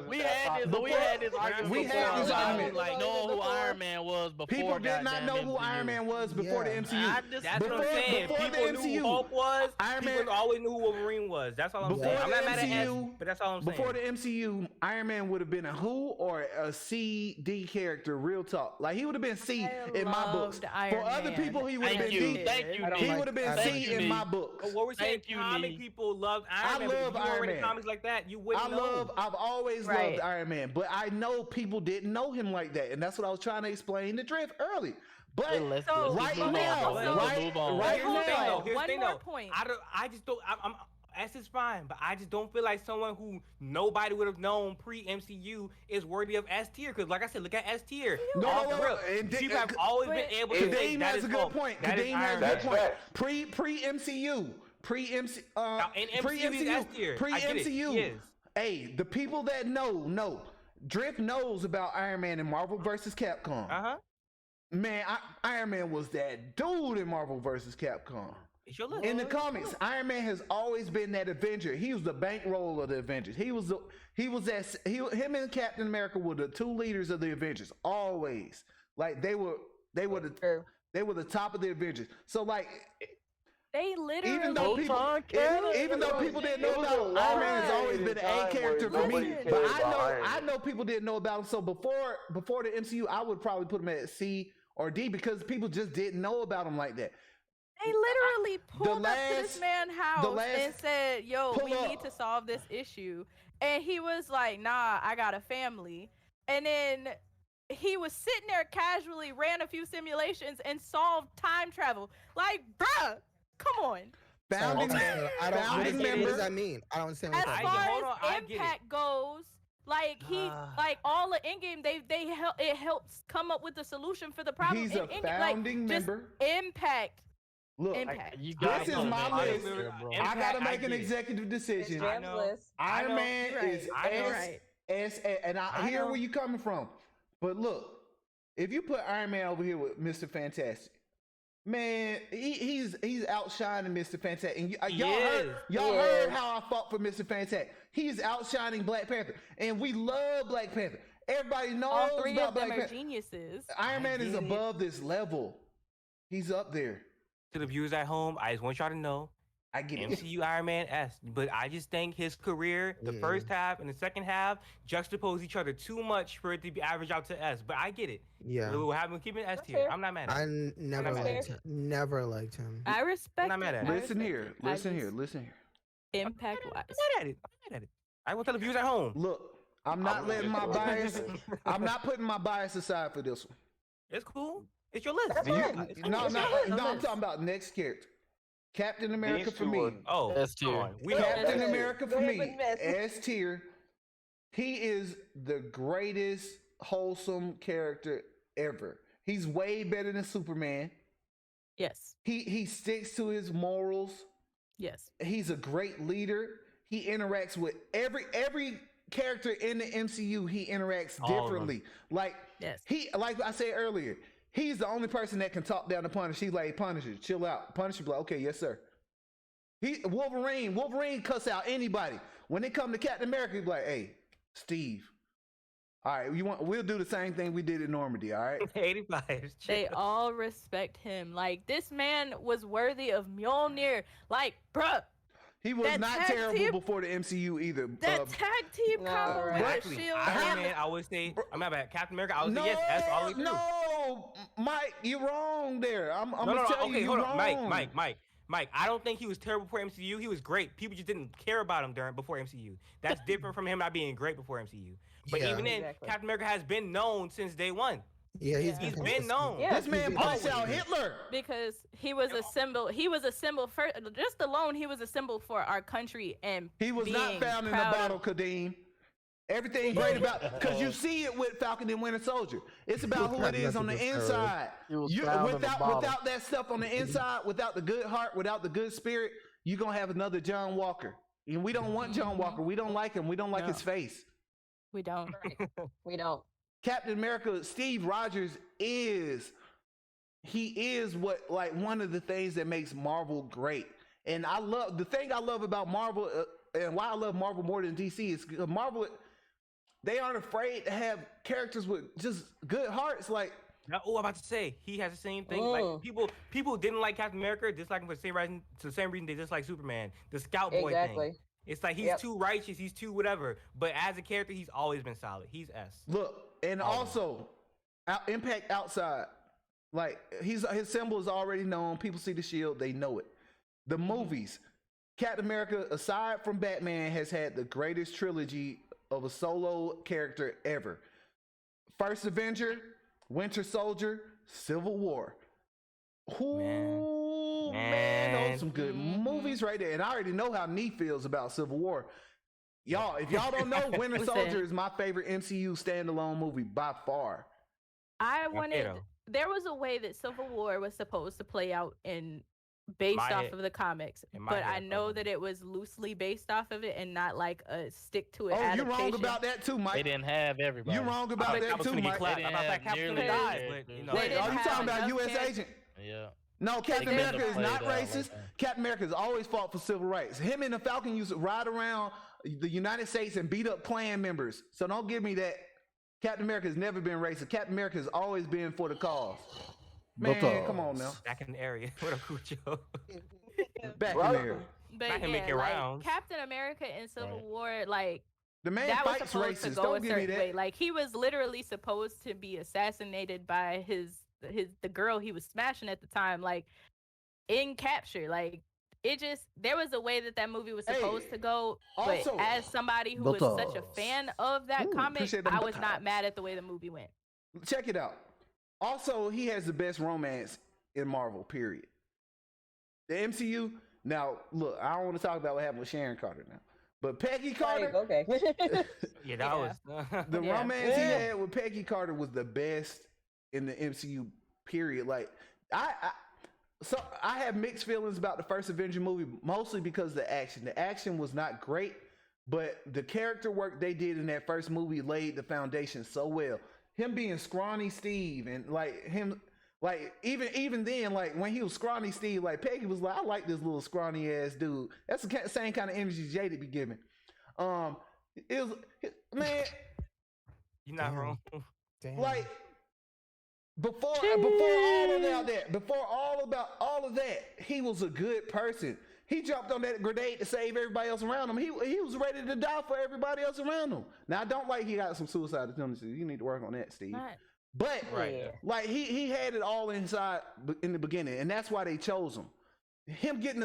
We had this argument. We had this argument. Like, know who Iron Man was before. People did not know who Iron Man was before the MCU. That's what I'm saying. People knew who Hulk was. Iron Man always knew who Wolverine was. That's all I'm saying. I'm not mad at S, but that's all I'm saying. Before the MCU, Iron Man would have been a who or a C, D character. Real talk. Like he would have been C in my books. For other people, he would have been D. He would have been C in my books. What we're saying, comic people loved Iron Man. I love Iron Man. Comics like that, you wouldn't know. I've always loved Iron Man, but I know people didn't know him like that, and that's what I was trying to explain to Drift early. But right now, here's the thing though. I just don't. I'm S is fine, but I just don't feel like someone who nobody would have known pre-MCU is worthy of S tier. Because, like I said, look at S tier. People have always been able to say that is Hulk. Kadeem has a good point. Pre-MCU. Pre-MCU. Hey, the people that know. Drift knows about Iron Man in Marvel vs. Capcom. Man, Iron Man was that dude in Marvel vs. Capcom. In the comics, Iron Man has always been that Avenger. He was the bankroll of the Avengers. Him and Captain America were the two leaders of the Avengers. Always. Like they were the top of the Avengers. So like they literally even though people didn't know about him, Iron Man has always been an A character for me. But I know people didn't know about him. So before the MCU, I would probably put him at C or D because people just didn't know about him like that. They literally pulled up to this man's house and said, "Yo, we need to solve this issue," and he was like, "Nah, I got a family," and then he was sitting there casually, ran a few simulations, and solved time travel. Like, bruh. Come on. Founding member. What does that mean? I don't understand what as far as impact goes, like like all the Endgame, it helps come up with the solution for the problem. He's a founding member. Impact. Look, this is my list. I gotta make an executive decision. Iron Man is S, and I hear where you're coming from. But look, if you put Iron Man over here with Mr. Fantastic. Man, he's outshining Mr. Fantastic. And y'all heard how I fought for Mr. Fantastic. He's outshining Black Panther, and we love Black Panther. Everybody knows all three about of them Black are Panther. Geniuses. Iron Man is above this level. He's up there. To the viewers at home, I just want y'all to know, I get MCU Iron Man S, but I just think his career, the first half and the second half, juxtapose each other too much for it to be averaged out to S. But I get it. Yeah, we'll have him keeping S tier. I'm not mad at him. Never liked him. I respect. I'm not mad at him. Listen here. Impact wise, I'm not mad at it. I will tell the viewers at home. Look, I'm not letting my bias. I'm not putting my bias aside for this one. It's cool. It's your list. No, I'm talking about next character. Captain America for me. Oh, S tier. Captain America for me. S tier. He is the greatest wholesome character ever. He's way better than Superman. Yes. He sticks to his morals. Yes. He's a great leader. He interacts with every character in the MCU. He interacts differently. Like like I said earlier. He's the only person that can talk down to Punisher. He's like, Punisher, chill out. Punisher, like, okay, yes, sir. Wolverine cuss out anybody. When it come to Captain America, he's like, hey, Steve. All right, we'll do the same thing we did in Normandy, all right? 85. They all respect him. Like, this man was worthy of Mjolnir. Like, bruh. He was not terrible before the MCU either. That tag team combo with the shield. Iron Man, I would say, I'm not bad. Captain America, I would say yes. That's all we do. No, Mike, you're wrong there. I'm gonna tell you, hold wrong. on. Mike, I don't think he was terrible before MCU. He was great. People just didn't care about him before MCU. That's different from him not being great before MCU. But even then, Captain America has been known since day one. Yeah, he's been known. This man punched out Hitler because he was a symbol. He was a symbol for just alone. He was a symbol for our country, and he was not found in a bottle, Kadeem. Everything great about because you see it with Falcon and Winter Soldier. It's about who it is on the inside. Without that stuff on the inside, without the good heart, without the good spirit, you're gonna have another John Walker. And we don't want John Walker. We don't like him. We don't like his face. We don't. We don't. Captain America, Steve Rogers is what like one of the things that makes Marvel great. And the thing I love about Marvel and why I love Marvel more than DC is Marvel. They aren't afraid to have characters with just good hearts. Like, I'm about to say, he has the same thing. Like people didn't like Captain America, dislike him for the same reason they dislike Superman. The Scout Boy thing. It's like he's too righteous, he's too whatever. But as a character, he's always been solid. He's S. Look, and also, Impact Outside. Like his symbol is already known. People see the shield, they know it. The movies, Captain America, aside from Batman, has had the greatest trilogy of a solo character ever. First Avenger, Winter Soldier, Civil War. Man, those some good movies right there. And I already know how Nee feels about Civil War. Y'all, if y'all don't know, Winter Soldier is my favorite MCU standalone movie by far. There was a way that Civil War was supposed to play out based off of the comics, but I know that it was loosely based off of it and not like a stick to it. Oh, you're wrong about that too, Mike. They didn't have everybody. You're wrong about that too, Mike. I thought that Cap was gonna die, but you know. Wait, are you talking about U.S. Agent? Yeah. No, Captain America is not racist. Captain America has always fought for civil rights. Him and the Falcon used to ride around the United States and beat up Klan members. So don't give me that. Captain America has never been racist. Captain America has always been for the cause. Man, come on now. Back in the area. What a cool joke. Back in the area. But Captain America and Civil War, like the man that fights was supposed racist. to go Don't a give me certain that. way. Like he was literally supposed to be assassinated by the girl he was smashing at the time, like in Capture. Like there was a way that movie was supposed to go. But as somebody who was such a fan of that comic, I was not mad at the way the movie went. Check it out. Also, he has the best romance in Marvel, period. The MCU, now, look, I don't want to talk about what happened with Sharon Carter now. But Peggy Carter. Okay. Yeah, that was. The romance he had with Peggy Carter was the best in the MCU, period. Like, I have mixed feelings about the first Avenger movie, mostly because of the action. The action was not great, but the character work they did in that first movie laid the foundation so well. Him being scrawny Steve and like him, like even then, like when he was scrawny Steve, like Peggy was like, I like this little scrawny ass dude. That's the same kind of energy Jada be giving. It was, man. You're not wrong. Damn. Like before all of that, he was a good person. He jumped on that grenade to save everybody else around him. He was ready to die for everybody else around him. Now I don't like he got some suicidal tendencies. You need to work on that, Steve. But like he had it all inside in the beginning, and that's why they chose him. Him getting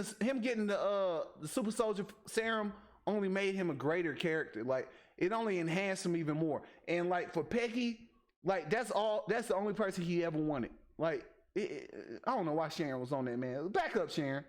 the super soldier serum only made him a greater character. Like it only enhanced him even more. And like for Peggy, like that's the only person he ever wanted. Like I don't know why Sharon was on that, man. Back up, Sharon.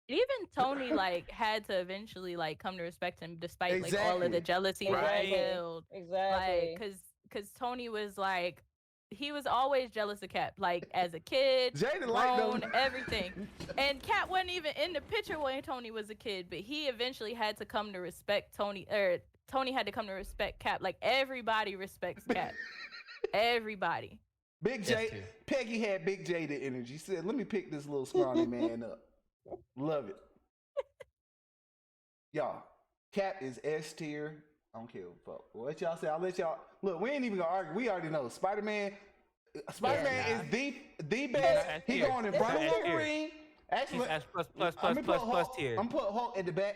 Even Tony like had to eventually like come to respect him despite like all of the jealousy that he held. Exactly. Like because Tony was like he was always jealous of Cap, like as a kid, grown, everything. And Cap wasn't even in the picture when Tony was a kid, but he eventually had to come to respect Tony, or Tony had to come to respect Cap. Like everybody respects Cap. Everybody. Big J, Peggy had Big J the energy. She said, "Let me pick this little scrawny man up." Love it. Y'all, Cap is S tier. I don't care what what y'all say. I'll let y'all look. We ain't even gonna argue. We already know Spider-Man is the best. He going in front of Wolverine. Actually, S plus tier. I'm putting Hulk at the back.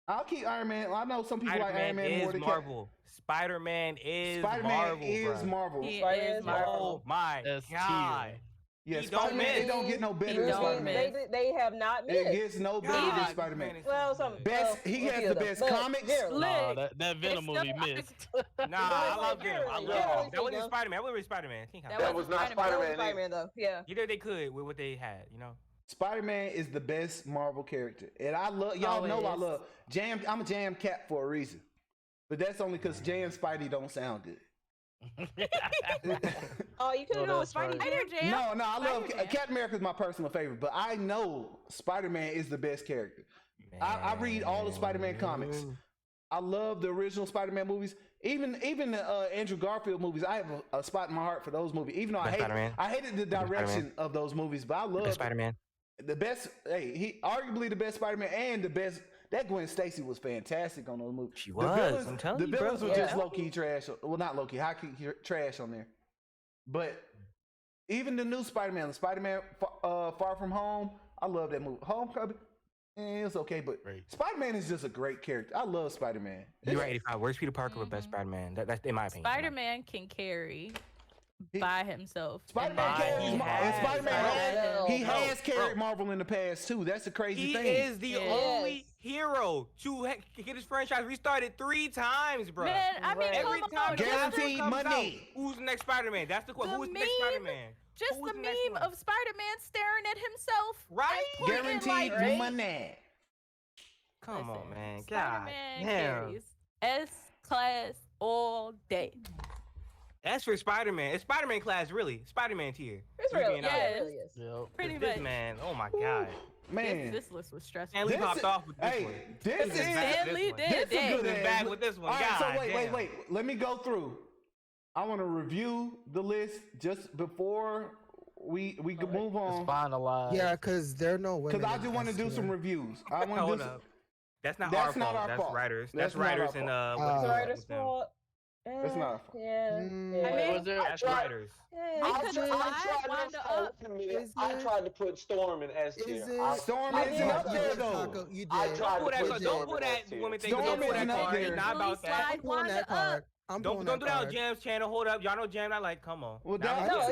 I'll keep Iron Man. I know some people like Iron Man more than Marvel. Spider-Man is Marvel. He is Marvel. Oh my god. Yeah, Spider-Man don't get no better than Spider-Man. They have not missed. It gets no better than Spider-Man. Well, he has the best comics. No, that Venom movie missed. Nah, I love Venom. I love Venom. That wasn't Spider-Man. That wasn't Spider-Man. That was not Spider-Man though. Yeah. Either they could with what they had, you know. Spider-Man is the best Marvel character, and I love y'all know I love Jam. I'm a JamCap for a reason, but that's only because Jam and Spidey don't sound good. Oh, you could have gone with Spidey Jam. No, I love Captain America is my personal favorite, but I know Spider-Man is the best character. I read all the Spider-Man comics. I love the original Spider-Man movies. Even the Andrew Garfield movies, I have a spot in my heart for those movies. Even though I hated the direction of those movies, but I love Spider-Man. The best. Hey, he arguably the best Spider-Man and the best. That Gwen Stacy was fantastic on those movies. She was. I'm telling you, the villains were just low key trash. Well, not low key, high key trash on there. But even the new Spider-Man, the Spider-Man Far From Home, I love that movie. Homecoming, it's okay, but Spider-Man is just a great character. I love Spider-Man. You're right. 85. Where's Peter Parker with best Spider-Man? That's in my opinion. Spider-Man can carry by himself. Spider-Man has carried Marvel in the past too. That's a crazy thing. He is the only hero to get his franchise restarted 3 times, bro. Man, I mean, every time guaranteed money. Who's the next Spider-Man? That's the question. Who's the next Spider-Man? Just the meme of Spider-Man staring at himself. Right? Guaranteed money. Come on, man. Spider-Man carries S-class all day. That's for Spider-Man. It's Spider-Man class, really. Spider-Man tier. It's really, it really is. Pretty this much. Man, oh my god. Man, this list was stressful. Stanley popped off with this one. Stanley did. This is back with this one. All right, so wait. Let me go through. I want to review the list just before we can move on. It's finalized. Yeah, because there are no women. Because I just want to do some reviews. I want to do some. That's not our fault. That's writers. That's writers and It's writers' fault. That's not our fault. Yeah. That's writers. I tried to put Storm in S tier. Storm isn't up there though. Don't put that woman thing. Don't put that card. It's not about that. Don't do that on Jam's channel. Hold up, y'all know Jam. I like. Come on. Well, he's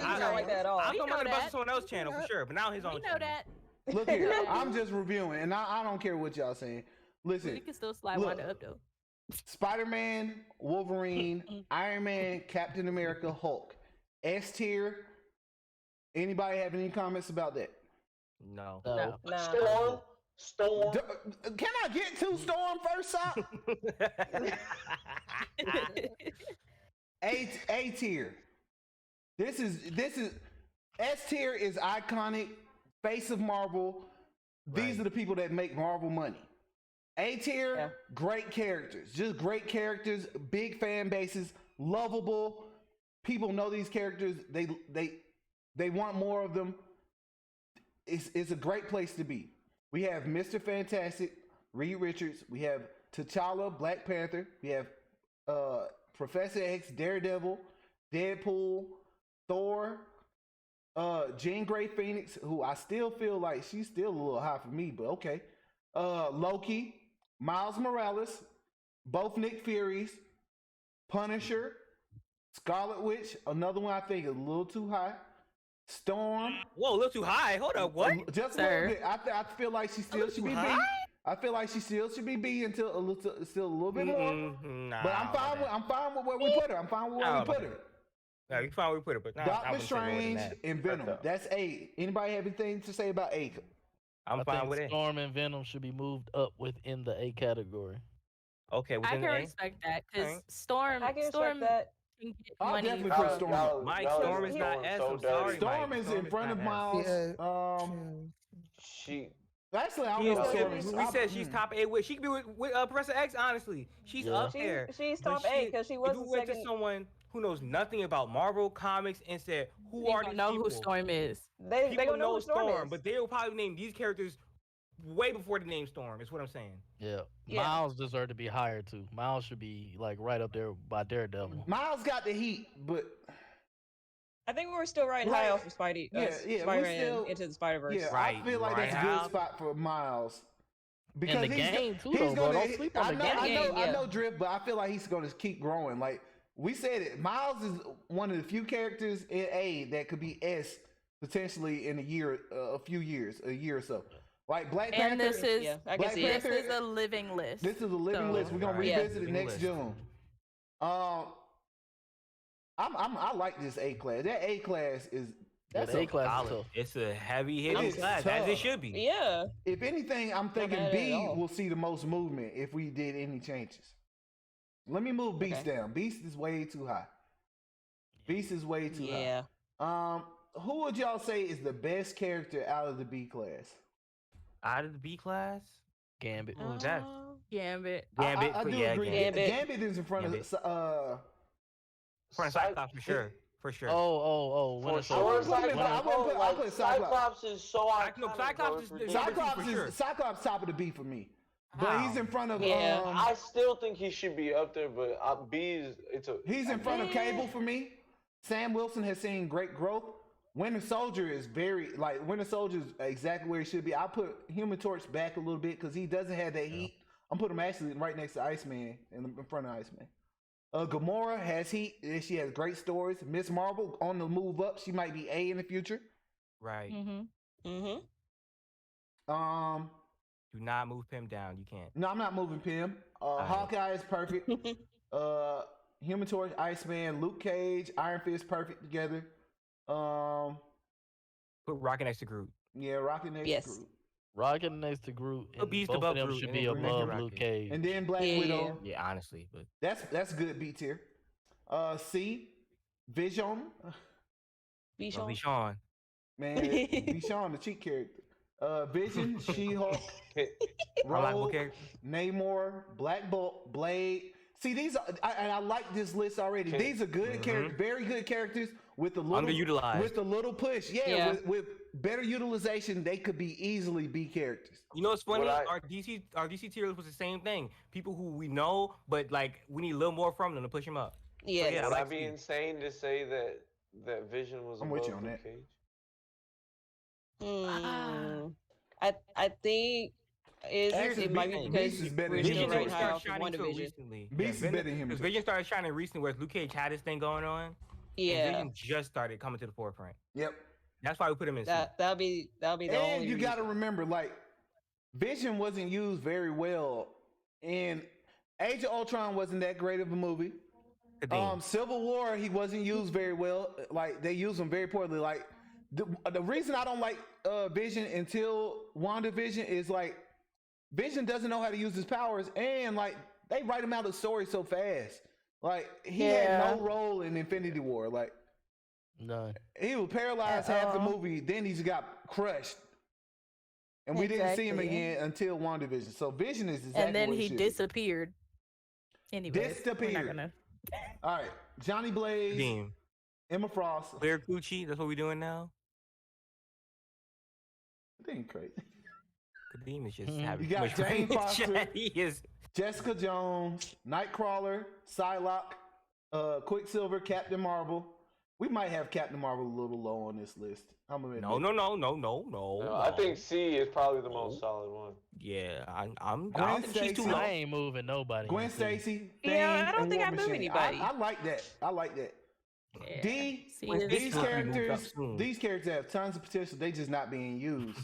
not like that at all. I'm talking about on someone else's channel for sure, but now his own. We know that. Look here, I'm just reviewing, and I don't care what y'all saying. Listen, you can still slide Wanda up though. Spider-Man, Wolverine, Iron Man, Captain America, Hulk. S tier. Anybody have any comments about that? No. Storm. Can I get to Storm first up? A tier. This is S tier is iconic, face of Marvel. These are the people that make Marvel money. A tier, great characters, just great characters, big fan bases, lovable. People know these characters. They want more of them. It's a great place to be. We have Mr. Fantastic, Reed Richards. We have T'Challa, Black Panther. We have Professor X, Daredevil, Deadpool, Thor, Jean Grey Phoenix, who I still feel like she's still a little high for me, but okay. Loki, Miles Morales, both Nick Furies, Punisher, Scarlet Witch, another one I think is a little too high. Storm. Whoa, a little too high. Hold up, what? Just a little bit. I feel like she still should be B. I feel like she still should be B until still a little bit more. But I'm fine with where we put her. I'm fine with where we put her. No, you fine where we put her, but Doctor Strange and Venom. That's A. Anybody have anything to say about A? I'm fine with it. Storm and Venom should be moved up within the A category. Okay, I can respect that because Storm. I can respect that. I'll definitely put Storm. Mike, Storm is not S. I'm sorry, Storm is in front of Miles. Actually, I don't know. We said she's top 8. She could be with Professor X. Honestly, she's up there. She's top 8 because she was. If you went to someone who knows nothing about Marvel comics and said, "Who are these people?" Know who Storm is. They don't know who Storm is. But they will probably name these characters way before the name Storm. Is what I'm saying. Yeah. Miles deserves to be higher too. Miles should be like right up there by Daredevil. Miles got the heat, but I think we were still riding high off of Spider-Man Into the Spider-Verse. Yeah, I feel like that's a good spot for Miles. Because in the game too, though, bro. Don't sleep on the game. I know Drift, but I feel like he's going to keep growing. Like we said, it Miles is one of the few characters in A that could be S potentially in a year or so. Like Black Panther. And this is a living list. This is a living list. We're gonna revisit it next June. I like this A class. That A class is That's A class is solid. tough. It's a heavy hitting class, as it should be. Yeah. If anything, I'm thinking B will see the most movement if we did any changes. Let me move Beast down. Beast is way too high. Beast is way too high. Who would y'all say is the best character out of the B class? Out of the B class? Gambit. Who's that? Gambit. I do agree. Gambit. Gambit is in front of Cyclops for sure. For sure. Oh. For sure, Cyclops is so iconic. Cyclops top of the B for me. But he's in front of. I still think he should be up there, but B is. He's in front of Cable for me. Sam Wilson has seen great growth. Winter Soldier is Winter Soldier is exactly where he should be. I put Human Torch back a little bit because he doesn't have that heat. I'm putting him actually right next to Iceman, in front of Iceman. Gamora has heat. She has great stories. Miss Marvel on the move up. She might be A in the future. Right. Do not move Pym down. You can't. No, I'm not moving Pym. Hawkeye is perfect. Human Torch, Iceman, Luke Cage, Iron Fist, perfect together. Put Rocket next to Groot. Yeah, Rocket next to Groot. Rocket next to Groot. And Beast both above of them Groot should and be then Groot above next to Luke Rocket. Cage. And then Black Widow. Yeah, honestly, but that's good B tier. C, Vision. Bichon. Man, Bichon, the cheat character. Vision, She-Hulk, Rogue, Namor, Black Bolt, Blade. See, these are, I like this list already. These are good characters, very good characters with a little underutilized, with a little push. Yeah. With better utilization, they could be easily B characters. You know what's funny? Our DC tier list was the same thing. People who we know, but like we need a little more from them to push them up. Yeah. Would I be insane to say that Vision was above Luke Cage? I think it might be because we're still right high off of WandaVision. Beast is better than him. Because Vision started shining recently, whereas Luke Cage had this thing going on. Yeah. And Vision just started coming to the forefront. Yep. That's why we put him in. That'll be the only. And you got to remember, like, Vision wasn't used very well, and Age of Ultron wasn't that great of a movie. Civil War, he wasn't used very well. Like, they used him very poorly. Like, the reason I don't like Vision until WandaVision is like Vision doesn't know how to use his powers, and like they write him out of the story so fast. Like he had no role in Infinity War. Like none. He was paralyzed half the movie. Then he just got crushed, and we didn't see him again until WandaVision. So Vision is exactly. And then he disappeared. Anyway, disappeared. All right, Johnny Blaze, Emma Frost, Claire Cucci. That's what we're doing now. That ain't crazy. Kadeem is just having you got Jane Foster, he is Jessica Jones, Nightcrawler, Psylocke, Quicksilver, Captain Marvel. We might have Captain Marvel a little low on this list. No. I think C is probably the most solid one. Yeah, I'm. Gwen Stacy. I ain't moving nobody. Gwen Stacy. Yeah, I don't think I move anybody. I like that. Yeah. These characters have tons of potential. They just not being used.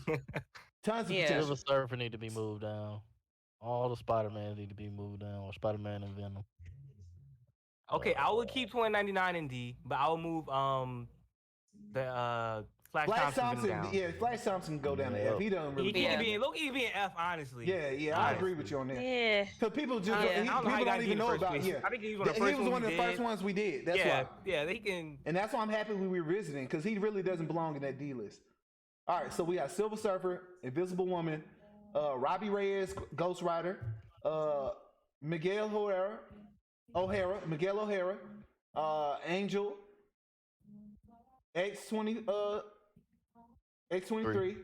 Tons of potential. Silver Surfer need to be moved down. All the Spider-Man need to be moved down. Or Spider-Man and Venom. Okay, I would keep 2099 in D, but I will move the Flash Thompson down. Yeah, Flash Thompson can go down to F. He doesn't really. He can be an F, honestly. Yeah, I agree with you on that. Yeah, because people just people don't even know about. Yeah, I think he was one of the first ones we did. That's why. Yeah, they can. And that's why I'm happy we were revisiting because he really doesn't belong in that D list. All right, so we got Silver Surfer, Invisible Woman, Robbie Reyes, Ghost Rider, Miguel O'Hara, Angel, X-23,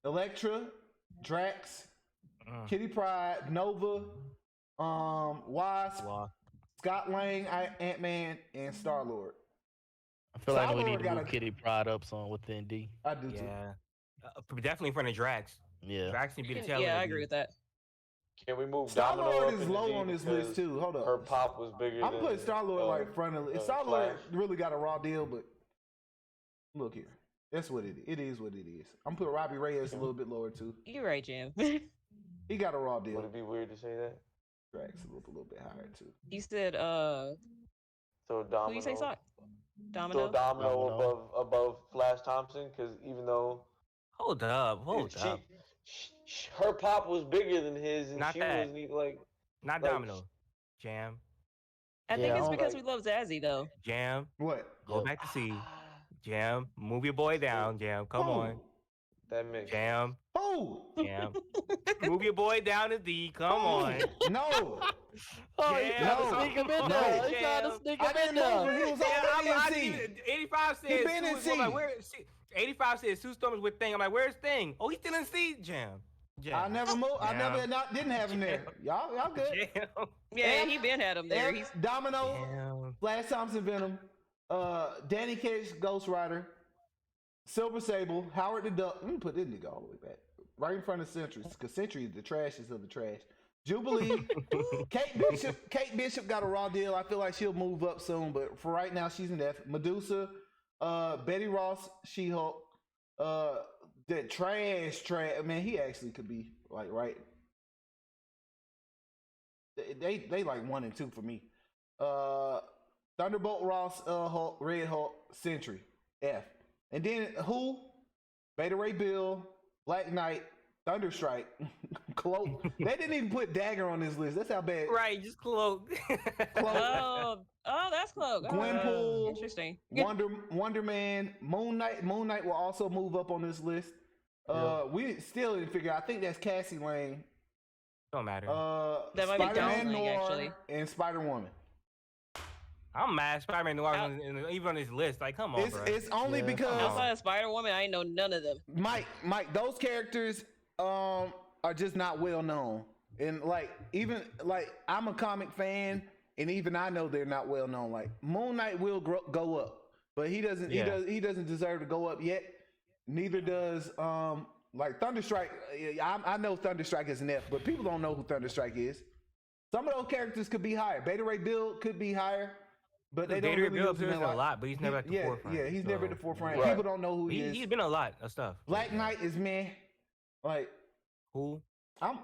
Elektra, Drax, Kitty Pryde, Nova, Wasp, Scott Lang, Ant-Man, and Star-Lord. I feel like we need to move Kitty Pryde up some within D. I do too. Definitely in front of Drax. Yeah. Drax need to be the tail. Yeah, I agree with that. Can we move Star-Lord is low on this list too. Hold up. Her pop was bigger. I'm putting Star-Lord like front of it. Star-Lord really got a raw deal, but look here. That's what it is. It is what it is. I'm putting Robbie Reyes a little bit lower too. You're right, Jam. He got a raw deal. Would it be weird to say that? Drax a little bit higher too. You said Throw Domino. Who you say saw? Throw Domino above Flash Thompson, because even though hold up, her pop was bigger than his, and not she that. wasn't even like not Domino. Jam. I think it's because we love Zazzy though. Jam. What? Go back to C. Jam. Move your boy down, Jam. Come on. That makes Jam. Oh. Jam. Move your boy down to D. Come on. No. Oh, he tried to sneak him in there. He tried to sneak him in there. He was already in C. 85 said He been in C. I'm like, where? 85 said Sue Storm is with Thing. I'm like, where's Thing? Oh, he's still in C. Jam. I never moved. I never didn't have him there. Y'all good. Jam. Yeah, he been had him there. He's Domino, Flash Thompson, Venom, Danny Cage, Ghost Rider, Silver Sable, Howard the Duck. Let me put this nigga all the way back, right in front of Sentry, because Sentry is the trashiest of the trash. Jubilee, Kate Bishop got a raw deal. I feel like she'll move up soon, but for right now she's in F. Medusa, Betty Ross, She-Hulk, that trash man, he actually could be like right. They like 1 and 2 for me. Thunderbolt Ross, Hulk, Red Hulk, Sentry, F. And then who? Beta Ray Bill, Black Knight, Thunderstrike, Cloak. They didn't even put Dagger on this list. That's how bad. Right, just Cloak. Oh, that's Cloak. Gwenpool, interesting. Wonder Man, Moon Knight. Moon Knight will also move up on this list. We still didn't figure out. I think that's Cassie Lang. Don't matter. That might be Spider-Man Lang, Noir actually. and Spider-Woman. I'm mad Spider-Man Noir even on this list. Like, come on, bro. It's only because outside of Spider-Woman, I ain't know none of them. Mike, those characters are just not well known. And like even like I'm a comic fan, and even I know they're not well known. Like Moon Knight will go up, but he doesn't. Yeah. He doesn't deserve to go up yet. Neither does like Thunderstrike. I know Thunderstrike is an F, but people don't know who Thunderstrike is. Some of those characters could be higher. Beta Ray Bill could be higher. But they don't really use him a lot, but he's never at the forefront. Yeah, he's never at the forefront. Right. People don't know who he is. He's been a lot of stuff. Black Knight is man. Like who? I'm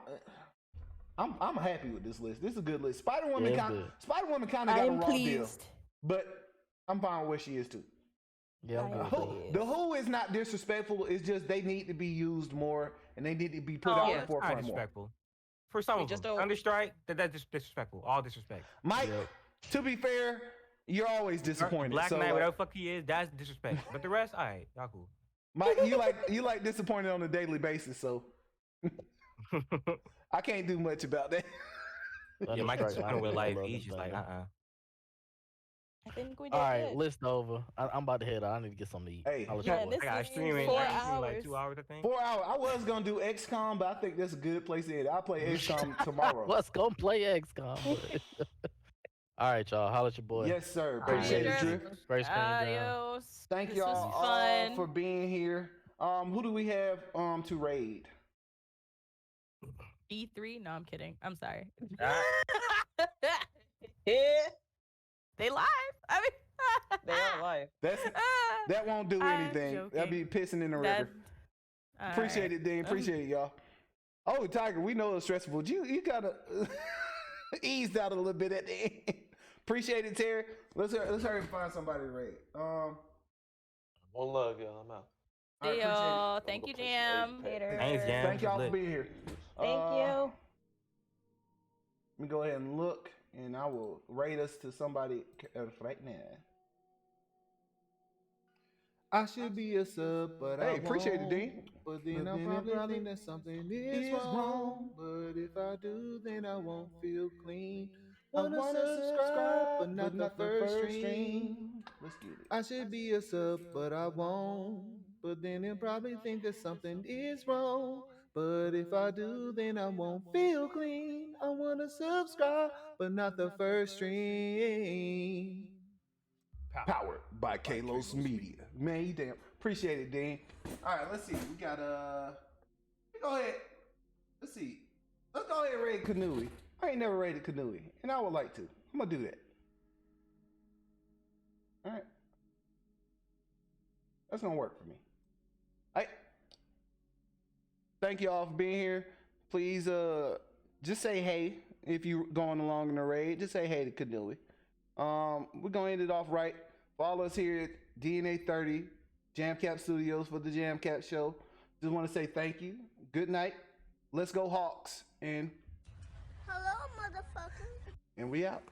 happy with this list. This is a good list. Spider-Woman kind of got a raw deal, but I'm fine with where she is too. Yeah, the Who is not disrespectful. It's just they need to be used more, and they need to be put out in the forefront more. Disrespectful. For some of them, Thunderstrike, that's disrespectful. All disrespect. Mike, to be fair, you're always disappointed. Black Knight, whatever the fuck he is, that's disrespect. But the rest, all right, y'all cool. Mike, you like disappointed on a daily basis, so I can't do much about that. Yeah, Mike is disappointed with life. He's just like, I think we did. All right, list over. I'm about to head out. I need to get something to eat. Hey, I got streaming 4 hours. like 2 hours, I think. 4 hours. I was gonna do XCOM, but I think that's a good place to end. I'll play XCOM tomorrow. Let's go play XCOM. All right, y'all. Holla at your boy. Yes, sir. Appreciate it, Drew. Great screen, Adios. Thank y'all all for being here. Who do we have to raid? E3? No, I'm kidding. I'm sorry. Yeah. They live. I mean, they are live. That won't do anything. That'll be pissing in the river. Appreciate it, Dean. Appreciate it, y'all. Oh, Tiger, we know it's stressful, but you gotta eased out a little bit at the end. Appreciate it, Terry. Let's hurry and find somebody to raid. One love, y'all. I'm out. Hey, y'all. Thank you, Jam. Thanks, Jam. Thank y'all for being here. Thank you. Let me go ahead and look, and I will rate us to somebody right now. I should be a sub, but I appreciate it, Dean. But then I'll probably think that something is wrong. But if I do, then I won't feel clean. I wanna subscribe, but not the first stream. Let's get it. I should be a sub, but I won't. But then they'll probably think that something is wrong. But if I do, then I won't feel clean. I wanna subscribe, but not the first stream. Powered by Kalos Media. Man, you damn. Appreciate it, Dean. All right, let's see. We got go ahead. Let's see. Let's go ahead and raid Kanui. I ain't never raided Kanui, and I would like to. I'm gonna do that. All right. That's gonna work for me. All right. Thank you all for being here. Please, just say hey if you're going along in the raid. Just say hey to Kanui. We're gonna end it off right. Follow us here at DNA 30 JamCap Studios for the JamCap show. Just want to say thank you. Good night. Let's go Hawks. And hello, motherfucker. And we out.